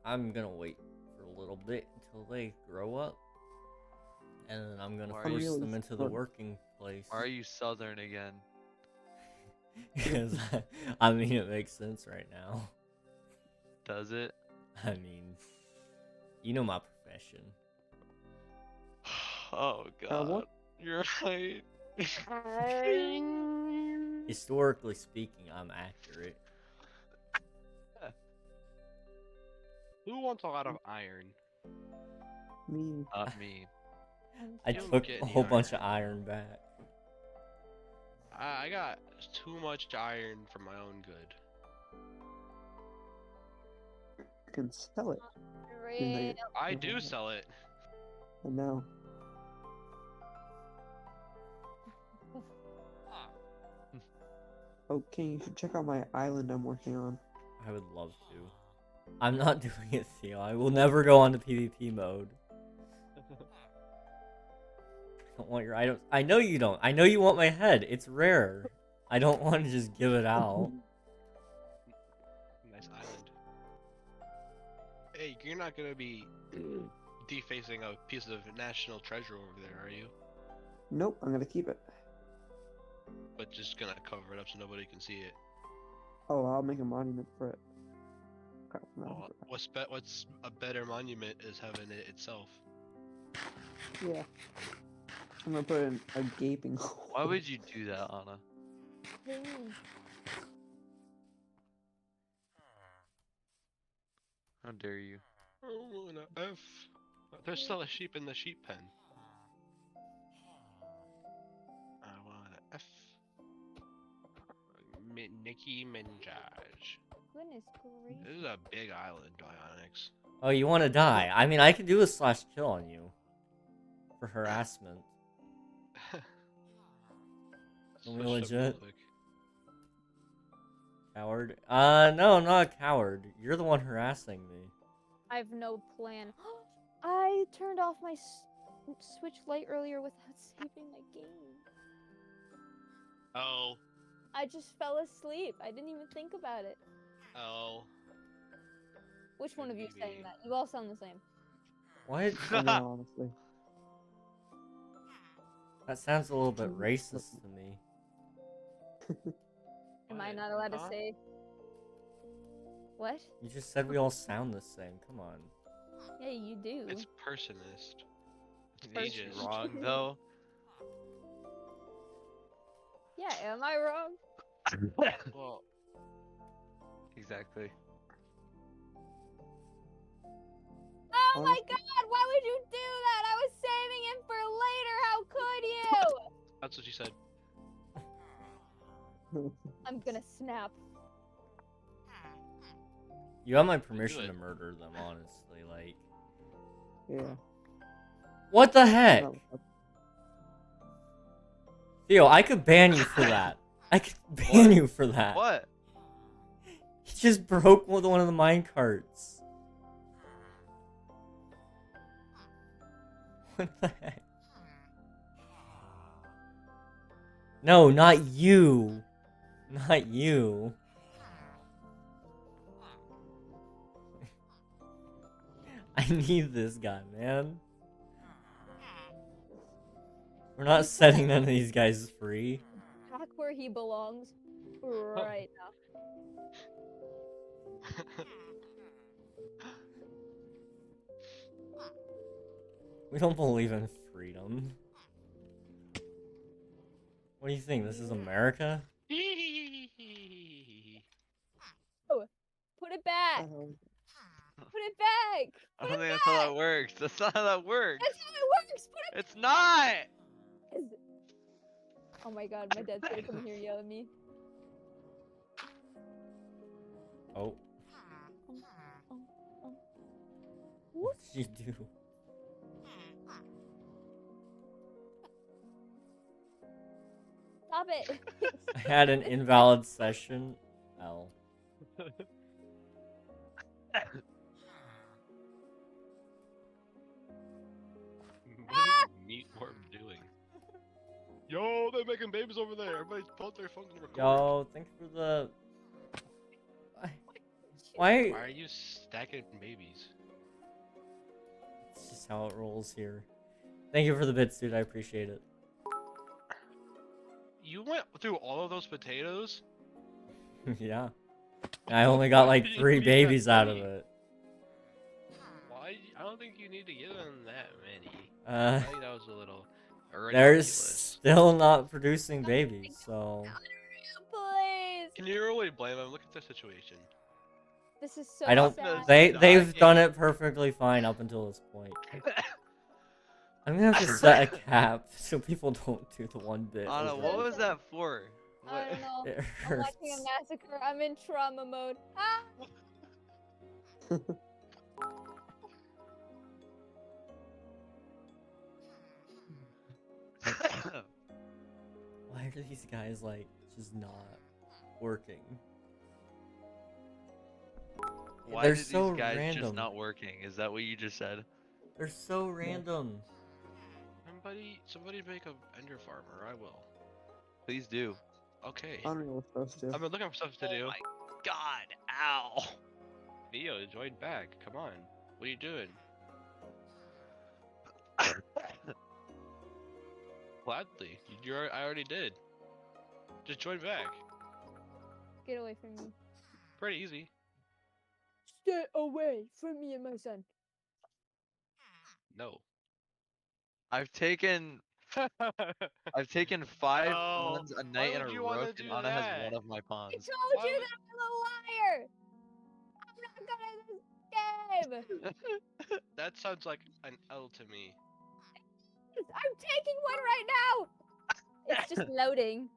Speaker 1: I'm gonna wait for a little bit until they grow up. And then I'm gonna
Speaker 2: Why are
Speaker 1: force
Speaker 8: you-
Speaker 1: them into the
Speaker 8: What?
Speaker 1: working place.
Speaker 2: Why are you Southern again?
Speaker 1: Because, I mean, it makes sense right now.
Speaker 2: Does it?
Speaker 1: I mean, you know my profession.
Speaker 2: Oh god.
Speaker 8: what?
Speaker 2: You're right.
Speaker 1: Historically speaking, I'm accurate.
Speaker 3: Who wants a lot of iron?
Speaker 8: Me.
Speaker 2: Not me.
Speaker 1: I
Speaker 3: don't
Speaker 1: took
Speaker 3: get
Speaker 1: a
Speaker 3: any
Speaker 1: whole bunch
Speaker 3: iron.
Speaker 1: of iron back.
Speaker 3: I got too much iron for my own good.
Speaker 8: I can sell it.
Speaker 7: Great.
Speaker 3: I do sell it.
Speaker 8: I know. Okay, you should check out my island I'm working on.
Speaker 1: I would love to. I'm not doing it, Theo. I will never go on to PvP mode. I don't want your items. I know you don't. I know you want my head. It's rare. I don't want to just give it out.
Speaker 3: Nice island. Hey, you're not gonna be defacing a piece of national treasure over there, are you?
Speaker 8: Nope, I'm gonna keep it.
Speaker 3: But just gonna cover it up so nobody can see it.
Speaker 8: Oh, I'll make a monument for it. Crap, no,
Speaker 3: Well, what's a better monument is having it itself.
Speaker 8: yeah. I'm gonna put in a gaping hole.
Speaker 2: Why would you do that, Anna? How dare you?
Speaker 3: Oh, an F. There's still a sheep in the sheep pen. I want an F. Nicki Minaj.
Speaker 7: Goodness
Speaker 3: This
Speaker 7: gracious.
Speaker 3: is a big island, Bionics.
Speaker 1: Oh, you want to die? I mean, I could do a slash kill on you. For harassment. Are we
Speaker 3: Switch to
Speaker 1: legit?
Speaker 3: public.
Speaker 1: Coward? No, I'm not a coward. You're the one harassing me.
Speaker 7: I have no plan. I turned off my Switch light earlier without saving my game.
Speaker 3: Oh.
Speaker 7: I just fell asleep. I didn't even think about it.
Speaker 3: Oh.
Speaker 7: Which one of you is saying
Speaker 3: Maybe.
Speaker 7: that? You all sound the same.
Speaker 1: What?
Speaker 8: I know, honestly.
Speaker 1: That sounds a little bit racist to me.
Speaker 7: Am I
Speaker 3: What?
Speaker 7: not allowed to
Speaker 3: Huh?
Speaker 7: say? What?
Speaker 1: You just said we all sound the same. Come on.
Speaker 7: Yeah, you do.
Speaker 3: It's personist. It's
Speaker 2: He's
Speaker 3: ageist.
Speaker 2: wrong though.
Speaker 7: Yeah, am I wrong?
Speaker 3: Well,
Speaker 2: Exactly.
Speaker 7: Oh my
Speaker 8: Honestly-
Speaker 7: god, why would you do that? I was saving it for later. How could you?
Speaker 3: that's what you said.
Speaker 7: I'm gonna snap.
Speaker 1: You have my permission
Speaker 3: it.
Speaker 1: to murder them, honestly. Like,
Speaker 8: Yeah.
Speaker 1: what the heck?
Speaker 8: No,
Speaker 1: Theo, I could ban you for that. I could ban
Speaker 2: What?
Speaker 1: you for that.
Speaker 2: What?
Speaker 1: He just broke one of the mine carts. What the heck? No, not you. Not you. I need this guy, man. We're not setting none of these guys free.
Speaker 7: Back where he belongs. Right now.
Speaker 1: We don't believe in freedom. What do you think? This is America?
Speaker 7: Oh, put it back. Put it back.
Speaker 5: I don't think that's how that works. That's not how that works.
Speaker 7: That's how it works. Put it
Speaker 5: It's not.
Speaker 7: back. Oh my god, my dad's gonna come in here and yell at me.
Speaker 1: Oh. What did you do?
Speaker 7: Stop it.
Speaker 1: I had an invalid session. L.
Speaker 3: What is Meat Worm doing? Yo, they're making babies over there. Everybody pull out their phones and record.
Speaker 1: Yo, thanks for the... Why?
Speaker 3: Why are you stacking babies?
Speaker 1: It's just how it rolls here. Thank you for the bits, dude. I appreciate it.
Speaker 3: You went through all of those potatoes?
Speaker 1: Yeah. I only got like 3 babies out of it.
Speaker 3: Why? I don't think you need to give them that many.
Speaker 1: Uh,
Speaker 3: I think that was a little
Speaker 1: They're
Speaker 3: ridiculous.
Speaker 1: still not producing babies, so...
Speaker 7: Please.
Speaker 3: Can you really blame them? Look at the situation.
Speaker 7: This is so
Speaker 1: I don't...
Speaker 7: sad.
Speaker 1: They've done it perfectly fine up until this point. I'm gonna have to set a cap so people don't do the 1 bit.
Speaker 5: Anna,
Speaker 1: over
Speaker 5: what
Speaker 1: it.
Speaker 5: was that for?
Speaker 7: I don't know.
Speaker 1: It
Speaker 7: I'm watching a
Speaker 1: hurts.
Speaker 7: massacre. I'm in trauma mode. Ah!
Speaker 1: Why are these guys like just not working?
Speaker 5: Why
Speaker 1: They're
Speaker 5: did
Speaker 1: so
Speaker 5: these guys
Speaker 1: random.
Speaker 5: just not working? Is that what you just said?
Speaker 1: They're so random.
Speaker 3: Somebody make a ender farmer. I will.
Speaker 5: Please do.
Speaker 3: Okay.
Speaker 8: Unreal stuff too.
Speaker 3: I've been looking for stuff to do.
Speaker 5: Oh my god, ow.
Speaker 3: Theo, join back. Come on. What are you doing? Gladly. I already did. Just join back.
Speaker 7: Get away from me.
Speaker 3: Pretty easy.
Speaker 7: Stay away from me and my son.
Speaker 3: No.
Speaker 5: I've taken 5
Speaker 3: No.
Speaker 5: pawns a
Speaker 3: Why
Speaker 5: night in
Speaker 3: would
Speaker 5: a
Speaker 3: you wanna
Speaker 5: rook,
Speaker 3: do
Speaker 5: and Anna has
Speaker 3: that?
Speaker 5: one of my
Speaker 7: I
Speaker 5: pawns.
Speaker 7: told
Speaker 3: Why
Speaker 7: you
Speaker 3: would-
Speaker 7: that I'm a liar. I'm not good at this game.
Speaker 3: That sounds like an L to me.
Speaker 7: I'm taking one right now. It's just loading.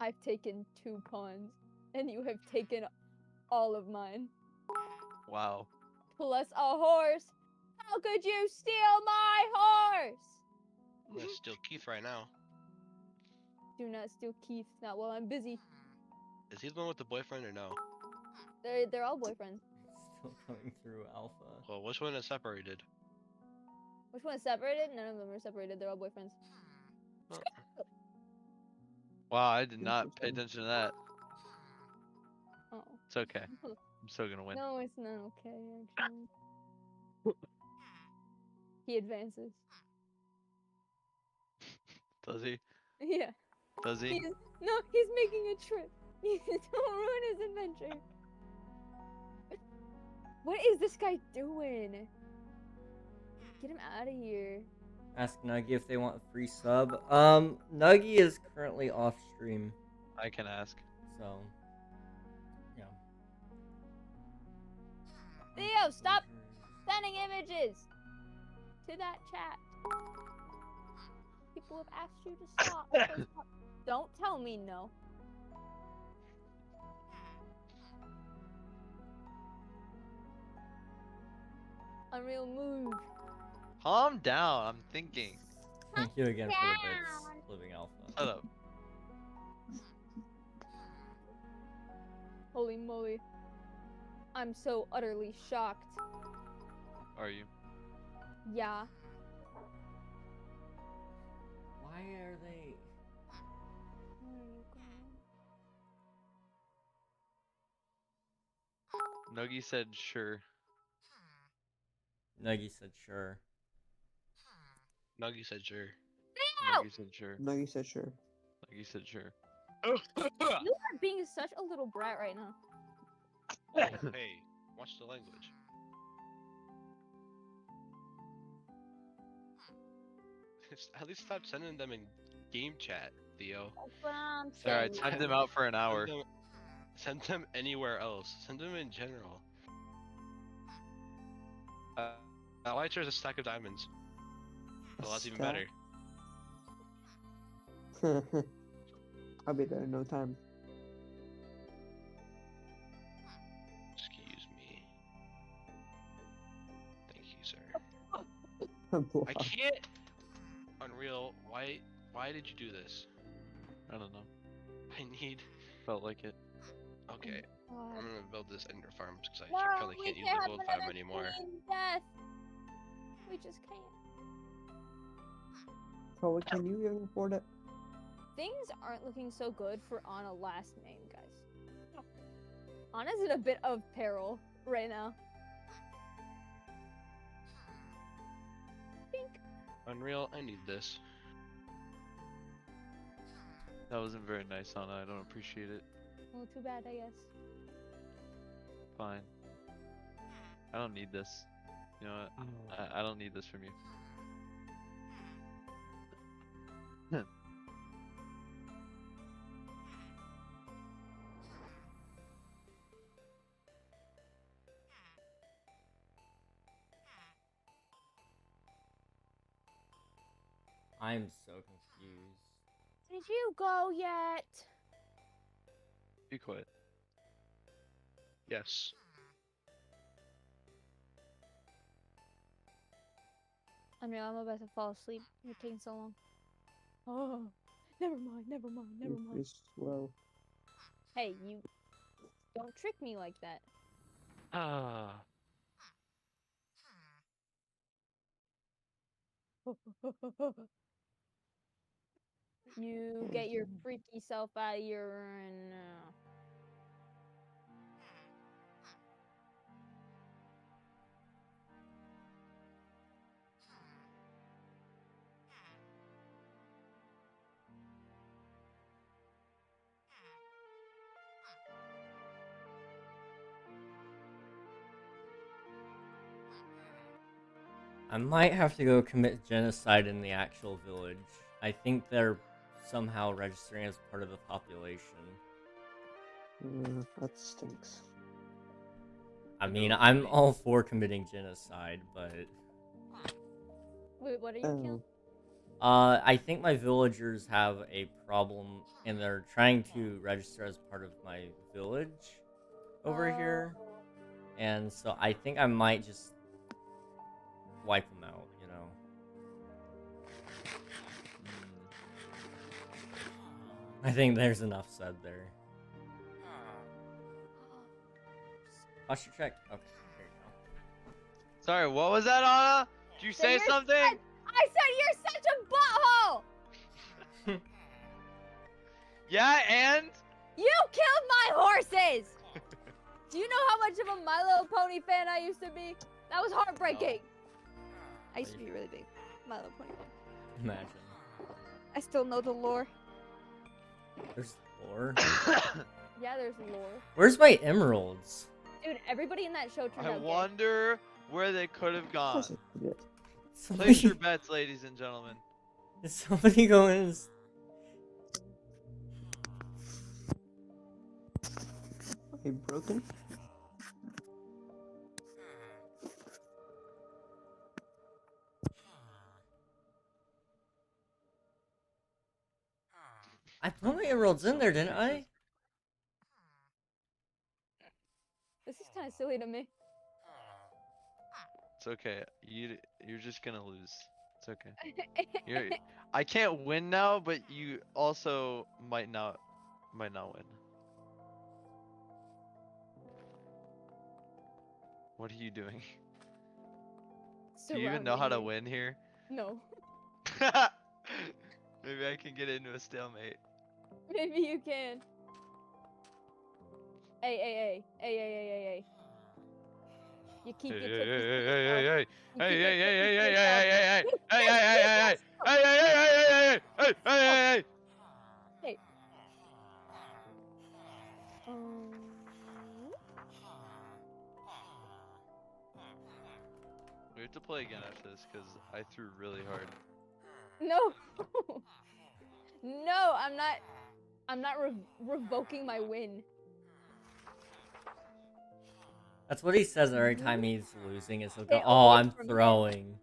Speaker 7: I've taken 2 pawns, and you have taken all of mine.
Speaker 5: Wow.
Speaker 7: Plus a horse. How could you steal my horse?
Speaker 3: I'm gonna steal Keith right now.
Speaker 7: Do not steal Keith. Not while I'm busy.
Speaker 3: Is he the one with the boyfriend or no?
Speaker 7: They're all boyfriends.
Speaker 1: Still coming through alpha.
Speaker 3: Well, which one is separated?
Speaker 7: Which one is separated? None of them are separated. They're all boyfriends.
Speaker 5: Wow, I did not pay attention to that.
Speaker 7: Oh.
Speaker 5: It's okay. I'm still gonna win.
Speaker 7: No, it's not okay, actually. He advances.
Speaker 5: Does he?
Speaker 7: Yeah.
Speaker 5: Does he?
Speaker 7: He's making a trip. Don't ruin his adventure. What is this guy doing? Get him out of here.
Speaker 1: Ask Nuggy if they want a free sub. Nuggy is currently off stream,
Speaker 5: I can ask.
Speaker 1: so yeah.
Speaker 7: Theo, stop sending images to that chat. People have asked you to stop. So stop. Don't tell me no. Unreal move.
Speaker 5: Calm down. I'm thinking.
Speaker 1: Thank you again for the bits, Living Alpha.
Speaker 5: Shut up.
Speaker 7: Holy moly. I'm so utterly shocked.
Speaker 5: Are you?
Speaker 7: Yeah.
Speaker 1: Why are they?
Speaker 7: Where are you going?
Speaker 2: Nuggy said sure.
Speaker 1: Nuggy said sure.
Speaker 3: Nuggy said sure.
Speaker 2: Nuggy said sure.
Speaker 8: Nuggy said sure.
Speaker 2: Nuggy said sure.
Speaker 7: You are being such a little brat right now.
Speaker 3: Hey, watch the language. At least stop sending them in game chat, Theo.
Speaker 7: That's what I'm
Speaker 2: Alright,
Speaker 7: saying.
Speaker 2: time them out for an hour.
Speaker 3: Send them anywhere else. Send them in general. Elytra is a stack of diamonds. Well, that's even better.
Speaker 8: I'll be there in no time.
Speaker 3: Excuse me. Thank you, sir. I can't. Unreal. Why did you do this?
Speaker 2: I don't know.
Speaker 3: I need.
Speaker 2: Felt like it.
Speaker 3: Okay.
Speaker 7: God.
Speaker 3: I'm gonna build this ender farm because I
Speaker 7: No,
Speaker 3: probably
Speaker 7: we
Speaker 3: can't use
Speaker 7: can't
Speaker 3: the
Speaker 7: have
Speaker 3: gold farm
Speaker 7: another
Speaker 3: anymore.
Speaker 7: queen death. We just can't.
Speaker 8: Chloe, can you even afford it?
Speaker 7: Things aren't looking so good for Anna last name, guys. Anna's in a bit of peril right now. Pink.
Speaker 3: Unreal, I need this.
Speaker 2: That wasn't very nice, Anna. I don't appreciate it.
Speaker 7: Well, too bad, I guess.
Speaker 2: Fine. I don't need this. You know what? I don't need this from you.
Speaker 1: I'm so confused.
Speaker 7: Did you go yet?
Speaker 2: Be quiet.
Speaker 3: Yes.
Speaker 7: Unreal, I'm about to fall asleep. You're taking so long. Oh, never mind, never mind, never
Speaker 8: You're
Speaker 7: mind.
Speaker 8: pretty slow.
Speaker 7: Hey, you don't trick me like that.
Speaker 2: Ah.
Speaker 7: You get your freaky self out of here and
Speaker 1: I might have to go commit genocide in the actual village. I think they're somehow registering as part of the population.
Speaker 8: That stinks.
Speaker 1: I mean, I'm all for committing genocide, but
Speaker 7: wait, what are you killing?
Speaker 1: I think my villagers have a problem, and they're trying to register as part of my village over here, and so I think I might just wipe them out, you know. I think there's enough said there. Posture check. Okay, here you go.
Speaker 5: Sorry, what was that, Anna? Did you say
Speaker 7: You're
Speaker 5: something?
Speaker 7: I said you're such a butthole!
Speaker 5: Yeah, and?
Speaker 7: You killed my horses! Do you know how much of a My Little Pony fan I used to be? That was heartbreaking. I used to be really big My Little Pony fan.
Speaker 1: Imagine.
Speaker 7: I still know the lore.
Speaker 1: There's lore.
Speaker 7: Yeah, there's lore.
Speaker 1: Where's my emeralds?
Speaker 7: Dude, everybody in that show turned
Speaker 5: I
Speaker 7: out gay.
Speaker 5: wonder where they could have
Speaker 8: Of
Speaker 5: gone.
Speaker 8: course I forget.
Speaker 5: Place your bets, ladies and gentlemen.
Speaker 1: Is somebody going?
Speaker 8: Are you broken?
Speaker 1: I put my emeralds in there, didn't I?
Speaker 7: This is kind of silly to me.
Speaker 2: It's okay. You're just gonna lose. It's okay. I can't win now, but you also might not win. What are you doing? Do you even know how to
Speaker 7: Surrounding
Speaker 2: win here?
Speaker 7: me. No.
Speaker 2: Maybe I can get into a stalemate.
Speaker 7: Maybe you can. Hey. You keep
Speaker 2: Hey,
Speaker 7: your
Speaker 2: hey,
Speaker 7: cookies to
Speaker 2: hey,
Speaker 7: yourself.
Speaker 2: hey,
Speaker 7: You
Speaker 2: hey,
Speaker 7: keep
Speaker 2: hey,
Speaker 7: your
Speaker 2: hey, hey,
Speaker 7: cookies to
Speaker 2: hey,
Speaker 7: yourself.
Speaker 2: hey, hey,
Speaker 7: You
Speaker 2: hey,
Speaker 7: keep
Speaker 2: hey,
Speaker 7: your
Speaker 2: hey,
Speaker 7: cookies
Speaker 2: hey,
Speaker 7: to
Speaker 2: hey,
Speaker 7: yourself.
Speaker 2: hey, hey, hey, hey,
Speaker 7: Hey.
Speaker 2: We have to play again after this because I threw really hard.
Speaker 7: No. No, I'm not. I'm not revoking my win.
Speaker 1: That's what he says every time he's losing. Is he'll go,
Speaker 7: Get
Speaker 1: "Oh,
Speaker 7: away
Speaker 1: I'm
Speaker 7: from him.
Speaker 1: throwing."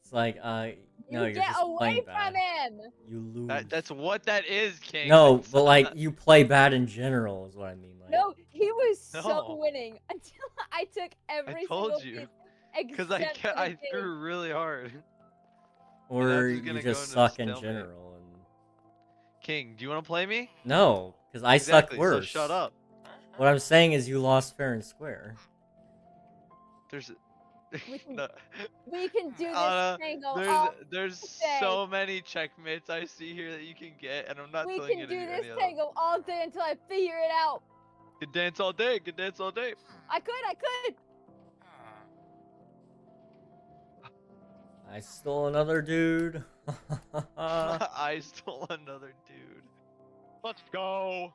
Speaker 1: It's like, no,
Speaker 7: You
Speaker 1: you're
Speaker 7: get
Speaker 1: just
Speaker 7: away
Speaker 1: playing
Speaker 7: from
Speaker 1: bad.
Speaker 7: him.
Speaker 1: You lose.
Speaker 2: That's what that is, King.
Speaker 1: No,
Speaker 2: That's
Speaker 1: but like you play bad in general is what I mean. Like,
Speaker 7: No, he was so
Speaker 2: No.
Speaker 7: winning until I took every
Speaker 2: I told
Speaker 7: single
Speaker 2: you.
Speaker 7: piece
Speaker 2: Because
Speaker 7: except for the
Speaker 2: I
Speaker 7: pig.
Speaker 2: threw really hard.
Speaker 1: or
Speaker 2: just
Speaker 1: you
Speaker 2: gonna go
Speaker 1: just
Speaker 2: into
Speaker 1: suck in
Speaker 2: stalemate.
Speaker 1: general. And
Speaker 2: King, do you want to play me?
Speaker 1: no, because I
Speaker 2: Exactly,
Speaker 1: suck worse.
Speaker 2: so shut up.
Speaker 1: What I'm saying is you lost fair and square.
Speaker 2: There's
Speaker 7: We can,
Speaker 2: no.
Speaker 7: we can do this
Speaker 2: Anna,
Speaker 7: tango all
Speaker 2: there's
Speaker 7: day.
Speaker 2: so many checkmates I see here that you can get, and I'm not
Speaker 7: We
Speaker 2: telling
Speaker 7: can
Speaker 2: you to
Speaker 7: do
Speaker 2: do
Speaker 7: this
Speaker 2: any of them.
Speaker 7: tango all day until I figure it out.
Speaker 2: Could dance all day. Could dance all day.
Speaker 7: I could.
Speaker 1: I stole another dude.
Speaker 2: I stole another dude.
Speaker 3: Let's go.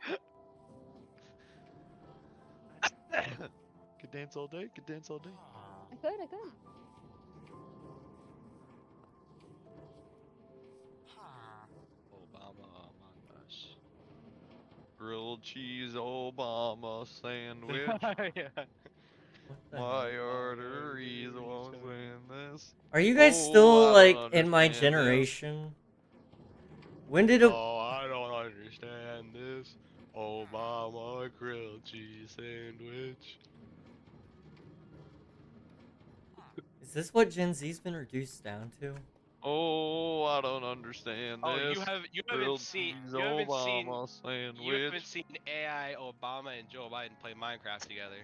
Speaker 2: Could dance all day. Could dance all day.
Speaker 7: I could.
Speaker 2: Obama among us. Grilled cheese Obama sandwich.
Speaker 3: Yeah.
Speaker 1: What the
Speaker 2: My
Speaker 1: hell?
Speaker 2: arteries won't stand this.
Speaker 1: Are you guys
Speaker 2: Oh,
Speaker 1: still
Speaker 2: I
Speaker 1: like
Speaker 2: don't
Speaker 1: in my
Speaker 2: understand this.
Speaker 1: generation? When did it?
Speaker 3: Oh, I don't understand this. Obama grilled cheese sandwich.
Speaker 1: Is this what Gen Z's been reduced down to?
Speaker 2: Oh, I don't understand
Speaker 3: Oh,
Speaker 2: this.
Speaker 3: you haven't
Speaker 2: Grilled
Speaker 3: seen
Speaker 2: cheese
Speaker 3: you
Speaker 2: Obama sandwich.
Speaker 3: haven't seen AI Obama and Joe Biden play Minecraft together.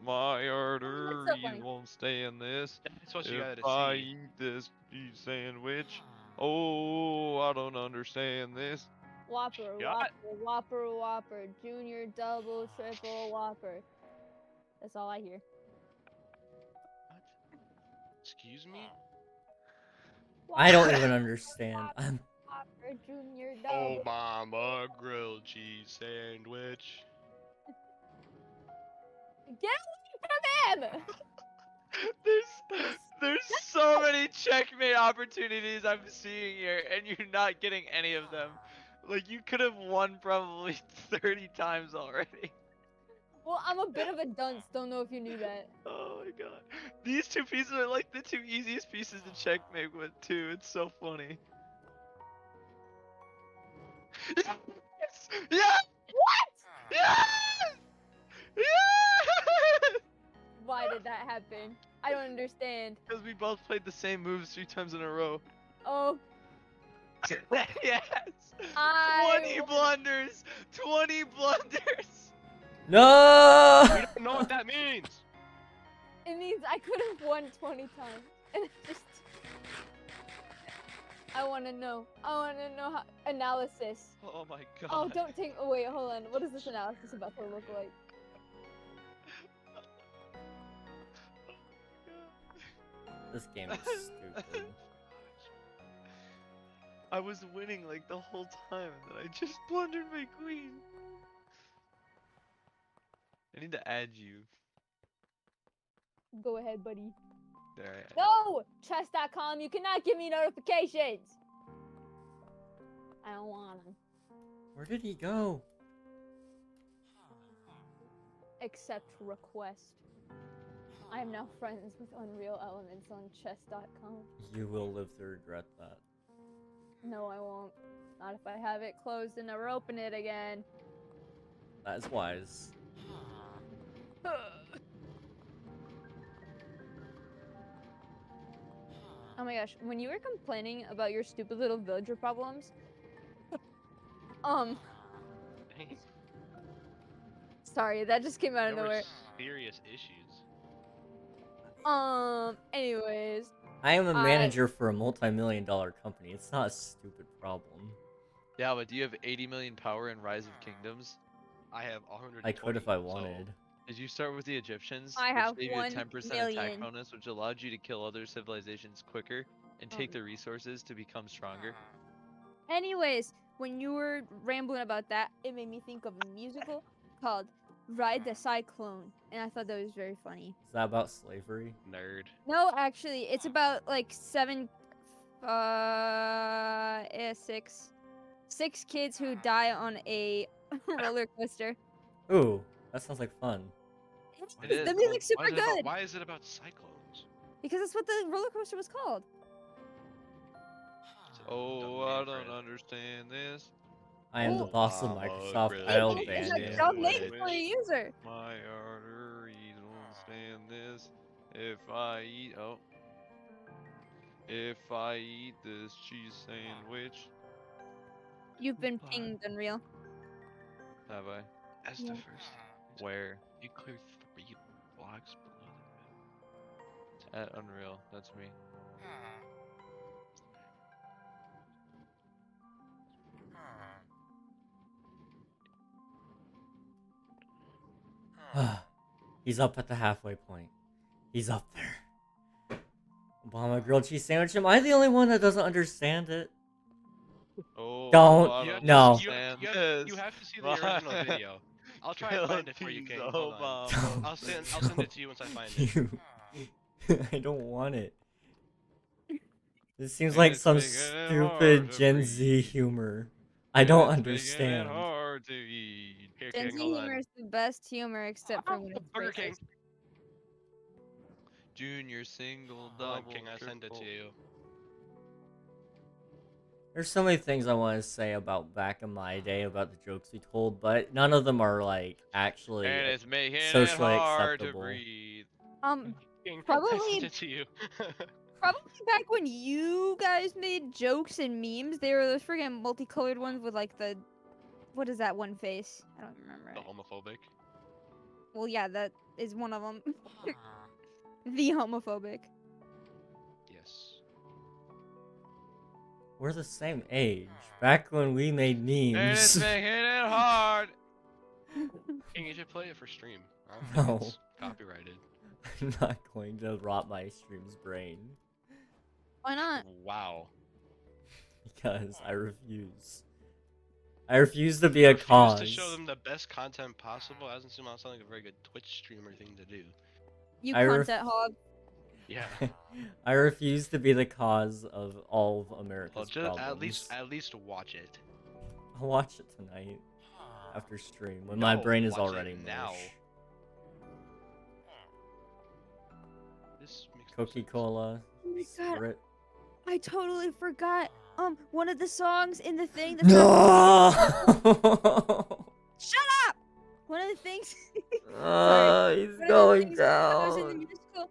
Speaker 2: My arteries
Speaker 7: funny.
Speaker 2: won't stand this.
Speaker 3: That's what you
Speaker 2: If
Speaker 3: gotta
Speaker 2: I
Speaker 3: see.
Speaker 2: eat this cheese sandwich. Oh, I don't understand this.
Speaker 7: Whopper,
Speaker 3: Got-
Speaker 7: Whopper, Junior, double, triple, Whopper. That's all I hear.
Speaker 3: Excuse me?
Speaker 1: I don't even understand.
Speaker 7: Whopper, Junior, double.
Speaker 3: Obama grilled cheese sandwich.
Speaker 7: Get away from him!
Speaker 2: There's so many checkmate opportunities I'm seeing here, and you're not getting any of them. Like, you could have won probably 30 times already.
Speaker 7: Well, I'm a bit of a dunce. Don't know if you knew that.
Speaker 2: Oh my god. These two pieces are like the two easiest pieces to checkmate with, too. It's so funny. Yes! Yes!
Speaker 7: What?
Speaker 2: Yes! Yes!
Speaker 7: Why did that happen? I don't understand.
Speaker 2: Because we both played the same moves 3 times in a row.
Speaker 7: Oh,
Speaker 2: Yes!
Speaker 7: I
Speaker 2: 20
Speaker 7: won.
Speaker 2: blunders! 20 blunders!
Speaker 1: No!
Speaker 3: We don't know what that means.
Speaker 7: It means I could have won 20 times. And it just. I want to know. I want to know how. Analysis.
Speaker 2: Oh my god.
Speaker 7: Oh, don't take. Oh, wait, hold on. What is this analysis about to look like?
Speaker 1: This game is stupid.
Speaker 2: I was winning like the whole time, and then I just blundered my queen. I need to add you.
Speaker 7: Go ahead, buddy.
Speaker 2: There.
Speaker 7: No! Chess.com, you cannot give me notifications! I don't want them.
Speaker 1: Where did he go?
Speaker 7: Accept request. I am now friends with Unreal Elements on chess.com.
Speaker 1: You will live to regret that.
Speaker 7: No, I won't. Not if I have it closed and never open it again.
Speaker 1: That is wise.
Speaker 7: Oh my gosh, when you were complaining about your stupid little villager problems, sorry, that just came out of
Speaker 3: There were
Speaker 7: nowhere.
Speaker 3: serious issues.
Speaker 7: Anyways.
Speaker 1: I am a manager for a multi-million-dollar company. It's not a stupid problem.
Speaker 2: Yeah, but do you have 80 million power in Rise of Kingdoms?
Speaker 3: I have 120.
Speaker 1: I could if I wanted.
Speaker 2: Did you start with the Egyptians?
Speaker 7: I
Speaker 2: which
Speaker 7: have
Speaker 2: gave you a
Speaker 7: 1
Speaker 2: 10% attack
Speaker 7: million.
Speaker 2: bonus, which allowed you to kill other civilizations quicker and take their resources to become stronger.
Speaker 7: Anyways, when you were rambling about that, it made me think of a musical called Ride the Cyclone, and I thought that was very funny.
Speaker 1: Is that about slavery?
Speaker 3: Nerd.
Speaker 7: No, actually, it's about like six kids who die on a roller coaster.
Speaker 1: Ooh, that sounds like fun.
Speaker 2: It is.
Speaker 7: The music's super good
Speaker 3: Why is it about cyclones?
Speaker 7: because that's what the roller coaster was called.
Speaker 2: Oh, I don't understand this.
Speaker 1: I am the boss of Microsoft. I'll
Speaker 7: It's
Speaker 1: ban
Speaker 7: a
Speaker 1: you.
Speaker 7: dumb name for a user.
Speaker 2: My arteries don't stand this. If I eat this cheese sandwich,
Speaker 7: You've been pinged, Unreal.
Speaker 2: have I?
Speaker 3: As the first.
Speaker 2: Where?
Speaker 3: You clear 3 blocks below
Speaker 2: At Unreal. That's me.
Speaker 1: He's up at the halfway point. He's up there. Obama grilled cheese sandwich. Am I the only one that doesn't understand it?
Speaker 2: Oh,
Speaker 1: Don't.
Speaker 2: I don't
Speaker 1: No.
Speaker 2: understand
Speaker 3: You
Speaker 2: this.
Speaker 3: have to see the original video. I'll try and find it for you, King. Hold on.
Speaker 1: Don't.
Speaker 3: I'll send it to you once I find it.
Speaker 1: You. I don't want it. This seems
Speaker 2: And
Speaker 1: like
Speaker 2: it's
Speaker 1: some
Speaker 2: making it
Speaker 1: stupid
Speaker 2: hard to
Speaker 1: Gen
Speaker 2: breathe.
Speaker 1: Z humor. I don't
Speaker 2: It's making
Speaker 1: understand.
Speaker 2: it hard to eat.
Speaker 3: Here,
Speaker 7: Gen
Speaker 3: King,
Speaker 7: Z
Speaker 3: hold on.
Speaker 7: humor is the best humor except for when it's
Speaker 3: Burger King.
Speaker 7: racist.
Speaker 2: Junior single
Speaker 3: Hold
Speaker 2: double.
Speaker 3: on, King, I send it to
Speaker 2: triple.
Speaker 3: you.
Speaker 1: There's so many things I want to say about back in my day about the jokes we told, but none of them are like actually
Speaker 2: And it's making
Speaker 1: socially
Speaker 2: it hard
Speaker 1: acceptable.
Speaker 2: to breathe.
Speaker 3: King, I
Speaker 7: Probably-
Speaker 3: sent it to you.
Speaker 7: Probably back when you guys made jokes and memes, they were those friggin' multicolored ones with like the, what is that one face? I don't remember
Speaker 3: The
Speaker 7: it.
Speaker 3: homophobic.
Speaker 7: Well, yeah, that is one of them. The homophobic.
Speaker 3: Yes.
Speaker 1: We're the same age. Back when we made
Speaker 2: And it's
Speaker 1: memes.
Speaker 2: making it hard.
Speaker 3: King, you should play it for stream. I don't think
Speaker 1: No.
Speaker 3: it's copyrighted.
Speaker 1: I'm not going to rot my stream's brain.
Speaker 7: Why not?
Speaker 3: Wow.
Speaker 1: Because I refuse. I refuse to be a
Speaker 3: Refuse
Speaker 1: cause.
Speaker 3: to show them the best content possible. Doesn't seem like a very good Twitch streamer thing to do.
Speaker 7: You
Speaker 1: I
Speaker 7: content hog.
Speaker 3: Yeah.
Speaker 1: I refuse to be the cause of all of America's
Speaker 3: Well, just
Speaker 1: problems.
Speaker 3: at least watch it.
Speaker 1: I'll watch it tonight after stream when my
Speaker 3: No,
Speaker 1: brain is
Speaker 3: watch it
Speaker 1: already
Speaker 3: now.
Speaker 1: mush.
Speaker 3: This makes no sense.
Speaker 1: Coca-Cola.
Speaker 7: Oh my god,
Speaker 1: Sprit.
Speaker 7: I totally forgot. One of the songs in the thing. That
Speaker 1: No!
Speaker 7: Shut up! One of the things.
Speaker 1: He's
Speaker 7: One of the
Speaker 1: going
Speaker 7: things that was in the
Speaker 1: down.
Speaker 7: musical,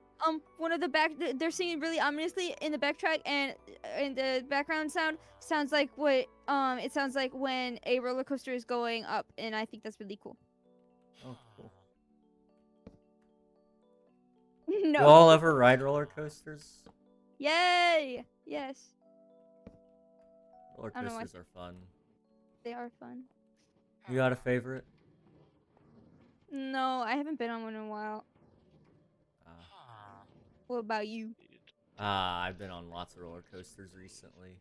Speaker 7: one of the they're singing really ominously in the backtrack, and in the background sounds like what it sounds like when a roller coaster is going up, and I think that's really cool.
Speaker 1: Oh, cool.
Speaker 7: No.
Speaker 1: You all ever ride roller coasters?
Speaker 7: Yay! Yes,
Speaker 1: Roller
Speaker 7: I don't know why-
Speaker 1: coasters are fun.
Speaker 7: they are fun.
Speaker 1: You got a favorite?
Speaker 7: No, I haven't been on one in a while. What about you?
Speaker 1: I've been on lots of roller coasters recently.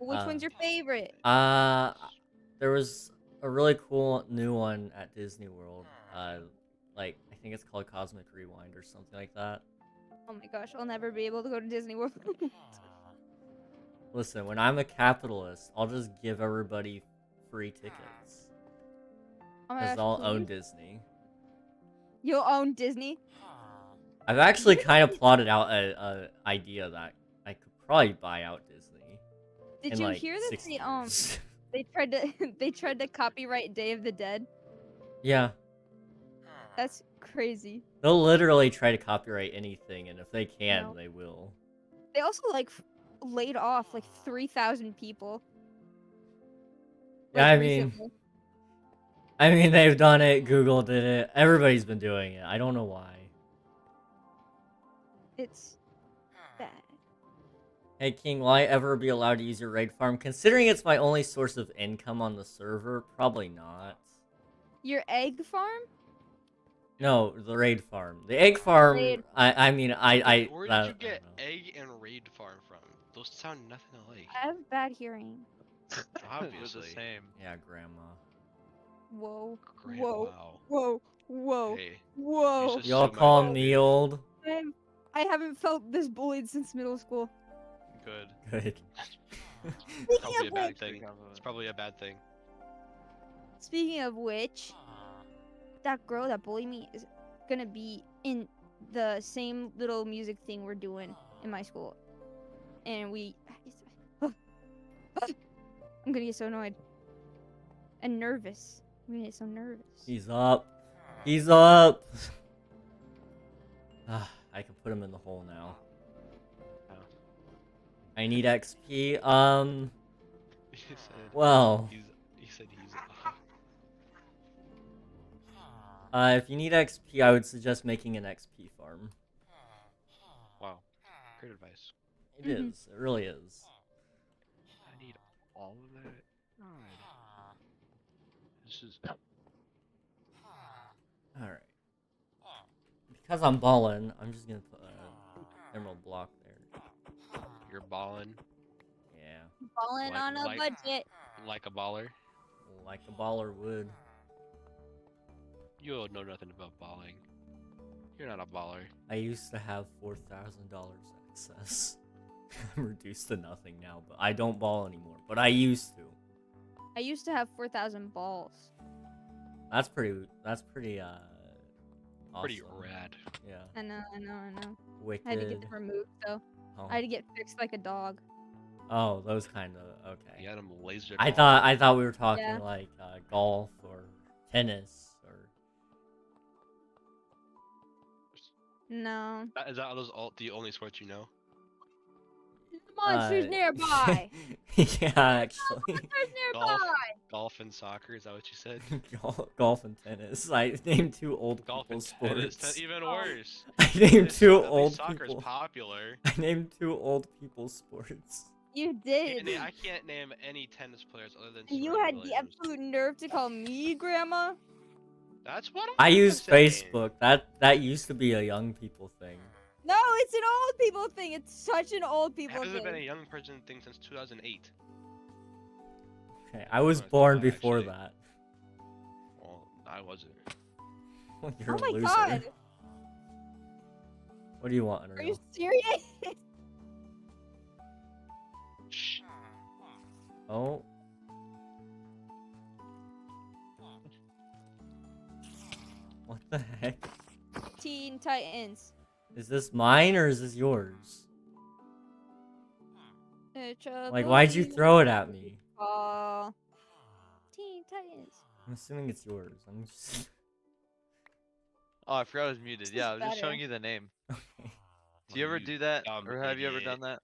Speaker 7: Which one's your favorite?
Speaker 1: There was a really cool new one at Disney World. Like I think it's called Cosmic Rewind or something like that.
Speaker 7: Oh my gosh, I'll never be able to go to Disney World.
Speaker 1: Listen, when I'm a capitalist, I'll just give everybody free tickets.
Speaker 7: Oh my
Speaker 1: Because
Speaker 7: gosh,
Speaker 1: I'll
Speaker 7: please?
Speaker 1: own Disney.
Speaker 7: You'll own Disney?
Speaker 1: I've actually kind of plotted out a idea that I could probably buy out Disney.
Speaker 7: Did
Speaker 1: in,
Speaker 7: you
Speaker 1: like,
Speaker 7: hear that
Speaker 1: 6
Speaker 7: they
Speaker 1: years.
Speaker 7: they tried to copyright Day of the Dead?
Speaker 1: Yeah,
Speaker 7: That's crazy.
Speaker 1: they'll literally try to copyright anything, and if they can,
Speaker 7: No.
Speaker 1: they will.
Speaker 7: They also laid off like 3,000 people.
Speaker 1: Yeah,
Speaker 7: like,
Speaker 1: I mean-
Speaker 7: recently.
Speaker 1: I mean, they've done it. Google did it. Everybody's been doing it. I don't know why.
Speaker 7: It's bad.
Speaker 1: Hey, King, will I ever be allowed to use your raid farm? Considering it's my only source of income on the server, probably not.
Speaker 7: Your egg farm?
Speaker 1: No, the raid farm. The egg farm.
Speaker 7: Raid.
Speaker 1: I mean, I.
Speaker 3: Where
Speaker 1: that-
Speaker 3: did you
Speaker 1: I
Speaker 3: get
Speaker 1: don't know.
Speaker 3: egg and raid farm from? Those sound nothing alike.
Speaker 7: I have bad hearing.
Speaker 5: They're
Speaker 3: Obviously.
Speaker 5: the same.
Speaker 1: Yeah, grandma.
Speaker 7: Whoa.
Speaker 3: Great.
Speaker 7: Whoa.
Speaker 3: Wow.
Speaker 7: Whoa. Whoa.
Speaker 3: Hey.
Speaker 7: Whoa.
Speaker 3: just-
Speaker 1: Y'all
Speaker 3: So
Speaker 1: call
Speaker 3: much-
Speaker 1: me old?
Speaker 7: I haven't felt this bullied since middle school.
Speaker 5: Good.
Speaker 1: Good.
Speaker 3: Probably a
Speaker 7: of
Speaker 3: bad
Speaker 7: which-
Speaker 3: thing. It's probably a bad thing.
Speaker 7: Speaking of which, that girl that bullied me is gonna be in the same little music thing we're doing in my school, and I'm gonna get so annoyed and nervous. I'm gonna get so nervous.
Speaker 1: He's up. He's up. Ah, I can put him in the hole now.
Speaker 3: Oh.
Speaker 1: I need XP.
Speaker 3: He said,
Speaker 1: Well,
Speaker 3: he said he's.
Speaker 1: if you need XP, I would suggest making an XP farm.
Speaker 3: Wow. Great advice.
Speaker 1: It is. It really is.
Speaker 3: I need all of that. God. This is.
Speaker 1: Alright. Because I'm balling, I'm just gonna put an emerald block there.
Speaker 3: You're balling
Speaker 1: Yeah.
Speaker 7: Falling
Speaker 3: Like-
Speaker 7: on a
Speaker 3: like-
Speaker 7: budget.
Speaker 3: like a baller.
Speaker 1: Like a baller would.
Speaker 3: You know nothing about balling. You're not a baller.
Speaker 1: I used to have $4,000 excess. I'm reduced to nothing now, but I don't ball anymore. But I used to.
Speaker 7: I used to have 4,000 balls.
Speaker 1: That's pretty.
Speaker 3: Pretty
Speaker 1: Awesome.
Speaker 3: rad.
Speaker 1: Yeah.
Speaker 7: I know.
Speaker 1: Wicked.
Speaker 7: I had to get them removed though.
Speaker 1: Oh.
Speaker 7: I had to get fixed like a dog.
Speaker 1: Oh, those kind of okay.
Speaker 3: You had him laser.
Speaker 1: I
Speaker 3: ball.
Speaker 1: thought we were talking
Speaker 7: Yeah.
Speaker 1: like golf or tennis or.
Speaker 7: No.
Speaker 3: Is that those all the only sports you know?
Speaker 7: Monsters nearby.
Speaker 1: Yeah, actually.
Speaker 7: Monsters
Speaker 3: Golf,
Speaker 7: nearby.
Speaker 3: golf and soccer. Is that what you said?
Speaker 1: Golf and tennis. I named two old
Speaker 3: Golf
Speaker 1: people
Speaker 3: and tennis.
Speaker 1: sports.
Speaker 3: Even
Speaker 7: Oh.
Speaker 3: worse.
Speaker 1: I named two
Speaker 3: At least
Speaker 1: old
Speaker 3: soccer's
Speaker 1: people.
Speaker 3: popular.
Speaker 1: I named two old people sports.
Speaker 7: You did.
Speaker 3: I can't name any tennis players other than.
Speaker 7: And you
Speaker 3: Serena
Speaker 7: had the
Speaker 3: Williams.
Speaker 7: absolute nerve to call me grandma.
Speaker 3: That's what
Speaker 1: I
Speaker 3: I'm
Speaker 1: use
Speaker 3: saying.
Speaker 1: Facebook. That used to be a young people thing.
Speaker 7: No, it's an old people thing. It's such an old people
Speaker 3: Hasn't
Speaker 7: thing.
Speaker 3: been a young person thing since 2008.
Speaker 1: Okay, I was
Speaker 3: Oh, it's
Speaker 1: born
Speaker 3: not,
Speaker 1: before
Speaker 3: actually.
Speaker 1: that.
Speaker 3: Well, I wasn't.
Speaker 1: You're
Speaker 7: Oh my
Speaker 1: a loser.
Speaker 7: god.
Speaker 1: What do you want,
Speaker 7: Are you
Speaker 1: Unreal?
Speaker 7: serious?
Speaker 3: Shh.
Speaker 1: Oh. What the heck?
Speaker 7: Teen Titans.
Speaker 1: Is this mine or is this yours?
Speaker 7: It's
Speaker 1: Like, why'd you throw it at me?
Speaker 7: Ball. Teen Titans.
Speaker 1: I'm assuming it's yours. I'm just.
Speaker 5: Oh, I forgot I was muted.
Speaker 7: This
Speaker 5: Yeah, I
Speaker 7: is
Speaker 5: was just showing
Speaker 7: better.
Speaker 5: you the name.
Speaker 1: Okay.
Speaker 5: Do you ever do that?
Speaker 3: dumb
Speaker 5: Or have you ever
Speaker 3: idiot.
Speaker 5: done that?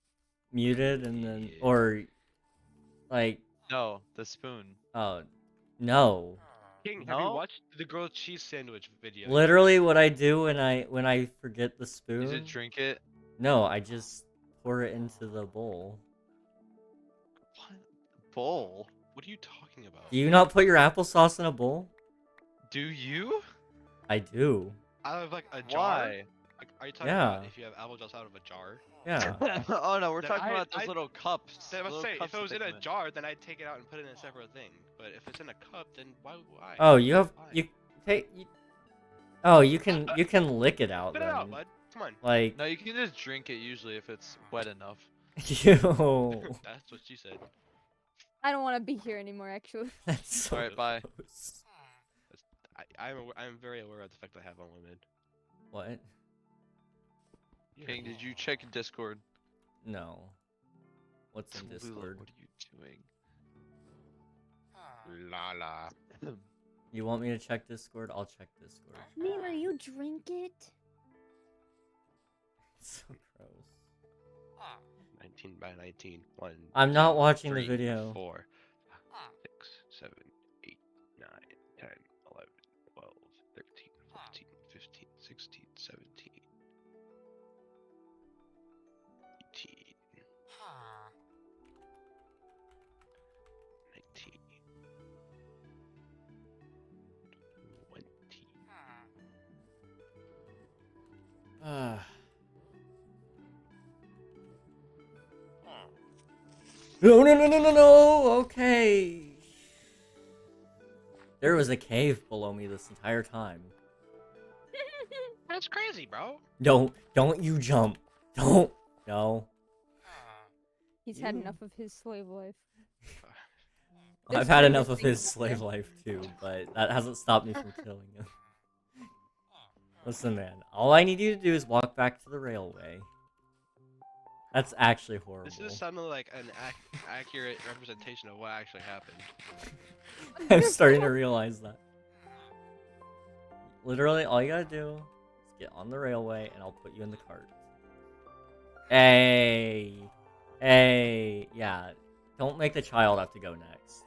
Speaker 1: Muted and then.
Speaker 3: Yeah.
Speaker 1: Or. Like.
Speaker 5: No, the spoon.
Speaker 1: Oh. No.
Speaker 3: King, have you
Speaker 5: No?
Speaker 3: watched the grilled cheese sandwich video?
Speaker 1: Literally, what I do when I forget the spoon.
Speaker 5: You just drink it.
Speaker 1: No, I just pour it into the bowl.
Speaker 3: What?
Speaker 5: Bowl.
Speaker 3: What are you talking about?
Speaker 1: Do you not put your applesauce in a bowl?
Speaker 5: Do you?
Speaker 1: I do.
Speaker 3: Out of like a jar?
Speaker 5: Why?
Speaker 3: Like, are you talking
Speaker 1: Yeah.
Speaker 3: about if you have apple juice out of a jar?
Speaker 1: Yeah.
Speaker 5: Oh no, we're
Speaker 3: Then
Speaker 5: talking about those
Speaker 3: I-
Speaker 5: little cups.
Speaker 3: I must
Speaker 5: little
Speaker 3: say,
Speaker 5: cups
Speaker 3: if it was
Speaker 5: that
Speaker 3: in a
Speaker 5: come in.
Speaker 3: jar, then I'd take it out and put it in a separate thing. But if it's in a cup, then why?
Speaker 1: Oh, you have
Speaker 3: Why?
Speaker 1: you take. You, oh, you can lick it out
Speaker 3: Spit it
Speaker 1: then.
Speaker 3: out, bud. Come on.
Speaker 1: Like
Speaker 5: No, you can just drink it usually if it's wet enough.
Speaker 1: yo.
Speaker 3: That's what she said.
Speaker 7: I don't want to be here anymore, actually.
Speaker 1: That's so
Speaker 5: Alright, bye.
Speaker 1: gross.
Speaker 3: I'm very aware of the fact that I have unlimited.
Speaker 1: What?
Speaker 5: King, did you check your Discord?
Speaker 1: No. What's in
Speaker 5: Tallulah,
Speaker 1: Discord?
Speaker 5: What are you doing?
Speaker 3: La la.
Speaker 1: You want me to check Discord? I'll check Discord.
Speaker 7: Mira, you drink it?
Speaker 1: It's so gross.
Speaker 3: 19 by 19. 1.
Speaker 1: I'm not
Speaker 3: 2,
Speaker 1: watching the
Speaker 3: 3,
Speaker 1: video.
Speaker 3: 4, 6, 7, 8, 9, 10, 11, 12, 13, 14, 15, 16, 17, 18, 19, 20,
Speaker 1: No, no, no, no, no, no! Okay. There was a cave below me this entire time.
Speaker 3: That's crazy, bro.
Speaker 1: Don't you jump. Don't. No.
Speaker 7: He's had enough of his slave life.
Speaker 1: I've had enough of his slave life too, but that hasn't stopped me from killing him. Listen, man, all I need you to do is walk back to the railway. That's actually horrible.
Speaker 3: This is sounding like an accurate representation of what actually happened.
Speaker 1: I'm starting to realize that. Literally, all you gotta do is get on the railway, and I'll put you in the cart. Hey! Hey! Yeah, don't make the child have to go next.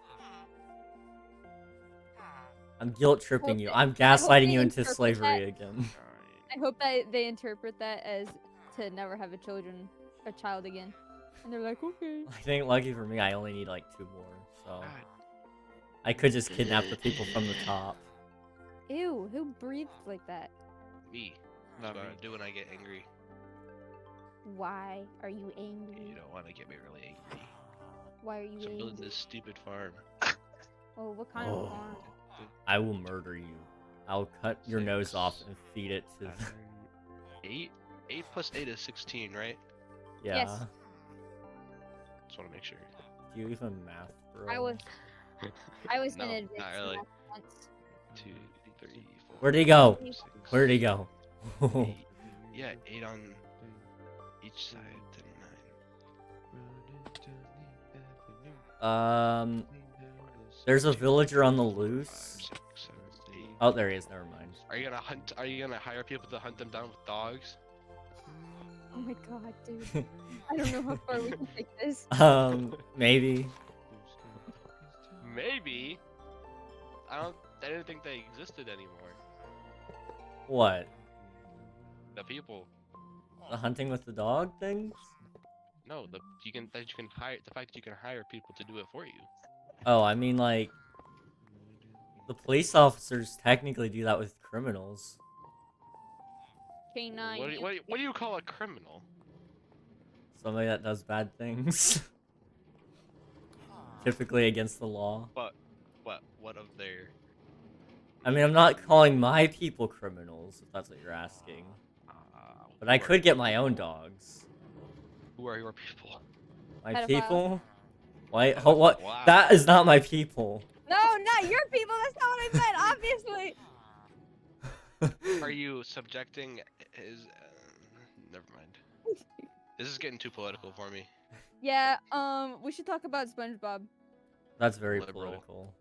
Speaker 1: I'm guilt-tripping you. I'm gaslighting you into slavery again.
Speaker 7: I hope that they interpret that as to never have a child again. And they're like, okay.
Speaker 1: I think lucky for me, I only need like 2 more, so... I could just kidnap the people from the top.
Speaker 7: Ew, who breathes like that?
Speaker 3: Me. That's what I do when I get angry.
Speaker 7: Why are you angry?
Speaker 3: You don't want to get me really angry.
Speaker 7: Why are you
Speaker 3: So I'm building
Speaker 7: angry?
Speaker 3: this stupid farm.
Speaker 7: Oh, what kind of farm?
Speaker 1: I will murder you. I'll cut your nose off and feed it to...
Speaker 3: 8? 8 plus 8 is 16, right?
Speaker 1: Yeah.
Speaker 7: Yes.
Speaker 3: Just want to make sure.
Speaker 1: Do you even math, bro?
Speaker 7: I was
Speaker 3: No,
Speaker 7: in advanced
Speaker 3: not really.
Speaker 7: math once.
Speaker 3: 2, 3, 4.
Speaker 1: Where'd he go?
Speaker 3: 6,
Speaker 1: Where'd he go?
Speaker 3: 8. Yeah, 8 on each side, then 9.
Speaker 1: There's a villager on the loose.
Speaker 3: 5, 6, 7, 8.
Speaker 1: Oh, there he is. Never mind.
Speaker 3: Are you gonna hunt? Are you gonna hire people to hunt them down with dogs?
Speaker 7: Oh my god, dude. I don't know how far we can take this.
Speaker 1: Maybe.
Speaker 3: Maybe. I didn't think they existed anymore.
Speaker 1: What?
Speaker 3: The people.
Speaker 1: The hunting with the dog things?
Speaker 3: No, the fact that you can hire people to do it for you.
Speaker 1: Oh, I mean like the police officers technically do that with criminals.
Speaker 7: K9.
Speaker 3: What do you call a criminal?
Speaker 1: Somebody that does bad things. Typically against the law.
Speaker 3: But what of their?
Speaker 1: I mean, I'm not calling my people criminals, if that's what you're asking. But I could get my own dogs.
Speaker 3: Who are your people?
Speaker 1: My
Speaker 7: Pedophiles.
Speaker 1: people? Wait, what?
Speaker 3: Wow.
Speaker 1: That is not my people.
Speaker 7: No, not your people. That's not what I meant, obviously.
Speaker 3: Are you subjecting his? Never mind. This is getting too political for me.
Speaker 7: Yeah, we should talk about SpongeBob.
Speaker 1: That's very
Speaker 3: Liberal.
Speaker 1: political.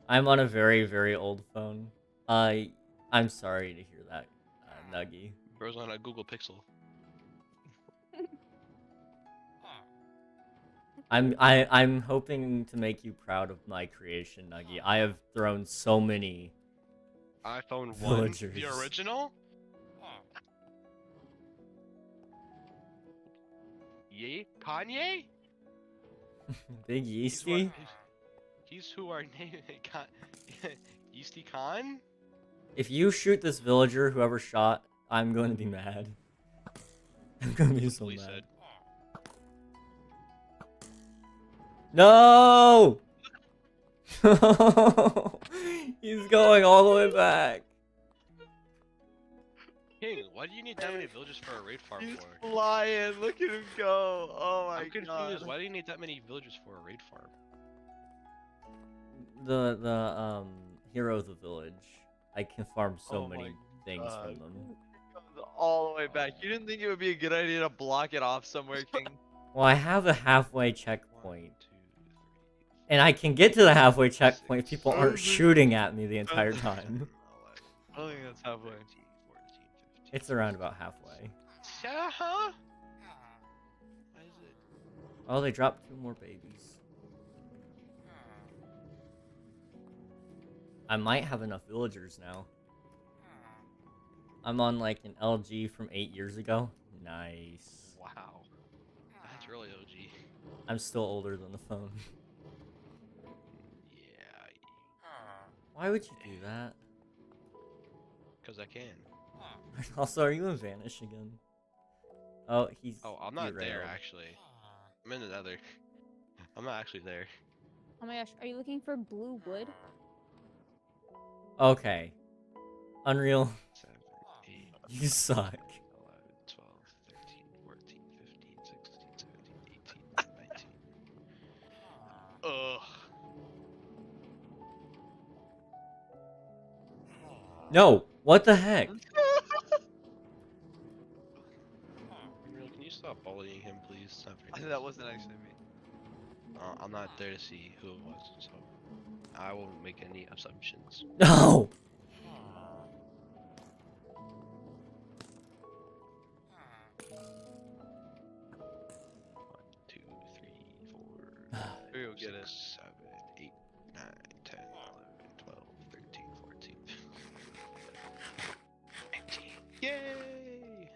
Speaker 1: I'm on a very, very old phone. I'm sorry to hear that, Nuggy.
Speaker 3: Bro's on a Google Pixel.
Speaker 1: I'm hoping to make you proud of my creation, Nuggy. I have thrown so many
Speaker 3: iPhone 1,
Speaker 1: villagers.
Speaker 3: the original? Ye? Kanye?
Speaker 1: Big Yeasty?
Speaker 3: He's who our name Yeasty Khan?
Speaker 1: If you shoot this villager, whoever shot, I'm going to be mad. I'm going to be so
Speaker 3: Police
Speaker 1: mad.
Speaker 3: said.
Speaker 1: No! He's going all the way back.
Speaker 3: King, why do you need that many villagers for a raid farm
Speaker 5: He's
Speaker 3: for?
Speaker 5: flying. Look at him go. Oh my
Speaker 3: I'm confused.
Speaker 5: god.
Speaker 3: Why do you need that many villagers for a raid farm?
Speaker 1: The hero of the village. I can farm so
Speaker 5: Oh my
Speaker 1: many things
Speaker 5: God.
Speaker 1: from them.
Speaker 5: Goes all the way back. You didn't think it would be a good idea to block it off somewhere, King?
Speaker 1: Well, I have a halfway checkpoint. And I can get to the halfway checkpoint if people aren't shooting at me the entire time.
Speaker 5: I don't think that's halfway.
Speaker 1: It's around about halfway.
Speaker 3: Huh? Why is it?
Speaker 1: Oh, they dropped 2 more babies. I might have enough villagers now. I'm on like an LG from 8 years ago. Nice.
Speaker 3: Wow. That's really OG.
Speaker 1: I'm still older than the phone.
Speaker 3: Yeah.
Speaker 1: Why would you do that?
Speaker 3: Because I can.
Speaker 1: Also, are you in Vanish again? Oh, he's.
Speaker 3: Oh, I'm not there
Speaker 1: derailed.
Speaker 3: actually. I'm in another. I'm not actually there.
Speaker 7: Oh my gosh, are you looking for blue wood?
Speaker 1: Okay. Unreal.
Speaker 3: 7, 8,
Speaker 1: You suck.
Speaker 3: 11, 12, 13, 14, 15, 16, 17, 18, 19. Ugh.
Speaker 1: No! What the heck?
Speaker 3: Unreal, can you stop bullying him, please? Stop
Speaker 5: That wasn't actually me.
Speaker 3: I'm not there to see who it was, so I won't make any assumptions.
Speaker 1: No!
Speaker 3: 1, 2, 3, 4,
Speaker 5: We'll
Speaker 3: 5,
Speaker 5: get it.
Speaker 3: 6, 7, 8, 9, 10, 11, 12, 13, 14, 15. Yay!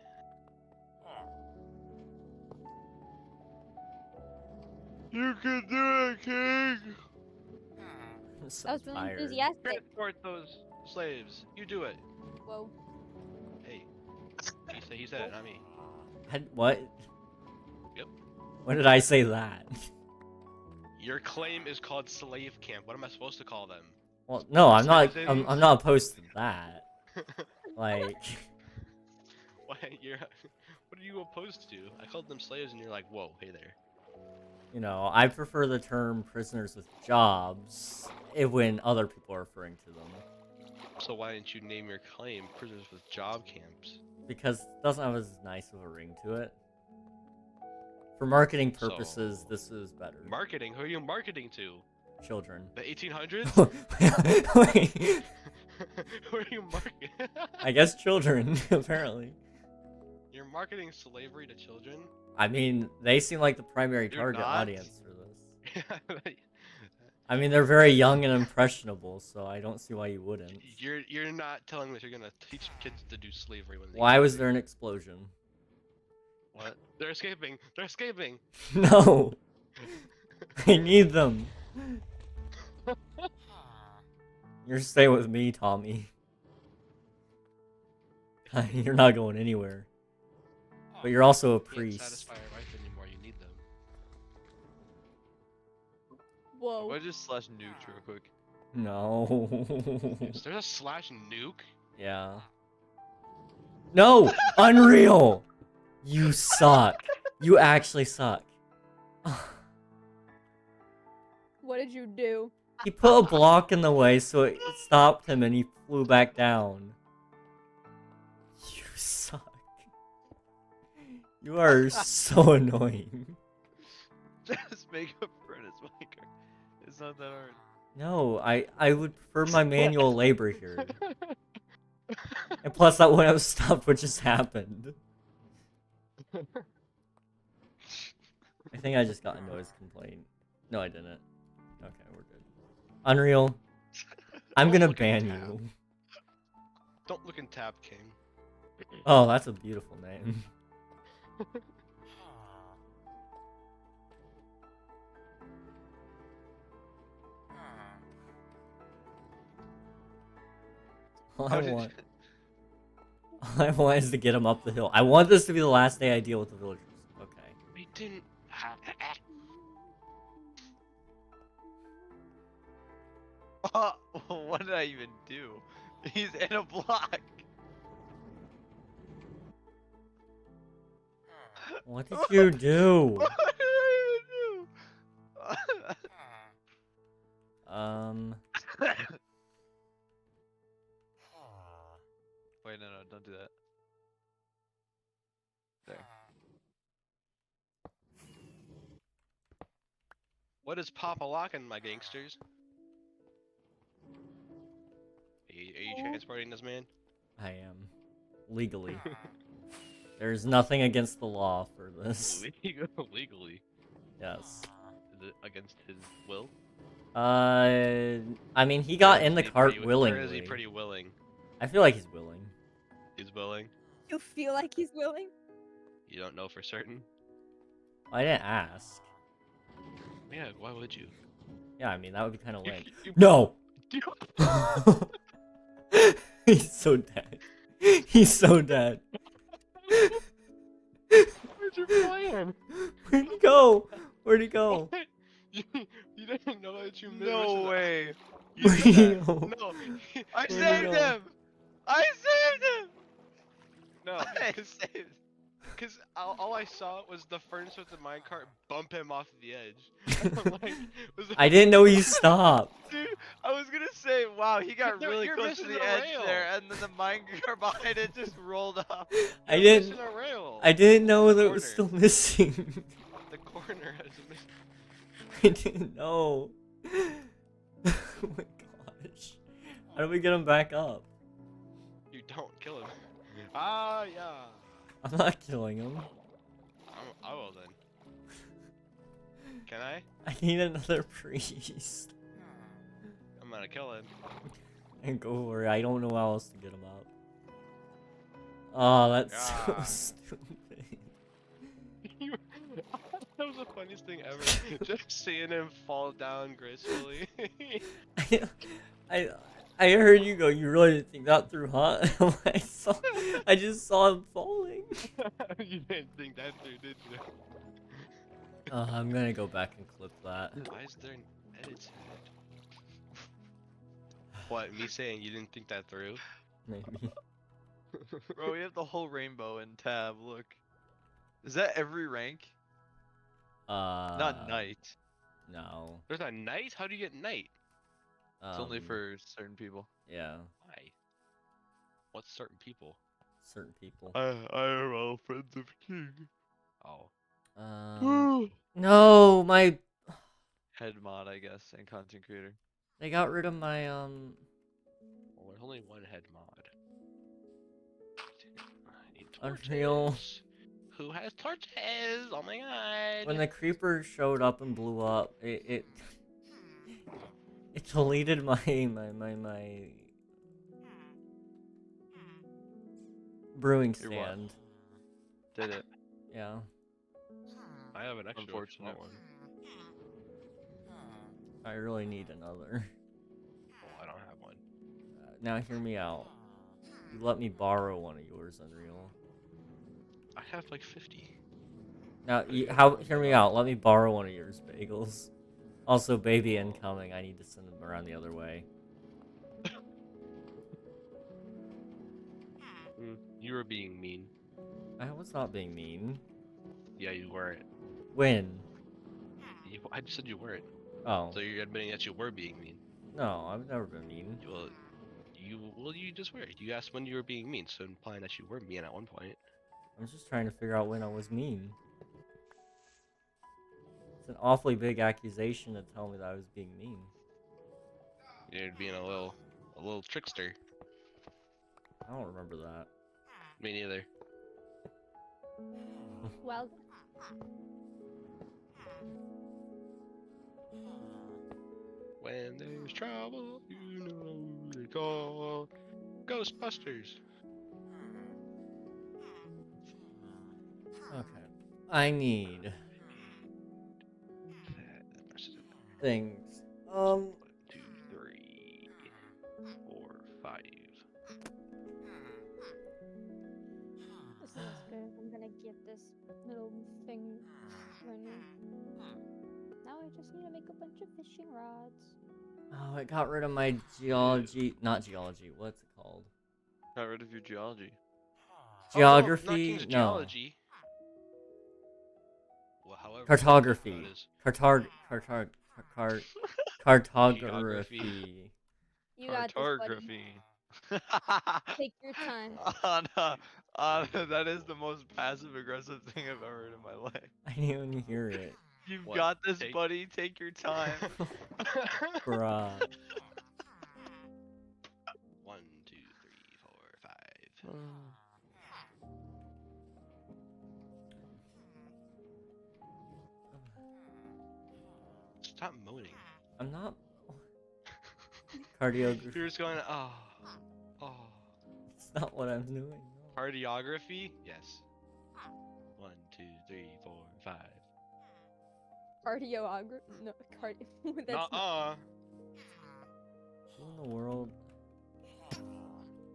Speaker 3: You can do it, King!
Speaker 1: I'm so
Speaker 7: That was really
Speaker 1: tired.
Speaker 7: enthusiastic.
Speaker 3: Transport those slaves. You do it.
Speaker 7: Whoa.
Speaker 3: Hey. He said it, not me.
Speaker 1: What?
Speaker 3: Yep.
Speaker 1: When did I say that?
Speaker 3: Your claim is called slave camp. What am I supposed to call them?
Speaker 1: Well, no, I'm not.
Speaker 3: Citizens?
Speaker 1: I'm not opposed to that. Like,
Speaker 3: What are you opposed to? I called them slaves and you're like, whoa, hey there.
Speaker 1: you know, I prefer the term prisoners with jobs when other people are referring to them.
Speaker 3: So why didn't you name your claim prisoners with job camps?
Speaker 1: Because it doesn't have as nice of a ring to it. For marketing purposes, this is better.
Speaker 3: Marketing? Who are you marketing to?
Speaker 1: Children.
Speaker 3: The 1800s?
Speaker 1: Wait.
Speaker 3: Who are you marketing?
Speaker 1: I guess children, apparently.
Speaker 3: You're marketing slavery to children?
Speaker 1: I mean, they seem like the primary
Speaker 3: You're
Speaker 1: target
Speaker 3: not?
Speaker 1: audience for this. I mean, they're very young and impressionable, so I don't see why you wouldn't.
Speaker 3: You're not telling me that you're gonna teach kids to do slavery when they
Speaker 1: Why
Speaker 3: get
Speaker 1: was
Speaker 3: free.
Speaker 1: there an explosion?
Speaker 3: What? They're escaping! They're escaping!
Speaker 1: No! I need them! You're staying with me, Tommy. You're not going anywhere. But you're also a
Speaker 3: You can't
Speaker 1: priest.
Speaker 3: satisfy your wife anymore, you need them.
Speaker 7: Whoa.
Speaker 5: Why just slash nuke real quick?
Speaker 1: No.
Speaker 3: Is there a slash nuke?
Speaker 1: Yeah. No! Unreal! You suck. You actually suck.
Speaker 7: What did you do?
Speaker 1: He put a block in the way so it stopped him and he flew back down. You suck. You are so annoying.
Speaker 5: Just make a furnace maker. It's not that hard.
Speaker 1: No, I would prefer my manual labor here. And plus that wouldn't have stopped what just happened. I think I just got a noise complaint. No, I didn't. Okay, we're good. Unreal. I'm
Speaker 3: Don't
Speaker 1: gonna
Speaker 3: look in
Speaker 1: ban
Speaker 3: tab.
Speaker 1: you.
Speaker 3: Don't look in tab, King.
Speaker 1: Oh, that's a beautiful name. All I want is to get him up the hill. I want this to be the last day I deal with the villagers. Okay.
Speaker 3: We didn't.
Speaker 5: What did I even do? He's in a block.
Speaker 1: What did you do?
Speaker 5: What did I even do? Wait, no, don't do that. There.
Speaker 3: What is Papa locking, my gangsters? Are you transporting this man?
Speaker 1: I am. Legally. There's nothing against the law for this.
Speaker 3: Legally.
Speaker 1: Yes.
Speaker 3: Is it against his will?
Speaker 1: I mean, he got in the cart
Speaker 3: Or is he
Speaker 1: willingly.
Speaker 3: pretty willing?
Speaker 1: I feel like he's willing.
Speaker 3: He's willing?
Speaker 7: You feel like he's willing?
Speaker 3: You don't know for certain?
Speaker 1: I didn't ask.
Speaker 3: Yeah, why would you?
Speaker 1: Yeah, I mean, that would be kind of lame.
Speaker 3: You-
Speaker 1: No!
Speaker 3: you-
Speaker 1: He's so dead. He's so dead.
Speaker 3: Where's your plan?
Speaker 1: Where'd he go? Where'd he go?
Speaker 3: you, you didn't know that you missed.
Speaker 5: No way.
Speaker 3: You
Speaker 1: Where'd
Speaker 3: did
Speaker 1: he
Speaker 3: that.
Speaker 1: go?
Speaker 3: No.
Speaker 5: I
Speaker 1: Where'd he
Speaker 5: saved
Speaker 1: go?
Speaker 5: him. I saved him.
Speaker 3: No.
Speaker 5: I saved.
Speaker 3: Because all I saw was the furnace with the minecart bump him off the edge. I'm like,
Speaker 1: I didn't know he stopped.
Speaker 5: Dude, I was gonna say, wow, he got
Speaker 3: You're-
Speaker 5: really
Speaker 3: you're
Speaker 5: close to
Speaker 3: missing
Speaker 5: the
Speaker 3: the
Speaker 5: edge
Speaker 3: rail.
Speaker 5: there, and then the minecart behind it just rolled up.
Speaker 1: I
Speaker 3: You're
Speaker 1: didn't.
Speaker 3: missing a rail.
Speaker 1: I didn't know
Speaker 3: The
Speaker 1: that it was
Speaker 3: corner.
Speaker 1: still missing.
Speaker 3: The corner has a miss.
Speaker 1: I didn't know. Oh my gosh. How do we get him back up?
Speaker 3: You don't kill him. Ah, yeah.
Speaker 1: I'm not killing him.
Speaker 3: I will then. Can I?
Speaker 1: I need another priest.
Speaker 3: I'm gonna kill him.
Speaker 1: And go for it. I don't know how else to get him up. Oh, that's so
Speaker 3: Ah.
Speaker 1: stupid.
Speaker 3: That was the funniest thing ever. Just seeing him fall down gracefully.
Speaker 1: I heard you go. You really didn't think that through, huh? I just saw him falling.
Speaker 3: You didn't think that through, did you?
Speaker 1: I'm gonna go back and clip that.
Speaker 3: Why is there an edit head? What, me saying you didn't think that through?
Speaker 1: Maybe.
Speaker 5: Bro, we have the whole rainbow in tab. Look. Is that every rank? Not knight.
Speaker 1: No.
Speaker 3: There's a knight? How do you get knight?
Speaker 5: It's only for certain people.
Speaker 1: Yeah,
Speaker 3: Why? What's certain people?
Speaker 1: certain people.
Speaker 3: IRL friends of king. Oh.
Speaker 1: No, my
Speaker 5: Head mod, I guess, and content creator.
Speaker 1: they got rid of my
Speaker 3: Well, there's only one head mod. I need
Speaker 1: Unreal.
Speaker 3: torches. Who has torches? Oh my god.
Speaker 1: When the creeper showed up and blew up, it deleted my brewing
Speaker 5: Your what?
Speaker 1: stand.
Speaker 5: Did it?
Speaker 1: Yeah.
Speaker 3: I have an extra
Speaker 5: Unfortunate.
Speaker 3: one.
Speaker 1: I really need another.
Speaker 3: Oh, I don't have one.
Speaker 1: Now hear me out. You let me borrow one of yours, Unreal.
Speaker 3: I have like 50.
Speaker 1: Now, hear me out. Let me borrow one of yours, Bagels. Also, baby incoming. I need to send them around the other way.
Speaker 3: You were being mean.
Speaker 1: I was not being mean.
Speaker 3: Yeah, you weren't.
Speaker 1: When?
Speaker 3: I just said you weren't.
Speaker 1: Oh.
Speaker 3: So you're admitting that you were being mean.
Speaker 1: No, I've never been mean.
Speaker 3: Well, you just were. You asked when you were being mean, so implying that you were mean at one point.
Speaker 1: I'm just trying to figure out when I was mean. It's an awfully big accusation to tell me that I was being mean.
Speaker 3: You're being a little trickster.
Speaker 1: I don't remember that.
Speaker 3: Me neither.
Speaker 7: Well,
Speaker 3: When there's trouble, you know they call Ghostbusters.
Speaker 1: Okay. I need things.
Speaker 3: 1, 2, 3, 4, 5.
Speaker 7: this looks good. I'm gonna get this little thing running. Now I just need to make a bunch of fishing rods.
Speaker 1: Oh, it got rid of my geology. Not geology. What's it called?
Speaker 5: Got rid of your geology.
Speaker 1: Geography?
Speaker 3: Oh, not King's
Speaker 1: No.
Speaker 3: Geology. Well, however
Speaker 1: Cartography.
Speaker 3: that is.
Speaker 1: Cartography.
Speaker 7: You got this, buddy.
Speaker 5: Cartography.
Speaker 7: Take your time.
Speaker 5: That is the most passive aggressive thing I've ever heard in my life.
Speaker 1: I didn't even hear it.
Speaker 5: You've
Speaker 3: What?
Speaker 5: got this,
Speaker 3: Take-
Speaker 5: buddy. Take your time.
Speaker 1: Bruh.
Speaker 3: 1, 2, 3, 4, 5. Stop moaning.
Speaker 1: I'm not. Cardiography.
Speaker 3: You're just going, oh.
Speaker 1: It's not what I'm doing. No.
Speaker 3: Cardiography? Yes. 1, 2, 3, 4, 5.
Speaker 7: Cardiography? No, that's
Speaker 3: Nuh-uh.
Speaker 1: Who in the world?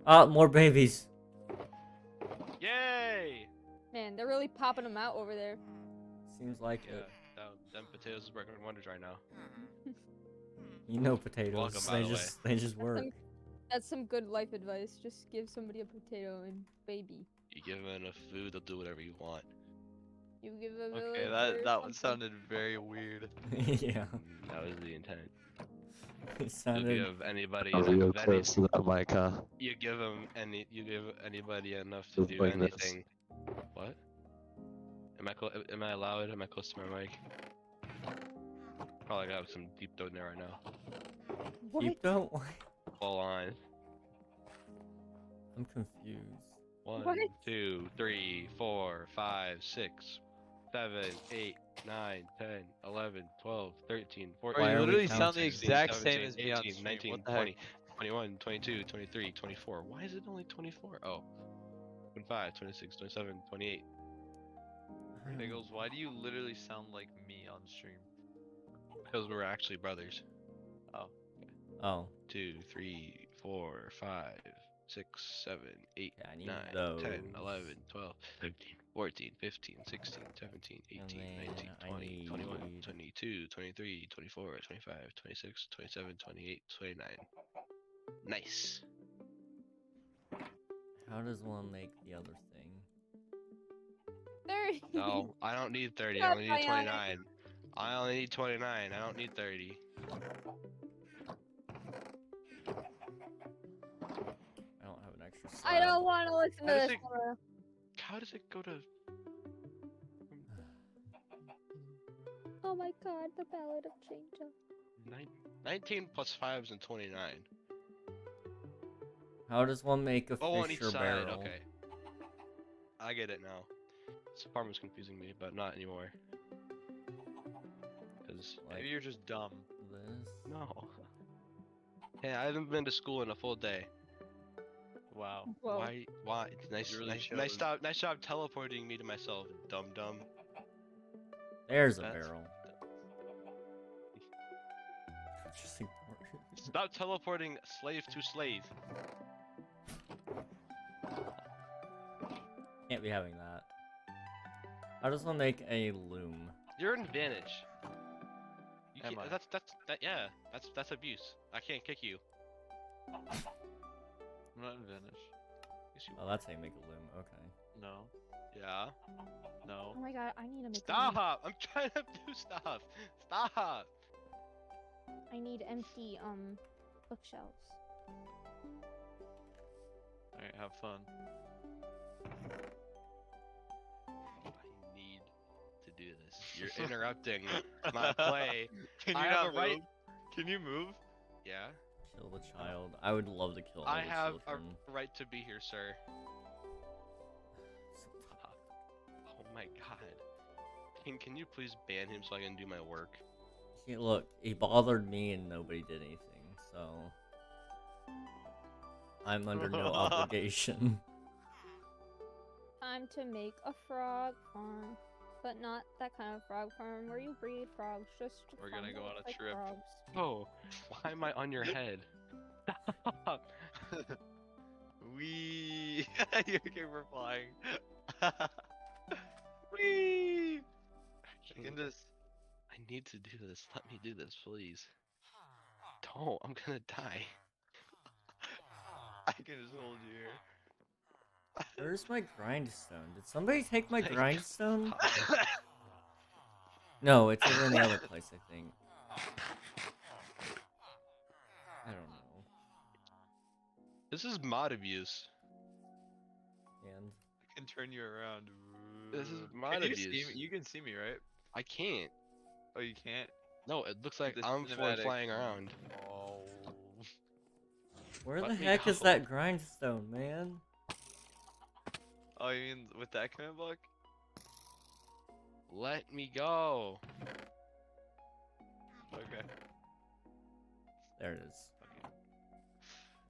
Speaker 1: Ah, more babies.
Speaker 7: popping them out over there.
Speaker 1: Seems like
Speaker 3: Yeah,
Speaker 1: it.
Speaker 3: them potatoes is working wonders right now.
Speaker 1: You know potatoes.
Speaker 3: Welcome, by the way.
Speaker 1: They just work.
Speaker 7: That's some good life advice. Just give somebody a potato and baby.
Speaker 3: You give them enough food, they'll do whatever you want.
Speaker 7: You give a
Speaker 5: Okay,
Speaker 7: villager
Speaker 5: that one
Speaker 7: something.
Speaker 5: sounded very weird.
Speaker 1: Yeah.
Speaker 3: That was the intent.
Speaker 1: It
Speaker 3: You
Speaker 1: sounded.
Speaker 3: give anybody
Speaker 2: Oh,
Speaker 3: of
Speaker 2: real
Speaker 3: any,
Speaker 2: close to that mic, huh?
Speaker 3: you give anybody enough to
Speaker 2: Just
Speaker 3: do
Speaker 2: like this.
Speaker 3: anything. What? Am I loud? Am I close to my mic? Probably got some deep throat in there right now.
Speaker 7: What?
Speaker 1: Keep don't.
Speaker 3: Full on.
Speaker 1: I'm confused.
Speaker 3: 1,
Speaker 7: What?
Speaker 3: 2, 3, 4, 5, 6, 7, 8, 9, 10, 11, 12, 13, 14.
Speaker 1: Why
Speaker 5: Bro, you
Speaker 1: are we
Speaker 5: literally
Speaker 1: counting?
Speaker 5: sound the
Speaker 3: 16,
Speaker 5: exact same
Speaker 3: 17,
Speaker 5: as me on
Speaker 3: 18,
Speaker 5: stream.
Speaker 3: 19,
Speaker 5: What the heck?
Speaker 3: 20, 21, 22, 23, 24. Why is it only 24? Oh. 25, 26, 27, 28.
Speaker 5: Biggles, why do you literally sound like me on stream?
Speaker 3: Because we're actually brothers.
Speaker 5: Oh.
Speaker 1: Oh.
Speaker 3: 2, 3, 4, 5, 6, 7, 8,
Speaker 1: Yeah, I need
Speaker 3: 9,
Speaker 1: those.
Speaker 3: 10, 11, 12, 13, 14, 15, 16, 17, 18,
Speaker 1: And
Speaker 3: 19,
Speaker 1: then
Speaker 3: 20,
Speaker 1: I
Speaker 3: 21,
Speaker 1: need-
Speaker 3: 22, 23, 24, 25, 26, 27, 28, 29. Nice.
Speaker 1: How does one make the other thing?
Speaker 7: 30.
Speaker 3: No, I don't need 30. I
Speaker 7: God,
Speaker 3: only need
Speaker 7: Bionic.
Speaker 3: 29. I only need 29. I don't need 30.
Speaker 1: I don't have an extra slab.
Speaker 7: I don't want to listen to
Speaker 3: How does
Speaker 7: this.
Speaker 3: it-
Speaker 7: Laura.
Speaker 3: How does it go to?
Speaker 7: Oh my god, the Ballad of Change.
Speaker 3: 19 plus 5 is 29.
Speaker 1: How does one make a
Speaker 3: Oh, on each
Speaker 1: Fisher
Speaker 3: side.
Speaker 1: barrel?
Speaker 3: Okay. I get it now. This farm was confusing me, but not anymore. Because
Speaker 1: Like
Speaker 5: Maybe you're just dumb.
Speaker 1: this.
Speaker 3: no. Hey, I haven't been to school in a full day.
Speaker 5: Wow.
Speaker 7: Whoa.
Speaker 3: Why? Why? Nice,
Speaker 5: You really
Speaker 3: nice
Speaker 5: chose-
Speaker 3: nice job teleporting me to myself, dum dum.
Speaker 1: There's a
Speaker 5: That's-
Speaker 1: barrel. Just ignore it.
Speaker 3: Stop teleporting slave to slave.
Speaker 1: Can't be having that. How does one make a loom?
Speaker 3: You're an advantage. You
Speaker 5: Am
Speaker 3: can't,
Speaker 5: I?
Speaker 3: yeah. That's abuse. I can't kick you.
Speaker 5: I'm not advantage.
Speaker 3: Yes, you
Speaker 1: Oh, that's how you make a loom. Okay.
Speaker 5: No.
Speaker 3: Yeah.
Speaker 5: No.
Speaker 7: Oh my god, I need to make.
Speaker 3: Stop! I'm trying to do stuff. Stop.
Speaker 7: I need empty bookshelves.
Speaker 5: Alright, have fun.
Speaker 3: I need to do this. You're interrupting my play.
Speaker 5: Can you
Speaker 3: I
Speaker 5: not
Speaker 3: have a right.
Speaker 5: move? Can you move?
Speaker 3: Yeah.
Speaker 1: Kill the child. I would love to kill all
Speaker 3: I
Speaker 1: the
Speaker 3: have
Speaker 1: children.
Speaker 3: a right to be here, sir. Oh my god. Can you please ban him so I can do my work?
Speaker 1: Yeah, look, he bothered me and nobody did anything, so I'm under no obligation.
Speaker 7: Time to make a frog farm, but not that kind of frog farm where you breed frogs. Just
Speaker 5: We're gonna
Speaker 7: farm
Speaker 5: go
Speaker 7: them
Speaker 5: on a
Speaker 7: like
Speaker 5: trip.
Speaker 7: frogs.
Speaker 3: Oh, why am I on your head? Stop.
Speaker 5: Wee! You came for flying.
Speaker 3: Whee!
Speaker 5: You can just.
Speaker 3: I need to do this. Let me do this, please. Don't. I'm gonna die.
Speaker 5: I can just hold you here.
Speaker 1: Where's my grindstone? Did somebody take my
Speaker 3: Like,
Speaker 1: grindstone? No, it's over in the other place, I think. I don't know.
Speaker 3: This is mod abuse.
Speaker 1: And
Speaker 5: I can turn you around.
Speaker 3: This is
Speaker 5: Can
Speaker 3: mod
Speaker 5: you see me?
Speaker 3: abuse.
Speaker 5: You can see me, right?
Speaker 3: I can't.
Speaker 5: Oh, you can't?
Speaker 3: No, it looks like
Speaker 5: The
Speaker 3: I'm
Speaker 5: cinematic.
Speaker 3: flying around.
Speaker 5: Oh.
Speaker 1: where
Speaker 3: Let
Speaker 1: the
Speaker 3: me
Speaker 1: heck is
Speaker 3: go.
Speaker 1: that grindstone, man?
Speaker 5: Oh, you mean with that command block?
Speaker 3: Let me go.
Speaker 5: Okay.
Speaker 1: There it is.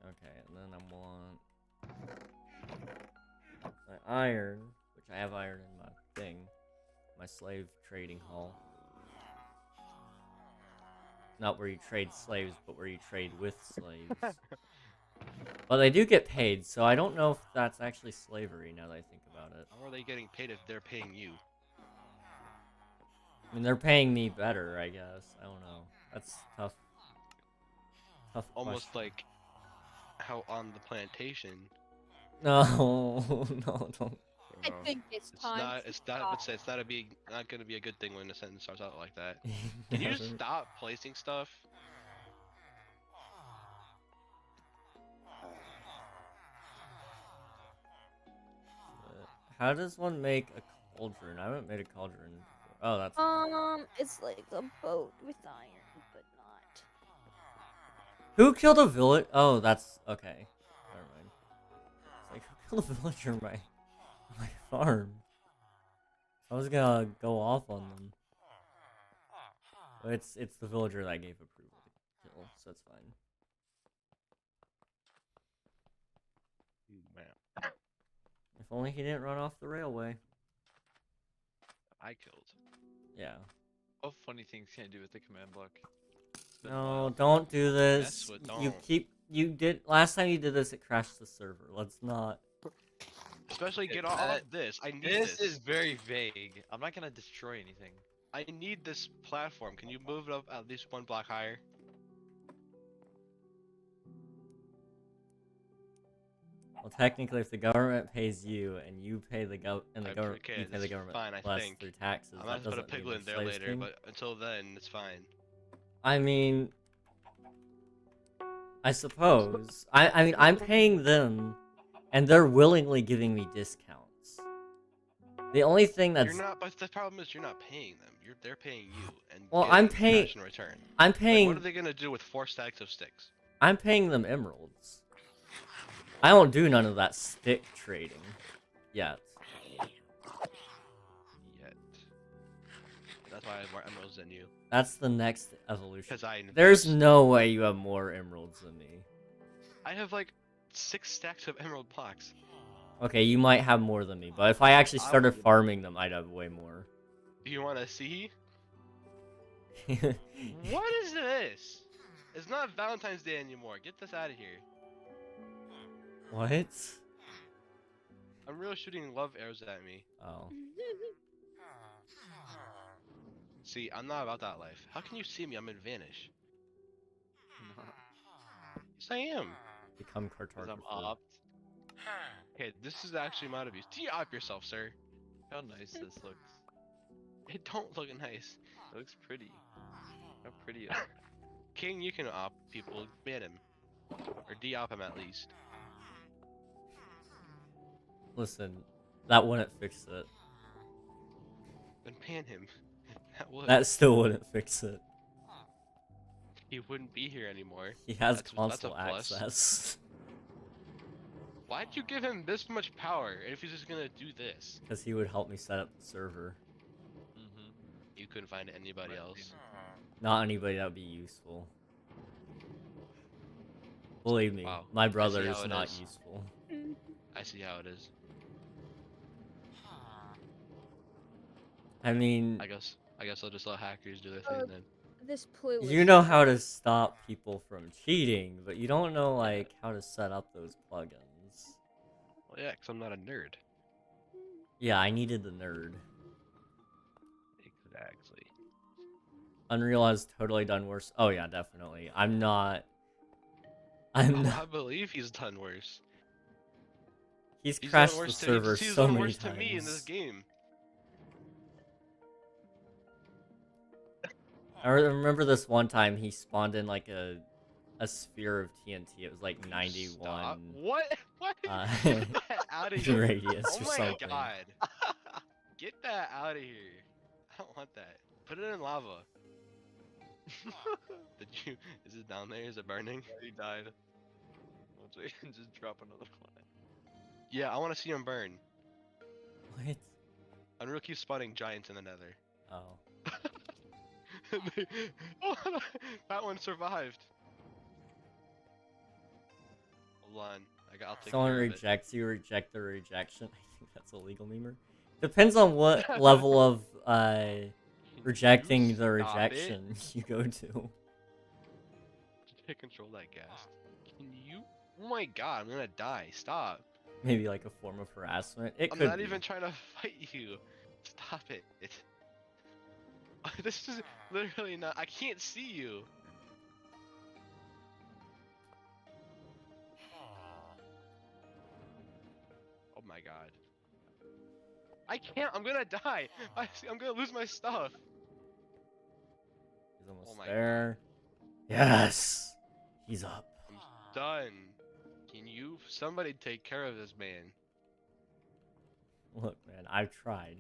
Speaker 1: Okay, and then I want my iron, which I have iron in my thing, my slave trading hall. Not where you trade slaves, but where you trade with slaves. But But they do get paid, so I don't know if that's actually slavery now that I think about it.
Speaker 3: How are they getting paid if they're paying you?
Speaker 1: I mean, they're paying me better, I guess. I don't know. That's tough. Tough
Speaker 3: Almost
Speaker 1: question.
Speaker 3: like how on the plantation.
Speaker 1: No, no, don't.
Speaker 7: I think it's time.
Speaker 3: It's not gonna be a good thing when the sentence starts out like that. Can you just stop placing stuff?
Speaker 1: How does one make a cauldron? I haven't made a cauldron before. Oh, that's.
Speaker 7: It's like a boat with iron, but not.
Speaker 1: Who killed a village? Oh, that's okay. Never mind. It's like, who killed a villager in my farm? I was gonna go off on them. But it's the villager that gave approval to kill, so it's fine.
Speaker 3: Man,
Speaker 1: If only he didn't run off the railway.
Speaker 3: I killed.
Speaker 1: Yeah.
Speaker 5: What funny things can I do with the command block? It's been a
Speaker 1: No,
Speaker 5: while.
Speaker 1: don't do this.
Speaker 3: That's what
Speaker 1: You did last time you did this. It crashed the server. Let's not.
Speaker 3: Especially get off this. I need
Speaker 5: This
Speaker 3: this.
Speaker 5: is very vague. I'm not gonna destroy anything.
Speaker 3: I need this platform. Can you move it up at least one block higher?
Speaker 1: Well, technically, if the government pays you and you pay the government,
Speaker 3: Okay,
Speaker 1: you pay the
Speaker 3: that's
Speaker 1: government
Speaker 3: fine, I
Speaker 1: less
Speaker 3: think.
Speaker 1: through taxes.
Speaker 3: I'm
Speaker 1: that
Speaker 3: gonna put a
Speaker 1: doesn't mean
Speaker 3: piglet in
Speaker 1: they're
Speaker 3: there
Speaker 1: slaves
Speaker 3: later,
Speaker 1: king.
Speaker 3: but until then, it's fine.
Speaker 1: I mean, I suppose. I mean, I'm paying them, and they're willingly giving me discounts. The only thing that's
Speaker 3: You're not, but the problem is you're not paying them. They're paying you, and
Speaker 1: Well,
Speaker 3: getting
Speaker 1: I'm paying-
Speaker 3: cash in return.
Speaker 1: I'm
Speaker 3: Like,
Speaker 1: paying.
Speaker 3: what are they gonna do with 4 stacks of sticks?
Speaker 1: I'm paying them emeralds. I don't do none of that stick trading yet.
Speaker 3: Yet. That's why I have more emeralds than you.
Speaker 1: That's the next evolution.
Speaker 3: Because
Speaker 1: There's no way you have more emeralds than me.
Speaker 3: I have like 6 stacks of emerald blocks.
Speaker 1: Okay, you might have more than me, but if I actually
Speaker 3: I
Speaker 1: started
Speaker 3: would-
Speaker 1: farming them, I'd have way more.
Speaker 3: Do you want to see? What is this? It's not Valentine's Day anymore. Get this out of here.
Speaker 1: What?
Speaker 3: I'm really shooting love arrows at me.
Speaker 1: Oh.
Speaker 3: See, I'm not about that life. How can you see me? I'm in Vanish. Yes, I am.
Speaker 1: Become
Speaker 5: Because
Speaker 1: cartographer.
Speaker 5: I'm opt.
Speaker 3: Okay, this is actually mod abuse. De-op yourself, sir.
Speaker 5: How nice this looks.
Speaker 3: It don't look nice.
Speaker 5: It looks pretty. How pretty it looks.
Speaker 3: King, you can op people. Ban him. Or de-op him at least.
Speaker 1: Listen, that wouldn't fix it.
Speaker 3: Then ban him. That would.
Speaker 1: That still wouldn't fix it.
Speaker 3: He wouldn't be here anymore.
Speaker 1: He has
Speaker 3: That's a
Speaker 1: console
Speaker 3: plus.
Speaker 1: access.
Speaker 3: Why'd you give him this much power if he's just gonna do this?
Speaker 1: Because he would help me set up the server.
Speaker 5: Mm-hmm.
Speaker 3: You couldn't find anybody else.
Speaker 1: Not anybody that would be useful. Believe me,
Speaker 3: Wow.
Speaker 1: my
Speaker 3: I see
Speaker 1: brother
Speaker 3: how
Speaker 1: is
Speaker 3: it
Speaker 1: not
Speaker 3: is.
Speaker 1: useful.
Speaker 3: I see how it is.
Speaker 1: I mean,
Speaker 3: I guess I'll just let hackers do their thing then.
Speaker 7: This playlist.
Speaker 1: you know how to stop people from cheating, but you don't know like how to set up those plugins.
Speaker 3: Well, yeah, because I'm not a nerd.
Speaker 1: Yeah, I needed the nerd.
Speaker 3: Exactly.
Speaker 1: Unreal has totally done worse. Oh yeah, definitely. I'm not.
Speaker 3: I believe he's done worse.
Speaker 1: He's
Speaker 3: He's
Speaker 1: crashed
Speaker 3: done
Speaker 1: the
Speaker 3: worse
Speaker 1: server
Speaker 3: he's
Speaker 1: so
Speaker 3: done
Speaker 1: many
Speaker 3: worse to me in this
Speaker 1: times.
Speaker 3: game.
Speaker 1: I remember this one time he spawned in like a sphere of TNT. It was like 91
Speaker 3: Stop. What? What?
Speaker 1: Get
Speaker 3: Get that out of here.
Speaker 1: radius
Speaker 3: Oh
Speaker 1: or
Speaker 3: my
Speaker 1: something.
Speaker 3: god. Get that out of here. I don't want that. Put it in lava. Did you? Is it down there? Is it burning?
Speaker 5: He died. Let's wait and just drop another one.
Speaker 3: Yeah, I want to see him burn.
Speaker 1: What?
Speaker 3: Unreal keeps spotting giants in the nether.
Speaker 1: Oh.
Speaker 3: Oh, that one survived. Hold on. I'll take
Speaker 1: Someone
Speaker 3: care of it.
Speaker 1: rejects you, reject the rejection. I think that's a legal memer. Depends on what level of rejecting the
Speaker 3: stop it?
Speaker 1: rejection you go to.
Speaker 3: Can't control that gas. Can you? Oh my god, I'm gonna die. Stop.
Speaker 1: Maybe like a form of harassment. It
Speaker 3: I'm
Speaker 1: could
Speaker 3: not
Speaker 1: be.
Speaker 3: even trying to fight you. Stop it. This is literally not. I can't see you. Oh my god. I can't. I'm gonna die. I'm gonna lose my stuff.
Speaker 1: He's almost
Speaker 3: Oh my
Speaker 1: there. Yes! He's up.
Speaker 3: I'm done. Can you somebody take care of this man?
Speaker 1: Look, man, I've tried.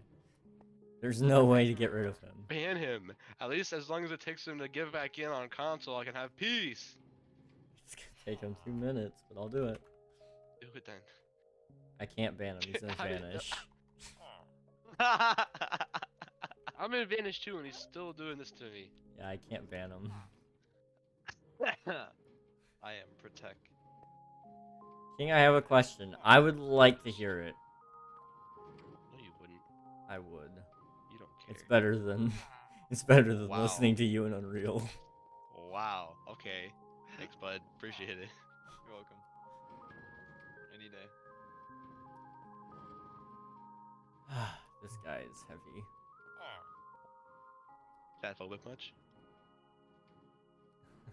Speaker 1: There's no way to get rid of him.
Speaker 3: Ban him. At least as long as it takes him to get back in on console, I can have peace.
Speaker 1: It's gonna take him 2 minutes, but I'll do it.
Speaker 3: Do it then.
Speaker 1: I can't ban him. He's gonna
Speaker 3: I-
Speaker 1: vanish.
Speaker 3: I'm in Vanish too, and he's still doing this to me.
Speaker 1: Yeah, I can't ban him.
Speaker 5: I am protect.
Speaker 1: King, I have a question. I would like to hear it.
Speaker 3: No, you wouldn't.
Speaker 1: I would.
Speaker 3: You don't care.
Speaker 1: It's better than it's better than
Speaker 3: Wow.
Speaker 1: listening to you in Unreal.
Speaker 3: Wow. Okay. Thanks, bud. Appreciate it.
Speaker 5: You're welcome. Any day.
Speaker 1: This guy is heavy.
Speaker 3: That felt with much?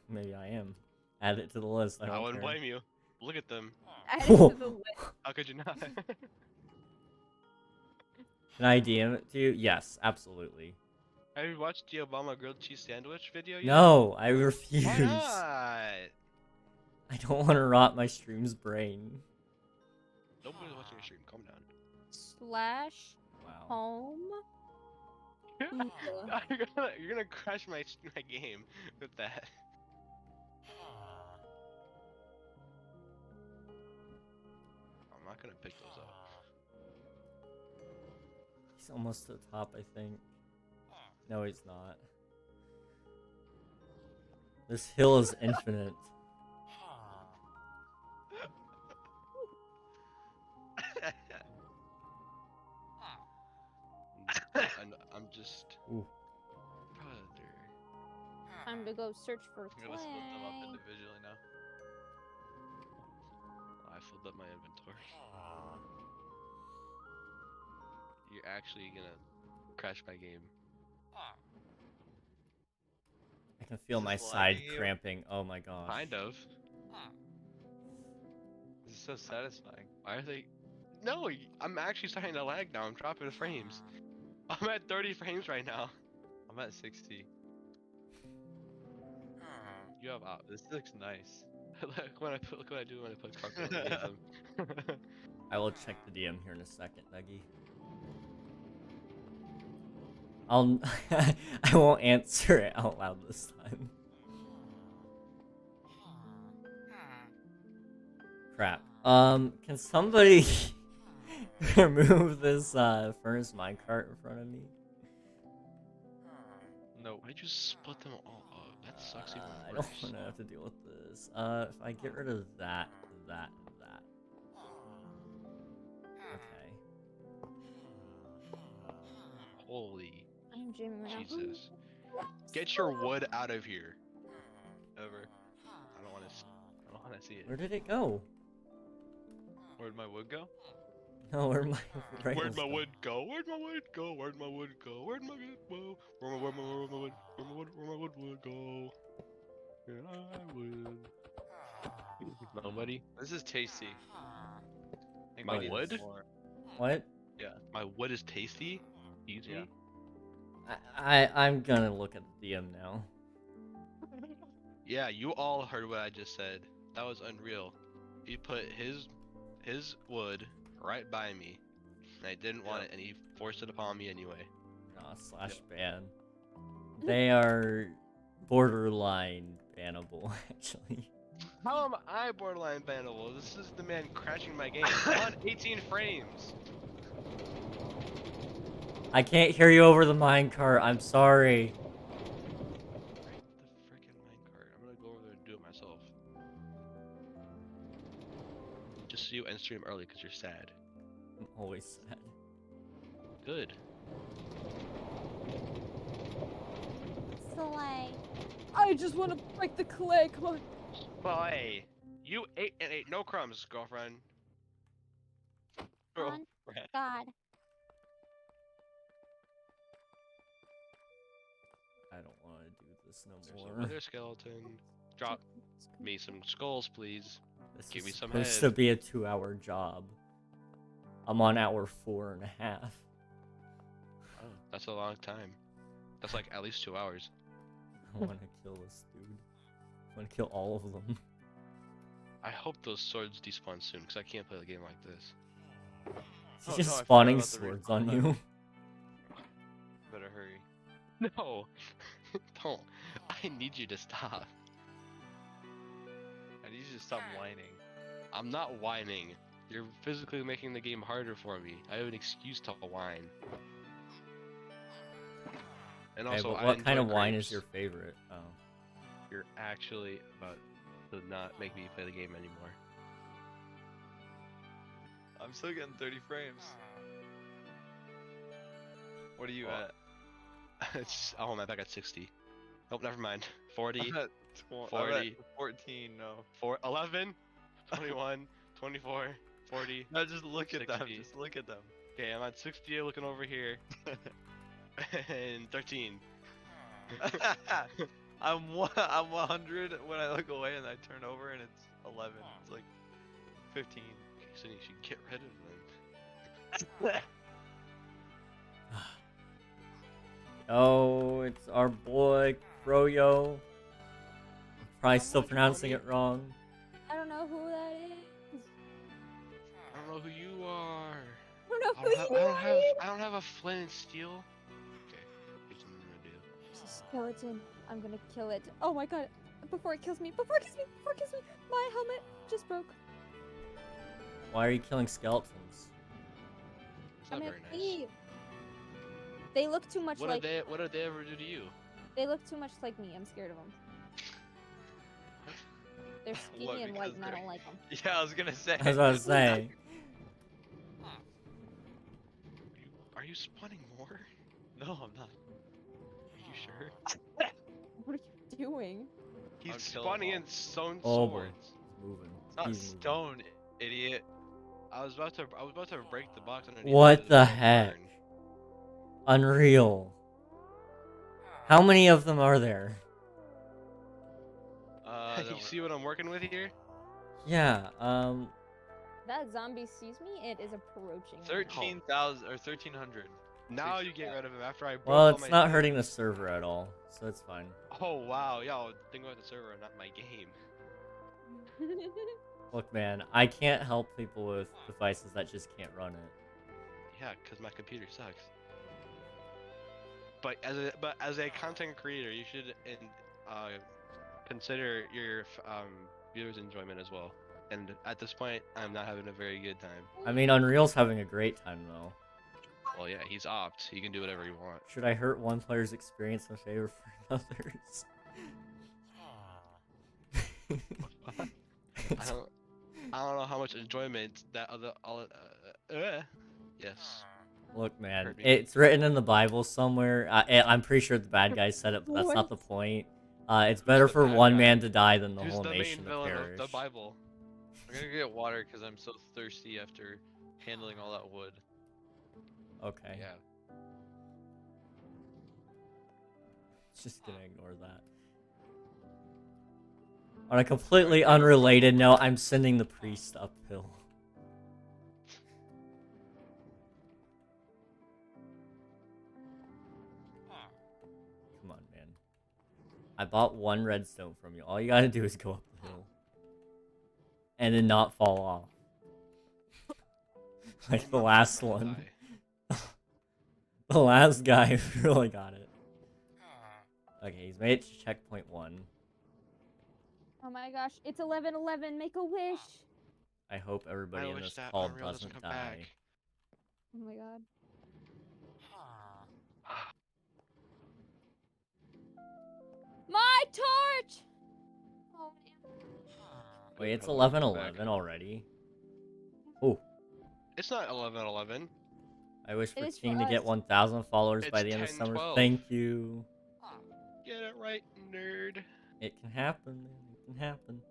Speaker 1: Maybe I am. Add it to the list. I,
Speaker 3: I
Speaker 1: don't
Speaker 3: wouldn't
Speaker 1: care.
Speaker 3: blame you. Look at them.
Speaker 7: Add it to the list.
Speaker 3: How could you not?
Speaker 1: Can I DM it to you? Yes, absolutely.
Speaker 3: Have you watched the Obama grilled cheese sandwich video yet?
Speaker 1: No, I refuse.
Speaker 3: Why not?
Speaker 1: I don't want to rot my stream's brain.
Speaker 3: Nobody's watching your stream. Calm down.
Speaker 7: Slash
Speaker 1: Wow.
Speaker 7: home.
Speaker 3: You're gonna crash my game with that. I'm not gonna pick those up.
Speaker 1: He's almost to the top, I think. No, he's not. This hill is infinite.
Speaker 3: I'm just.
Speaker 1: Ooh.
Speaker 3: Brother.
Speaker 7: Time to go search for
Speaker 5: I'm gonna split them up
Speaker 7: Clang.
Speaker 5: individually now.
Speaker 3: I filled up my inventory. You're actually gonna crash my game.
Speaker 1: I can feel
Speaker 5: Is
Speaker 1: my
Speaker 5: this
Speaker 1: side
Speaker 5: lagging you?
Speaker 1: cramping. Oh my gosh.
Speaker 3: Kind of.
Speaker 5: This is so satisfying.
Speaker 3: Why are they? No, I'm actually starting to lag now. I'm dropping frames. I'm at 30 frames right now.
Speaker 5: I'm at 60.
Speaker 3: You have
Speaker 5: This looks nice.
Speaker 3: look what I do when I put carpet.
Speaker 1: I will check the DM here in a second, Nuggy. I'll I won't answer it out loud this time. Crap. Can somebody remove this furnace minecart in front of me?
Speaker 5: No.
Speaker 3: Why'd you split them all up? That sucks even
Speaker 1: I
Speaker 3: worse.
Speaker 1: don't want to have to deal with this. If I get rid of that. Okay.
Speaker 3: Holy
Speaker 7: I'm Jamie right now.
Speaker 3: Jesus! Get your wood out of here.
Speaker 5: Ever.
Speaker 3: I don't want to see it.
Speaker 1: Where did it go?
Speaker 5: Where'd my wood go?
Speaker 1: No, where'd my
Speaker 3: Where'd
Speaker 1: rails
Speaker 3: my
Speaker 1: go?
Speaker 3: wood go? Where'd my wood go? Where'd my wood go? Where'd my wood go? Where my wood would go? Where I would. Nobody.
Speaker 5: This is tasty. I think
Speaker 3: My
Speaker 5: we need
Speaker 3: wood?
Speaker 5: more.
Speaker 1: What?
Speaker 3: My wood is tasty. Excuse me.
Speaker 1: I'm gonna look at the DM now.
Speaker 3: Yeah, you all heard what I just said. That was unreal. He put his wood right by me, and I didn't want it, and he forced it upon me anyway.
Speaker 1: Nah, /ban. They are borderline bannable, actually.
Speaker 3: How am I borderline bannable? This is the man crashing my game. I'm on 18 frames.
Speaker 1: I can't hear you over the minecart. I'm sorry.
Speaker 3: The freaking minecart. I'm gonna go over there and do it myself. Just so you end stream early because you're sad.
Speaker 1: I'm always sad.
Speaker 3: Good.
Speaker 7: Slay.
Speaker 4: I just want to break the clay. Come on.
Speaker 3: Boy, You ate and ate no crumbs, girlfriend.
Speaker 10: On God.
Speaker 1: I don't want to do this no
Speaker 3: There's a
Speaker 1: more.
Speaker 3: wither skeleton. Drop me some skulls, please.
Speaker 1: This
Speaker 3: Give
Speaker 1: is
Speaker 3: me some
Speaker 1: supposed
Speaker 3: head.
Speaker 1: to be a 2-hour job. I'm on hour 4.5.
Speaker 3: Oh, that's a long time. That's like at least 2 hours.
Speaker 1: I want to kill this dude. I want to kill all of them.
Speaker 3: I hope those swords despawn soon, because I can't play the game like this.
Speaker 1: He's
Speaker 5: Oh,
Speaker 1: just
Speaker 5: no, I forgot
Speaker 1: spawning
Speaker 5: about the
Speaker 1: swords
Speaker 5: respawn
Speaker 1: on
Speaker 5: button.
Speaker 1: you.
Speaker 5: Better hurry.
Speaker 3: No! Don't. I need you to stop.
Speaker 5: I need you to stop whining.
Speaker 3: I'm not whining. You're physically making the game harder for me. I have an excuse to whine. And
Speaker 1: Okay,
Speaker 3: also,
Speaker 1: but
Speaker 3: I
Speaker 1: what kind
Speaker 3: enjoy
Speaker 1: of wine
Speaker 3: grapes.
Speaker 1: is your favorite? Oh.
Speaker 3: You're actually about to not make me play the game anymore.
Speaker 5: I'm still getting 30 frames. What are you
Speaker 3: Well,
Speaker 5: at?
Speaker 3: Oh, my back at 60. Oh, never mind. 40,
Speaker 5: I'm at
Speaker 3: 40,
Speaker 5: 14, no.
Speaker 3: 11, 21, 24, 40.
Speaker 5: No, just look at them.
Speaker 3: 60.
Speaker 5: Just look at them.
Speaker 3: Okay, I'm at 60 looking over here. And 13.
Speaker 5: I'm 100 when I look away and I turn over and it's 11. It's like 15.
Speaker 3: Okay, so you should get rid of them.
Speaker 1: Oh, it's our boy Froyo. Probably still
Speaker 3: Come on,
Speaker 1: pronouncing
Speaker 3: mommy.
Speaker 1: it wrong.
Speaker 7: I don't know who that is.
Speaker 3: I don't know who you are.
Speaker 7: I don't know
Speaker 3: I
Speaker 7: who
Speaker 3: don't, have,
Speaker 7: you
Speaker 3: I, don't
Speaker 7: are.
Speaker 3: have, I don't have a flint and steel. Okay, here's something to do.
Speaker 7: It's a skeleton. I'm gonna kill it. Oh my god. Before it kills me. Before it kills me. Before it kills me. My helmet just broke.
Speaker 1: Why are you killing skeletons?
Speaker 3: It's
Speaker 7: I'm
Speaker 3: not
Speaker 7: gonna
Speaker 3: very nice.
Speaker 7: leave. They look too much
Speaker 3: What
Speaker 7: like.
Speaker 3: did they ever do to you?
Speaker 7: They look too much like me. I'm scared of them. They're skinny
Speaker 5: What,
Speaker 7: and white,
Speaker 5: because
Speaker 7: and I
Speaker 5: they're-
Speaker 7: don't like them.
Speaker 5: Yeah, I was gonna say.
Speaker 1: I was about to say.
Speaker 3: Are you spawning more?
Speaker 5: No, I'm not.
Speaker 3: Are you sure?
Speaker 7: What are you doing?
Speaker 3: He's
Speaker 5: I'm killing
Speaker 3: spawning
Speaker 5: all.
Speaker 3: in stone
Speaker 1: Oh boy,
Speaker 3: swords.
Speaker 1: he's moving.
Speaker 5: It's not
Speaker 1: He's moving.
Speaker 5: stone, idiot.
Speaker 3: I was about to break the box underneath.
Speaker 1: What
Speaker 3: but
Speaker 1: the
Speaker 3: there's no
Speaker 1: heck?
Speaker 3: iron.
Speaker 1: Unreal. How many of them are there?
Speaker 3: You see what I'm working with here?
Speaker 1: Yeah,
Speaker 7: That zombie sees me. It is approaching. me.
Speaker 5: 13,000 or 1,300.
Speaker 3: Now you get rid of him after I broke
Speaker 1: well,
Speaker 3: all
Speaker 1: it's
Speaker 3: my
Speaker 1: not
Speaker 3: things.
Speaker 1: hurting the server at all, so it's fine.
Speaker 3: Oh wow, yo, think about the server, not my game.
Speaker 1: Look, man, I can't help people with devices that just can't run it.
Speaker 3: Yeah, cause my computer sucks. But as a content creator, you should consider your viewers' enjoyment as well. And at this point, I'm not having a very good time.
Speaker 1: I mean, Unreal's having a great time, though.
Speaker 3: Well, yeah, he's opt. He can do whatever he wants.
Speaker 1: Should I hurt one player's experience in favor for another's?
Speaker 3: I don't know how much enjoyment that yes.
Speaker 1: Look, man,
Speaker 3: Hurt me.
Speaker 1: it's written in the Bible somewhere. I'm pretty sure the bad guy said it, but that's not the
Speaker 7: What?
Speaker 1: point. It's better
Speaker 3: the
Speaker 1: for
Speaker 3: bad
Speaker 1: one
Speaker 3: guy?
Speaker 1: man to die than the
Speaker 3: Who's
Speaker 1: whole
Speaker 3: the main
Speaker 1: nation to
Speaker 3: villain
Speaker 1: perish.
Speaker 3: of the Bible?
Speaker 5: I'm gonna get water because I'm so thirsty after handling all that wood.
Speaker 1: Okay,
Speaker 3: Yeah.
Speaker 1: just gonna ignore that. On a completely unrelated note, I'm sending the priest uphill. Come on, man. I bought one redstone from you. All you gotta do is go up the hill. And then not fall off. Like the last one. The last guy really got it. Okay, he's made it to checkpoint 1.
Speaker 7: Oh my gosh, it's 11:11. Make a wish.
Speaker 1: I hope everybody
Speaker 3: I
Speaker 1: in
Speaker 3: wish
Speaker 1: this
Speaker 3: that
Speaker 1: call
Speaker 3: Unreal
Speaker 1: doesn't
Speaker 3: come
Speaker 1: die.
Speaker 3: back.
Speaker 7: Oh my god. My torch. Oh man.
Speaker 1: Wait, it's
Speaker 3: Hope it come
Speaker 1: 11:11
Speaker 3: back.
Speaker 1: already. Oh,
Speaker 3: It's not 11:11.
Speaker 1: I wish for
Speaker 7: It is for
Speaker 1: King to get
Speaker 7: us.
Speaker 1: 1,000 followers by
Speaker 3: It's
Speaker 1: the end of
Speaker 3: 10,
Speaker 1: summer.
Speaker 3: 12.
Speaker 1: Thank you.
Speaker 3: Get it right, nerd.
Speaker 1: It can happen, man. It can happen.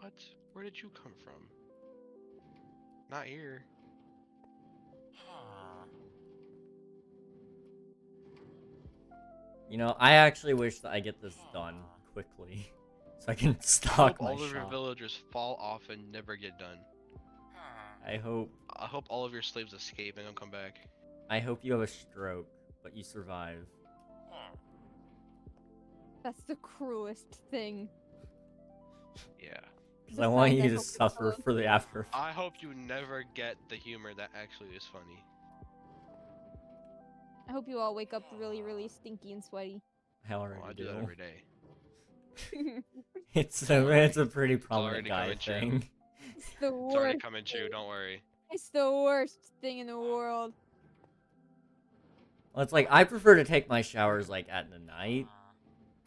Speaker 3: What? Where did you come from? Not here.
Speaker 1: You know, I actually wish that I get this done quickly, so I can
Speaker 3: I hope
Speaker 1: stock my
Speaker 3: all of your
Speaker 1: shop.
Speaker 3: villagers fall off and never get done.
Speaker 1: I hope
Speaker 3: all of your slaves escape and don't come back.
Speaker 1: you have a stroke, but you survive.
Speaker 7: That's the cruelest thing.
Speaker 3: Yeah.
Speaker 1: Because I want
Speaker 7: Besides,
Speaker 1: you
Speaker 7: I
Speaker 1: to
Speaker 7: hope
Speaker 1: suffer
Speaker 7: people-
Speaker 1: for the after.
Speaker 3: I hope you never get the humor that actually is funny.
Speaker 7: I hope you all wake up really, really stinky and sweaty.
Speaker 1: I already
Speaker 3: Well, I do that every day.
Speaker 1: It's
Speaker 3: worry.
Speaker 1: a pretty
Speaker 3: already
Speaker 1: prominent guy
Speaker 3: coming true.
Speaker 1: thing.
Speaker 7: It's the
Speaker 3: It's already
Speaker 7: worst.
Speaker 3: coming true, don't worry.
Speaker 7: It's the worst thing in the world.
Speaker 1: Well, it's like I prefer to take my showers like at the night,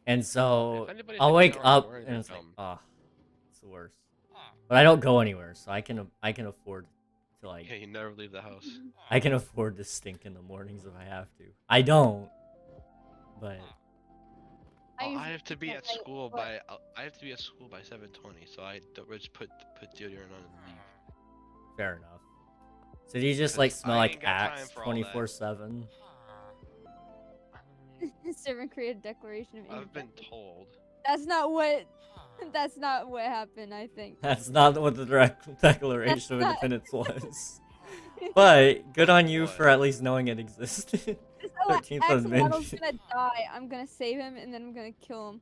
Speaker 1: and so
Speaker 3: If anybody
Speaker 1: I'll
Speaker 3: takes
Speaker 1: wake
Speaker 3: showers in the
Speaker 1: up
Speaker 3: morning,
Speaker 1: and
Speaker 3: they're
Speaker 1: it's like,
Speaker 3: dumb.
Speaker 1: oh, it's the worst. But I don't go anywhere, so I can afford to like
Speaker 3: Yeah, you never leave the house.
Speaker 1: I can afford to stink in the mornings if I have to. I don't, but
Speaker 3: I
Speaker 7: usually
Speaker 3: have to be
Speaker 7: at
Speaker 3: at
Speaker 7: night,
Speaker 3: school
Speaker 7: but-
Speaker 3: by 7:20, so I don't just put deodorant on and leave.
Speaker 1: fair enough. So do you just like
Speaker 3: 'Cause
Speaker 1: smell
Speaker 3: I
Speaker 1: like
Speaker 3: ain't got time
Speaker 1: Axe
Speaker 3: for all that.
Speaker 1: 24/7?
Speaker 7: Servant created declaration of
Speaker 3: I've been
Speaker 7: independence.
Speaker 3: told.
Speaker 7: That's not what. That's not what happened. I think.
Speaker 1: That's not what the Declaration
Speaker 7: That's
Speaker 1: of
Speaker 7: not-
Speaker 1: Independence was. But good on you
Speaker 3: What?
Speaker 1: for at least knowing it existed.
Speaker 7: So,
Speaker 1: 13th
Speaker 7: Axolotl's
Speaker 1: Amendment.
Speaker 7: gonna die. I'm gonna save him and then I'm gonna kill him.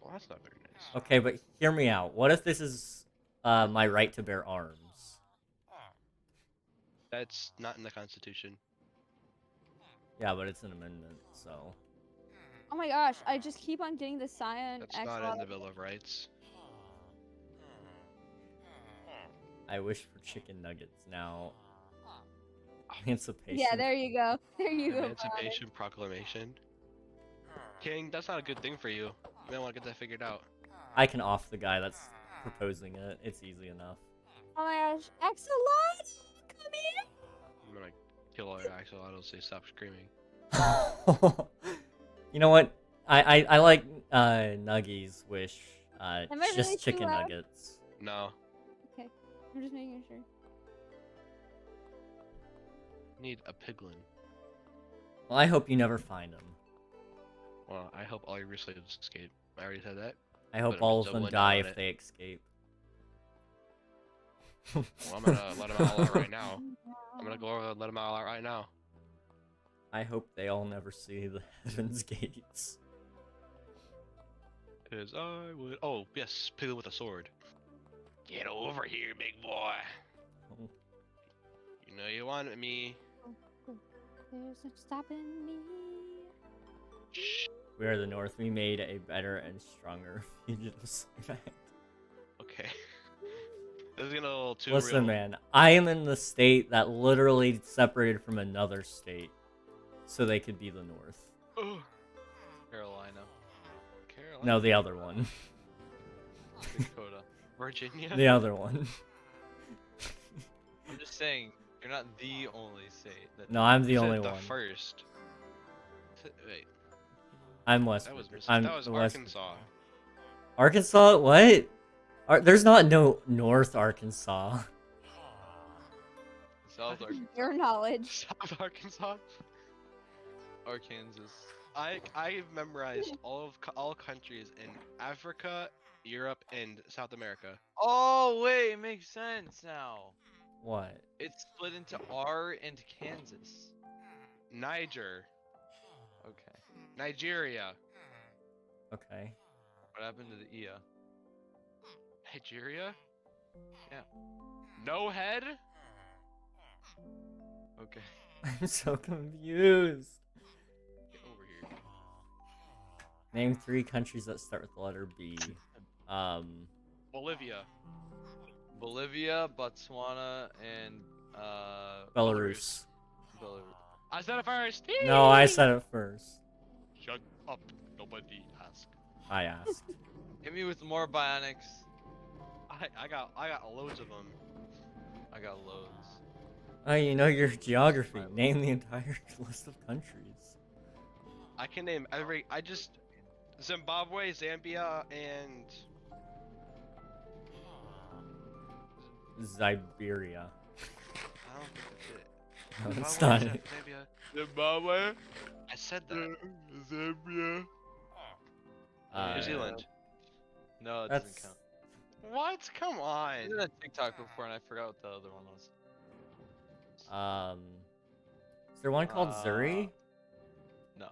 Speaker 3: Well, that's not very nice.
Speaker 1: Okay, but hear me out. What if this is my right to bear arms?
Speaker 3: That's not in the Constitution.
Speaker 1: Yeah, but it's an amendment, so.
Speaker 7: Oh my gosh! I just keep on getting the cyan
Speaker 3: That's not in
Speaker 7: axolotl.
Speaker 3: the Bill of Rights.
Speaker 1: I wish for chicken nuggets now. Emancipation.
Speaker 7: Yeah, there you go. There you go. Bob.
Speaker 3: Emancipation Proclamation. King, that's not a good thing for you. You might want to get that figured out.
Speaker 1: I can off the guy that's proposing it. It's easy enough.
Speaker 7: Oh my gosh! Axolotl, come here!
Speaker 3: I'm gonna kill all your axolotls so you stop screaming.
Speaker 1: You know what? I like Nuggy's wish.
Speaker 7: Am I
Speaker 1: Just
Speaker 7: really too
Speaker 1: chicken
Speaker 7: loud?
Speaker 1: nuggets.
Speaker 3: No.
Speaker 7: Okay, I'm just making sure.
Speaker 3: Need a piglin.
Speaker 1: Well, I hope you never find them.
Speaker 3: Well, I hope all your slaves escape. I already said that.
Speaker 1: I hope
Speaker 3: Better be
Speaker 1: all of them
Speaker 3: doubling
Speaker 1: die
Speaker 3: down on
Speaker 1: if
Speaker 3: it.
Speaker 1: they escape.
Speaker 3: Well, I'm gonna let them all out right now. I'm gonna go over and let them all out right now.
Speaker 1: I hope they all never see the heaven's gates.
Speaker 3: Cause I would. Oh yes, piglin with a sword. Get over here, big boy.
Speaker 1: Oh.
Speaker 3: You know you wanted me.
Speaker 7: There's no stopping me.
Speaker 1: We are the North. We made a better and stronger fugitive slave act.
Speaker 3: Okay. This is getting a little too
Speaker 1: Listen,
Speaker 3: real.
Speaker 1: man. I am in the state that literally separated from another state, so they could be the North.
Speaker 3: Ugh.
Speaker 5: Carolina.
Speaker 3: Carolina.
Speaker 1: No, the other one.
Speaker 5: Dakota.
Speaker 3: Virginia.
Speaker 1: The other one.
Speaker 5: I'm just saying, you're not the only state that.
Speaker 1: No, I'm the
Speaker 3: You said
Speaker 1: only
Speaker 3: the
Speaker 1: one.
Speaker 3: first. Wait,
Speaker 1: I'm West.
Speaker 3: that was
Speaker 1: I'm
Speaker 3: that was
Speaker 1: the West.
Speaker 3: Arkansas.
Speaker 1: Arkansas? What? There's not no North Arkansas.
Speaker 5: South Arkansas.
Speaker 7: Your knowledge.
Speaker 3: South Arkansas.
Speaker 5: Arkansas.
Speaker 3: I've memorized all countries in Africa, Europe, and South America.
Speaker 5: Oh wait, it makes sense now.
Speaker 1: What?
Speaker 5: It's split into R and Kansas.
Speaker 3: Niger,
Speaker 5: Okay.
Speaker 3: Nigeria,
Speaker 1: Okay.
Speaker 5: What happened to the IA?
Speaker 3: Nigeria. Yeah. No head.
Speaker 5: Okay.
Speaker 1: I'm so confused.
Speaker 3: Get over here.
Speaker 1: Name 3 countries that start with the letter B.
Speaker 3: Bolivia.
Speaker 5: Bolivia, Botswana, and
Speaker 1: Belarus.
Speaker 5: Belarus.
Speaker 3: I said it first.
Speaker 1: No, I said it first.
Speaker 3: Shut up. Nobody asked.
Speaker 1: I asked.
Speaker 5: Hit me with more bionics.
Speaker 3: I got loads of them.
Speaker 5: I got loads.
Speaker 1: Oh, you know your geography. Name the entire list of countries.
Speaker 3: I can name every. Zimbabwe, Zambia, and
Speaker 1: Siberia.
Speaker 3: I don't think that's it.
Speaker 1: No, it's
Speaker 3: Zimbabwe,
Speaker 1: not.
Speaker 3: Zambia.
Speaker 5: Zimbabwe.
Speaker 3: I said that.
Speaker 5: Zambia.
Speaker 3: New Zealand.
Speaker 5: No, it
Speaker 1: That's
Speaker 5: doesn't count.
Speaker 3: What? Come on.
Speaker 5: I did a TikTok before and I forgot what the other one was.
Speaker 1: Is there one called Zuri?
Speaker 5: No.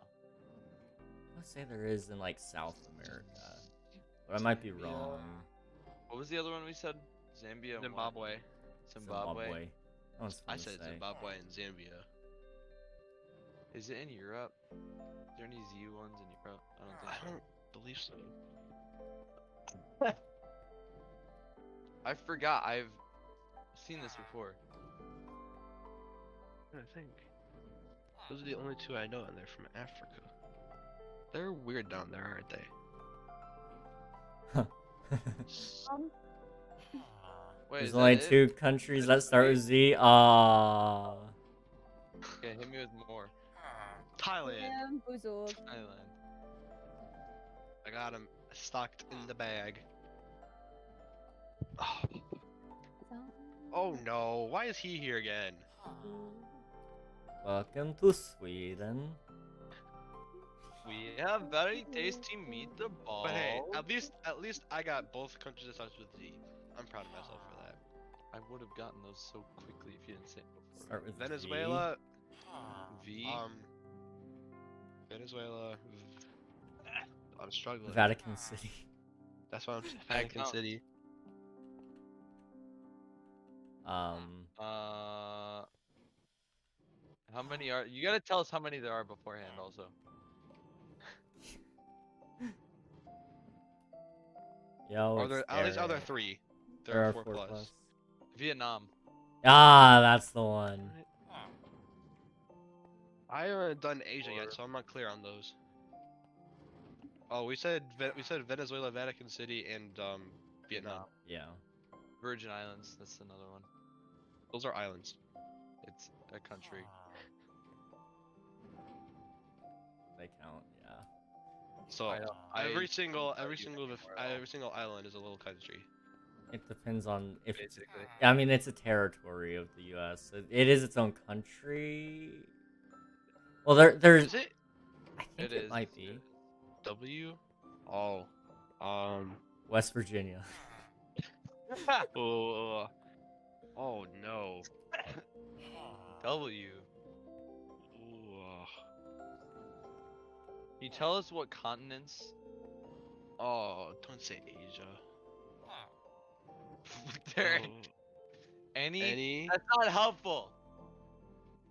Speaker 1: Let's say there is in like South America, but I might be
Speaker 5: Zambia.
Speaker 1: wrong.
Speaker 5: What was the other one we said? Zambia. and what?
Speaker 3: Zimbabwe.
Speaker 5: Zimbabwe.
Speaker 1: That one's fun
Speaker 3: I
Speaker 1: to
Speaker 3: said
Speaker 1: say.
Speaker 3: Zimbabwe and Zambia.
Speaker 5: Is it in Europe? Is there any Z ones in Europe? I don't think
Speaker 3: I
Speaker 5: so.
Speaker 3: don't believe so.
Speaker 5: I forgot. I've seen this before.
Speaker 3: I think. Those are the only two I know, and they're from Africa. They're weird down there, aren't they?
Speaker 5: Wait,
Speaker 1: There's
Speaker 5: is
Speaker 1: only
Speaker 5: that it?
Speaker 1: 2 countries that start with Z. Ah.
Speaker 5: Okay, hit me with more.
Speaker 3: Thailand.
Speaker 7: Bamboozled.
Speaker 5: Thailand.
Speaker 3: I got him stocked in the bag. Oh no, why is he here again?
Speaker 1: Welcome to Sweden.
Speaker 5: We have very tasty meatballs.
Speaker 3: But hey, at least I got both countries that starts with Z. I'm proud of myself for that.
Speaker 5: I would have gotten those so quickly if you didn't say it before.
Speaker 1: Start with
Speaker 3: Venezuela,
Speaker 5: V.
Speaker 3: Venezuela. I'm struggling.
Speaker 1: Vatican City.
Speaker 3: That's why I'm Vatican
Speaker 5: count.
Speaker 3: City.
Speaker 5: How many are? You gotta tell us how many there are beforehand, also.
Speaker 1: Yo,
Speaker 3: Are there at least are there 3? There are 4 plus.
Speaker 5: Vietnam.
Speaker 1: Ah, that's the one.
Speaker 3: I haven't done Asia yet, so I'm not clear on those. Oh, we said Venezuela, Vatican City, and Vietnam.
Speaker 1: Yeah.
Speaker 5: Virgin Islands. That's another one.
Speaker 3: Those are islands.
Speaker 5: It's a country.
Speaker 1: They count, yeah.
Speaker 3: So
Speaker 5: I know,
Speaker 3: every
Speaker 5: I-
Speaker 3: single
Speaker 5: I use it before I
Speaker 3: every single island is a little country.
Speaker 1: It depends on if it's.
Speaker 5: Basically.
Speaker 1: I mean, it's a territory of the U.S. It is its own country. Well, there's.
Speaker 3: Is it
Speaker 1: I think it might be.
Speaker 3: W? Oh,
Speaker 1: West Virginia.
Speaker 3: oh, oh no.
Speaker 5: W.
Speaker 3: Ooh,
Speaker 5: Can you tell us what continents?
Speaker 3: oh, don't say Asia.
Speaker 5: There
Speaker 3: Oh,
Speaker 5: any? That's not helpful.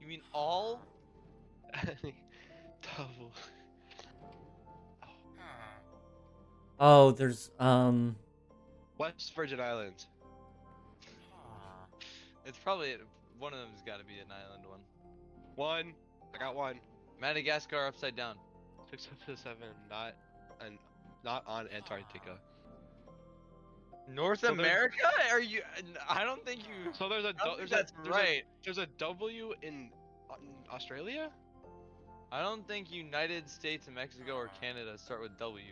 Speaker 5: You mean all?
Speaker 3: double.
Speaker 1: Oh, there's
Speaker 3: West Virgin Islands.
Speaker 5: It's probably one of them's got to be an island one.
Speaker 3: 1. I got 1.
Speaker 5: Madagascar upside down.
Speaker 3: 6 to 7. Not on Antarctica.
Speaker 5: North
Speaker 3: So there's-
Speaker 5: America? Are you? I don't think you.
Speaker 3: So there's a
Speaker 5: I don't think
Speaker 3: there's
Speaker 5: that's right.
Speaker 3: There's a W in Australia.
Speaker 5: I don't think United States and Mexico or Canada start with W.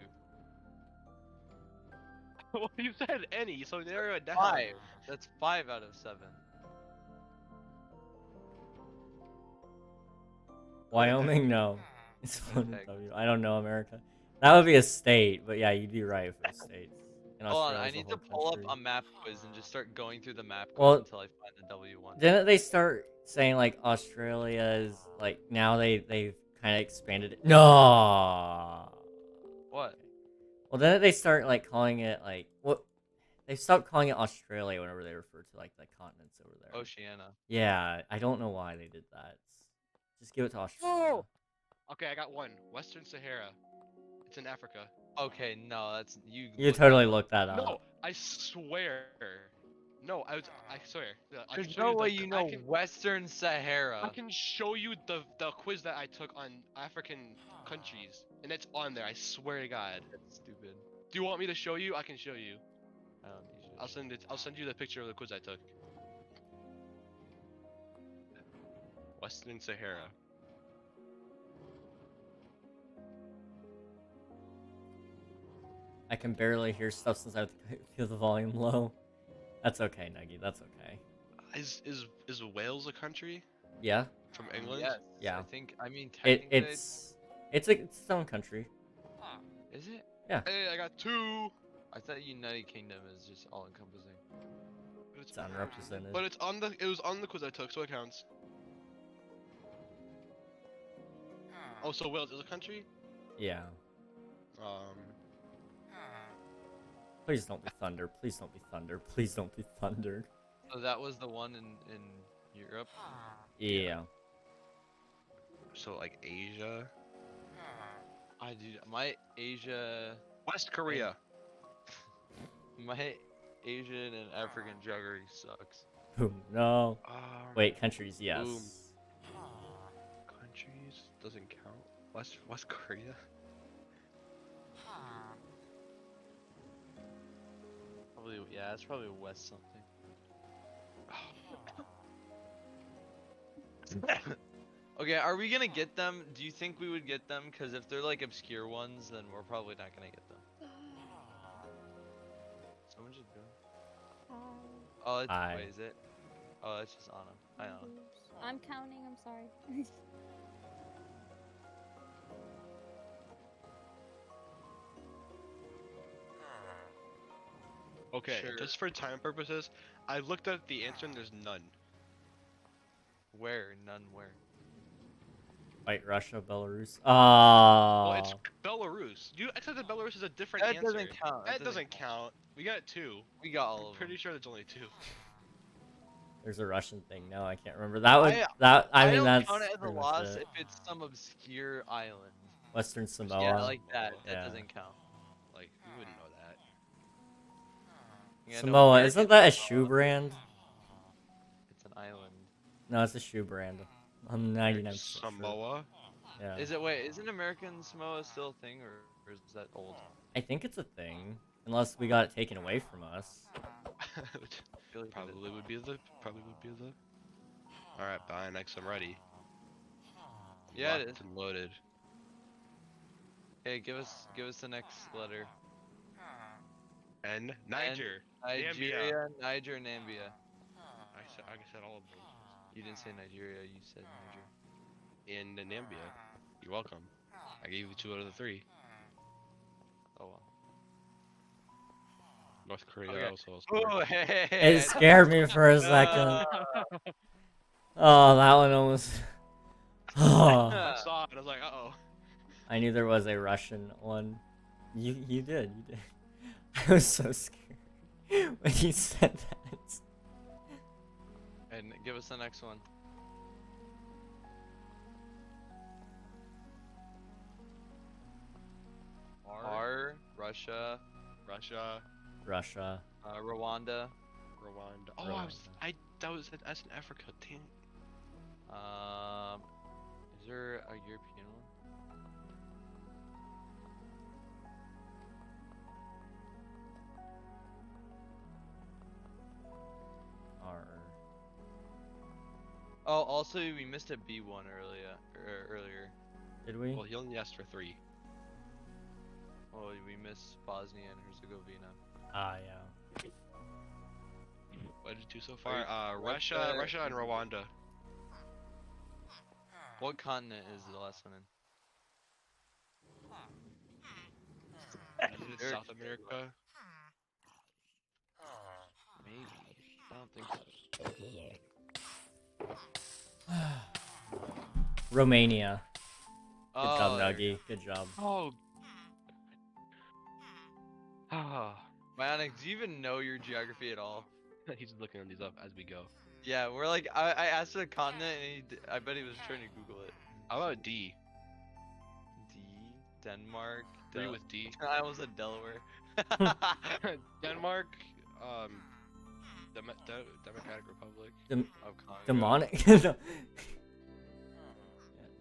Speaker 3: Well, you said any, so narrow it down.
Speaker 5: 5. That's 5 out of 7.
Speaker 1: Wyoming. No, it's one
Speaker 5: Winnipeg.
Speaker 1: W. I don't know America. That would be a state, but yeah, you'd be right for states. And
Speaker 5: Hold on, I
Speaker 1: Australia's a
Speaker 5: need to
Speaker 1: whole
Speaker 5: pull up
Speaker 1: country.
Speaker 5: a map quiz and just start going through the map quiz
Speaker 1: Well,
Speaker 5: until I find the W one.
Speaker 1: Didn't they start saying like Australia is like now they've kind of expanded it? No.
Speaker 5: What?
Speaker 1: Well, didn't they start like calling it like what? They stopped calling it Australia whenever they refer to like the continents over there.
Speaker 5: Oceania.
Speaker 1: Yeah, I don't know why they did that. Just give it to Australia.
Speaker 3: Okay, I got 1. Western Sahara. It's in Africa.
Speaker 5: Okay, no, that's you.
Speaker 1: You
Speaker 5: looked
Speaker 1: totally
Speaker 5: that up.
Speaker 1: looked that up.
Speaker 3: No, I swear. No, I swear. I can
Speaker 5: There's
Speaker 3: show
Speaker 5: no
Speaker 3: you
Speaker 5: way
Speaker 3: the-
Speaker 5: you
Speaker 3: I
Speaker 5: know
Speaker 3: can-
Speaker 5: Western Sahara.
Speaker 3: I can show you the quiz that I took on African countries, and it's on there. I swear to God.
Speaker 5: That's stupid.
Speaker 3: Do you want me to show you? I can show you.
Speaker 5: I don't need you.
Speaker 3: I'll send it. I'll send you the picture of the quiz I took. Western Sahara.
Speaker 1: I can barely hear stuff since I have to feel the volume low. That's okay, Nuggy. That's okay.
Speaker 3: Is Wales a country
Speaker 1: Yeah.
Speaker 3: from England?
Speaker 2: Yes.
Speaker 1: Yeah.
Speaker 2: I think. I mean,
Speaker 1: It
Speaker 2: technically.
Speaker 1: it's its own country.
Speaker 2: Is it?
Speaker 3: Hey, I got 2.
Speaker 2: I thought United Kingdom is just all encompassing.
Speaker 1: It's unrepresented.
Speaker 3: But it's on the. It was on the quiz I took, so it counts. Oh, so Wales is a country?
Speaker 1: Yeah. Please don't be thunder. Please don't be thunder. Please don't be thunder.
Speaker 2: So that was the one in Europe.
Speaker 1: Yeah.
Speaker 3: So like Asia.
Speaker 2: I do. My Asia.
Speaker 3: West Korea.
Speaker 2: My Asian and African geography sucks.
Speaker 1: Boom. No. Wait, countries. Yes.
Speaker 3: Boom. Countries doesn't count. West Korea.
Speaker 2: Probably. Yeah, it's probably West something. Okay, are we gonna get them? Do you think we would get them? Because if they're like obscure ones, then we're probably not gonna get them. Someone just go. Oh, it's, wait, is it? Oh, it's just on him. I know.
Speaker 7: I'm counting. I'm sorry.
Speaker 3: Okay,
Speaker 2: Sure.
Speaker 3: just for time purposes, I looked up the answer and there's none.
Speaker 2: Where? None where?
Speaker 1: White Russia, Belarus.
Speaker 3: Well, it's Belarus. You accepted Belarus is a different
Speaker 2: That
Speaker 3: answer.
Speaker 2: doesn't count.
Speaker 3: That doesn't count. We got 2.
Speaker 2: We got all of them.
Speaker 3: Pretty sure there's only 2.
Speaker 1: There's a Russian thing. No, I can't remember. That would I mean
Speaker 2: don't
Speaker 1: that's
Speaker 2: count it as a
Speaker 1: pretty much
Speaker 2: loss
Speaker 1: it.
Speaker 2: if it's some obscure island.
Speaker 1: Western Samoa.
Speaker 2: Yeah, like that. That
Speaker 1: Yeah.
Speaker 2: doesn't count.
Speaker 3: Like, you wouldn't know that.
Speaker 2: Yeah, no,
Speaker 1: Samoa,
Speaker 2: American
Speaker 1: isn't that a
Speaker 2: Samoa.
Speaker 1: shoe brand?
Speaker 2: It's an island.
Speaker 1: No, it's a shoe brand. I'm 99% sure.
Speaker 3: Samoa?
Speaker 1: Yeah.
Speaker 2: Is it? Wait, isn't American Samoa still a thing, or is that old?
Speaker 1: I think it's a thing, unless we got it taken away from us.
Speaker 3: Probably would be the. All right, bye. Next, I'm ready.
Speaker 2: Yeah, it
Speaker 3: Locked
Speaker 2: is.
Speaker 3: and loaded.
Speaker 2: Hey, give us the next letter.
Speaker 3: N. Niger.
Speaker 2: Nigeria, Niger, Nambia.
Speaker 3: I said all of them.
Speaker 2: You didn't say Nigeria. You said Niger.
Speaker 3: In Nambia. You're welcome. I gave you 2 out of the 3.
Speaker 2: Oh well.
Speaker 3: North Korea
Speaker 2: Okay.
Speaker 3: also.
Speaker 2: Oh, hey.
Speaker 1: It scared me for a second. Oh, that one almost. Oh.
Speaker 3: I saw it. I was like, uh-oh.
Speaker 1: I knew there was a Russian one. You did. I was so scared when you said that.
Speaker 2: And give us the next one. R. Russia.
Speaker 1: Russia.
Speaker 2: Rwanda.
Speaker 3: Oh, that was that's in Africa. Damn.
Speaker 2: Is there a European one?
Speaker 1: R.
Speaker 2: Oh, also we missed a B one earlier.
Speaker 1: Did we?
Speaker 3: Well, he only asked for 3.
Speaker 2: Oh, we missed Bosnia and Herzegovina.
Speaker 1: Ah, yeah.
Speaker 3: What did you do so far? Russia, and Rwanda.
Speaker 2: What continent is the last one in?
Speaker 3: Is it South America?
Speaker 2: Maybe. I don't think so.
Speaker 1: Romania. Good job,
Speaker 2: Oh, there you
Speaker 1: Nuggy. Good job.
Speaker 3: Oh. Ah.
Speaker 2: Bionic, do you even know your geography at all?
Speaker 3: He's looking these up as we go.
Speaker 2: Yeah, we're like, I asked a continent and I bet he was trying to Google it.
Speaker 3: How about D?
Speaker 2: Denmark.
Speaker 3: 3 with D.
Speaker 2: I almost said Delaware.
Speaker 3: Denmark, Democratic Republic.
Speaker 2: of Congo.
Speaker 1: Demonic.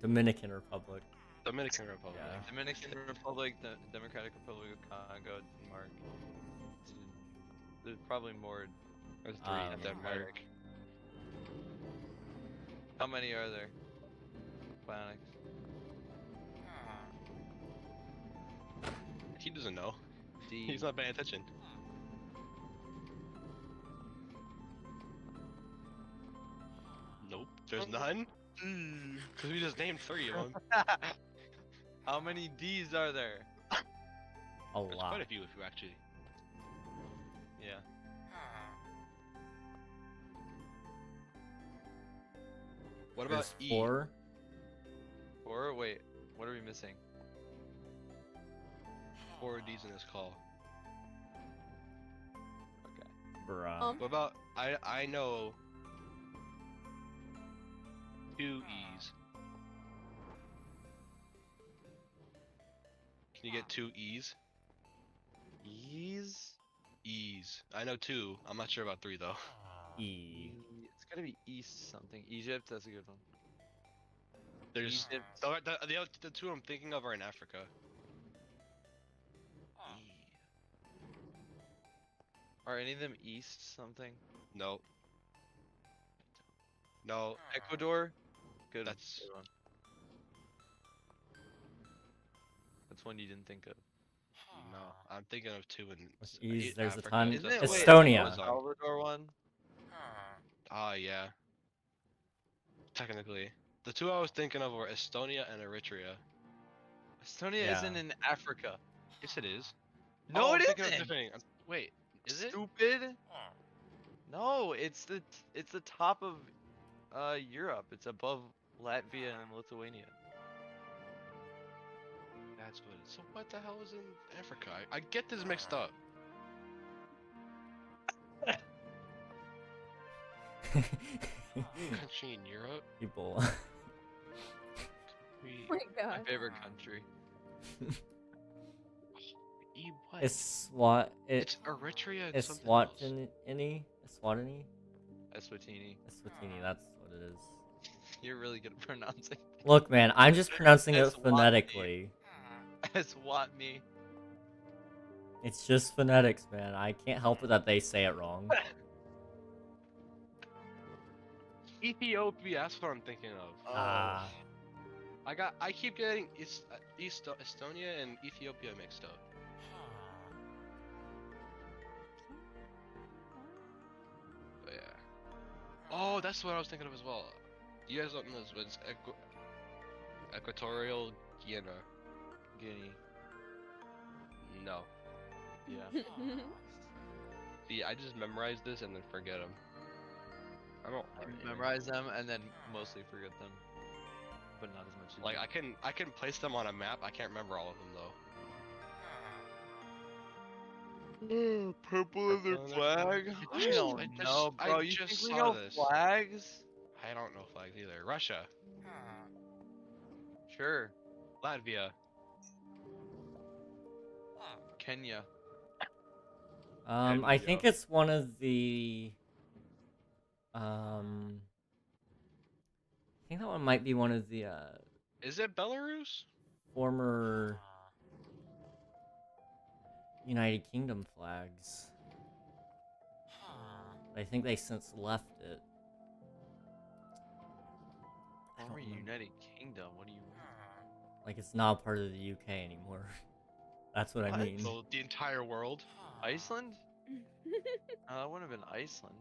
Speaker 1: Dominican Republic.
Speaker 3: Dominican Republic.
Speaker 1: Yeah.
Speaker 2: Dominican Republic, the Democratic Republic of Congo, Denmark. There's probably more.
Speaker 3: There's 3 in Denmark.
Speaker 2: How many are there? Bionics.
Speaker 3: He doesn't know.
Speaker 2: D.
Speaker 3: He's not paying attention. There's none? Because we just named 3 of them.
Speaker 5: How many D's are there?
Speaker 1: A
Speaker 3: There's
Speaker 1: lot.
Speaker 3: quite a few if you actually.
Speaker 5: Yeah.
Speaker 3: What about
Speaker 1: There's
Speaker 3: E?
Speaker 1: 4.
Speaker 5: Or wait, what are we missing?
Speaker 3: 4 D's in this call.
Speaker 5: Okay.
Speaker 1: Bruh.
Speaker 3: What about I know 2 E's. Can you get 2 E's?
Speaker 5: E's?
Speaker 3: E's. I know 2. I'm not sure about 3 though.
Speaker 1: E.
Speaker 5: It's gotta be East something. Egypt, that's a good one.
Speaker 3: There's
Speaker 5: Egypt.
Speaker 3: the 2 I'm thinking of are in Africa.
Speaker 5: Are any of them East something?
Speaker 3: No. No.
Speaker 5: Ecuador? Good.
Speaker 3: That's-
Speaker 5: good one. That's one you didn't think of.
Speaker 3: No. I'm thinking of 2 in
Speaker 1: With E's, there's a
Speaker 3: Africa.
Speaker 1: ton.
Speaker 5: Isn't it?
Speaker 3: That's
Speaker 5: Wait,
Speaker 3: what
Speaker 1: Estonia.
Speaker 3: was on.
Speaker 5: Salvador one?
Speaker 3: Ah, yeah. Technically. The 2 I was thinking of were Estonia and Eritrea.
Speaker 5: Estonia
Speaker 1: Yeah.
Speaker 5: isn't in Africa.
Speaker 3: Yes, it is.
Speaker 5: No,
Speaker 3: Oh,
Speaker 5: it
Speaker 3: I'm thinking of
Speaker 5: isn't.
Speaker 3: different. Wait, is it?
Speaker 5: Stupid. No, it's the top of Europe. It's above Latvia and Lithuania.
Speaker 3: That's what it is. So what the hell is in Africa? I get this mixed up. Country in Europe?
Speaker 1: Ebola.
Speaker 3: We
Speaker 7: Oh my
Speaker 5: My
Speaker 7: god.
Speaker 5: favorite country.
Speaker 3: what?
Speaker 1: It's Swat.
Speaker 3: It's Eritrea and
Speaker 1: It's
Speaker 3: something else.
Speaker 1: Swatini. Swatini.
Speaker 5: Eswatini.
Speaker 1: Eswatini. That's what it is.
Speaker 5: You're really good at pronouncing.
Speaker 1: Look, man, I'm just pronouncing it
Speaker 5: Eswatini.
Speaker 1: phonetically.
Speaker 5: Eswatini.
Speaker 1: It's just phonetics, man. I can't help it that they say it wrong.
Speaker 3: Ethiopia, that's what I'm thinking of.
Speaker 1: Ah.
Speaker 3: I keep getting Estonia and Ethiopia mixed up. But yeah. Oh, that's what I was thinking of as well. You guys don't know this, but it's Equatorial Guinea.
Speaker 5: Guinea.
Speaker 3: No.
Speaker 5: Yeah.
Speaker 3: See, I just memorize this and then forget them. I don't
Speaker 5: You memorize them and then mostly forget them, but not as much as
Speaker 3: like
Speaker 5: you.
Speaker 3: I can place them on a map. I can't remember all of them though.
Speaker 5: Purple
Speaker 3: is their flag?
Speaker 5: I don't know, bro. You
Speaker 3: just
Speaker 5: think we
Speaker 3: saw
Speaker 5: know
Speaker 3: this.
Speaker 5: flags?
Speaker 3: I don't know flags either. Russia,
Speaker 5: Sure.
Speaker 3: Latvia.
Speaker 5: Kenya.
Speaker 1: I think it's one of the. I think that one might be one of the
Speaker 3: Is it Belarus?
Speaker 1: former United Kingdom flags. I think they since left it. I don't
Speaker 5: Former
Speaker 1: remember.
Speaker 5: United Kingdom. What do you?
Speaker 1: Like it's not part of the UK anymore. That's what I mean.
Speaker 3: So the entire world.
Speaker 5: Iceland? That wouldn't have been Iceland.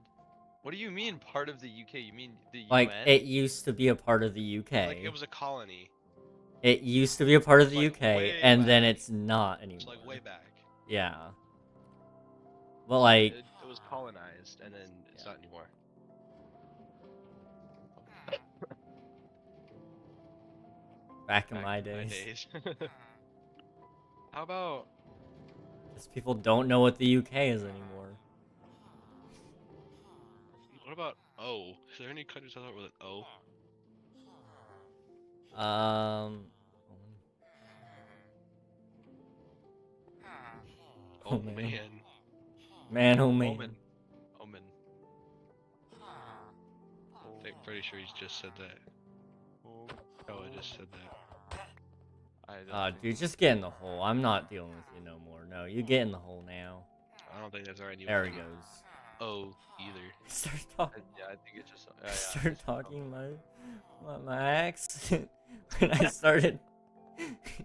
Speaker 5: What do you mean part of the UK? You mean the
Speaker 1: Like
Speaker 5: UN?
Speaker 1: it used to be a part of the UK.
Speaker 3: Like it was a colony.
Speaker 1: It used to be a part of the
Speaker 3: Like,
Speaker 1: UK,
Speaker 3: way
Speaker 1: and then
Speaker 3: back.
Speaker 1: it's not anymore.
Speaker 3: It's like way back.
Speaker 1: Yeah. But like,
Speaker 3: It was colonized and then it's not anymore.
Speaker 1: back in
Speaker 3: Back
Speaker 1: my
Speaker 3: in
Speaker 1: days,
Speaker 3: How about
Speaker 1: because people don't know what the UK is anymore.
Speaker 3: what about O? Is there any countries out there with an O? Oh
Speaker 1: man.
Speaker 3: man.
Speaker 1: Man, oh man.
Speaker 5: Omen. Omen.
Speaker 3: I'm pretty sure he's just said that. Oh, I just said that.
Speaker 5: I don't think
Speaker 1: Dude, just get in the hole. I'm not dealing with you no more. No, you get in the hole now.
Speaker 3: I don't think there's already
Speaker 1: There he goes.
Speaker 3: O either.
Speaker 1: Start talking.
Speaker 5: Yeah, I think it's just.
Speaker 1: Start talking my accent when I started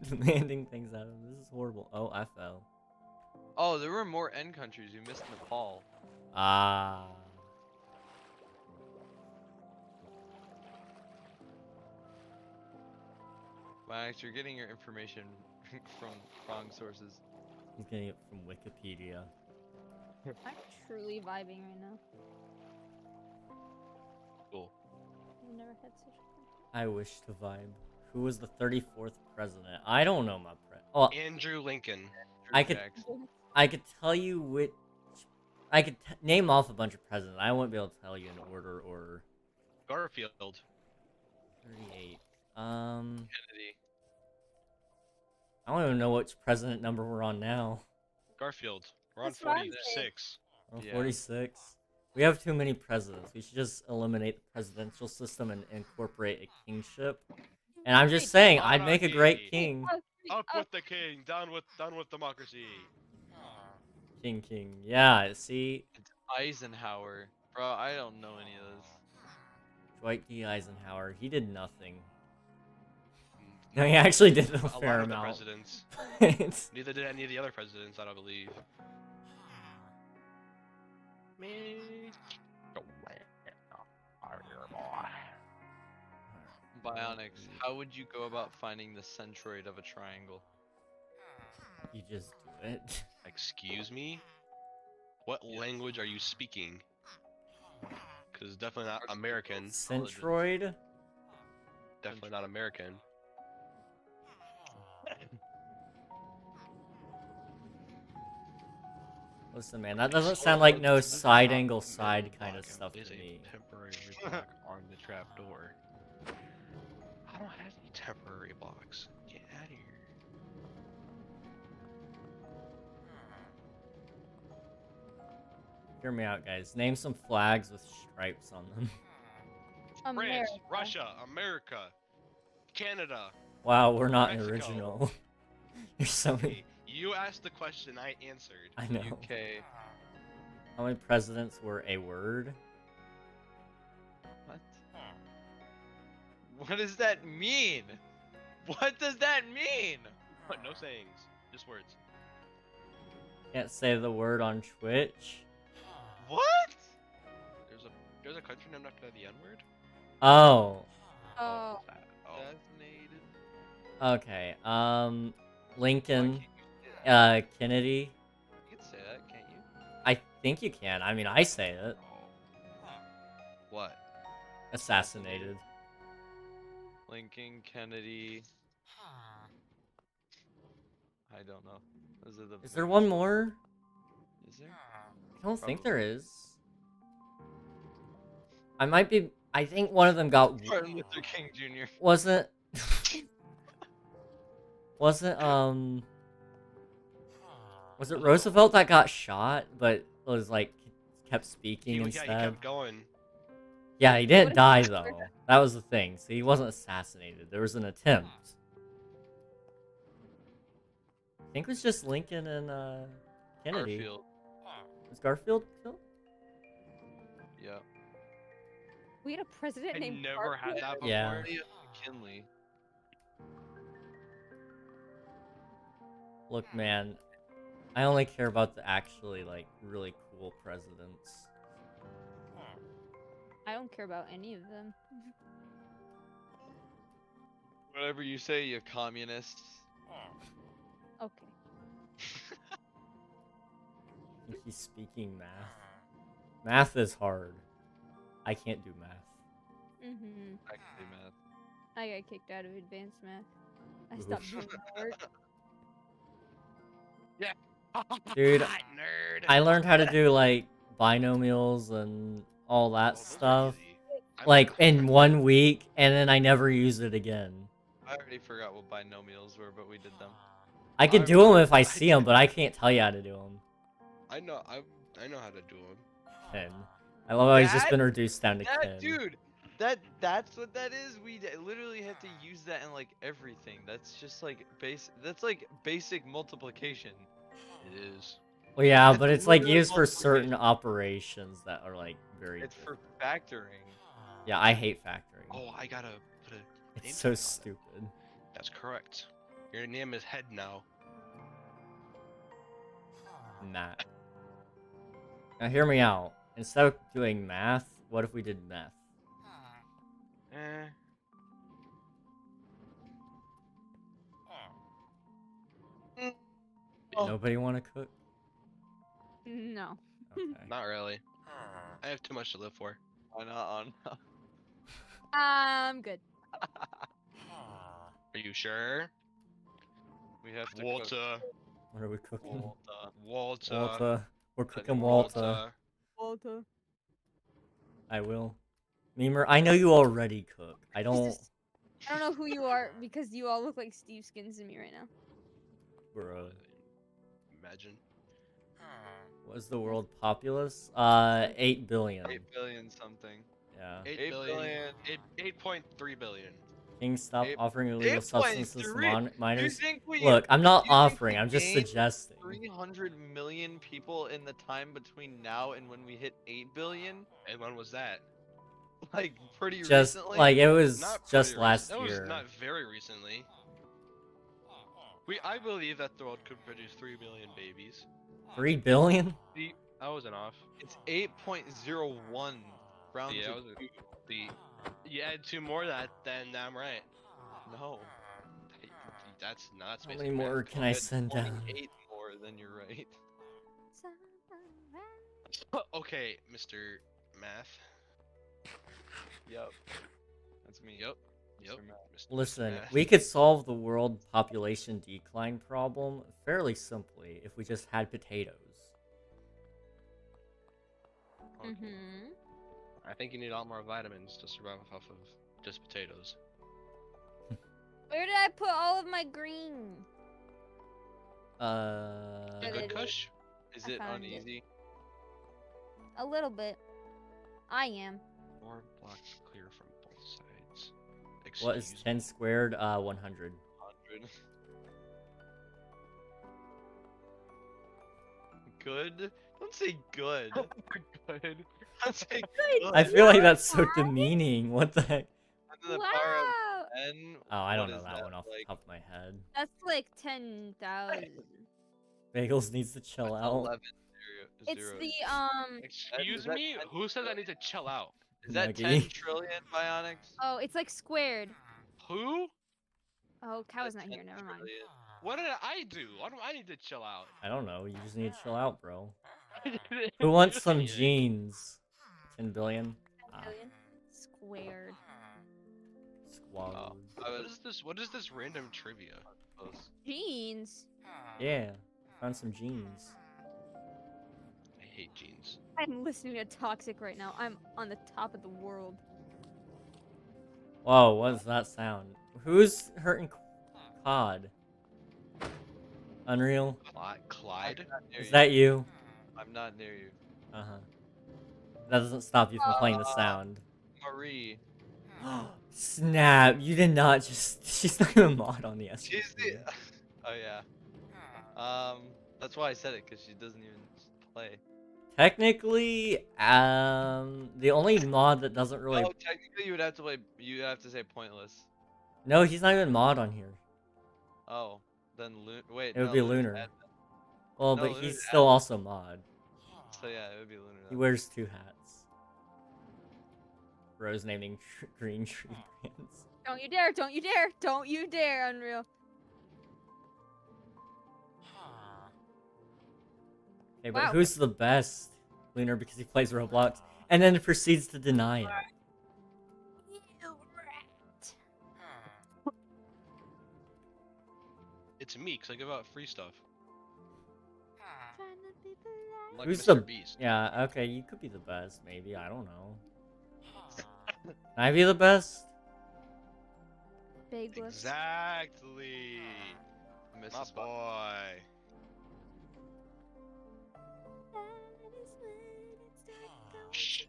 Speaker 1: demanding things out of him. This is horrible. Oh, I fell.
Speaker 5: Oh, there were more N countries. You missed Nepal.
Speaker 1: Ah.
Speaker 2: Max, you're getting your information from wrong sources.
Speaker 1: He's getting it from Wikipedia.
Speaker 7: I'm truly vibing right now.
Speaker 3: Cool.
Speaker 7: I've never had such a
Speaker 1: I wish to vibe. Who was the 34th president? I don't know my Oh,
Speaker 3: Andrew Lincoln.
Speaker 1: I could
Speaker 7: fun.
Speaker 1: I could tell you which. I could name off a bunch of presidents. I wouldn't be able to tell you in order or.
Speaker 3: Garfield.
Speaker 1: 38.
Speaker 2: Kennedy.
Speaker 1: I don't even know which president number we're on now.
Speaker 3: Garfield. We're on
Speaker 4: That's what I'm saying.
Speaker 3: 46.
Speaker 1: Oh,
Speaker 2: Yeah.
Speaker 1: 46. We have too many presidents. We should just eliminate the presidential system and incorporate a kingship. And I'm just saying, I'd make a great king.
Speaker 3: Up with the king, down with democracy.
Speaker 1: King. Yeah, see?
Speaker 2: It's Eisenhower. Bro, I don't know any of this.
Speaker 1: Dwight D. Eisenhower. He did nothing. No, he actually did a
Speaker 3: A
Speaker 1: fair
Speaker 3: lot of the
Speaker 1: amount.
Speaker 3: presidents.
Speaker 1: It's-
Speaker 3: Neither did any of the other presidents, I don't believe.
Speaker 2: Bionics, how would you go about finding the centroid of a triangle?
Speaker 1: you just do it.
Speaker 3: Excuse me? What language are you speaking? Because definitely not American.
Speaker 1: Centroid?
Speaker 3: Definitely not American.
Speaker 1: Listen, man, that doesn't sound like no side angle side kind of stuff to
Speaker 3: Is
Speaker 1: me.
Speaker 3: a temporary block on the trapdoor. I don't have any temporary blocks. Get out of here.
Speaker 1: Hear me out, guys. Name some flags with stripes on them.
Speaker 3: France,
Speaker 7: America.
Speaker 3: Russia, America, Canada.
Speaker 1: Wow, we're not
Speaker 3: Mexico.
Speaker 1: original. There's so many.
Speaker 3: You asked the question, I answered.
Speaker 1: I know.
Speaker 2: UK.
Speaker 1: How many presidents were a word?
Speaker 2: What? What does that mean? What does that mean?
Speaker 3: What? No sayings, just words.
Speaker 1: Can't say the word on Twitch.
Speaker 2: What?
Speaker 3: There's a country named after the N word.
Speaker 1: Oh.
Speaker 7: Oh,
Speaker 2: Assassinated?
Speaker 1: Okay. Lincoln.
Speaker 2: Why can't you say that?
Speaker 1: Kennedy.
Speaker 2: You can say that, can't you?
Speaker 1: I think you can. I mean, I say it.
Speaker 3: What?
Speaker 1: Assassinated.
Speaker 2: Lincoln, Kennedy. I don't know. Those are the
Speaker 1: Is there one more?
Speaker 2: Is there?
Speaker 1: I don't think there is. I might be. I think one of them got.
Speaker 2: Martin Luther King Jr.
Speaker 1: Wasn't. Was it Roosevelt that got shot, but was like kept speaking
Speaker 3: He
Speaker 1: instead?
Speaker 3: kept going.
Speaker 1: Yeah, he didn't
Speaker 7: What if
Speaker 1: die
Speaker 7: he-
Speaker 1: though. That was the thing. So he wasn't assassinated. There was an attempt. I think it was just Lincoln and Kennedy.
Speaker 2: Garfield.
Speaker 1: Was Garfield killed?
Speaker 2: Yeah.
Speaker 7: we had a president
Speaker 3: I
Speaker 7: named
Speaker 3: never had
Speaker 7: Garfield?
Speaker 3: that before.
Speaker 1: Yeah.
Speaker 2: William McKinley.
Speaker 1: Look, man, I only care about the actually like really cool presidents.
Speaker 7: I don't care about any of them.
Speaker 2: Whatever you say, you communist.
Speaker 7: Okay.
Speaker 1: He's speaking math. Math is hard. I can't do math.
Speaker 7: Mm-hmm.
Speaker 2: I can do math.
Speaker 7: I got kicked out of advanced math. I stopped doing the work.
Speaker 1: Dude,
Speaker 3: Nerd.
Speaker 1: I learned how to do like binomials and all that
Speaker 3: Oh, those are
Speaker 1: stuff
Speaker 3: easy. I'm
Speaker 1: like
Speaker 3: a
Speaker 1: in
Speaker 3: crack.
Speaker 1: 1 week, and then I never used it again.
Speaker 2: I already forgot what binomials were, but we did them.
Speaker 1: I could do them if I see them, but I can't tell you how to do them.
Speaker 3: I know how to do them.
Speaker 1: 10. I love how he's just
Speaker 2: That-
Speaker 1: been reduced down to 10.
Speaker 2: That dude, that's what that is. We literally have to use that in like everything. That's just like That's like basic multiplication.
Speaker 3: It is.
Speaker 1: Well, yeah,
Speaker 2: It's
Speaker 1: but it's like
Speaker 2: literally
Speaker 1: used for certain
Speaker 2: multiplication.
Speaker 1: operations that are like very.
Speaker 2: It's for factoring.
Speaker 1: Yeah, I hate factoring.
Speaker 3: Oh, I gotta put a name
Speaker 1: It's so
Speaker 3: tag on it.
Speaker 1: stupid.
Speaker 3: That's correct. Your name is Head now.
Speaker 1: Math. Now hear me out. Instead of doing math, what if we did meth?
Speaker 3: Eh.
Speaker 1: Nobody want to cook?
Speaker 7: No.
Speaker 1: Okay.
Speaker 3: Not really. I have too much to live for.
Speaker 5: Why not on?
Speaker 7: I'm good.
Speaker 3: Are you sure?
Speaker 5: We have to cook
Speaker 3: Walter.
Speaker 1: What are we cooking?
Speaker 3: Walter.
Speaker 1: Walter. We're cooking
Speaker 3: Walter.
Speaker 1: Walter.
Speaker 7: Walter.
Speaker 1: I will. Memer, I know you already cook. I don't.
Speaker 7: I don't know who you are because you all look like Steve Skins to me right now.
Speaker 1: Bro.
Speaker 3: Imagine.
Speaker 1: What is the world populace? 8 billion.
Speaker 5: 8 billion something.
Speaker 1: Yeah.
Speaker 3: 8 billion. 8.3 billion.
Speaker 1: King, stop
Speaker 5: Eight-
Speaker 1: offering illegal substances to
Speaker 5: 8.3? You
Speaker 1: minors.
Speaker 5: think we?
Speaker 1: Look, I'm not
Speaker 5: you think
Speaker 1: offering.
Speaker 5: we
Speaker 1: I'm just
Speaker 5: gained
Speaker 1: suggesting.
Speaker 5: 300 million people in the time between now and when we hit 8 billion?
Speaker 3: And when was that?
Speaker 5: Like pretty
Speaker 1: Just
Speaker 5: recently.
Speaker 1: like it was
Speaker 3: Not
Speaker 1: just
Speaker 3: pretty
Speaker 1: last
Speaker 3: recent. That
Speaker 1: year.
Speaker 3: was not very recently. I believe that the world could produce 3 billion babies.
Speaker 1: 3 billion?
Speaker 3: I wasn't off.
Speaker 5: It's 8.01 round
Speaker 3: Yeah,
Speaker 5: to
Speaker 3: you add 2 more that, then I'm right.
Speaker 5: no.
Speaker 3: That's not
Speaker 1: How many more can I send down?
Speaker 5: 8 more than you're right.
Speaker 3: Okay, Mr. Math.
Speaker 5: Yep. That's me.
Speaker 3: Yep.
Speaker 5: Mr.
Speaker 3: Yep.
Speaker 5: Matt.
Speaker 3: Mr.
Speaker 1: Listen,
Speaker 3: Math.
Speaker 1: we could solve the world population decline problem fairly simply if we just had potatoes.
Speaker 7: Mm-hmm.
Speaker 3: I think you need a lot more vitamins to survive off of just potatoes.
Speaker 7: Where did I put all of my green?
Speaker 3: A
Speaker 7: But
Speaker 3: good
Speaker 7: it-
Speaker 3: kush?
Speaker 5: Is
Speaker 7: I
Speaker 5: it
Speaker 7: found it.
Speaker 5: uneasy?
Speaker 7: A little bit. I am.
Speaker 3: 4 blocks clear from both sides.
Speaker 1: What is
Speaker 3: Excuse
Speaker 1: 10 squared? 100.
Speaker 5: 100. Good? Don't say good.
Speaker 3: Good.
Speaker 5: Don't say good.
Speaker 1: I feel like that's so demeaning. What the heck?
Speaker 5: 10 to the power of
Speaker 7: Wow!
Speaker 5: 10?
Speaker 1: Oh, I don't
Speaker 5: What
Speaker 1: know
Speaker 5: is
Speaker 1: that one off the
Speaker 5: like,
Speaker 1: top of my head.
Speaker 7: That's like 10,000.
Speaker 1: Bagels needs to chill
Speaker 5: what's
Speaker 1: out.
Speaker 5: 11
Speaker 7: It's
Speaker 5: zero?
Speaker 7: the
Speaker 3: Excuse
Speaker 5: is that
Speaker 3: me?
Speaker 5: 10
Speaker 3: Who said I need to chill out?
Speaker 5: Is that
Speaker 1: Nuggy.
Speaker 5: 10 trillion bionics?
Speaker 7: oh, it's like squared.
Speaker 3: Who?
Speaker 7: Oh, Cow's
Speaker 5: That's
Speaker 7: not here.
Speaker 5: 10
Speaker 7: Never mind.
Speaker 5: trillion.
Speaker 3: What did I do? Why do I need to chill out?
Speaker 1: I don't know. You just need to chill out, bro. Who wants some
Speaker 3: Yeah.
Speaker 1: jeans? 10 billion? Ah,
Speaker 7: Billion squared.
Speaker 1: squad.
Speaker 5: Oh, I
Speaker 3: What
Speaker 5: was
Speaker 3: is this? What is this random trivia?
Speaker 5: close.
Speaker 7: Jeans.
Speaker 1: Yeah, found some jeans.
Speaker 3: I hate jeans.
Speaker 7: I'm listening to Toxic right now. I'm on the top of the world.
Speaker 1: Whoa, what is that sound? Who's hurting Cod? Unreal?
Speaker 3: Clyde?
Speaker 5: I'm not near
Speaker 1: Is
Speaker 5: you.
Speaker 1: that you?
Speaker 5: I'm not near you.
Speaker 1: Uh-huh. That doesn't stop you from playing the sound.
Speaker 5: Marie.
Speaker 1: Snap, you did not just... She's not even mod on the SMP.
Speaker 5: She's the. Oh yeah. That's why I said it, because she doesn't even play.
Speaker 1: Technically, the only mod that doesn't really...
Speaker 5: No, technically you would have to play. You would have to say pointless.
Speaker 1: No, he's not even mod on here.
Speaker 5: Oh, then wait.
Speaker 1: It would
Speaker 5: no,
Speaker 1: be
Speaker 5: Luna's
Speaker 1: Lunar.
Speaker 5: admin.
Speaker 1: Well,
Speaker 5: No,
Speaker 1: but
Speaker 5: Luna's
Speaker 1: he's still
Speaker 5: admin.
Speaker 1: also mod.
Speaker 5: So yeah, it would be Lunar.
Speaker 1: He
Speaker 5: then.
Speaker 1: wears 2 hats. Rose naming green tree brands.
Speaker 7: Don't you dare! Don't you dare! Don't you dare, Unreal.
Speaker 1: Okay, but
Speaker 7: Wow.
Speaker 1: who's the best? Lunar because he plays Roblox, and then proceeds to deny it.
Speaker 7: You rat.
Speaker 3: It's me, because I give out free stuff.
Speaker 7: Trying to be polite.
Speaker 3: Like
Speaker 1: Who's
Speaker 3: Mr.
Speaker 1: the-
Speaker 3: Beast.
Speaker 1: Yeah, okay, you could be the best, maybe. I don't know. Can I be the best?
Speaker 7: Big lips.
Speaker 3: Exactly. My
Speaker 5: Mrs.
Speaker 3: boy. Shh.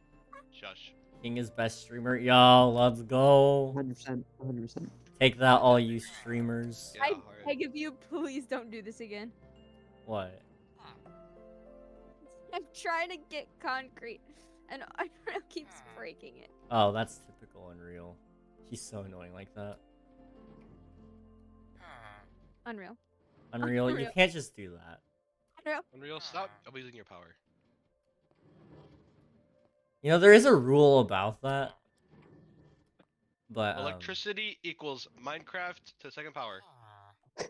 Speaker 3: Shush.
Speaker 1: King is best streamer. Yo, let's go.
Speaker 8: 100%. 100%.
Speaker 1: Take that, all you streamers.
Speaker 3: Get
Speaker 7: I
Speaker 3: out, Harry.
Speaker 7: beg of you, please don't do this again.
Speaker 1: What?
Speaker 7: I'm trying to get concrete, and Unreal keeps breaking it.
Speaker 1: Oh, that's typical Unreal. He's so annoying like that.
Speaker 7: Unreal.
Speaker 1: Unreal, you
Speaker 7: Unreal.
Speaker 1: can't just do that.
Speaker 7: Unreal.
Speaker 3: Unreal, stop abusing your power.
Speaker 1: You know, there is a rule about that. But,
Speaker 3: Electricity equals Minecraft to second power.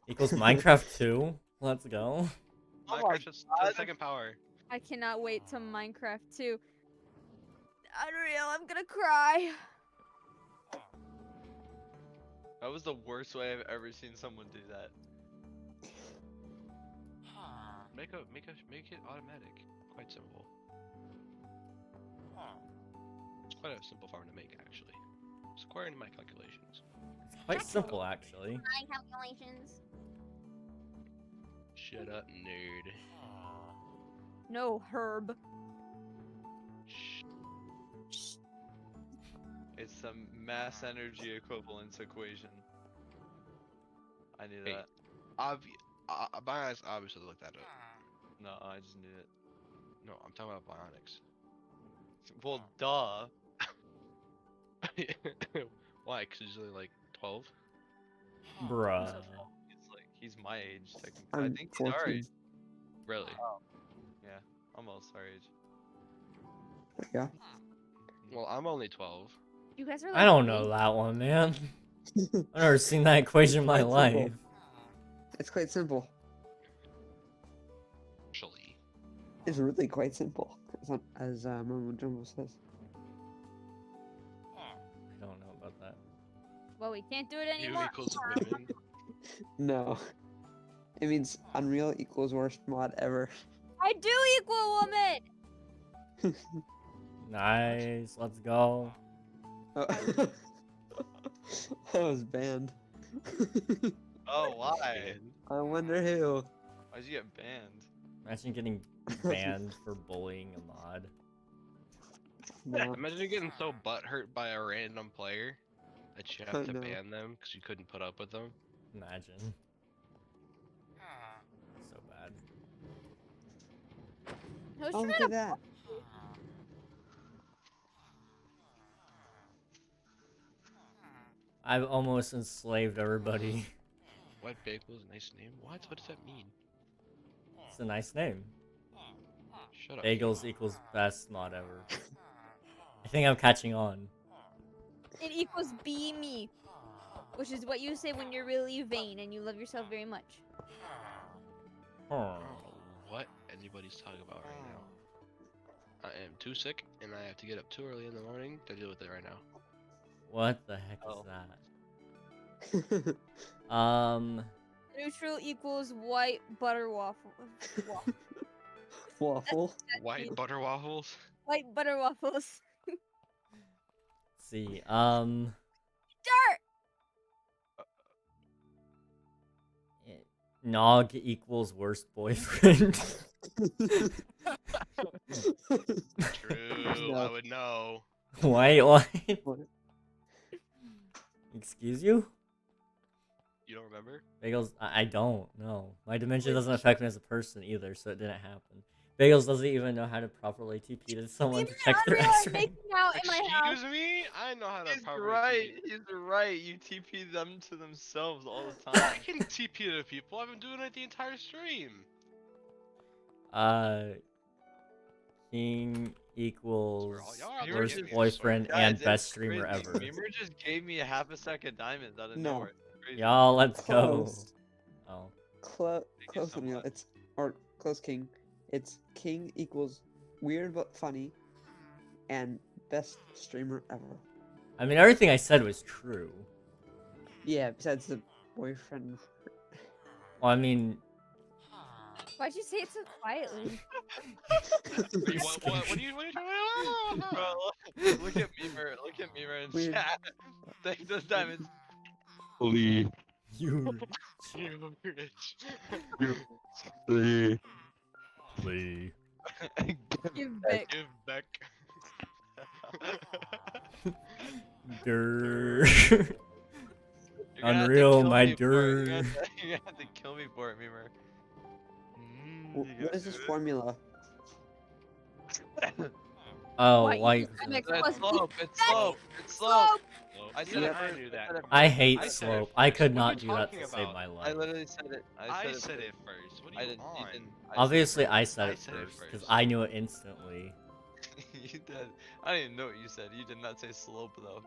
Speaker 1: equals Minecraft 2. Let's go.
Speaker 5: Oh my
Speaker 3: Minecraft just to the
Speaker 5: God.
Speaker 3: second power.
Speaker 7: I cannot wait to Minecraft 2. Unreal, I'm gonna cry.
Speaker 5: That was the worst way I've ever seen someone do that.
Speaker 3: Make it automatic. Quite simple. It's quite a simple farm to make, actually. It's according to my calculations.
Speaker 1: Quite simple, actually.
Speaker 10: My calculations.
Speaker 3: Shut up, nerd.
Speaker 7: No, Herb.
Speaker 5: It's some mass energy equivalence equation. I knew
Speaker 3: Hey.
Speaker 5: that.
Speaker 3: My eyes obviously looked that up.
Speaker 5: No, I just knew it.
Speaker 3: No, I'm talking about bionics.
Speaker 5: Well, duh.
Speaker 3: Why? Because he's only like 12?
Speaker 1: Bruh.
Speaker 5: He's my age technically. I
Speaker 8: I'm
Speaker 5: think he's our
Speaker 8: 14.
Speaker 5: age.
Speaker 3: Really?
Speaker 5: Yeah, almost our age.
Speaker 8: Yeah.
Speaker 3: Well, I'm only 12.
Speaker 7: You guys are.
Speaker 1: I don't know that one, man. I've never seen that equation in my
Speaker 8: Quite simple.
Speaker 1: life.
Speaker 8: It's quite simple.
Speaker 3: Actually.
Speaker 8: It's really quite simple, as Momo Jumbo says.
Speaker 1: I don't know about that.
Speaker 7: Well, we can't do it
Speaker 3: U
Speaker 7: anymore.
Speaker 3: equals women.
Speaker 8: No. It means Unreal equals worst mod ever.
Speaker 7: I do equal woman.
Speaker 1: Nice, let's go.
Speaker 8: That was banned.
Speaker 5: Oh, why?
Speaker 8: I wonder who.
Speaker 5: Why'd you get banned?
Speaker 1: Imagine getting banned for bullying a mod.
Speaker 8: No.
Speaker 3: Imagine getting so butthurt by a random player that you
Speaker 8: Oh,
Speaker 3: have to
Speaker 8: no.
Speaker 3: ban them because you couldn't put up with them.
Speaker 1: Imagine. So bad.
Speaker 7: No,
Speaker 8: Oh,
Speaker 7: shut
Speaker 8: look
Speaker 7: up.
Speaker 8: at that.
Speaker 1: I've almost enslaved everybody.
Speaker 3: White Bagel is a nice name. What? What does that mean?
Speaker 1: It's a nice name.
Speaker 3: Shut up.
Speaker 1: Bagels equals best mod ever. I think I'm catching on.
Speaker 7: It equals be me, which is what you say when you're really vain and you love yourself very much.
Speaker 1: Huh.
Speaker 3: I don't know what anybody's talking about right now. I am too sick, and I have to get up too early in the morning to deal with it right now.
Speaker 1: What the heck
Speaker 5: Oh.
Speaker 1: is that?
Speaker 7: Neutral equals white butter waffle.
Speaker 8: Waffle.
Speaker 3: White butter waffles?
Speaker 7: White butter waffles.
Speaker 1: Let's see,
Speaker 7: Dirt.
Speaker 1: Nog equals worst boyfriend.
Speaker 3: True, I would know.
Speaker 1: Wait, what?
Speaker 8: What?
Speaker 1: Excuse you?
Speaker 3: You don't remember?
Speaker 1: Bagels, I don't know. My dementia doesn't affect me as a person either, so it didn't happen. Bagels doesn't even know how to properly TP to someone to check their
Speaker 7: Unreal, I'm
Speaker 1: X-ray.
Speaker 7: making out in my house.
Speaker 3: Excuse me? I know how to
Speaker 5: He's
Speaker 3: properly
Speaker 5: right.
Speaker 3: TP.
Speaker 5: He's right. You TP them to themselves all the
Speaker 3: I
Speaker 5: time.
Speaker 3: can TP to people. I've been doing it the entire stream.
Speaker 1: King equals
Speaker 3: Y'all are
Speaker 5: You're
Speaker 1: worst
Speaker 3: getting me
Speaker 1: boyfriend
Speaker 5: Guys,
Speaker 1: and
Speaker 5: it's
Speaker 1: best streamer
Speaker 5: crazy.
Speaker 1: ever.
Speaker 5: Beamer just gave me a half a stack of diamonds out of
Speaker 8: No.
Speaker 5: nowhere. Crazy.
Speaker 1: Y'all, let's go.
Speaker 8: Close.
Speaker 1: Oh.
Speaker 8: Close,
Speaker 3: you so
Speaker 8: Unreal.
Speaker 3: much.
Speaker 8: It's or close King. It's King equals weird but funny, and best streamer ever.
Speaker 1: I mean, everything I said was true.
Speaker 8: Yeah, besides the boyfriend.
Speaker 1: Well, I mean,
Speaker 7: Why'd you say it so quietly?
Speaker 3: Wait, what are you talking about?
Speaker 5: Bro, look at Beamer. Look at Beamer in
Speaker 8: Weird.
Speaker 5: chat. Thank those diamonds.
Speaker 1: you.
Speaker 3: You're rich.
Speaker 1: Lee.
Speaker 7: Give back.
Speaker 3: Give back.
Speaker 1: Grrr.
Speaker 5: You're gonna have to
Speaker 1: Unreal,
Speaker 5: kill
Speaker 1: my
Speaker 5: me for it.
Speaker 1: dur.
Speaker 5: You're gonna have to kill me for it, Beamer.
Speaker 8: What is this formula?
Speaker 1: Oh,
Speaker 7: Why you
Speaker 1: like,
Speaker 7: just MX
Speaker 5: It's
Speaker 7: plus
Speaker 5: slope.
Speaker 7: B?
Speaker 5: It's slope. It's slope. I said
Speaker 3: Yeah,
Speaker 5: it
Speaker 3: I
Speaker 5: first.
Speaker 3: knew
Speaker 5: I
Speaker 3: that.
Speaker 5: said it
Speaker 1: I
Speaker 5: first.
Speaker 1: hate
Speaker 3: I said it
Speaker 1: slope. I could
Speaker 3: first. What are
Speaker 1: not
Speaker 3: you
Speaker 1: do that
Speaker 3: talking
Speaker 1: to save
Speaker 3: about?
Speaker 1: my
Speaker 5: I
Speaker 1: life.
Speaker 5: literally said it.
Speaker 3: I
Speaker 5: it
Speaker 3: said
Speaker 5: first.
Speaker 3: it first. What are
Speaker 5: I
Speaker 3: you
Speaker 5: didn't. You
Speaker 3: on?
Speaker 5: didn't.
Speaker 1: Obviously, I said
Speaker 3: I
Speaker 1: it
Speaker 3: said it
Speaker 1: first, because
Speaker 3: first.
Speaker 1: I knew it instantly.
Speaker 5: You did. I didn't even know what you said. You did not say slope though.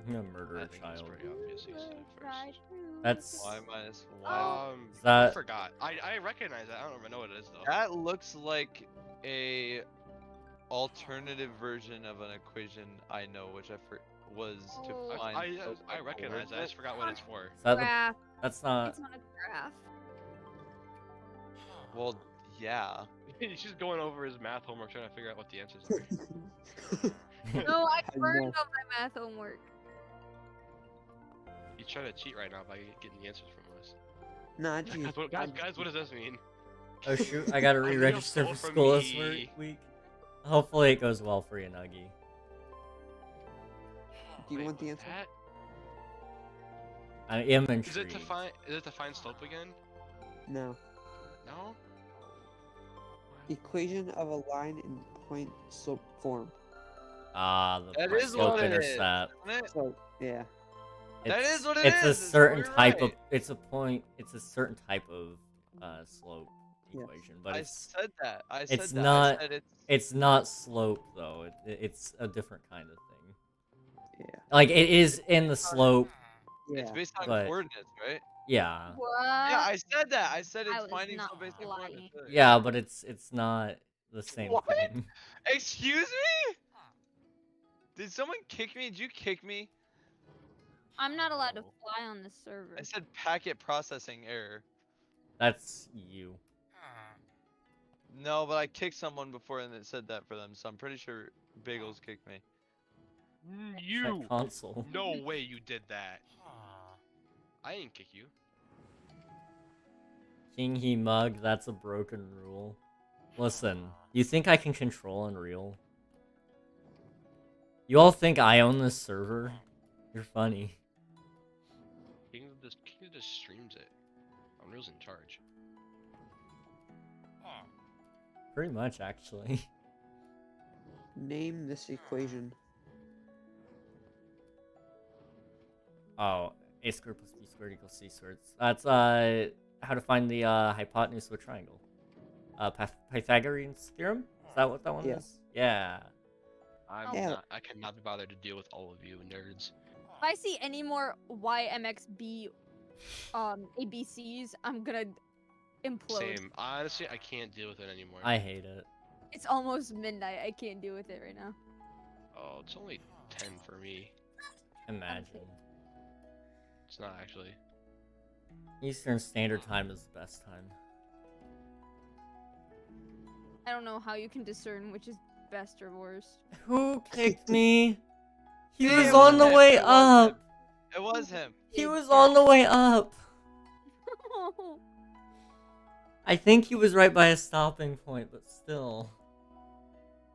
Speaker 1: I'm gonna murder
Speaker 3: I
Speaker 1: a
Speaker 3: think it's
Speaker 1: child.
Speaker 3: pretty obvious. You said it first.
Speaker 1: That's
Speaker 2: Y minus
Speaker 7: Oh.
Speaker 2: y.
Speaker 1: Is
Speaker 3: I
Speaker 1: that
Speaker 3: forgot. I recognize that. I don't even know what it is though.
Speaker 2: That looks like a alternative version of an equation I know, which was to
Speaker 7: Oh.
Speaker 2: find.
Speaker 3: I recognize that. I just forgot what it's for.
Speaker 1: is that the,
Speaker 7: Graph.
Speaker 1: that's not
Speaker 7: It's not a graph.
Speaker 2: Well, yeah.
Speaker 3: He's just going over his math homework trying to figure out what the answers are.
Speaker 7: No, I
Speaker 8: I
Speaker 7: burned
Speaker 8: know.
Speaker 7: up my math homework.
Speaker 3: He's trying to cheat right now by getting the answers from us.
Speaker 8: Nah, geez.
Speaker 3: Guys, what does this mean?
Speaker 1: Oh shoot, I gotta
Speaker 3: I need a
Speaker 1: re-register
Speaker 3: soul
Speaker 1: for
Speaker 3: from
Speaker 1: school this
Speaker 3: me.
Speaker 1: week. Hopefully it goes well for you, Nuggy.
Speaker 8: Do you
Speaker 3: Wait,
Speaker 8: want the
Speaker 3: what's
Speaker 8: answer?
Speaker 3: that?
Speaker 1: I am
Speaker 3: Is it
Speaker 1: intrigued.
Speaker 3: to find slope again?
Speaker 8: No.
Speaker 3: No?
Speaker 8: Equation of a line in point slope form.
Speaker 1: Ah, the
Speaker 2: That
Speaker 1: point
Speaker 2: is
Speaker 1: slope
Speaker 2: what it is,
Speaker 1: intercept.
Speaker 2: isn't it?
Speaker 8: So yeah.
Speaker 2: That
Speaker 1: It's-
Speaker 2: is what it
Speaker 1: it's
Speaker 2: is,
Speaker 1: a
Speaker 2: it's
Speaker 1: certain
Speaker 2: totally
Speaker 1: type of.
Speaker 2: right.
Speaker 1: It's a point. It's a certain type of slope
Speaker 8: Yeah.
Speaker 1: equation, but
Speaker 2: I
Speaker 1: it's
Speaker 2: said that. I said
Speaker 1: it's
Speaker 2: that.
Speaker 1: not-
Speaker 2: I said
Speaker 1: it's not slope though. It's a different kind of thing.
Speaker 8: Yeah.
Speaker 1: Like it is in the slope.
Speaker 2: it's
Speaker 8: Yeah.
Speaker 2: based on
Speaker 1: but-
Speaker 2: coordinates, right?
Speaker 1: Yeah.
Speaker 7: What?
Speaker 2: Yeah, I said that. I said
Speaker 7: I
Speaker 2: it's
Speaker 7: was
Speaker 2: finding
Speaker 7: not
Speaker 2: slope based on
Speaker 7: lying.
Speaker 2: coordinates. earlier.
Speaker 1: Yeah, but it's not the same
Speaker 2: What?
Speaker 1: thing.
Speaker 2: Excuse me? Did someone kick me? Did you kick me?
Speaker 7: I'm not allowed to
Speaker 3: No.
Speaker 7: fly on this server.
Speaker 2: I said packet processing error.
Speaker 1: That's you.
Speaker 2: No, but I kicked someone before and it said that for them, so I'm pretty sure Bagels kicked me.
Speaker 3: You!
Speaker 1: Check console.
Speaker 3: No way you did that. I didn't kick you.
Speaker 1: King he mug. That's a broken rule. Listen, you think I can control Unreal? You all think I own this server? You're funny.
Speaker 3: King just streams it. Unreal's in charge.
Speaker 1: Pretty much, actually.
Speaker 8: Name this equation.
Speaker 1: Oh, a squared plus b squared equals c squared. That's how to find the hypotenuse of a triangle. Pythagorean's theorem? Is that what that one
Speaker 8: Yeah.
Speaker 1: is? Yeah.
Speaker 3: I cannot be bothered to deal with all of you nerds.
Speaker 7: If I see any more YMXB ABCs, I'm gonna implode.
Speaker 3: Same. Honestly, I can't deal with it anymore.
Speaker 1: I hate it.
Speaker 7: It's almost midnight. I can't deal with it right now.
Speaker 3: Oh, it's only 10 for me.
Speaker 1: Imagine.
Speaker 3: It's not actually.
Speaker 1: Eastern Standard Time is the best time.
Speaker 7: I don't know how you can discern which is best or worst.
Speaker 1: Who kicked me? He
Speaker 2: Yeah,
Speaker 1: was
Speaker 2: it
Speaker 1: on the
Speaker 2: him,
Speaker 1: way
Speaker 2: it was
Speaker 1: up.
Speaker 2: him. It was him.
Speaker 1: He was on the way up. I think he was right by a stopping point, but still.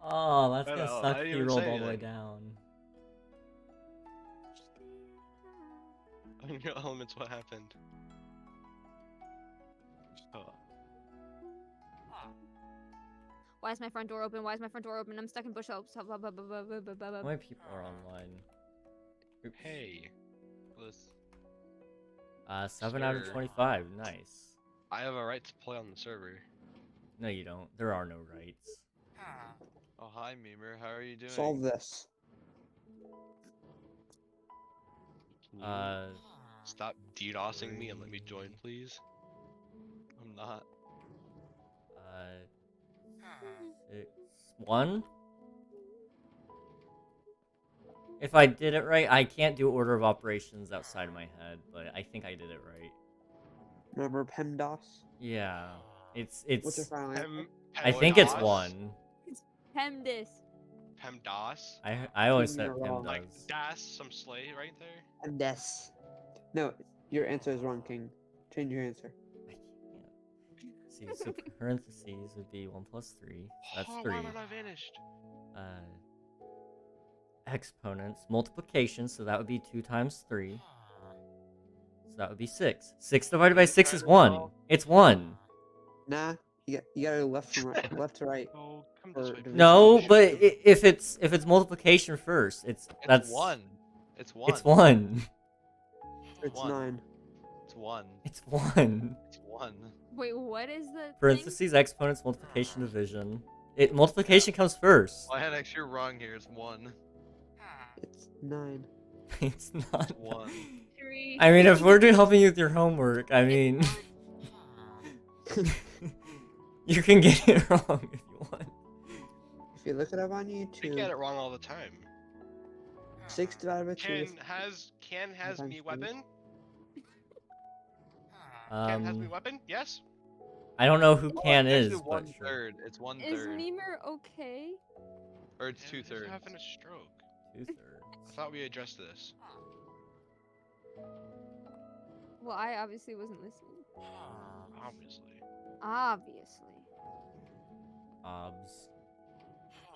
Speaker 1: Oh, that's
Speaker 3: I
Speaker 1: gonna
Speaker 3: know,
Speaker 1: suck
Speaker 3: I
Speaker 1: if
Speaker 3: didn't
Speaker 1: he
Speaker 3: even
Speaker 1: rolled
Speaker 3: say
Speaker 1: all the way
Speaker 3: anything.
Speaker 1: down.
Speaker 3: Unreal Elements, what happened? Oh.
Speaker 7: Why is my front door open? Why is my front door open? I'm stuck in bush hopes.
Speaker 1: How many people are online? Oops.
Speaker 3: Hey.
Speaker 2: Let's-
Speaker 1: 7 out of
Speaker 3: Sir.
Speaker 1: 25. Nice.
Speaker 3: I have a right to play on the server.
Speaker 1: No, you don't. There are no rights.
Speaker 2: Oh, hi, Memer. How are you doing?
Speaker 8: Solve this.
Speaker 3: Can you stop DDoSing me and let me join, please?
Speaker 2: I'm not.
Speaker 1: 6, 1. If I did it right, I can't do order of operations outside of my head, but I think I did it right.
Speaker 8: Remember PEMDOS?
Speaker 1: Yeah.
Speaker 8: What's your
Speaker 1: It's
Speaker 8: final answer?
Speaker 1: I think it's
Speaker 3: PEMDOS?
Speaker 1: 1.
Speaker 7: PEMDAS.
Speaker 3: PEMDOS?
Speaker 1: I always
Speaker 8: Two
Speaker 1: said
Speaker 8: in a row.
Speaker 1: PEM
Speaker 3: Like
Speaker 1: does.
Speaker 3: das some slay right there?
Speaker 8: PEMDAS. No, your answer is wrong, King. Change your answer.
Speaker 1: I can't. See, so parentheses would be 1 plus 3. So that's
Speaker 3: Oh,
Speaker 1: 3.
Speaker 3: why am I vanished?
Speaker 1: Exponents, multiplication, so that would be 2 times 3. So that would be 6. 6 divided by 6 is 1. It's 1.
Speaker 8: Nah, you gotta go left from right, left to right.
Speaker 3: Oh, come
Speaker 8: Or
Speaker 3: this way.
Speaker 8: division.
Speaker 1: No, but if it's multiplication first,
Speaker 2: It's
Speaker 1: that's
Speaker 2: 1. It's 1.
Speaker 1: It's 1.
Speaker 8: It's
Speaker 2: One.
Speaker 8: 9.
Speaker 2: It's 1.
Speaker 1: It's 1.
Speaker 2: It's 1.
Speaker 7: Wait, what is the thing?
Speaker 1: Parentheses, exponents, multiplication, division. Multiplication comes first.
Speaker 2: Well, Hennex, you're wrong here. It's 1.
Speaker 8: It's 9.
Speaker 1: It's not.
Speaker 5: One.
Speaker 10: 3.
Speaker 1: I mean, if we're doing helping you with your homework, I mean, you can get it wrong if you want.
Speaker 8: If you look it up on
Speaker 3: I get
Speaker 8: YouTube,
Speaker 3: it wrong all the time.
Speaker 8: 6 divided by 2 is
Speaker 3: Can has
Speaker 8: times
Speaker 3: me
Speaker 8: two.
Speaker 3: weapon? Can has me
Speaker 1: Um,
Speaker 3: weapon? Yes.
Speaker 1: I don't know who
Speaker 2: Oh,
Speaker 1: can
Speaker 2: it's
Speaker 1: is,
Speaker 2: actually
Speaker 1: but
Speaker 2: one
Speaker 1: sure.
Speaker 2: third. It's one
Speaker 7: Is
Speaker 2: third,
Speaker 7: Memer okay?
Speaker 2: or it's
Speaker 3: Yeah,
Speaker 2: two
Speaker 3: he's
Speaker 2: thirds.
Speaker 3: having a stroke.
Speaker 1: 2/3.
Speaker 3: I thought we addressed this.
Speaker 7: Well, I obviously wasn't listening.
Speaker 3: Obviously.
Speaker 7: Obviously.
Speaker 1: Obs.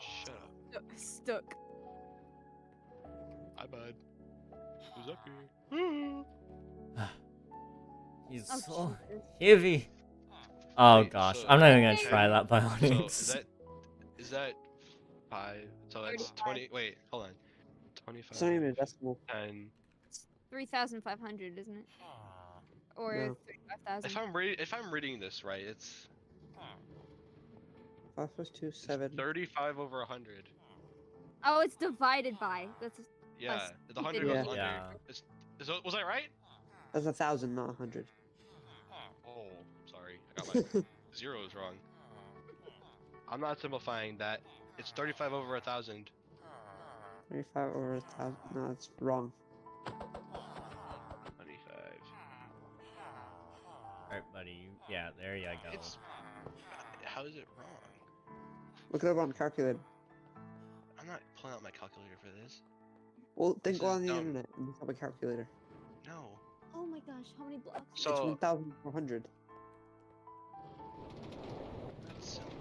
Speaker 3: Shut up.
Speaker 7: Stuck.
Speaker 3: Hi, bud. Who's up here?
Speaker 1: He's
Speaker 7: Oh,
Speaker 1: so
Speaker 7: Jesus.
Speaker 1: heavy. Oh
Speaker 3: Wait,
Speaker 1: gosh,
Speaker 3: so-
Speaker 1: I'm not even gonna
Speaker 7: Okay.
Speaker 1: try that
Speaker 3: So
Speaker 1: bionics.
Speaker 3: is that 5? So that's
Speaker 7: 35.
Speaker 3: 20. Wait, hold on. 25.
Speaker 8: it's not even a decimal.
Speaker 3: 10.
Speaker 7: 3,500, isn't it? Or
Speaker 8: No.
Speaker 7: 35,000.
Speaker 3: If I'm reading this right, it's
Speaker 8: 5 plus 2,
Speaker 3: it's
Speaker 8: 7.
Speaker 3: 35 over 100.
Speaker 7: Oh, it's divided by. That's
Speaker 3: Yeah, the 100
Speaker 7: stupid.
Speaker 3: goes
Speaker 1: Yeah.
Speaker 3: under. Was I right?
Speaker 8: That's 1,000, not 100.
Speaker 3: Oh, sorry. I got my zeros wrong. I'm not simplifying that. It's 35 over 1,000.
Speaker 8: 35 over 1,000. No, that's wrong.
Speaker 3: 25.
Speaker 1: Alright, buddy. Yeah, there you go.
Speaker 3: It's how is it wrong?
Speaker 8: Look it up on calculator.
Speaker 3: I'm not pulling out my calculator for this.
Speaker 8: Well, then
Speaker 3: This
Speaker 8: go
Speaker 3: is
Speaker 8: on the
Speaker 3: dumb.
Speaker 8: internet and look up a calculator.
Speaker 3: No.
Speaker 7: Oh my gosh, how many blocks?
Speaker 8: It's
Speaker 3: So
Speaker 8: 1,400.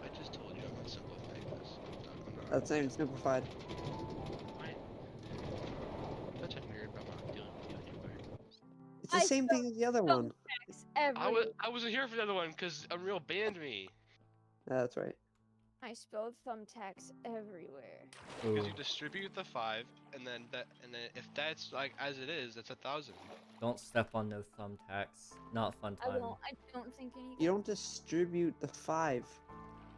Speaker 3: I just told you I'm not simplifying this. I'm not.
Speaker 8: That's not even simplified.
Speaker 3: That's weird, but I'm not dealing with you anymore.
Speaker 8: It's the
Speaker 7: I
Speaker 8: same thing as the other one.
Speaker 3: I wasn't here for the other one because Unreal banned me.
Speaker 8: Yeah, that's right.
Speaker 7: I spelled thumbtacks everywhere.
Speaker 3: Because you
Speaker 1: Ooh,
Speaker 3: distribute the 5, and then if that's like as it is, that's 1,000.
Speaker 1: don't step on no thumbtacks. Not fun
Speaker 7: I
Speaker 1: time.
Speaker 7: won't. I don't think any.
Speaker 8: You don't distribute the 5.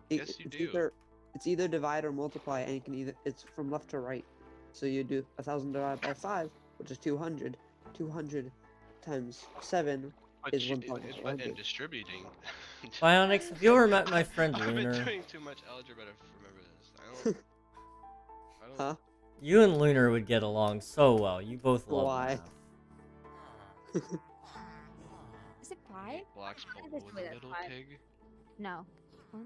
Speaker 3: Yes, you
Speaker 8: it's
Speaker 3: do.
Speaker 8: It's either divide or multiply, and you can it's from left to right. So you do 1,000 divided by 5, which is 200. 200 times 7
Speaker 3: But
Speaker 8: is
Speaker 3: in
Speaker 8: 1,400.
Speaker 3: distributing.
Speaker 1: Bionics, have you ever met my friend
Speaker 3: I've been
Speaker 1: Lunar?
Speaker 3: doing too much algebra to remember this. I don't.
Speaker 8: Huh?
Speaker 1: You and Lunar would get along so well. You both love
Speaker 8: Why?
Speaker 1: math.
Speaker 7: Is it 5?
Speaker 3: Blocks
Speaker 7: I
Speaker 3: below
Speaker 7: just
Speaker 3: the
Speaker 7: put it at
Speaker 3: middle
Speaker 7: 5.
Speaker 3: pig.
Speaker 7: No. 1,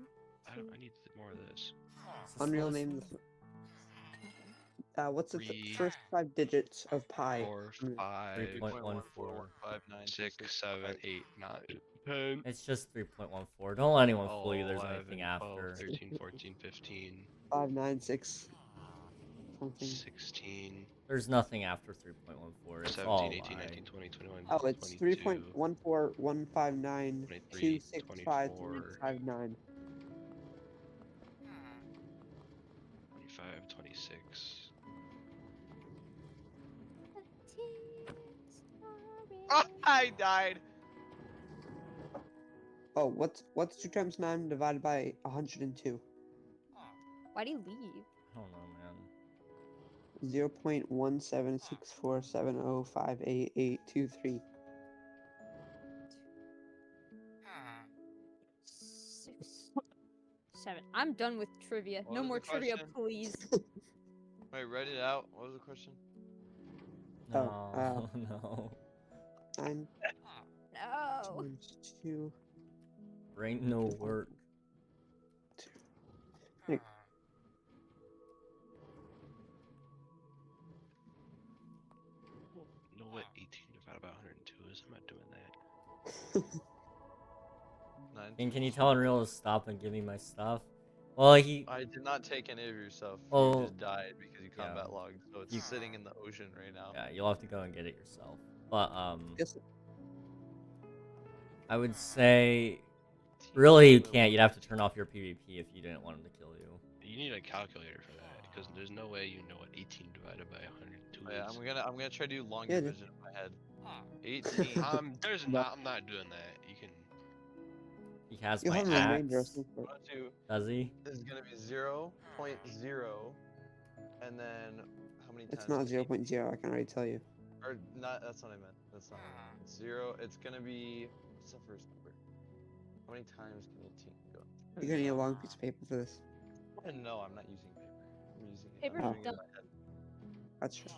Speaker 7: 2.
Speaker 3: I need more of this.
Speaker 8: Unreal name. What's the
Speaker 3: Three.
Speaker 8: first 5 digits of pi?
Speaker 3: 4,
Speaker 8: Mm.
Speaker 3: 5,
Speaker 1: 3.14.
Speaker 3: 6, 7, 8, 9, 10.
Speaker 1: It's just 3.14. Don't let anyone fool you. There's
Speaker 3: 11,
Speaker 1: anything
Speaker 3: 12,
Speaker 1: after.
Speaker 3: 13, 14, 15,
Speaker 8: 5, 9, 6. Something.
Speaker 3: 16,
Speaker 1: There's nothing after 3.14. It's
Speaker 3: 17,
Speaker 1: all
Speaker 3: 18,
Speaker 1: lie.
Speaker 3: 19, 20, 21,
Speaker 8: Oh, it's
Speaker 3: 22,
Speaker 8: 3.14159
Speaker 3: 23,
Speaker 8: 265
Speaker 3: 24.
Speaker 8: 359.
Speaker 3: 25, 26.
Speaker 5: Oh, I died.
Speaker 8: Oh, what's 2 times 9 divided by 102?
Speaker 7: Why do you leave?
Speaker 1: I don't know, man.
Speaker 8: 0.17647058823.
Speaker 7: 6, 7. I'm done with trivia.
Speaker 5: What
Speaker 7: No
Speaker 5: was
Speaker 7: more
Speaker 5: the
Speaker 7: trivia,
Speaker 5: question?
Speaker 7: please.
Speaker 5: Wait, read it out. What was the question?
Speaker 8: Oh,
Speaker 1: No, no.
Speaker 8: 9
Speaker 7: No.
Speaker 8: times 2.
Speaker 1: Ain't no work.
Speaker 8: Like,
Speaker 3: You know what 18 divided by 102 is? I'm not doing that.
Speaker 5: 9.
Speaker 1: And can you tell Unreal to stop and give me my stuff? Well, he.
Speaker 5: I did not take any of your stuff.
Speaker 1: Oh.
Speaker 5: You just died because you
Speaker 1: Yeah.
Speaker 5: combat logged, so it's
Speaker 1: You-
Speaker 5: sitting in the ocean right now.
Speaker 1: Yeah, you'll have to go and get it yourself. But
Speaker 8: guess
Speaker 1: I would say, really, you can't. You'd have to turn off your PvP if you didn't want him to kill you.
Speaker 3: You need a calculator for that because there's no way you know what 18 divided by 102
Speaker 5: Oh, yeah,
Speaker 3: is.
Speaker 5: I'm gonna try to do long
Speaker 8: Yeah,
Speaker 5: division in my head. 18.
Speaker 3: I'm not doing that. You can.
Speaker 1: He has
Speaker 8: you'll
Speaker 1: my
Speaker 8: have a remainder of
Speaker 1: axe.
Speaker 8: some sort.
Speaker 5: One, two.
Speaker 1: Does he?
Speaker 5: This is gonna be 0.0.
Speaker 2: And then how many
Speaker 8: It's
Speaker 2: times?
Speaker 8: not
Speaker 2: can
Speaker 8: 0.0, I can already tell you.
Speaker 2: Or not? That's what I meant. That's not what I meant. It's 0. It's gonna be. What's the first number? How many times can 18 go?
Speaker 8: You're gonna need a long piece of paper for this.
Speaker 2: No, I'm not using paper. I'm using it.
Speaker 7: Paper's
Speaker 2: I'm doing it in
Speaker 7: dumb.
Speaker 2: my head.
Speaker 8: That's true.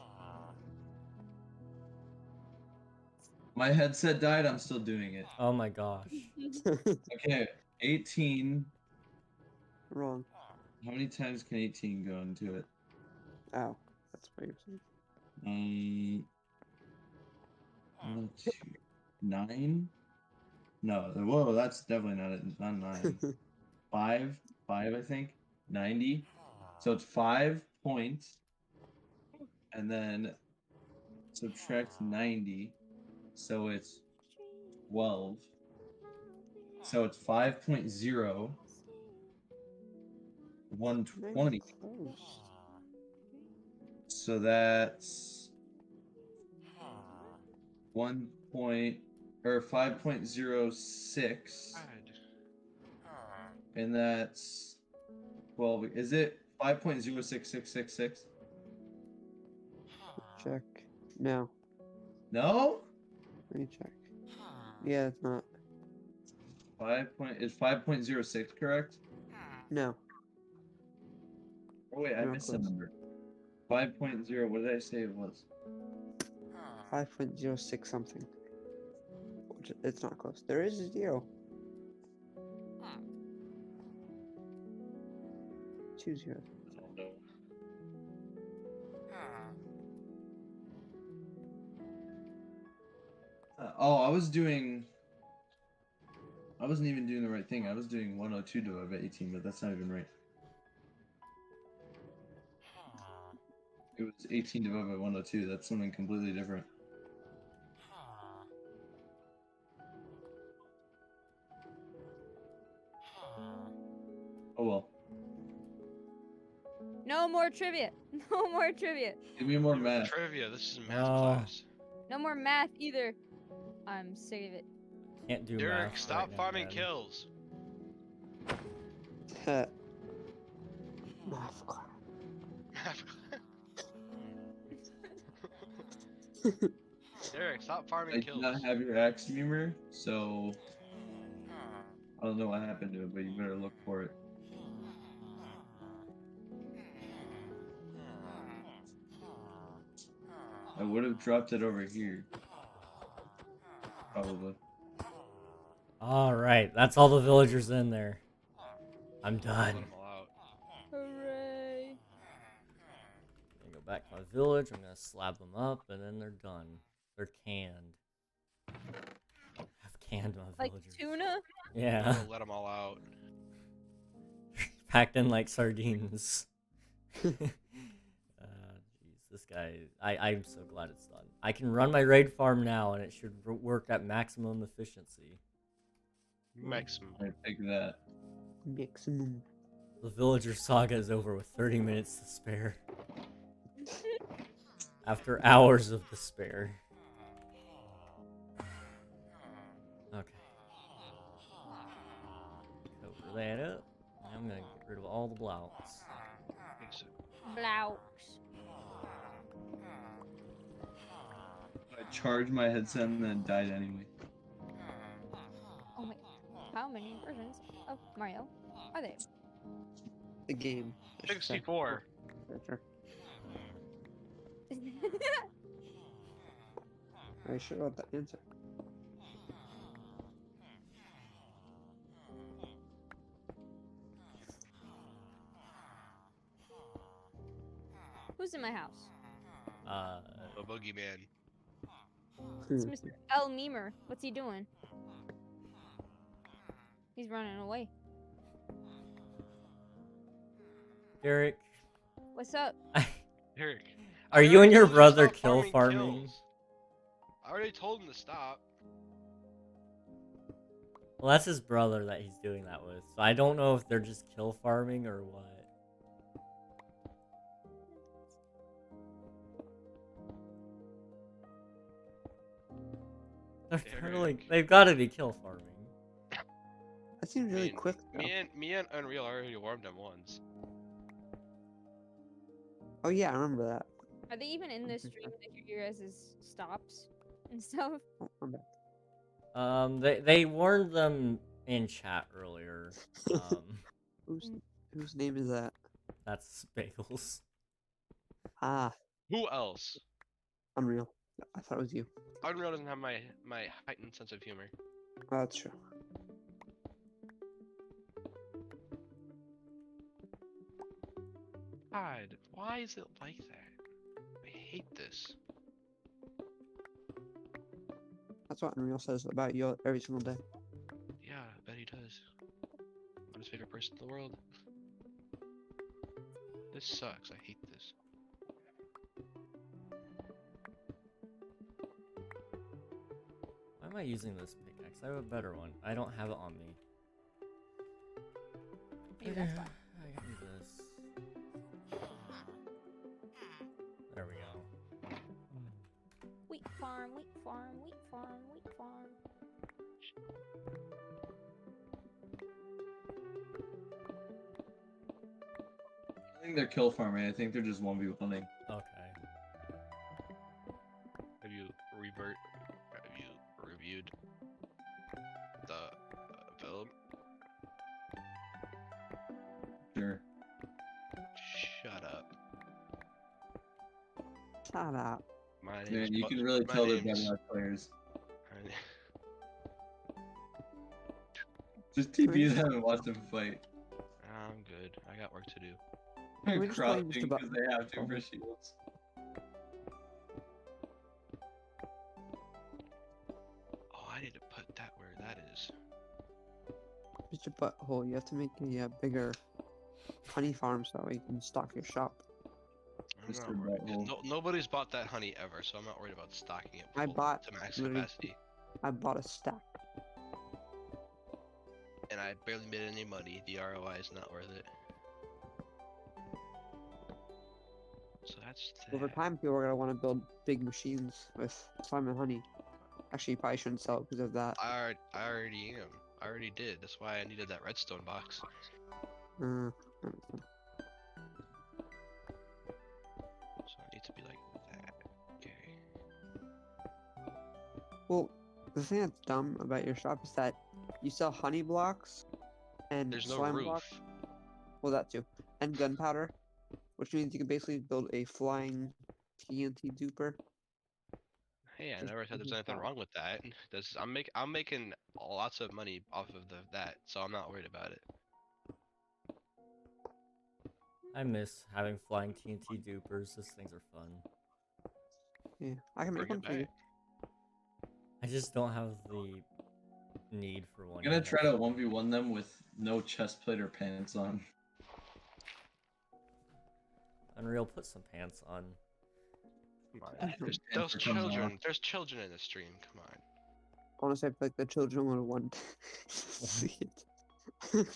Speaker 11: My headset died. I'm still doing it.
Speaker 1: Oh my gosh.
Speaker 11: Okay, 18.
Speaker 8: Wrong.
Speaker 11: How many times can 18 go into it?
Speaker 8: Oh, that's what you're saying.
Speaker 11: 1, 2, 9? No, whoa, that's definitely not it. Not 9. 5, I think. 90. So it's 5 points. And then subtract 90. So it's 12. So it's 5.0. 120.
Speaker 8: Close.
Speaker 11: So that's 5.06. And that's 12. Is it 5.06666?
Speaker 8: Check. No.
Speaker 11: No?
Speaker 8: Let me check. Yeah, it's not.
Speaker 11: Is 5.06 correct?
Speaker 8: No.
Speaker 11: Oh wait, I
Speaker 8: Not
Speaker 11: missed a
Speaker 8: close.
Speaker 11: number. 5.0. What did I say it was?
Speaker 8: 5.06 something. Which it's not close. There is a 0. 2 zeros.
Speaker 11: Oh, I wasn't even doing the right thing. I was doing 102 divided by 18, but that's not even right. It was 18 divided by 102. That's something completely different. Oh well.
Speaker 7: No more trivia. No more trivia.
Speaker 11: Give me more math.
Speaker 3: Trivia. This is math
Speaker 1: No.
Speaker 3: class.
Speaker 7: No more math either. I'm sick of it.
Speaker 1: Can't do
Speaker 3: Derek,
Speaker 1: math
Speaker 3: stop
Speaker 1: right now,
Speaker 3: farming
Speaker 1: man.
Speaker 3: kills.
Speaker 8: Math class.
Speaker 3: Math Derek, stop
Speaker 11: I
Speaker 3: farming
Speaker 11: did
Speaker 3: kills.
Speaker 11: not have your axe beamer, so I don't know what happened to it, but you better look for it. I would have dropped it over here. Probably.
Speaker 1: Alright, that's all the villagers in there. I'm
Speaker 3: Let
Speaker 1: done.
Speaker 3: them all out.
Speaker 7: Hooray.
Speaker 1: I'm gonna go back to my village, I'm gonna slab them up, and then they're done. They're canned. I've canned my
Speaker 7: Like
Speaker 1: villagers.
Speaker 7: tuna?
Speaker 1: Yeah.
Speaker 3: Let them all out.
Speaker 1: Packed in like sardines. Jeez, this guy, I'm so glad it's done. I can run my raid farm now, and it should work at maximum efficiency.
Speaker 3: Maximum.
Speaker 11: I pick that.
Speaker 8: Maximum.
Speaker 1: The villager saga is over with 30 minutes to spare. After hours of despair. Okay. Cover that up. I'm gonna get rid of all the blocks.
Speaker 7: Blouks.
Speaker 11: I charged my headset and then died anyway.
Speaker 7: Oh my. How many versions of Mario are there?
Speaker 8: The game. I should say.
Speaker 3: 64.
Speaker 8: Sure. Are you sure about that answer?
Speaker 7: Who's in my house?
Speaker 3: The boogeyman.
Speaker 7: It's Mr. El Memer. What's he doing? He's running away.
Speaker 1: Derek,
Speaker 7: What's up?
Speaker 3: Derek.
Speaker 1: are you and your brother kill farming?
Speaker 3: I already told him to stop.
Speaker 1: Well, that's his brother that he's doing that with. So I don't know if they're just kill farming or what. They're totally, they've got to be kill farming.
Speaker 8: That seems really quick. Though.
Speaker 3: Me and Unreal already warmed him once.
Speaker 8: Oh yeah, I remember that.
Speaker 7: Are they even in this
Speaker 8: Okay.
Speaker 7: stream to hear your guys' stops and stuff?
Speaker 8: Oh, I'm back.
Speaker 1: They warned them in chat earlier.
Speaker 8: Whose name is that?
Speaker 1: That's Bagels.
Speaker 8: Ah,
Speaker 3: Who else?
Speaker 8: Unreal. I thought it was you.
Speaker 3: Unreal doesn't have my heightened sense of humor.
Speaker 8: Oh, that's true.
Speaker 3: God, why is it like that? I hate this.
Speaker 8: That's what Unreal says about you every single day.
Speaker 3: Yeah, I bet he does. I'm his favorite person in the world. This sucks. I hate this.
Speaker 1: Why am I using this pickaxe? I have a better one. I don't have it on me.
Speaker 7: Maybe that's why.
Speaker 1: I can do this. There we go.
Speaker 7: Wheat farm, wheat farm, wheat farm, wheat farm.
Speaker 11: I think they're kill farming. I think they're just 1v1ing.
Speaker 1: Okay.
Speaker 3: Have you reviewed the film?
Speaker 11: Sure.
Speaker 3: Shut up.
Speaker 8: Shut up.
Speaker 3: My name's
Speaker 11: Man, you
Speaker 3: Bu-
Speaker 11: can really
Speaker 3: my
Speaker 11: tell they're
Speaker 3: name's-
Speaker 11: better players.
Speaker 3: my-
Speaker 11: Just TP them and watch them fight.
Speaker 3: I'm good. I got work to do.
Speaker 8: We're just playing just
Speaker 11: Crouching
Speaker 8: about-
Speaker 11: because they have to for shields.
Speaker 3: Oh, I need to put that where that is.
Speaker 8: It's your butthole. You have to make a bigger honey farm so that way you can stock your shop.
Speaker 3: I'm
Speaker 11: Mr.
Speaker 3: not worried, 'cause
Speaker 11: Butthole.
Speaker 3: nobody's bought that honey ever, so I'm not worried about stocking it
Speaker 8: I
Speaker 3: full
Speaker 8: bought
Speaker 3: to max
Speaker 8: literally-
Speaker 3: capacity.
Speaker 8: I bought a stack.
Speaker 3: And I barely made any money. The ROI is not worth it. So that's
Speaker 8: Over
Speaker 3: that.
Speaker 8: time, people are gonna want to build big machines with slime and honey. Actually, you probably shouldn't sell it because of that.
Speaker 3: I already am. I already did. That's why I needed that redstone box.
Speaker 8: That makes sense.
Speaker 3: So I need to be like that. Okay.
Speaker 8: Well, the thing that's dumb about your shop is that you sell honey blocks and
Speaker 3: There's no
Speaker 8: slime
Speaker 3: roof.
Speaker 8: blocks. Well, that too, and gunpowder, which means you can basically build a flying TNT duper.
Speaker 3: Hey, I
Speaker 8: Just
Speaker 3: never said there's
Speaker 8: easy
Speaker 3: anything
Speaker 8: stuff.
Speaker 3: wrong with that. I'm making lots of money off of that, so I'm not worried about it.
Speaker 1: I miss having flying TNT dupers. Those things are fun.
Speaker 8: Yeah, I can make
Speaker 3: Bring
Speaker 8: one
Speaker 3: it
Speaker 8: for you.
Speaker 3: back.
Speaker 1: I just don't have the need for one.
Speaker 11: I'm gonna
Speaker 1: yet.
Speaker 11: try to 1v1 them with no chest plate or pants on.
Speaker 1: Unreal, put some pants on.
Speaker 3: Come on. There's
Speaker 11: Pants are coming off.
Speaker 3: There's children in the stream. Come on.
Speaker 8: Honestly, I feel like the children would want to see it.
Speaker 1: What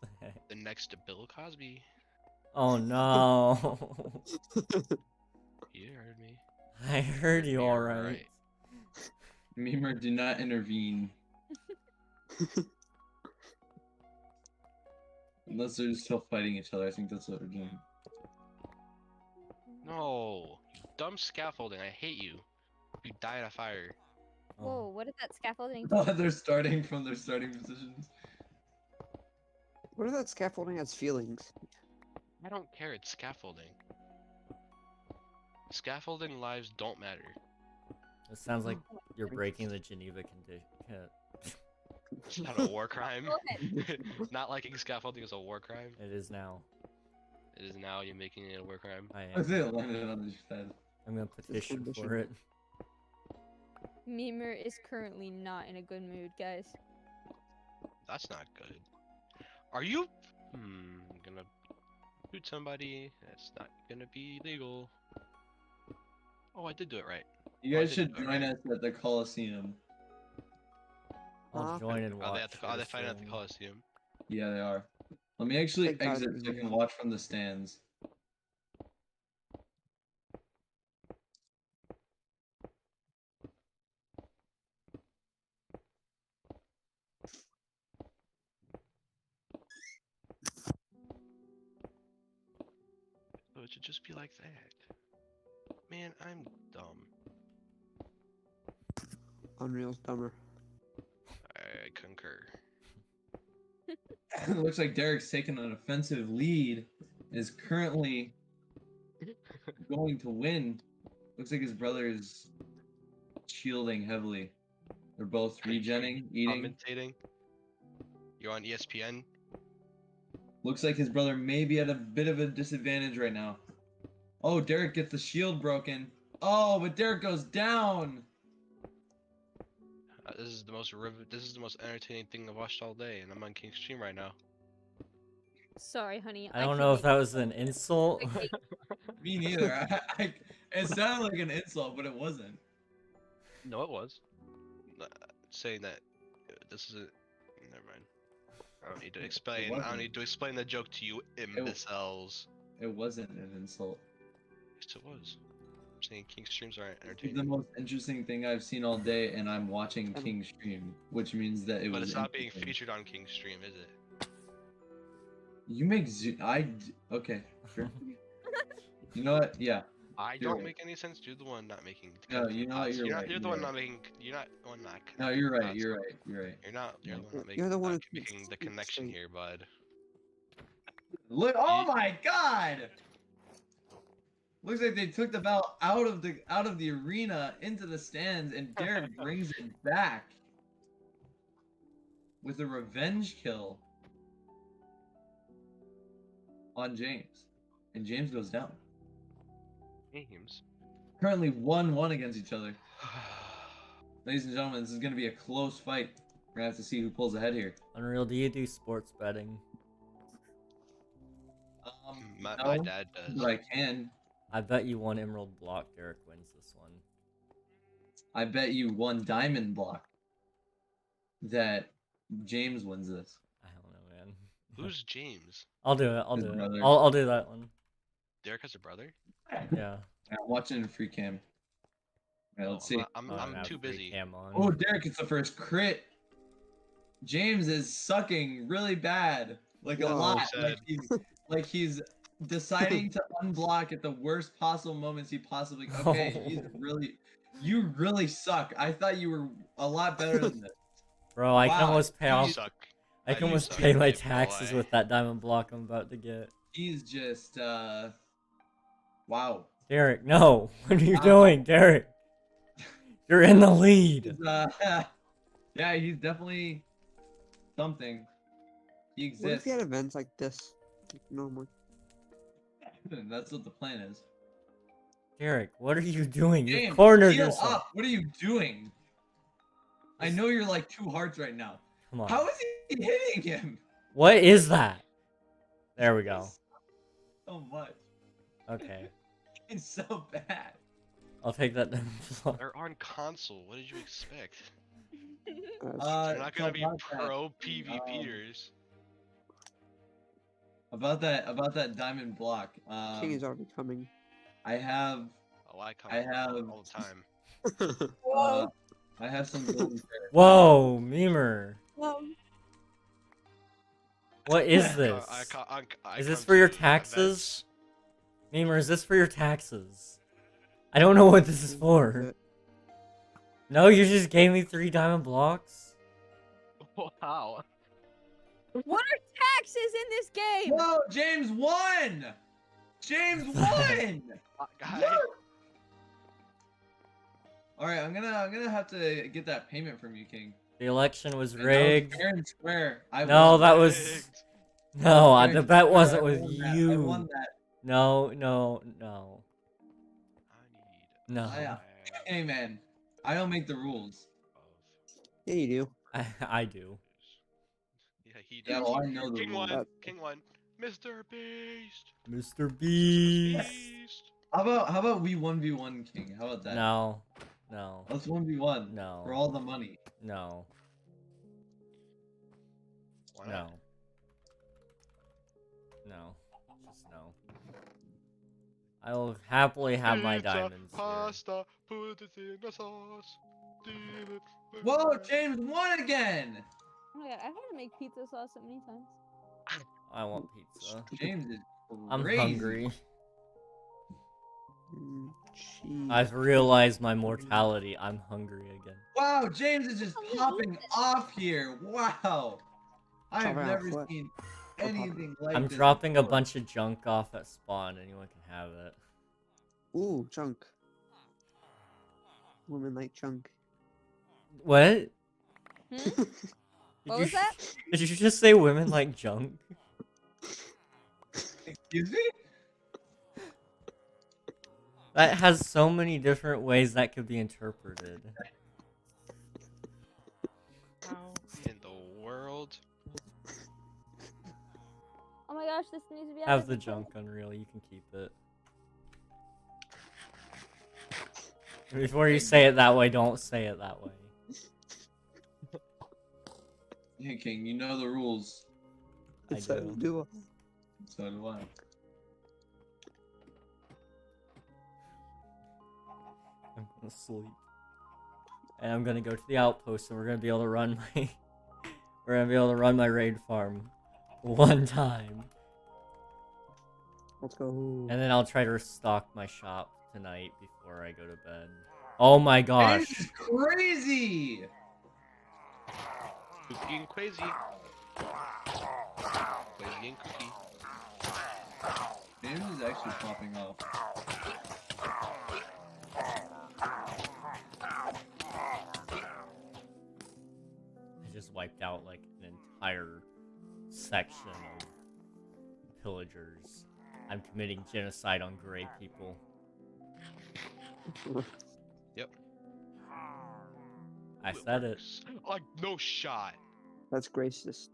Speaker 1: the heck?
Speaker 3: The next to Bill Cosby.
Speaker 1: Oh no!
Speaker 3: You heard me.
Speaker 1: I heard you
Speaker 3: You're
Speaker 1: alright.
Speaker 3: right.
Speaker 11: Memer, do not intervene. Unless they're still fighting each other, I think that's what they're doing.
Speaker 3: No, you dumb scaffolding. I hate you. You die in a fire.
Speaker 1: Oh.
Speaker 7: Whoa, what is that scaffolding? do?
Speaker 11: Oh, they're starting from their starting positions.
Speaker 8: What if that scaffolding has feelings?
Speaker 3: I don't care. It's scaffolding. Scaffolding lives don't matter.
Speaker 1: It sounds like you're breaking the Geneva condition.
Speaker 3: It's not a war crime.
Speaker 7: Go ahead.
Speaker 3: Not liking scaffolding is a war crime.
Speaker 1: It is now.
Speaker 3: It is now. You're making it a war crime.
Speaker 1: I
Speaker 11: I
Speaker 1: am.
Speaker 11: think it landed on his head.
Speaker 1: I'm gonna petition
Speaker 8: condition.
Speaker 1: for it.
Speaker 7: Memer is currently not in a good mood, guys.
Speaker 3: That's not good. Are you? I'm gonna shoot somebody. That's not gonna be legal. Oh, I did do it right.
Speaker 11: You
Speaker 3: Oh, I
Speaker 11: guys
Speaker 3: did
Speaker 11: should
Speaker 3: do it
Speaker 11: join
Speaker 3: right.
Speaker 11: us at the Coliseum.
Speaker 1: I'll
Speaker 8: Huh?
Speaker 1: join and
Speaker 3: Are
Speaker 1: watch.
Speaker 3: they at the? Are they
Speaker 1: your
Speaker 3: fighting at the
Speaker 1: stream.
Speaker 3: Coliseum?
Speaker 11: Yeah, they are. Let me actually
Speaker 8: Thank God
Speaker 11: exit
Speaker 8: it's
Speaker 11: so I can
Speaker 8: easy.
Speaker 11: watch from the stands.
Speaker 3: it should just be like that. Man, I'm dumb.
Speaker 8: Unreal's dumber.
Speaker 3: I concur.
Speaker 11: It looks like Derek's taking an offensive lead and is currently going to win. Looks like his brother is shielding heavily. They're both regenning, eating.
Speaker 3: Commentating. You're on ESPN.
Speaker 11: Looks like his brother may be at a bit of a disadvantage right now. Oh, Derek gets the shield broken. Oh, but Derek goes down.
Speaker 3: This is the most entertaining thing I've watched all day, and I'm on King's stream right now.
Speaker 7: Sorry, honey.
Speaker 1: I don't know if that was an insult.
Speaker 11: Me neither. It sounded like an insult, but it wasn't.
Speaker 3: No, it was. Saying that this is a. Never mind. I don't need to explain. I don't need to explain the joke to you imbeciles.
Speaker 11: It wasn't an insult.
Speaker 3: Yes, it was. I'm saying King streams aren't
Speaker 11: It's
Speaker 3: entertaining.
Speaker 11: the most interesting thing I've seen all day, and I'm watching King stream, which means that it was.
Speaker 3: But it's not being
Speaker 11: interesting.
Speaker 3: featured on King stream, is it?
Speaker 11: You make okay, sure. You know what? Yeah.
Speaker 3: I
Speaker 11: You're
Speaker 3: don't
Speaker 11: right.
Speaker 3: make any sense. You're the one not making.
Speaker 11: No, you know what? You're right.
Speaker 3: You're the one not making. You're not the one not.
Speaker 11: No, you're right. You're right. You're right.
Speaker 3: You're not. You're the one not making.
Speaker 8: You're the one
Speaker 3: not
Speaker 8: who
Speaker 3: making the connection here, bud.
Speaker 11: Look! Oh my God! Looks like they took the ball out of the arena into the stands, and Derek brings it back with a revenge kill on James, and James goes down.
Speaker 3: Games.
Speaker 11: Currently 1-1 against each other. Ladies and gentlemen, this is going to be a close fight. We're going to have to see who pulls ahead here.
Speaker 1: Unreal, do you do sports betting?
Speaker 3: My
Speaker 11: No,
Speaker 3: dad does.
Speaker 11: but I can.
Speaker 1: I bet you one emerald block Derek wins this one.
Speaker 11: I bet you one diamond block that James wins this.
Speaker 1: I don't know, man.
Speaker 3: Who's James?
Speaker 1: I'll do it. I'll
Speaker 11: His
Speaker 1: do
Speaker 11: brother.
Speaker 1: it. I'll do that one.
Speaker 3: Derek has a brother?
Speaker 1: Yeah.
Speaker 11: I'm watching in free cam. Alright, let's see.
Speaker 3: I'm
Speaker 1: Oh, I have
Speaker 3: too
Speaker 1: free
Speaker 3: busy.
Speaker 1: cam on.
Speaker 11: Oh, Derek gets the first crit. James is sucking really bad. Like a
Speaker 8: Whoa.
Speaker 11: lot.
Speaker 3: Sad.
Speaker 11: Like he's deciding to unblock at the worst possible moments he possibly okay, he's really you really suck. I thought you were a lot better than this.
Speaker 1: Bro, I can
Speaker 11: Wow,
Speaker 1: almost pay
Speaker 3: You
Speaker 1: off.
Speaker 3: suck.
Speaker 1: I can
Speaker 3: You
Speaker 1: almost
Speaker 3: suck,
Speaker 1: pay my
Speaker 3: big
Speaker 1: taxes
Speaker 3: boy.
Speaker 1: with that diamond block I'm about to get.
Speaker 11: He's just wow.
Speaker 1: Derek, no. What are you doing, Derek? You're in the lead.
Speaker 11: He's, yeah, he's definitely something. He
Speaker 8: What if
Speaker 11: exists.
Speaker 8: you had events like this? Like normally.
Speaker 11: That's what the plan is.
Speaker 1: Derek, what are you doing? You
Speaker 11: James,
Speaker 1: cornered
Speaker 11: heal
Speaker 1: yourself.
Speaker 11: up. What are you doing? I know you're like 2 hearts right now.
Speaker 1: Come on.
Speaker 11: How is he hitting him
Speaker 1: What is that? There we go.
Speaker 11: so much?
Speaker 1: Okay.
Speaker 11: It's so bad.
Speaker 1: I'll take that diamond block.
Speaker 3: They're on console. What did you expect?
Speaker 8: Uh,
Speaker 3: They're not gonna
Speaker 11: so
Speaker 3: be
Speaker 11: about that,
Speaker 3: pro PvPers.
Speaker 11: about that diamond block.
Speaker 8: King is already coming.
Speaker 11: I have
Speaker 3: Oh, I come
Speaker 11: I have-
Speaker 3: all the time.
Speaker 11: I have some golden carrots.
Speaker 1: Whoa, Memer.
Speaker 4: Um,
Speaker 1: What is this?
Speaker 3: I
Speaker 1: Is this
Speaker 3: come
Speaker 1: for your
Speaker 3: to
Speaker 1: taxes? Memer, is this for your taxes? I don't know what this is for. No, you just gave me 3 diamond blocks?
Speaker 3: events. Wow.
Speaker 7: What are taxes in this game?
Speaker 11: Whoa, James won! James won!
Speaker 3: Guy.
Speaker 11: All right, I'm gonna have to get that payment from you, King.
Speaker 1: The election was
Speaker 11: And that was
Speaker 1: rigged.
Speaker 11: fair and square. I
Speaker 1: No,
Speaker 11: won
Speaker 1: that was...
Speaker 3: Rigged.
Speaker 1: No,
Speaker 11: Fair and
Speaker 1: the bet
Speaker 11: square.
Speaker 1: wasn't
Speaker 11: I
Speaker 1: with
Speaker 11: won that. I
Speaker 1: you.
Speaker 11: won that.
Speaker 1: No.
Speaker 3: I need
Speaker 1: No.
Speaker 11: Hey man, I don't make the rules.
Speaker 8: Yeah, you do.
Speaker 1: I do.
Speaker 3: Yeah, he
Speaker 11: Yeah,
Speaker 3: does.
Speaker 11: well, I know the
Speaker 3: King
Speaker 11: rules.
Speaker 3: one. King one. Mr. Beast.
Speaker 1: Mr. Beast.
Speaker 3: Beast.
Speaker 11: How about we 1v1 King? How about that?
Speaker 1: No.
Speaker 11: Let's 1v1.
Speaker 1: No.
Speaker 11: For all the money.
Speaker 1: No.
Speaker 3: Why
Speaker 1: No.
Speaker 3: not?
Speaker 1: No. Just no. I will happily have my
Speaker 3: Pizza,
Speaker 1: diamonds here.
Speaker 3: Pasta. Put it in the sauce. Deal it. with
Speaker 11: Whoa,
Speaker 3: butter.
Speaker 11: James won again!
Speaker 7: Oh my god, I've had to make pizza sauce so many times.
Speaker 1: I want pizza.
Speaker 11: James is
Speaker 1: I'm
Speaker 11: crazy.
Speaker 1: hungry. I've realized my mortality. I'm hungry again.
Speaker 11: Wow, James is just popping off here. Wow. I have
Speaker 8: Popping off
Speaker 11: never
Speaker 8: what?
Speaker 11: seen
Speaker 8: What popping?
Speaker 11: anything like
Speaker 1: I'm
Speaker 11: this.
Speaker 1: dropping a
Speaker 11: before.
Speaker 1: bunch of junk off at spawn. Anyone can have it.
Speaker 8: Ooh, junk. Women like junk.
Speaker 1: What?
Speaker 7: Hmm? What was that?
Speaker 1: Did you just say women like junk?
Speaker 11: Excuse me?
Speaker 1: That has so many different ways that could be interpreted.
Speaker 3: How in the world?
Speaker 7: Oh my gosh, this needs to be out
Speaker 1: Have
Speaker 7: of
Speaker 1: the
Speaker 7: the
Speaker 1: junk, Unreal. You can keep it. Before you say it that way, don't say it that way.
Speaker 11: Hey, King, you know the rules.
Speaker 1: I do.
Speaker 11: So do I.
Speaker 1: I'm gonna sleep. And I'm gonna go to the outpost and we're gonna be able to run my we're gonna be able to run my raid farm one time.
Speaker 8: Let's go.
Speaker 1: And then I'll try to restock my shop tonight before I go to bed. Oh my gosh.
Speaker 11: This is crazy!
Speaker 3: Cookie and Quazy. Quazy and Cookie.
Speaker 11: James is actually popping off.
Speaker 1: I just wiped out like an entire section of pillagers. I'm committing genocide on gray people.
Speaker 3: Yep.
Speaker 1: I said it.
Speaker 3: Like, no shot.
Speaker 8: That's racist.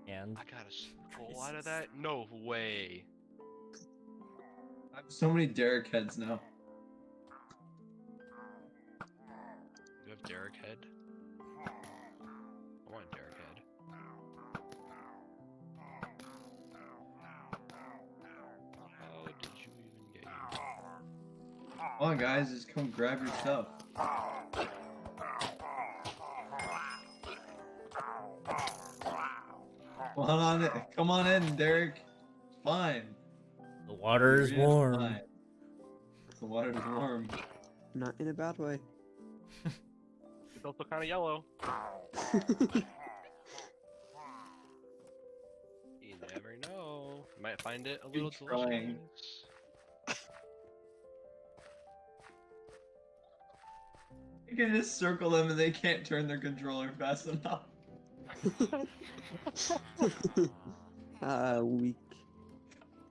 Speaker 1: And
Speaker 3: I got a skull out of that? No way.
Speaker 11: I have so many Derek heads now.
Speaker 3: You have Derek head? I want Derek head. How did you even get here?
Speaker 11: Come on, guys, just come grab your stuff. Come on in, Derek. It's fine.
Speaker 1: the water is
Speaker 11: It's
Speaker 1: warm.
Speaker 11: fine. The water is warm.
Speaker 8: Not in a bad way.
Speaker 3: It's also kind of yellow. You never know. You might find it a little
Speaker 11: trying.
Speaker 3: delicious.
Speaker 11: You can just circle them and they can't turn their controller fast enough.
Speaker 8: Weak.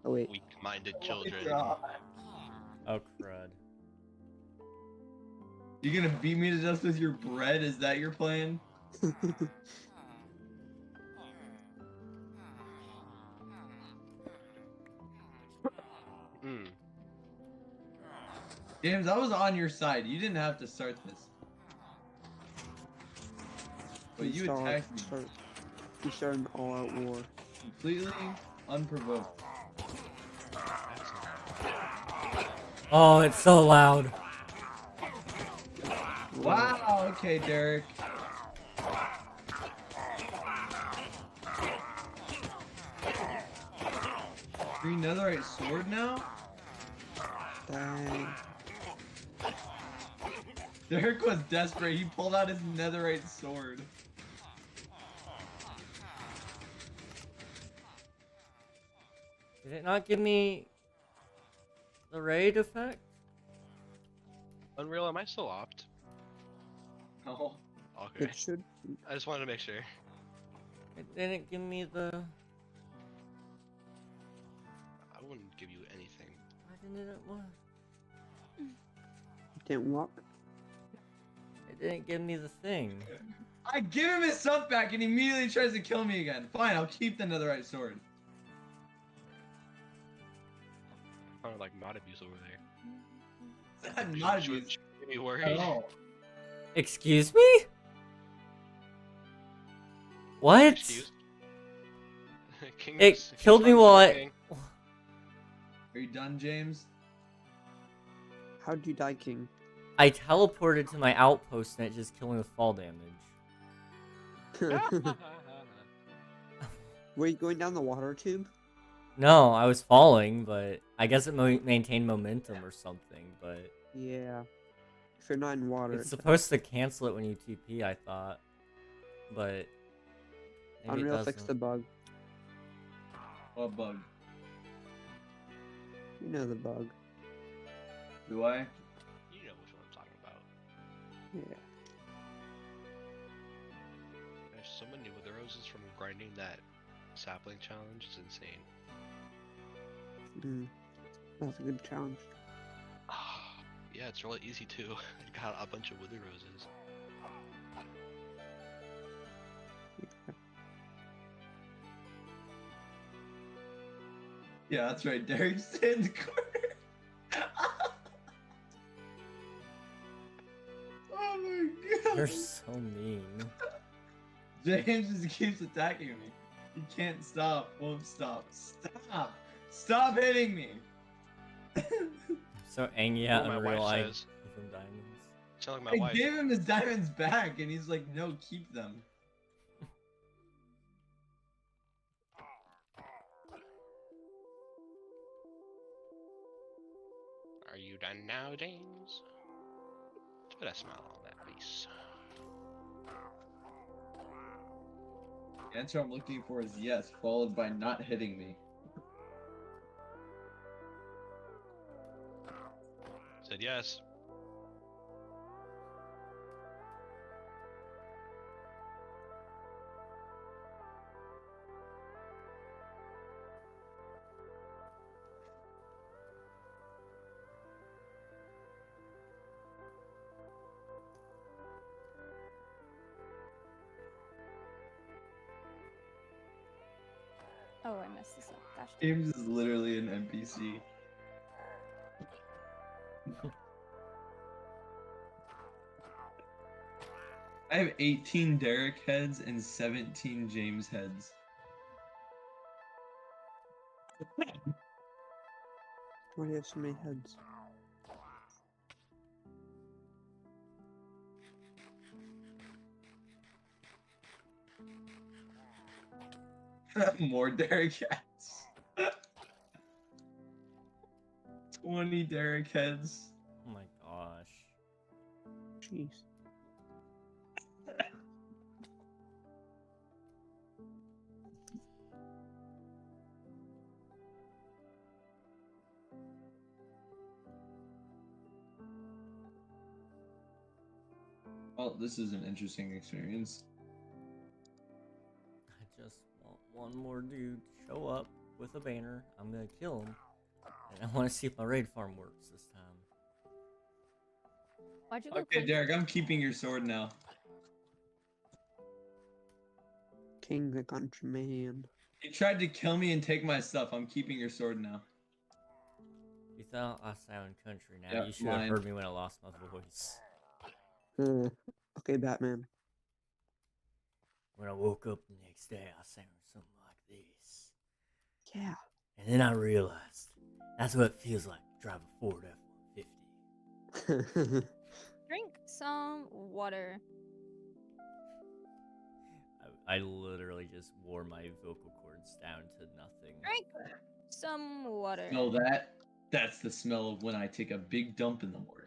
Speaker 8: Oh wait.
Speaker 3: Weak-minded children.
Speaker 1: Oh crud.
Speaker 11: You gonna beat me to death with your bread? Is that your plan?
Speaker 3: Mm.
Speaker 11: James, I was on your side. You didn't have to start this. But you attacked me
Speaker 8: You started an all-out war.
Speaker 11: completely unprovoked.
Speaker 1: Oh, it's so loud.
Speaker 11: Wow, okay, Derek. Green netherite sword now?
Speaker 8: Dang.
Speaker 11: Derek was desperate. He pulled out his netherite sword.
Speaker 1: Did it not give me the raid effect?
Speaker 3: Unreal, am I still opt?
Speaker 11: Oh.
Speaker 3: Okay.
Speaker 8: It should.
Speaker 3: I just wanted to make sure.
Speaker 1: It didn't give me the...
Speaker 3: I wouldn't give you anything.
Speaker 1: Why didn't it work?
Speaker 8: Didn't walk.
Speaker 1: It didn't give me the thing.
Speaker 11: I give him his stuff back and he immediately tries to kill me again. Fine, I'll keep the netherite sword.
Speaker 3: Kind of like mod abuse over there.
Speaker 11: Not
Speaker 3: Should-
Speaker 11: abuse
Speaker 3: should be worried.
Speaker 11: at all.
Speaker 1: Excuse me? What?
Speaker 3: Excuse- King
Speaker 1: It
Speaker 3: is-
Speaker 1: killed me
Speaker 3: King's
Speaker 1: while I...
Speaker 3: King.
Speaker 11: Are you done, James?
Speaker 8: How'd you die, King?
Speaker 1: I teleported to my outpost and it just killed me with fall damage.
Speaker 8: Were you going down the water tube?
Speaker 1: No, I was falling, but I guess it maintained momentum or something. But
Speaker 8: Yeah. If you're not in water,
Speaker 1: it's supposed to cancel it when you TP. I thought, but maybe it
Speaker 8: Unreal
Speaker 1: doesn't.
Speaker 8: fixed the bug.
Speaker 11: What bug?
Speaker 8: You know the bug.
Speaker 11: Do I?
Speaker 3: You know which one I'm talking about.
Speaker 8: Yeah.
Speaker 3: There's so many wither roses from grinding that sapling challenge. It's insane.
Speaker 8: That's a good challenge.
Speaker 3: Yeah, it's really easy too. I got a bunch of wither roses.
Speaker 11: Yeah, that's right. Derek's in the corner. Oh my god.
Speaker 1: You're so mean.
Speaker 11: James just keeps attacking me. He can't stop. Won't stop. Stop. Stop hitting me.
Speaker 1: So angry at
Speaker 3: What my
Speaker 1: Unreal.
Speaker 3: wife
Speaker 1: I
Speaker 3: says.
Speaker 1: give him diamonds.
Speaker 3: Sound like
Speaker 11: I
Speaker 3: my wife.
Speaker 11: gave him his diamonds back, and he's like, "No, keep them."
Speaker 3: Are you done now, James? Put a smile on that face.
Speaker 11: The answer I'm looking for is yes, followed by not hitting me.
Speaker 3: Said yes.
Speaker 7: Oh, I messed this up. Gosh.
Speaker 11: James is literally an NPC. I have 18 Derek heads and 17 James heads.
Speaker 8: Why do you have so many heads?
Speaker 11: More Derek heads. 20 Derek heads.
Speaker 1: Oh my gosh.
Speaker 8: Jeez.
Speaker 11: Well, this is an interesting experience.
Speaker 1: I just want one more dude to show up with a banner. I'm gonna kill him. And I want to see if my raid farm works this time.
Speaker 7: Why'd you go
Speaker 11: Okay,
Speaker 7: close?
Speaker 11: Derek, I'm keeping your sword now.
Speaker 8: King the countryman.
Speaker 11: You tried to kill me and take my stuff. I'm keeping your sword now.
Speaker 1: You thought I sound country now.
Speaker 11: Yeah,
Speaker 1: You should have
Speaker 11: mine.
Speaker 1: heard me when I lost my voice.
Speaker 8: Okay, Batman.
Speaker 1: When I woke up the next day, I sounded something like this.
Speaker 8: Yeah.
Speaker 1: And then I realized that's what it feels like to drive a Ford F-150.
Speaker 7: Drink some water.
Speaker 1: I literally just wore my vocal cords down to nothing.
Speaker 7: Drink some water.
Speaker 11: Smell that? That's the smell of when I take a big dump in the morning.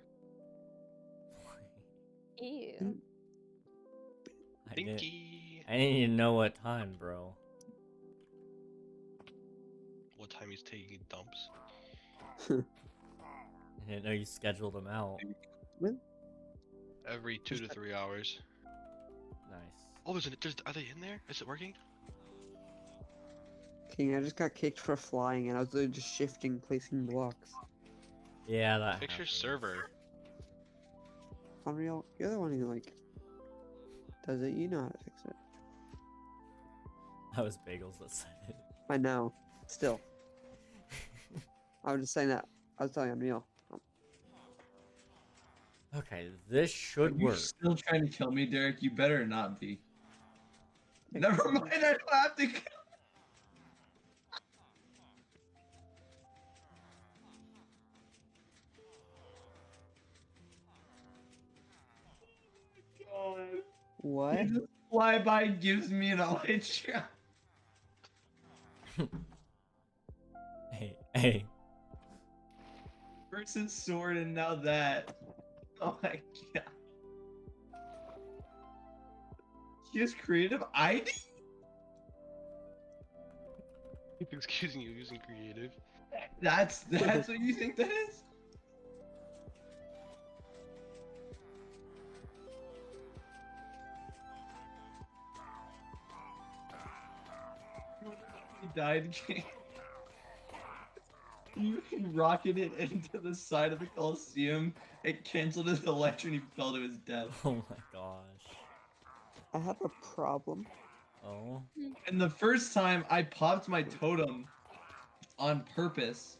Speaker 7: Ew.
Speaker 1: I didn't
Speaker 3: Binky.
Speaker 1: even know what time, bro.
Speaker 3: What time he's taking dumps?
Speaker 1: I didn't know you scheduled them out.
Speaker 3: Every 2 to 3 hours.
Speaker 1: Nice.
Speaker 3: Oh, is it? Are they in there? Is it working?
Speaker 8: King, I just got kicked for flying and I was literally just shifting, placing blocks.
Speaker 1: Yeah, that
Speaker 3: Fix your
Speaker 1: happens.
Speaker 3: server.
Speaker 8: Unreal, you're the one who, like, does it. You know how to fix it.
Speaker 1: That was Bagels that said it.
Speaker 8: I know. Still. I was just saying that. I was telling Unreal.
Speaker 1: Okay, this should
Speaker 11: Are you
Speaker 1: work.
Speaker 11: still trying to kill me, Derek? You better not be. Never mind, I don't have to kill. God.
Speaker 8: What?
Speaker 11: He just fly by gives me an elytra.
Speaker 1: Hey.
Speaker 11: First his sword and now that. Oh my god. He has creative ID?
Speaker 3: Excuse me, using creative.
Speaker 11: That's what you think that is? He died, King. You rocketed into the side of the Coliseum. It canceled his electric and he fell to his death.
Speaker 1: Oh my gosh.
Speaker 8: I have a problem.
Speaker 1: Oh.
Speaker 11: And the first time I popped my totem on purpose,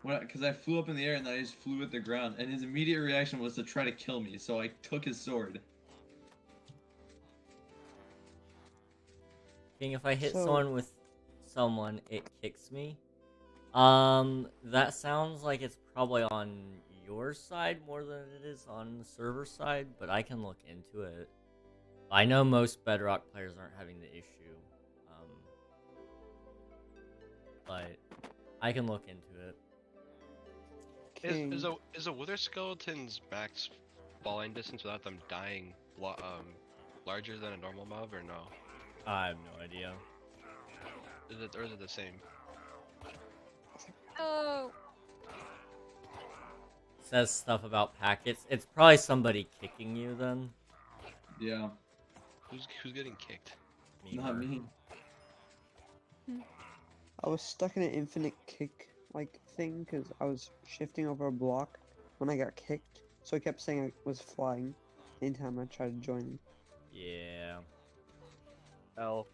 Speaker 11: because I flew up in the air and then I just flew at the ground, and his immediate reaction was to try to kill me, so I took his sword.
Speaker 1: King, if I hit
Speaker 8: So-
Speaker 1: someone with someone, it kicks me. That sounds like it's probably on your side more than it is on the server side, but I can look into it. I know most Bedrock players aren't having the issue. But I can look into it.
Speaker 8: King.
Speaker 3: Is a wither skeleton's max falling distance without them dying larger than a normal mob or no?
Speaker 1: I have no idea.
Speaker 3: Or is it the same?
Speaker 7: Oh.
Speaker 1: Says stuff about packets. It's probably somebody kicking you then.
Speaker 11: Yeah.
Speaker 3: Who's getting kicked?
Speaker 11: Not me.
Speaker 8: I was stuck in an infinite kick like thing because I was shifting over a block when I got kicked. So I kept saying I was flying anytime I tried to join.
Speaker 1: Yeah.
Speaker 2: L.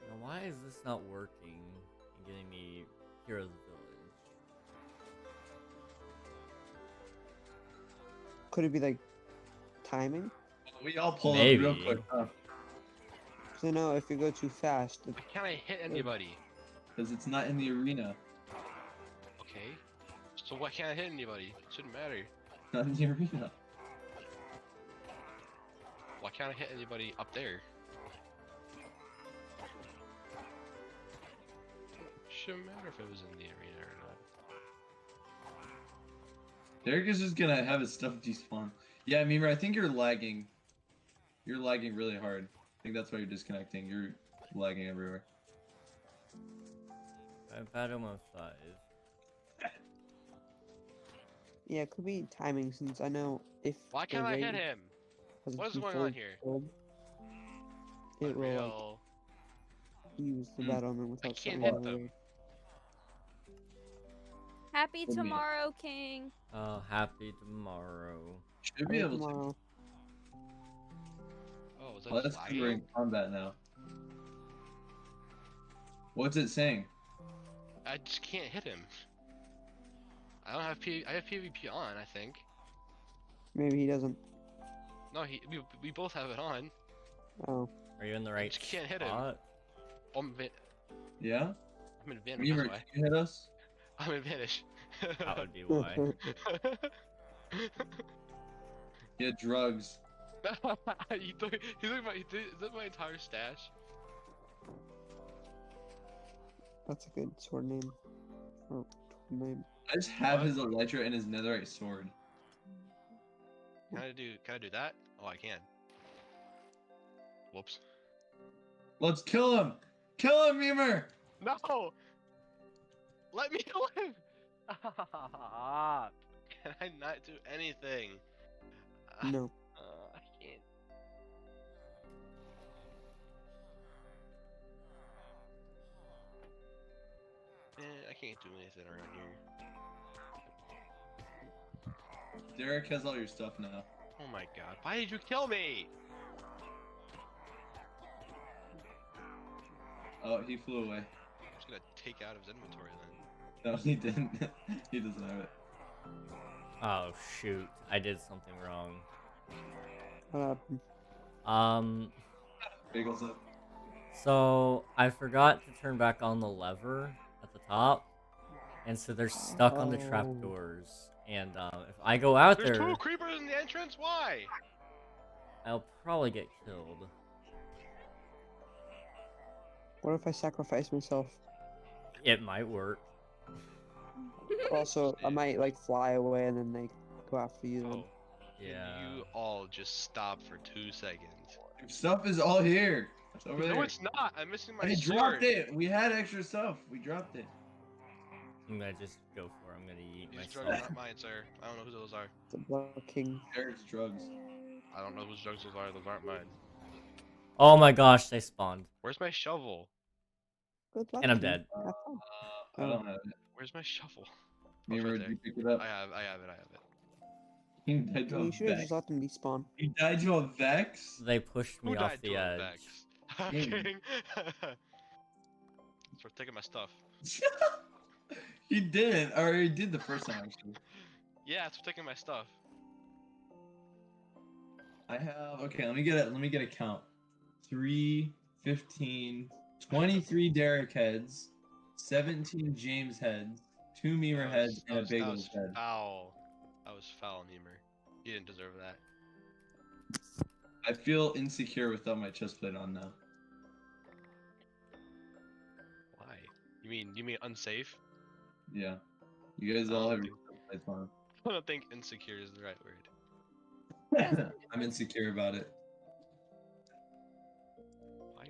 Speaker 1: Now, why is this not working and getting me Heroes Village?
Speaker 8: Could it be like timing?
Speaker 11: We all pulled
Speaker 1: Maybe.
Speaker 11: up real quick, huh?
Speaker 8: Because I know if you go too fast, it,
Speaker 3: Why can't I hit anybody?
Speaker 11: Because it's not in the arena.
Speaker 3: Okay. So why can't I hit anybody? Shouldn't matter.
Speaker 11: Not in the arena.
Speaker 3: Why can't I hit anybody up there? Shouldn't matter if it was in the arena or not.
Speaker 11: Derek is just gonna have his stuff despawn. Yeah, Memer, I think you're lagging. You're lagging really hard. I think that's why you're disconnecting. You're lagging everywhere.
Speaker 1: I've had him on 5.
Speaker 8: yeah, it could be timing since I know if
Speaker 3: Why
Speaker 8: the
Speaker 3: can't I hit
Speaker 8: raid
Speaker 3: him?
Speaker 8: has
Speaker 3: What is
Speaker 8: been
Speaker 3: going
Speaker 8: fully
Speaker 3: on here?
Speaker 8: filled, it will like
Speaker 3: Real.
Speaker 8: use the
Speaker 11: Hmm.
Speaker 8: battle omen without
Speaker 3: can't
Speaker 8: starting
Speaker 3: hit
Speaker 8: the
Speaker 3: them.
Speaker 8: raid.
Speaker 7: Happy
Speaker 11: Good man.
Speaker 7: tomorrow, King.
Speaker 1: Oh, happy tomorrow.
Speaker 11: Should be
Speaker 8: Hey,
Speaker 11: able to.
Speaker 8: tomorrow.
Speaker 3: Oh, was that
Speaker 11: Well,
Speaker 3: just
Speaker 11: that's good we're in
Speaker 3: lagging?
Speaker 11: combat now. What's it saying?
Speaker 3: I just can't hit him. I don't have I have PvP on, I think.
Speaker 8: Maybe he doesn't.
Speaker 3: No, we both have it on.
Speaker 8: Oh,
Speaker 1: Are you in the right
Speaker 3: just can't hit him.
Speaker 1: spot?
Speaker 11: Yeah?
Speaker 3: I'm in advantage,
Speaker 11: Memer,
Speaker 3: that's why.
Speaker 11: can you hit us?
Speaker 3: I'm in advantage.
Speaker 1: That would be why.
Speaker 11: Get drugs.
Speaker 3: he took my entire stash.
Speaker 8: that's a good sword name. Or name.
Speaker 11: I just have
Speaker 3: What?
Speaker 11: his Elytra and his netherite sword.
Speaker 3: Can I do that? Oh, I can. Whoops.
Speaker 11: Let's kill him! Kill him, Memer!
Speaker 3: No! Let me live! Stop! Can I not do anything?
Speaker 8: No.
Speaker 3: I can't. I can't do anything around here.
Speaker 11: Derek has all your stuff now.
Speaker 3: Oh my god, why did you kill me?
Speaker 11: Oh, he flew away.
Speaker 3: I'm just gonna take out his inventory then.
Speaker 11: No, he didn't. He doesn't have it.
Speaker 1: Oh shoot, I did something wrong.
Speaker 8: What happened?
Speaker 11: Bagels up.
Speaker 1: So I forgot to turn back on the lever at the top. and so they're stuck on the
Speaker 8: Oh.
Speaker 1: trapdoors. And if I go out
Speaker 3: There's
Speaker 1: there,
Speaker 3: two creepers in the entrance. Why?
Speaker 1: I'll probably get killed.
Speaker 8: What if I sacrifice myself?
Speaker 1: It might work.
Speaker 8: Also, I might like fly away and then they go after you. Then.
Speaker 3: Oh,
Speaker 1: Yeah.
Speaker 3: can you all just stop for 2 seconds?
Speaker 11: Your stuff is all here. It's over there.
Speaker 3: No, it's not. I'm missing my
Speaker 11: I
Speaker 3: sword.
Speaker 11: dropped it. We had extra stuff. We dropped it.
Speaker 1: I'm gonna just go for it. I'm gonna eat
Speaker 3: These
Speaker 1: myself.
Speaker 3: drugs aren't mine, sir. I don't know who those are.
Speaker 8: The Blood King.
Speaker 11: Eric's drugs.
Speaker 3: I don't know whose drugs those are. Those aren't mine.
Speaker 1: Oh my gosh, they spawned.
Speaker 3: Where's my shovel?
Speaker 8: Good luck.
Speaker 1: And I'm
Speaker 8: to you.
Speaker 1: dead.
Speaker 8: Have fun.
Speaker 11: I don't have it.
Speaker 3: Where's my shovel?
Speaker 11: Mirror,
Speaker 3: right
Speaker 11: did you pick it up?
Speaker 3: I have it.
Speaker 11: He died to
Speaker 8: Well,
Speaker 11: a
Speaker 8: you should have
Speaker 11: Vex.
Speaker 8: just let them despawn.
Speaker 11: He died to a Vex?
Speaker 1: They pushed me
Speaker 3: Who
Speaker 1: off
Speaker 3: died
Speaker 1: the
Speaker 3: to a
Speaker 1: edge.
Speaker 3: Vex? I'm
Speaker 11: King.
Speaker 3: kidding. So we're taking my stuff.
Speaker 11: He didn't, or he did the first time actually.
Speaker 3: Yeah, it's for taking my stuff.
Speaker 11: I have okay, let me get a count. 3, 15, 23 Derek heads, 17 James heads, 2 Memer heads, and a
Speaker 3: that
Speaker 11: Bagels
Speaker 3: was
Speaker 11: head.
Speaker 3: foul. That was foul, Nemer. You didn't deserve that.
Speaker 11: I feel insecure without my chest plate on now.
Speaker 3: Why? You mean unsafe?
Speaker 11: Yeah. You guys all have your chest plates on.
Speaker 3: I don't think insecure is the right word.
Speaker 11: I'm insecure about it.
Speaker 3: Why?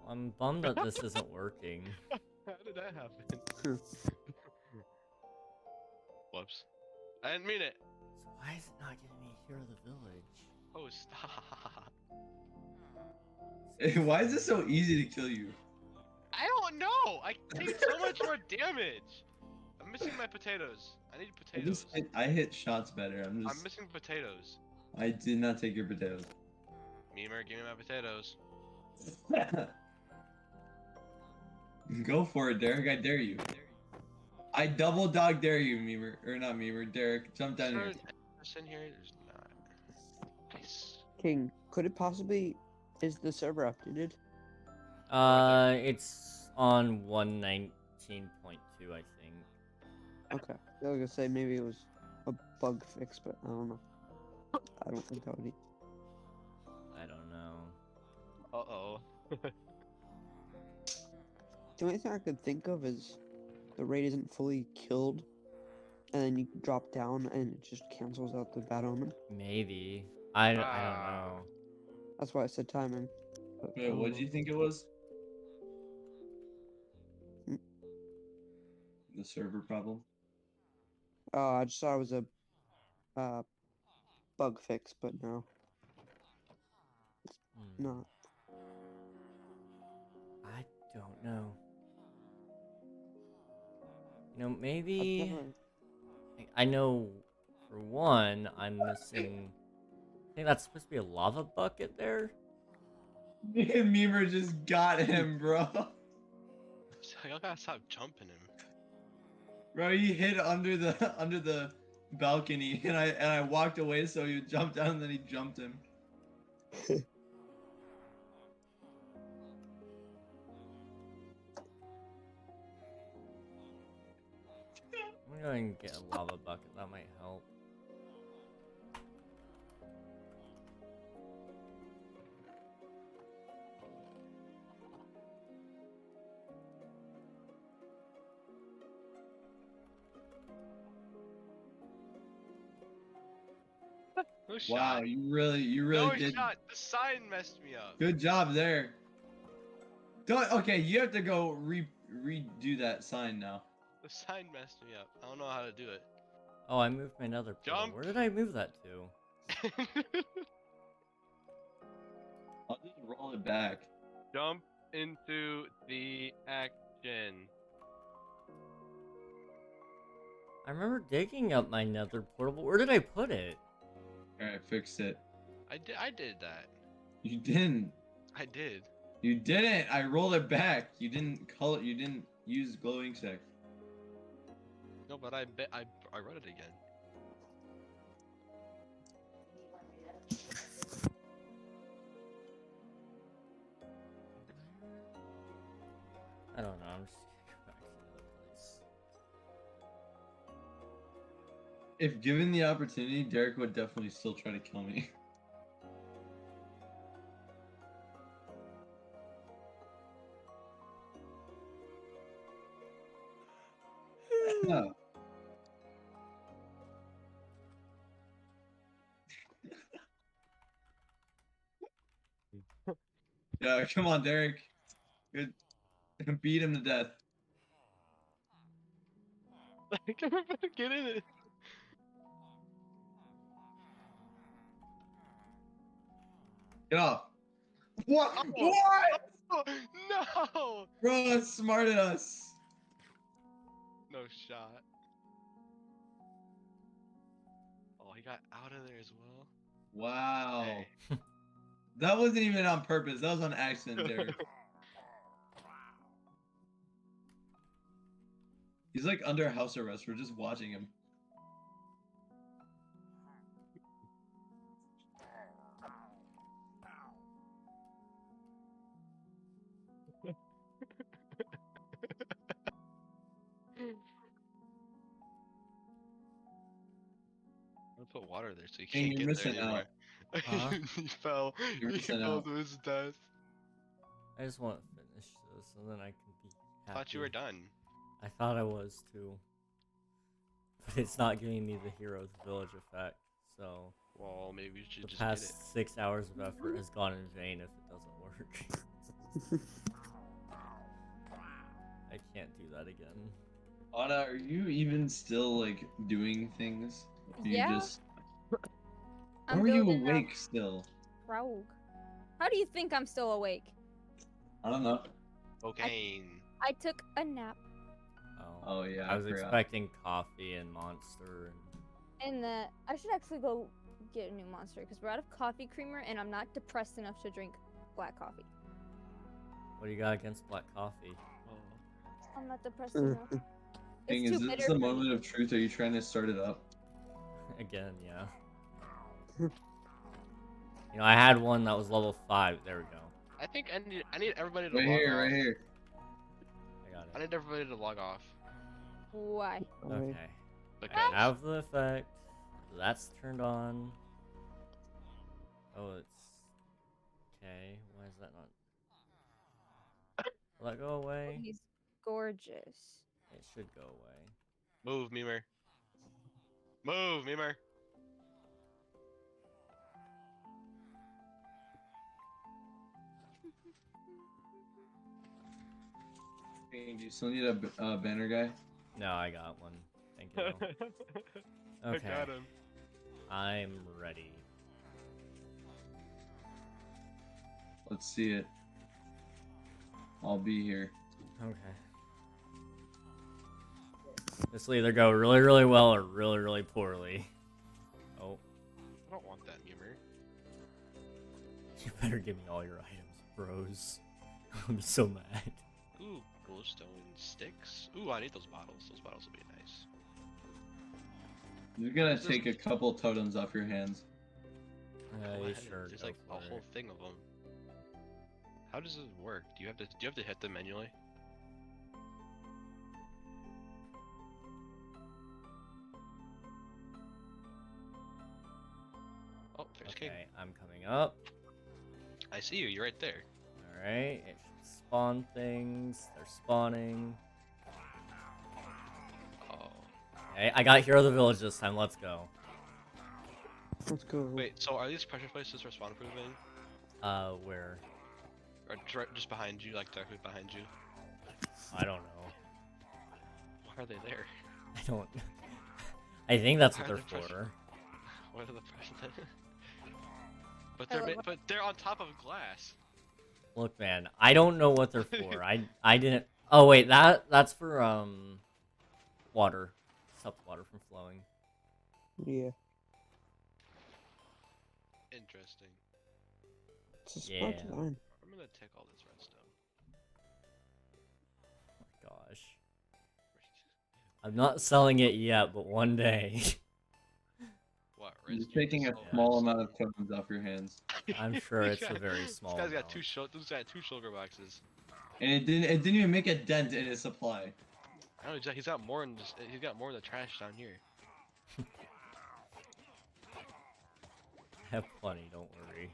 Speaker 1: I'm bummed that this isn't working.
Speaker 3: How did that happen? Whoops. I didn't mean it.
Speaker 1: So why is it not giving me Hero of the Village?
Speaker 3: Oh, stop.
Speaker 11: Why is it so easy to kill you?
Speaker 3: I don't know. I take so much more damage. I'm missing my potatoes. I need potatoes.
Speaker 11: I hit shots better.
Speaker 3: I'm missing potatoes.
Speaker 11: I did not take your potatoes.
Speaker 3: Memer, give me my potatoes.
Speaker 11: Go for it, Derek. I dare you. I double dog dare you, Memer. Or not Memer, Derek. Jump down here.
Speaker 3: There's in here. There's not. Nice.
Speaker 8: King, could it possibly... Is the server updated?
Speaker 1: It's on 119.2, I think.
Speaker 8: Okay. I was gonna say maybe it was a bug fix, but I don't know. I don't think that would be...
Speaker 1: I don't know.
Speaker 3: Uh-oh.
Speaker 8: The only thing I could think of is the raid isn't fully killed, and then you drop down and it just cancels out the bad omen.
Speaker 1: Maybe. I don't know.
Speaker 8: That's why I said timing. But I
Speaker 11: Wait,
Speaker 8: don't
Speaker 11: what
Speaker 8: know.
Speaker 11: do you think it was?
Speaker 8: Hmm.
Speaker 11: The server problem?
Speaker 8: I just thought it was a bug fix, but no, it's not.
Speaker 1: I don't know. You know,
Speaker 8: I've
Speaker 1: maybe...
Speaker 8: never...
Speaker 1: I know, for one, I'm missing... I think that's supposed to be a lava bucket there?
Speaker 11: Me and Memer just got him, bro.
Speaker 3: Y'all gotta stop jumping him.
Speaker 11: Bro, he hid under the balcony, and I walked away so he would jump down, and then he jumped him.
Speaker 1: I'm going to get a lava bucket, that might help.
Speaker 3: No
Speaker 11: Wow,
Speaker 3: shot.
Speaker 11: you really
Speaker 3: No
Speaker 11: did.
Speaker 3: shot. The sign messed me up.
Speaker 11: Good job there. Don't. Okay, you have to go redo that sign now.
Speaker 3: The sign messed me up. I don't know how to do it.
Speaker 1: Oh, I moved my nether portal.
Speaker 3: Jump.
Speaker 1: Where did I move that to?
Speaker 11: I'll just roll it back.
Speaker 3: Jump into the action.
Speaker 1: I remember digging up my nether portal, but where did I put it?
Speaker 11: Alright, fixed it.
Speaker 3: I did that.
Speaker 11: You didn't.
Speaker 3: I did.
Speaker 11: You didn't. I rolled it back. You didn't color. You didn't use glowing stick.
Speaker 3: No, but I wrote it again.
Speaker 1: I don't know. I'm just gonna go back to the other place.
Speaker 11: If given the opportunity, Derek would definitely still try to kill me. No. Yeah, come on, Derek. Good. Beat him to death.
Speaker 3: Get in it.
Speaker 11: Get off. What?
Speaker 3: Oh.
Speaker 11: What?
Speaker 3: Oh, no!
Speaker 11: Bro, outsmarted us.
Speaker 3: No shot. Oh, he got out of there as well.
Speaker 11: Wow.
Speaker 3: Hey.
Speaker 11: That wasn't even on purpose. That was on accident, Derek. He's like under house arrest. We're just watching him.
Speaker 3: I'll put water there so you
Speaker 11: Hey,
Speaker 3: can't
Speaker 11: you're
Speaker 3: get there
Speaker 11: missing
Speaker 3: anymore.
Speaker 11: out.
Speaker 1: Huh?
Speaker 3: He fell.
Speaker 11: You're
Speaker 3: He
Speaker 11: missing
Speaker 3: fell
Speaker 11: out.
Speaker 3: to his death.
Speaker 1: I just want to finish this, and then I can be happy.
Speaker 3: Thought you were done.
Speaker 1: I thought I was too. But it's not giving me the Heroes Village effect, so
Speaker 3: Well, maybe we should
Speaker 1: the
Speaker 3: just get it.
Speaker 1: past 6 hours of effort has gone in vain if it doesn't work. I can't do that again.
Speaker 11: Anna, are you even still like doing things? Or you
Speaker 7: Yeah.
Speaker 11: just...
Speaker 7: I'm
Speaker 11: How are you
Speaker 7: building a
Speaker 11: awake still?
Speaker 7: rogue. How do you think I'm still awake?
Speaker 11: I don't know.
Speaker 3: Cocaine.
Speaker 7: I took a nap,
Speaker 11: Oh yeah,
Speaker 1: I was
Speaker 11: forgot.
Speaker 1: expecting coffee and Monster and
Speaker 7: and I should actually go get a new Monster because we're out of coffee creamer, and I'm not depressed enough to drink black coffee.
Speaker 1: what do you got against black coffee?
Speaker 7: I'm not depressed enough.
Speaker 11: Dang,
Speaker 7: It's
Speaker 11: is
Speaker 7: too
Speaker 11: this
Speaker 7: bitter
Speaker 11: the
Speaker 7: for me.
Speaker 11: moment of truth? Are you trying to start it up?
Speaker 1: Again, yeah. You know, I had one that was level 5. There we go.
Speaker 3: I think I need everybody to
Speaker 11: Right
Speaker 3: log
Speaker 11: here,
Speaker 3: off.
Speaker 11: right here.
Speaker 1: I got
Speaker 3: I
Speaker 1: it.
Speaker 3: need everybody to log off.
Speaker 7: Why?
Speaker 1: Okay.
Speaker 3: Because
Speaker 1: I have the effect. That's turned on. Oh, it's... Okay, why is that not... Will that go away?
Speaker 7: He's gorgeous.
Speaker 1: It should go away.
Speaker 3: move, Memer. Move, Memer.
Speaker 11: Hey, do you still need a banner guy?
Speaker 1: No, I got one. Thank you.
Speaker 3: I
Speaker 1: Okay.
Speaker 3: got him.
Speaker 1: I'm ready.
Speaker 11: Let's see it. I'll be here.
Speaker 1: Okay. This will either go really, really well or really, really poorly. Oh.
Speaker 3: I don't want that, Memer.
Speaker 1: You better give me all your items, bros. I'm so mad.
Speaker 3: Ooh, glowstone sticks. Ooh, I need those bottles. Those bottles will be nice.
Speaker 11: You're gonna take a couple totems off your hands.
Speaker 3: Go ahead,
Speaker 1: Sure,
Speaker 3: there's
Speaker 1: go
Speaker 3: like a
Speaker 1: for
Speaker 3: whole
Speaker 1: it.
Speaker 3: thing of them. How does this work? Do you have to hit them manually? Oh, there's King.
Speaker 1: Okay, I'm coming up.
Speaker 3: I see you. You're right there.
Speaker 1: Alright, it should spawn things. They're spawning.
Speaker 3: Oh.
Speaker 1: Okay, I got Hero of the Village this time. Let's go.
Speaker 8: Let's go.
Speaker 3: Wait, so are these pressure places for spawn proofing?
Speaker 1: Where?
Speaker 3: Or just behind you, like directly behind you?
Speaker 1: I don't know.
Speaker 3: Why are they there?
Speaker 1: I don't... I think that's what
Speaker 3: Why are
Speaker 1: they're
Speaker 3: the pressure-
Speaker 1: for.
Speaker 3: What are the pressure? But
Speaker 7: I love
Speaker 3: but they're on top of glass.
Speaker 1: Look, man, I don't know what they're for. I didn't... Oh, wait, that's for, water. Stop the water from flowing.
Speaker 8: Yeah.
Speaker 3: Interesting.
Speaker 8: It's a
Speaker 1: Yeah.
Speaker 8: smart design.
Speaker 3: I'm gonna take all this redstone.
Speaker 1: Oh my gosh. I'm not selling it yet, but one day.
Speaker 3: What?
Speaker 11: Just taking a small amount of tokens off your hands.
Speaker 1: I'm sure it's a very small
Speaker 3: This guy's got
Speaker 1: amount.
Speaker 3: two sugar boxes.
Speaker 11: And it didn't even make a dent in his supply.
Speaker 3: Oh, he's got more than just. He's got more than the trash down here.
Speaker 1: I have plenty, don't worry.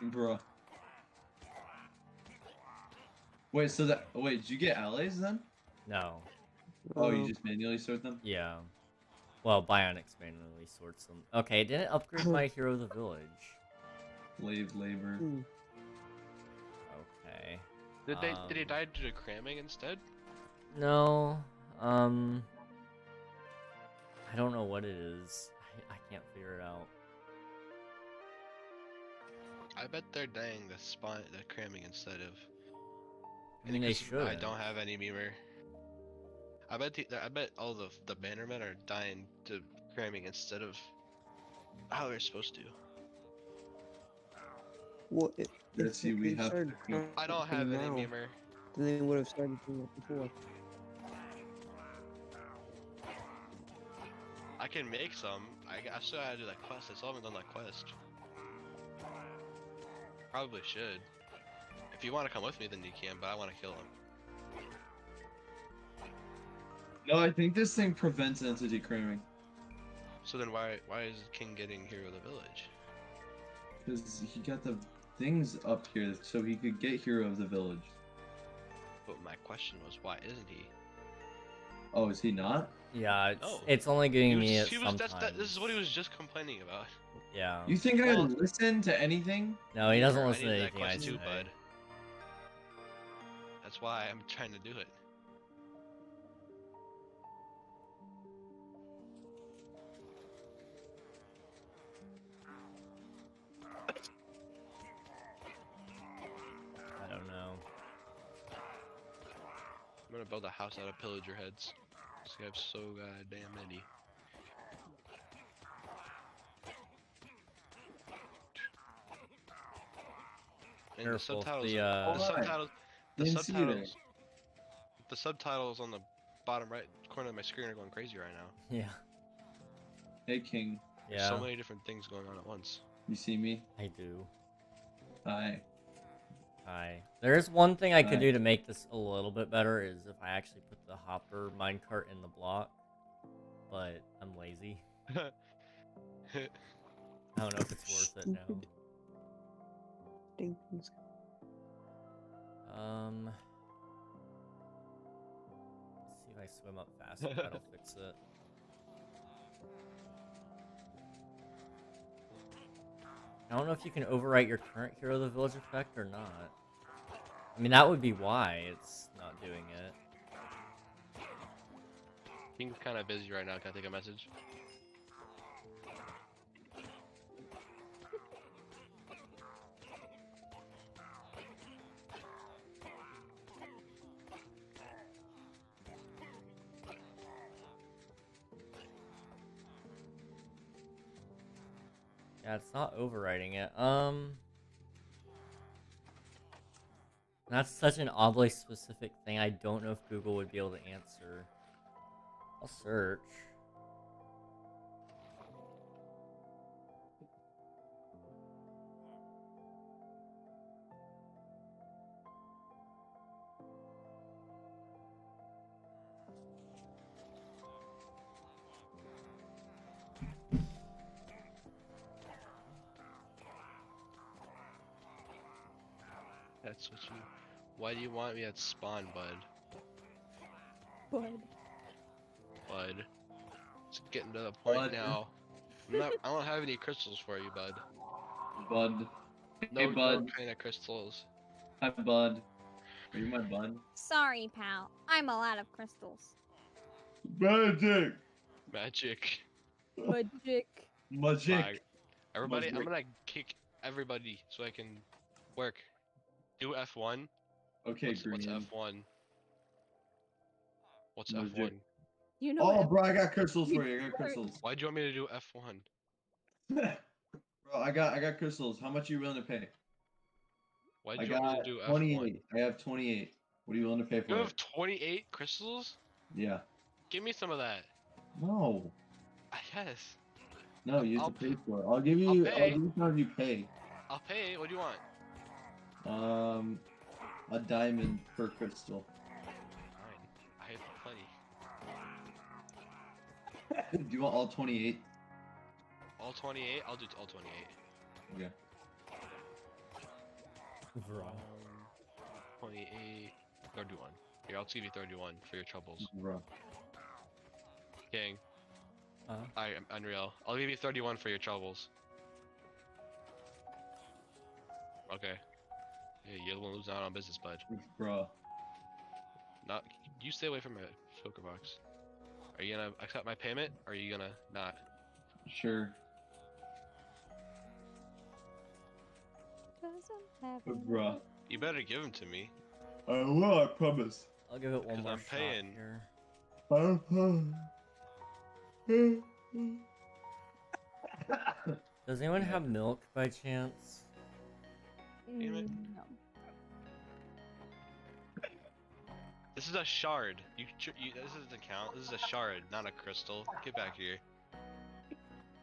Speaker 11: Bruh. Wait, so that did you get allies then?
Speaker 1: No.
Speaker 11: Oh, you just manually sort them?
Speaker 1: Yeah. Well, Bionics manually sorts them. Okay, didn't upgrade my hero of the village.
Speaker 11: Slave labor.
Speaker 1: Okay.
Speaker 3: Did he die due to cramming instead?
Speaker 1: No. I don't know what it is. I can't figure it out.
Speaker 3: I bet they're dying the cramming instead of.
Speaker 1: I mean, they should.
Speaker 3: I don't have any memer. I bet all the bannermen are dying to cramming instead of how they're supposed to.
Speaker 8: Well,
Speaker 11: Let's see, we have.
Speaker 3: I don't have any memer.
Speaker 8: Then they would have started doing it before.
Speaker 3: I can make some. I still gotta do that quest. I still haven't done that quest. Probably should. If you want to come with me, then you can. But I want to kill him.
Speaker 11: No, I think this thing prevents entity cramming.
Speaker 3: So then why is King getting Hero of the Village?
Speaker 11: Because he got the things up here so he could get Hero of the Village.
Speaker 3: But my question was, why isn't he?
Speaker 11: Oh, is he not?
Speaker 1: Yeah,
Speaker 3: No.
Speaker 1: it's only giving me it sometimes.
Speaker 3: This is what he was just complaining about.
Speaker 1: Yeah.
Speaker 11: You think I listen to anything?
Speaker 1: No, he doesn't
Speaker 3: I
Speaker 1: listen to
Speaker 3: needed that
Speaker 1: anything I
Speaker 3: quest
Speaker 1: say.
Speaker 3: too, bud. That's why I'm trying to do it.
Speaker 1: I don't know.
Speaker 3: I'm gonna build a house out of pillager heads. So I have so goddamn many. And
Speaker 1: Careful,
Speaker 3: the subtitles on the bottom right corner of my screen are going crazy right now.
Speaker 1: Yeah.
Speaker 11: Hey, King.
Speaker 3: There's
Speaker 1: Yeah.
Speaker 3: so many different things going on at once.
Speaker 11: You see me?
Speaker 1: I do.
Speaker 11: Hi.
Speaker 1: Hi. There's one thing I could do to make this a little bit better is if I actually put the hopper minecart in the block, but I'm lazy. I don't know if it's worth it now.
Speaker 8: Stupid.
Speaker 1: Let's see if I swim up fast. That'll fix it. I don't know if you can overwrite your current Hero of the Village effect or not. I mean, that would be why it's not doing it.
Speaker 3: King's kind of busy right now. Can I take a message?
Speaker 1: Yeah, it's not overwriting it. That's such an oddly specific thing. I don't know if Google would be able to answer. I'll search.
Speaker 3: That's what you. Why do you want me at spawn, bud?
Speaker 7: Bud.
Speaker 3: Bud. It's getting to the point
Speaker 11: Bud.
Speaker 3: now. I don't have any crystals for you, bud.
Speaker 11: Bud.
Speaker 3: No,
Speaker 11: Hey, bud.
Speaker 3: No kind of crystals.
Speaker 11: Hi, Bud. Are you my bud?
Speaker 10: Sorry, pal. I'm all out of crystals.
Speaker 11: Magic!
Speaker 3: Magic.
Speaker 7: Magic.
Speaker 11: Magic!
Speaker 3: Fine. Everybody,
Speaker 11: Magic.
Speaker 3: I'm gonna kick everybody so I can work. Do F1.
Speaker 11: Okay,
Speaker 3: What's
Speaker 11: Green.
Speaker 3: F1? What's
Speaker 11: Magic.
Speaker 3: F1?
Speaker 7: You know
Speaker 11: Oh,
Speaker 7: it.
Speaker 11: bro, I got crystals for you. I got crystals.
Speaker 3: Why'd you want me to do F1?
Speaker 11: Bro, I got crystals. How much are you willing to pay?
Speaker 3: Why'd
Speaker 11: I
Speaker 3: you want me
Speaker 11: got
Speaker 3: to do F1?
Speaker 11: 28. I have 28. What are you willing to pay for
Speaker 3: You
Speaker 11: it?
Speaker 3: have 28 crystals?
Speaker 11: Yeah.
Speaker 3: Give me some of that.
Speaker 11: No.
Speaker 3: Yes.
Speaker 11: No, you have
Speaker 3: I'll
Speaker 11: to pay for it. I'll give you. I'll
Speaker 3: pay.
Speaker 11: give you time if you pay.
Speaker 3: I'll pay. What do you want?
Speaker 11: a diamond per crystal.
Speaker 3: Fine. I have plenty.
Speaker 11: Do you want all 28?
Speaker 3: All 28? I'll do all 28.
Speaker 11: Okay.
Speaker 3: 28. 31. Here, I'll give you 31 for your troubles.
Speaker 11: Bruh.
Speaker 3: King.
Speaker 1: Uh-huh.
Speaker 3: I am Unreal. I'll give you 31 for your troubles. Okay. Yeah, you're the one losing out on business, bud.
Speaker 11: Bruh.
Speaker 3: Not. You stay away from my poker box. Are you gonna accept my payment, or are you gonna not?
Speaker 11: Sure. Bruh.
Speaker 3: You better give them to me.
Speaker 11: I will, I promise.
Speaker 1: I'll give it one
Speaker 3: 'Cause
Speaker 1: more
Speaker 3: I'm
Speaker 1: shot
Speaker 3: paying.
Speaker 1: here. Does anyone have milk by chance?
Speaker 3: Damn it.
Speaker 7: No.
Speaker 3: This is a shard. This doesn't count. This is a shard, not a crystal. Get back here.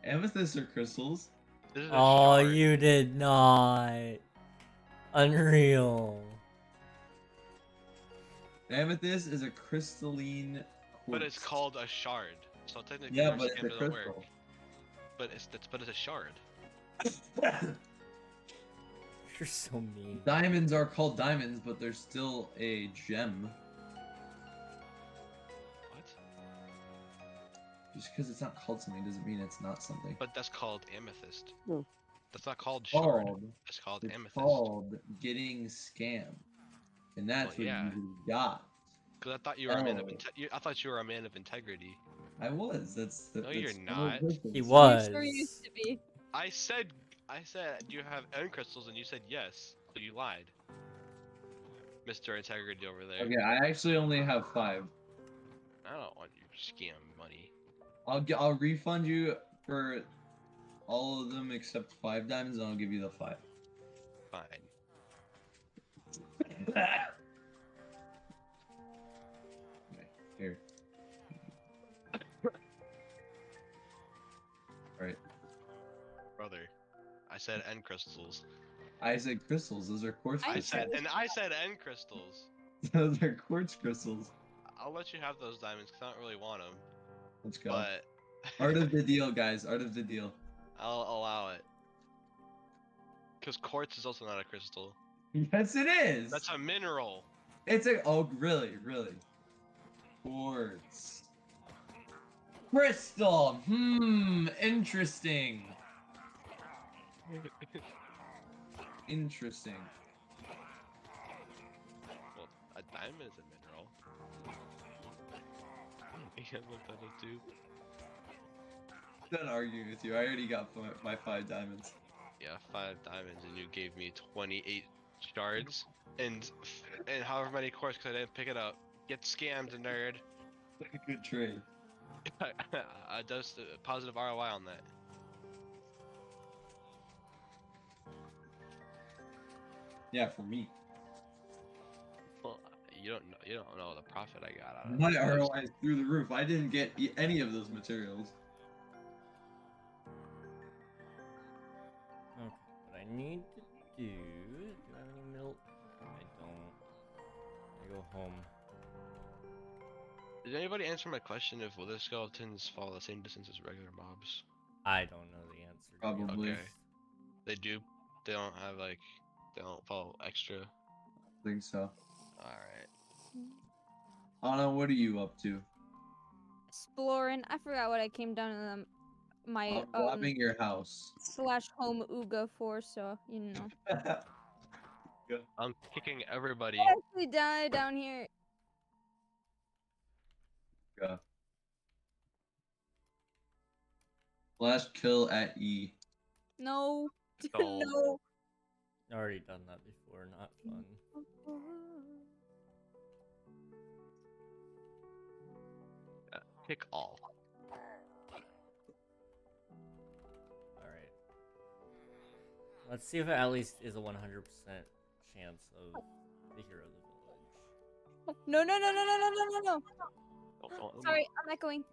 Speaker 11: Amethyst or crystals?
Speaker 3: This is a
Speaker 1: Oh,
Speaker 3: shard.
Speaker 1: you did not. Unreal.
Speaker 11: Amethyst is a crystalline quartz.
Speaker 3: But it's called a shard. So technically,
Speaker 11: Yeah,
Speaker 3: your
Speaker 11: but it's
Speaker 3: scam
Speaker 11: a
Speaker 3: doesn't
Speaker 11: crystal.
Speaker 3: work. But it's a shard.
Speaker 1: You're so mean.
Speaker 11: Diamonds are called diamonds, but they're still a gem.
Speaker 3: What?
Speaker 11: Just because it's not called something doesn't mean it's not something.
Speaker 3: But that's called amethyst.
Speaker 8: No.
Speaker 3: That's not called shard.
Speaker 11: Called,
Speaker 3: It's called
Speaker 11: it's
Speaker 3: amethyst.
Speaker 11: called getting scammed, and that's
Speaker 3: Well,
Speaker 11: what
Speaker 3: yeah.
Speaker 11: you got.
Speaker 3: Because I thought you were a man of
Speaker 11: Oh.
Speaker 3: I thought you were a man of integrity.
Speaker 11: I was. That's
Speaker 3: No, you're
Speaker 11: that's
Speaker 3: not.
Speaker 1: He
Speaker 7: You
Speaker 1: was.
Speaker 7: sure used to be.
Speaker 3: I said, do you have end crystals? And you said yes. So you lied. Mr. Integrity over there.
Speaker 11: Okay, I actually only have 5.
Speaker 3: I don't want your scam money.
Speaker 11: I'll refund you for all of them except 5 diamonds, and I'll give you the 5.
Speaker 3: Fine.
Speaker 11: Okay, here. Alright.
Speaker 3: Brother, I said end crystals.
Speaker 11: I said crystals. Those are quartz
Speaker 3: I
Speaker 11: crystals.
Speaker 3: said end crystals.
Speaker 11: Those are quartz crystals.
Speaker 3: I'll let you have those diamonds because I don't really want them.
Speaker 11: Let's go.
Speaker 3: But
Speaker 11: Art of the deal, guys. Art of the deal.
Speaker 3: I'll allow it. Because quartz is also not a crystal.
Speaker 11: Yes, it is.
Speaker 3: That's a mineral.
Speaker 11: It's a. Oh, really? Really? Quartz. Crystal. Interesting. Interesting.
Speaker 3: Well, a diamond is a mineral. Yeah, look, that'll do.
Speaker 11: Done arguing with you. I already got my 5 diamonds.
Speaker 3: Yeah, 5 diamonds, and you gave me 28 shards, and however many quartz because I didn't pick it up. Get scammed, nerd.
Speaker 11: Good trade.
Speaker 3: Does positive ROI on that.
Speaker 11: Yeah, for me.
Speaker 3: Well, you don't know the profit I got out of
Speaker 11: My
Speaker 3: it.
Speaker 11: ROI is through the roof. I didn't get any of those materials.
Speaker 1: Okay, what I need to do I have any milk? I don't. I go home.
Speaker 3: Did anybody answer my question if wither skeletons follow the same distance as regular mobs?
Speaker 1: I don't know the answer. to be
Speaker 11: Probably.
Speaker 3: Okay. They do. They don't have like. They don't follow extra.
Speaker 11: I think so.
Speaker 3: Alright.
Speaker 11: Anna, what are you up to?
Speaker 7: Exploring. I forgot what I came down to my
Speaker 11: I'm robbing your house.
Speaker 7: / home Ooga for, so you know.
Speaker 3: I'm kicking everybody.
Speaker 7: I actually died down here.
Speaker 11: Go. Last kill at E.
Speaker 7: No.
Speaker 3: No.
Speaker 7: No.
Speaker 1: Already done that before, not fun.
Speaker 3: Kick all.
Speaker 1: Alright. Let's see if it at least is a 100% chance of the hero of the village.
Speaker 7: No, no, no, no, no, no, no, no, no.
Speaker 3: Don't-
Speaker 7: Sorry, I'm echoing.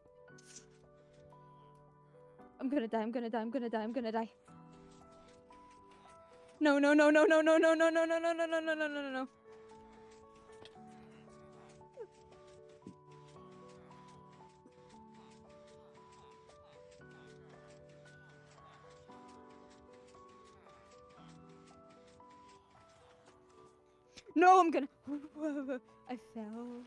Speaker 7: I'm gonna die, I'm gonna die, I'm gonna die, I'm gonna die.
Speaker 4: No, no, no, no, no, no, no, no, no, no, no, no, no, no, no, no, no. No, I'm gonna. I fell.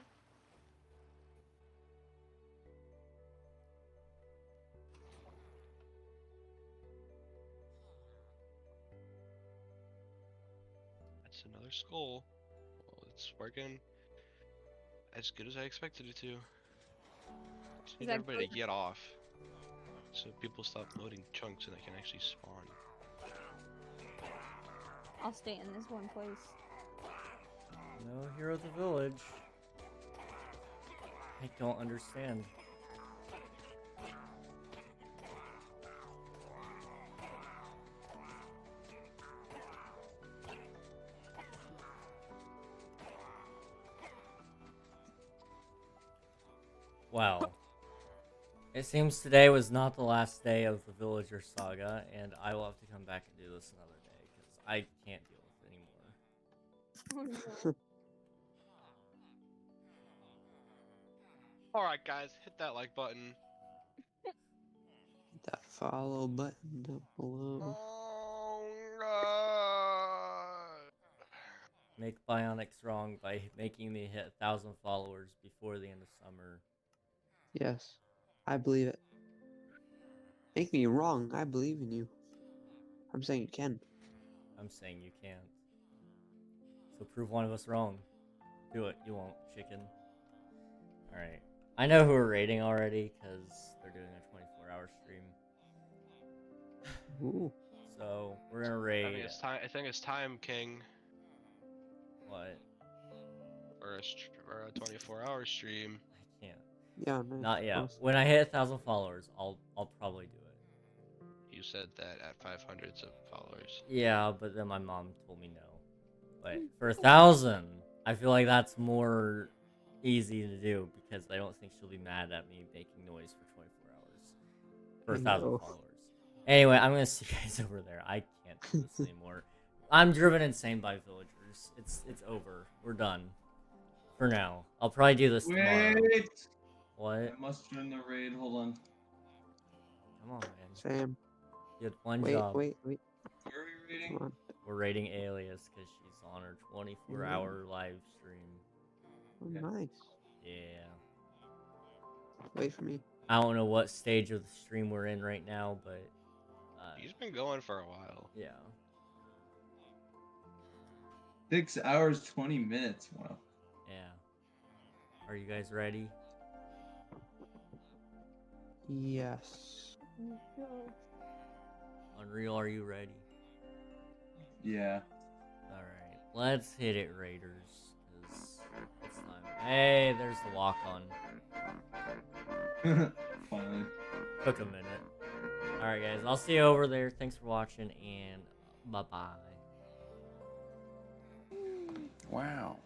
Speaker 3: That's another skull. Well, it's working as good as I expected it to. Just need
Speaker 4: that
Speaker 3: everybody to
Speaker 4: good?
Speaker 3: get off, so people stop loading chunks and they can actually spawn.
Speaker 7: I'll stay in this one place.
Speaker 1: No hero of the village. I don't understand. Wow. It seems today was not the last day of the villager saga, and I will have to come back and do this another day, because I can't deal with it anymore.
Speaker 4: Oh, no.
Speaker 3: Alright guys, hit that like button.
Speaker 8: That follow button down below.
Speaker 3: Oh god.
Speaker 1: Make Bionic strong by making me hit 1,000 followers before the end of summer.
Speaker 8: Yes, I believe it. Make me wrong. I believe in you. I'm saying you can.
Speaker 1: I'm saying you can't. So prove one of us wrong. Do it. You won't, chicken. Alright. I know who we're raiding already, because they're doing a 24-hour stream.
Speaker 8: Ooh.
Speaker 1: So, we're gonna
Speaker 3: I
Speaker 1: raid...
Speaker 3: think it's time. I think it's time, King,
Speaker 1: What?
Speaker 3: for a 24-hour stream.
Speaker 1: I can't.
Speaker 8: Yeah, no.
Speaker 1: Not yet.
Speaker 8: honestly.
Speaker 1: When I hit 1,000 followers, I'll probably do it.
Speaker 3: You said that at 500 followers.
Speaker 1: Yeah, but then my mom told me no. But for 1,000, I feel like that's more easy to do, because I don't think she'll be mad at me making noise for 24 hours. For
Speaker 8: I
Speaker 1: 1,000
Speaker 8: know.
Speaker 1: followers. Anyway, I'm gonna see you guys over there. I can't do this anymore. I'm driven insane by villagers. It's over. We're done. For now. I'll probably do this tomorrow.
Speaker 11: Wait!
Speaker 1: What?
Speaker 11: I must join the raid. Hold on.
Speaker 1: Come on, man.
Speaker 8: Sam.
Speaker 1: You had one
Speaker 8: Wait,
Speaker 1: job.
Speaker 8: wait.
Speaker 11: Where are we raiding?
Speaker 8: Come on.
Speaker 1: We're raiding Alias because she's on her 24-hour live stream.
Speaker 8: Oh,
Speaker 11: Okay.
Speaker 8: nice.
Speaker 1: Yeah.
Speaker 8: Wait for me.
Speaker 1: I don't know what stage of the stream we're in right now, but
Speaker 3: He's been going for a while.
Speaker 1: yeah.
Speaker 11: 6 hours, 20 minutes. Wow.
Speaker 1: Yeah. Are you guys ready?
Speaker 8: Yes.
Speaker 1: Unreal, are you ready?
Speaker 11: Yeah.
Speaker 1: Alright, let's hit it, Raiders. 'Cause it's time. Hey, there's the walk on.
Speaker 11: Finally.
Speaker 1: Took a minute. Alright, guys, I'll see you over there. Thanks for watching, and bye-bye.
Speaker 9: Wow.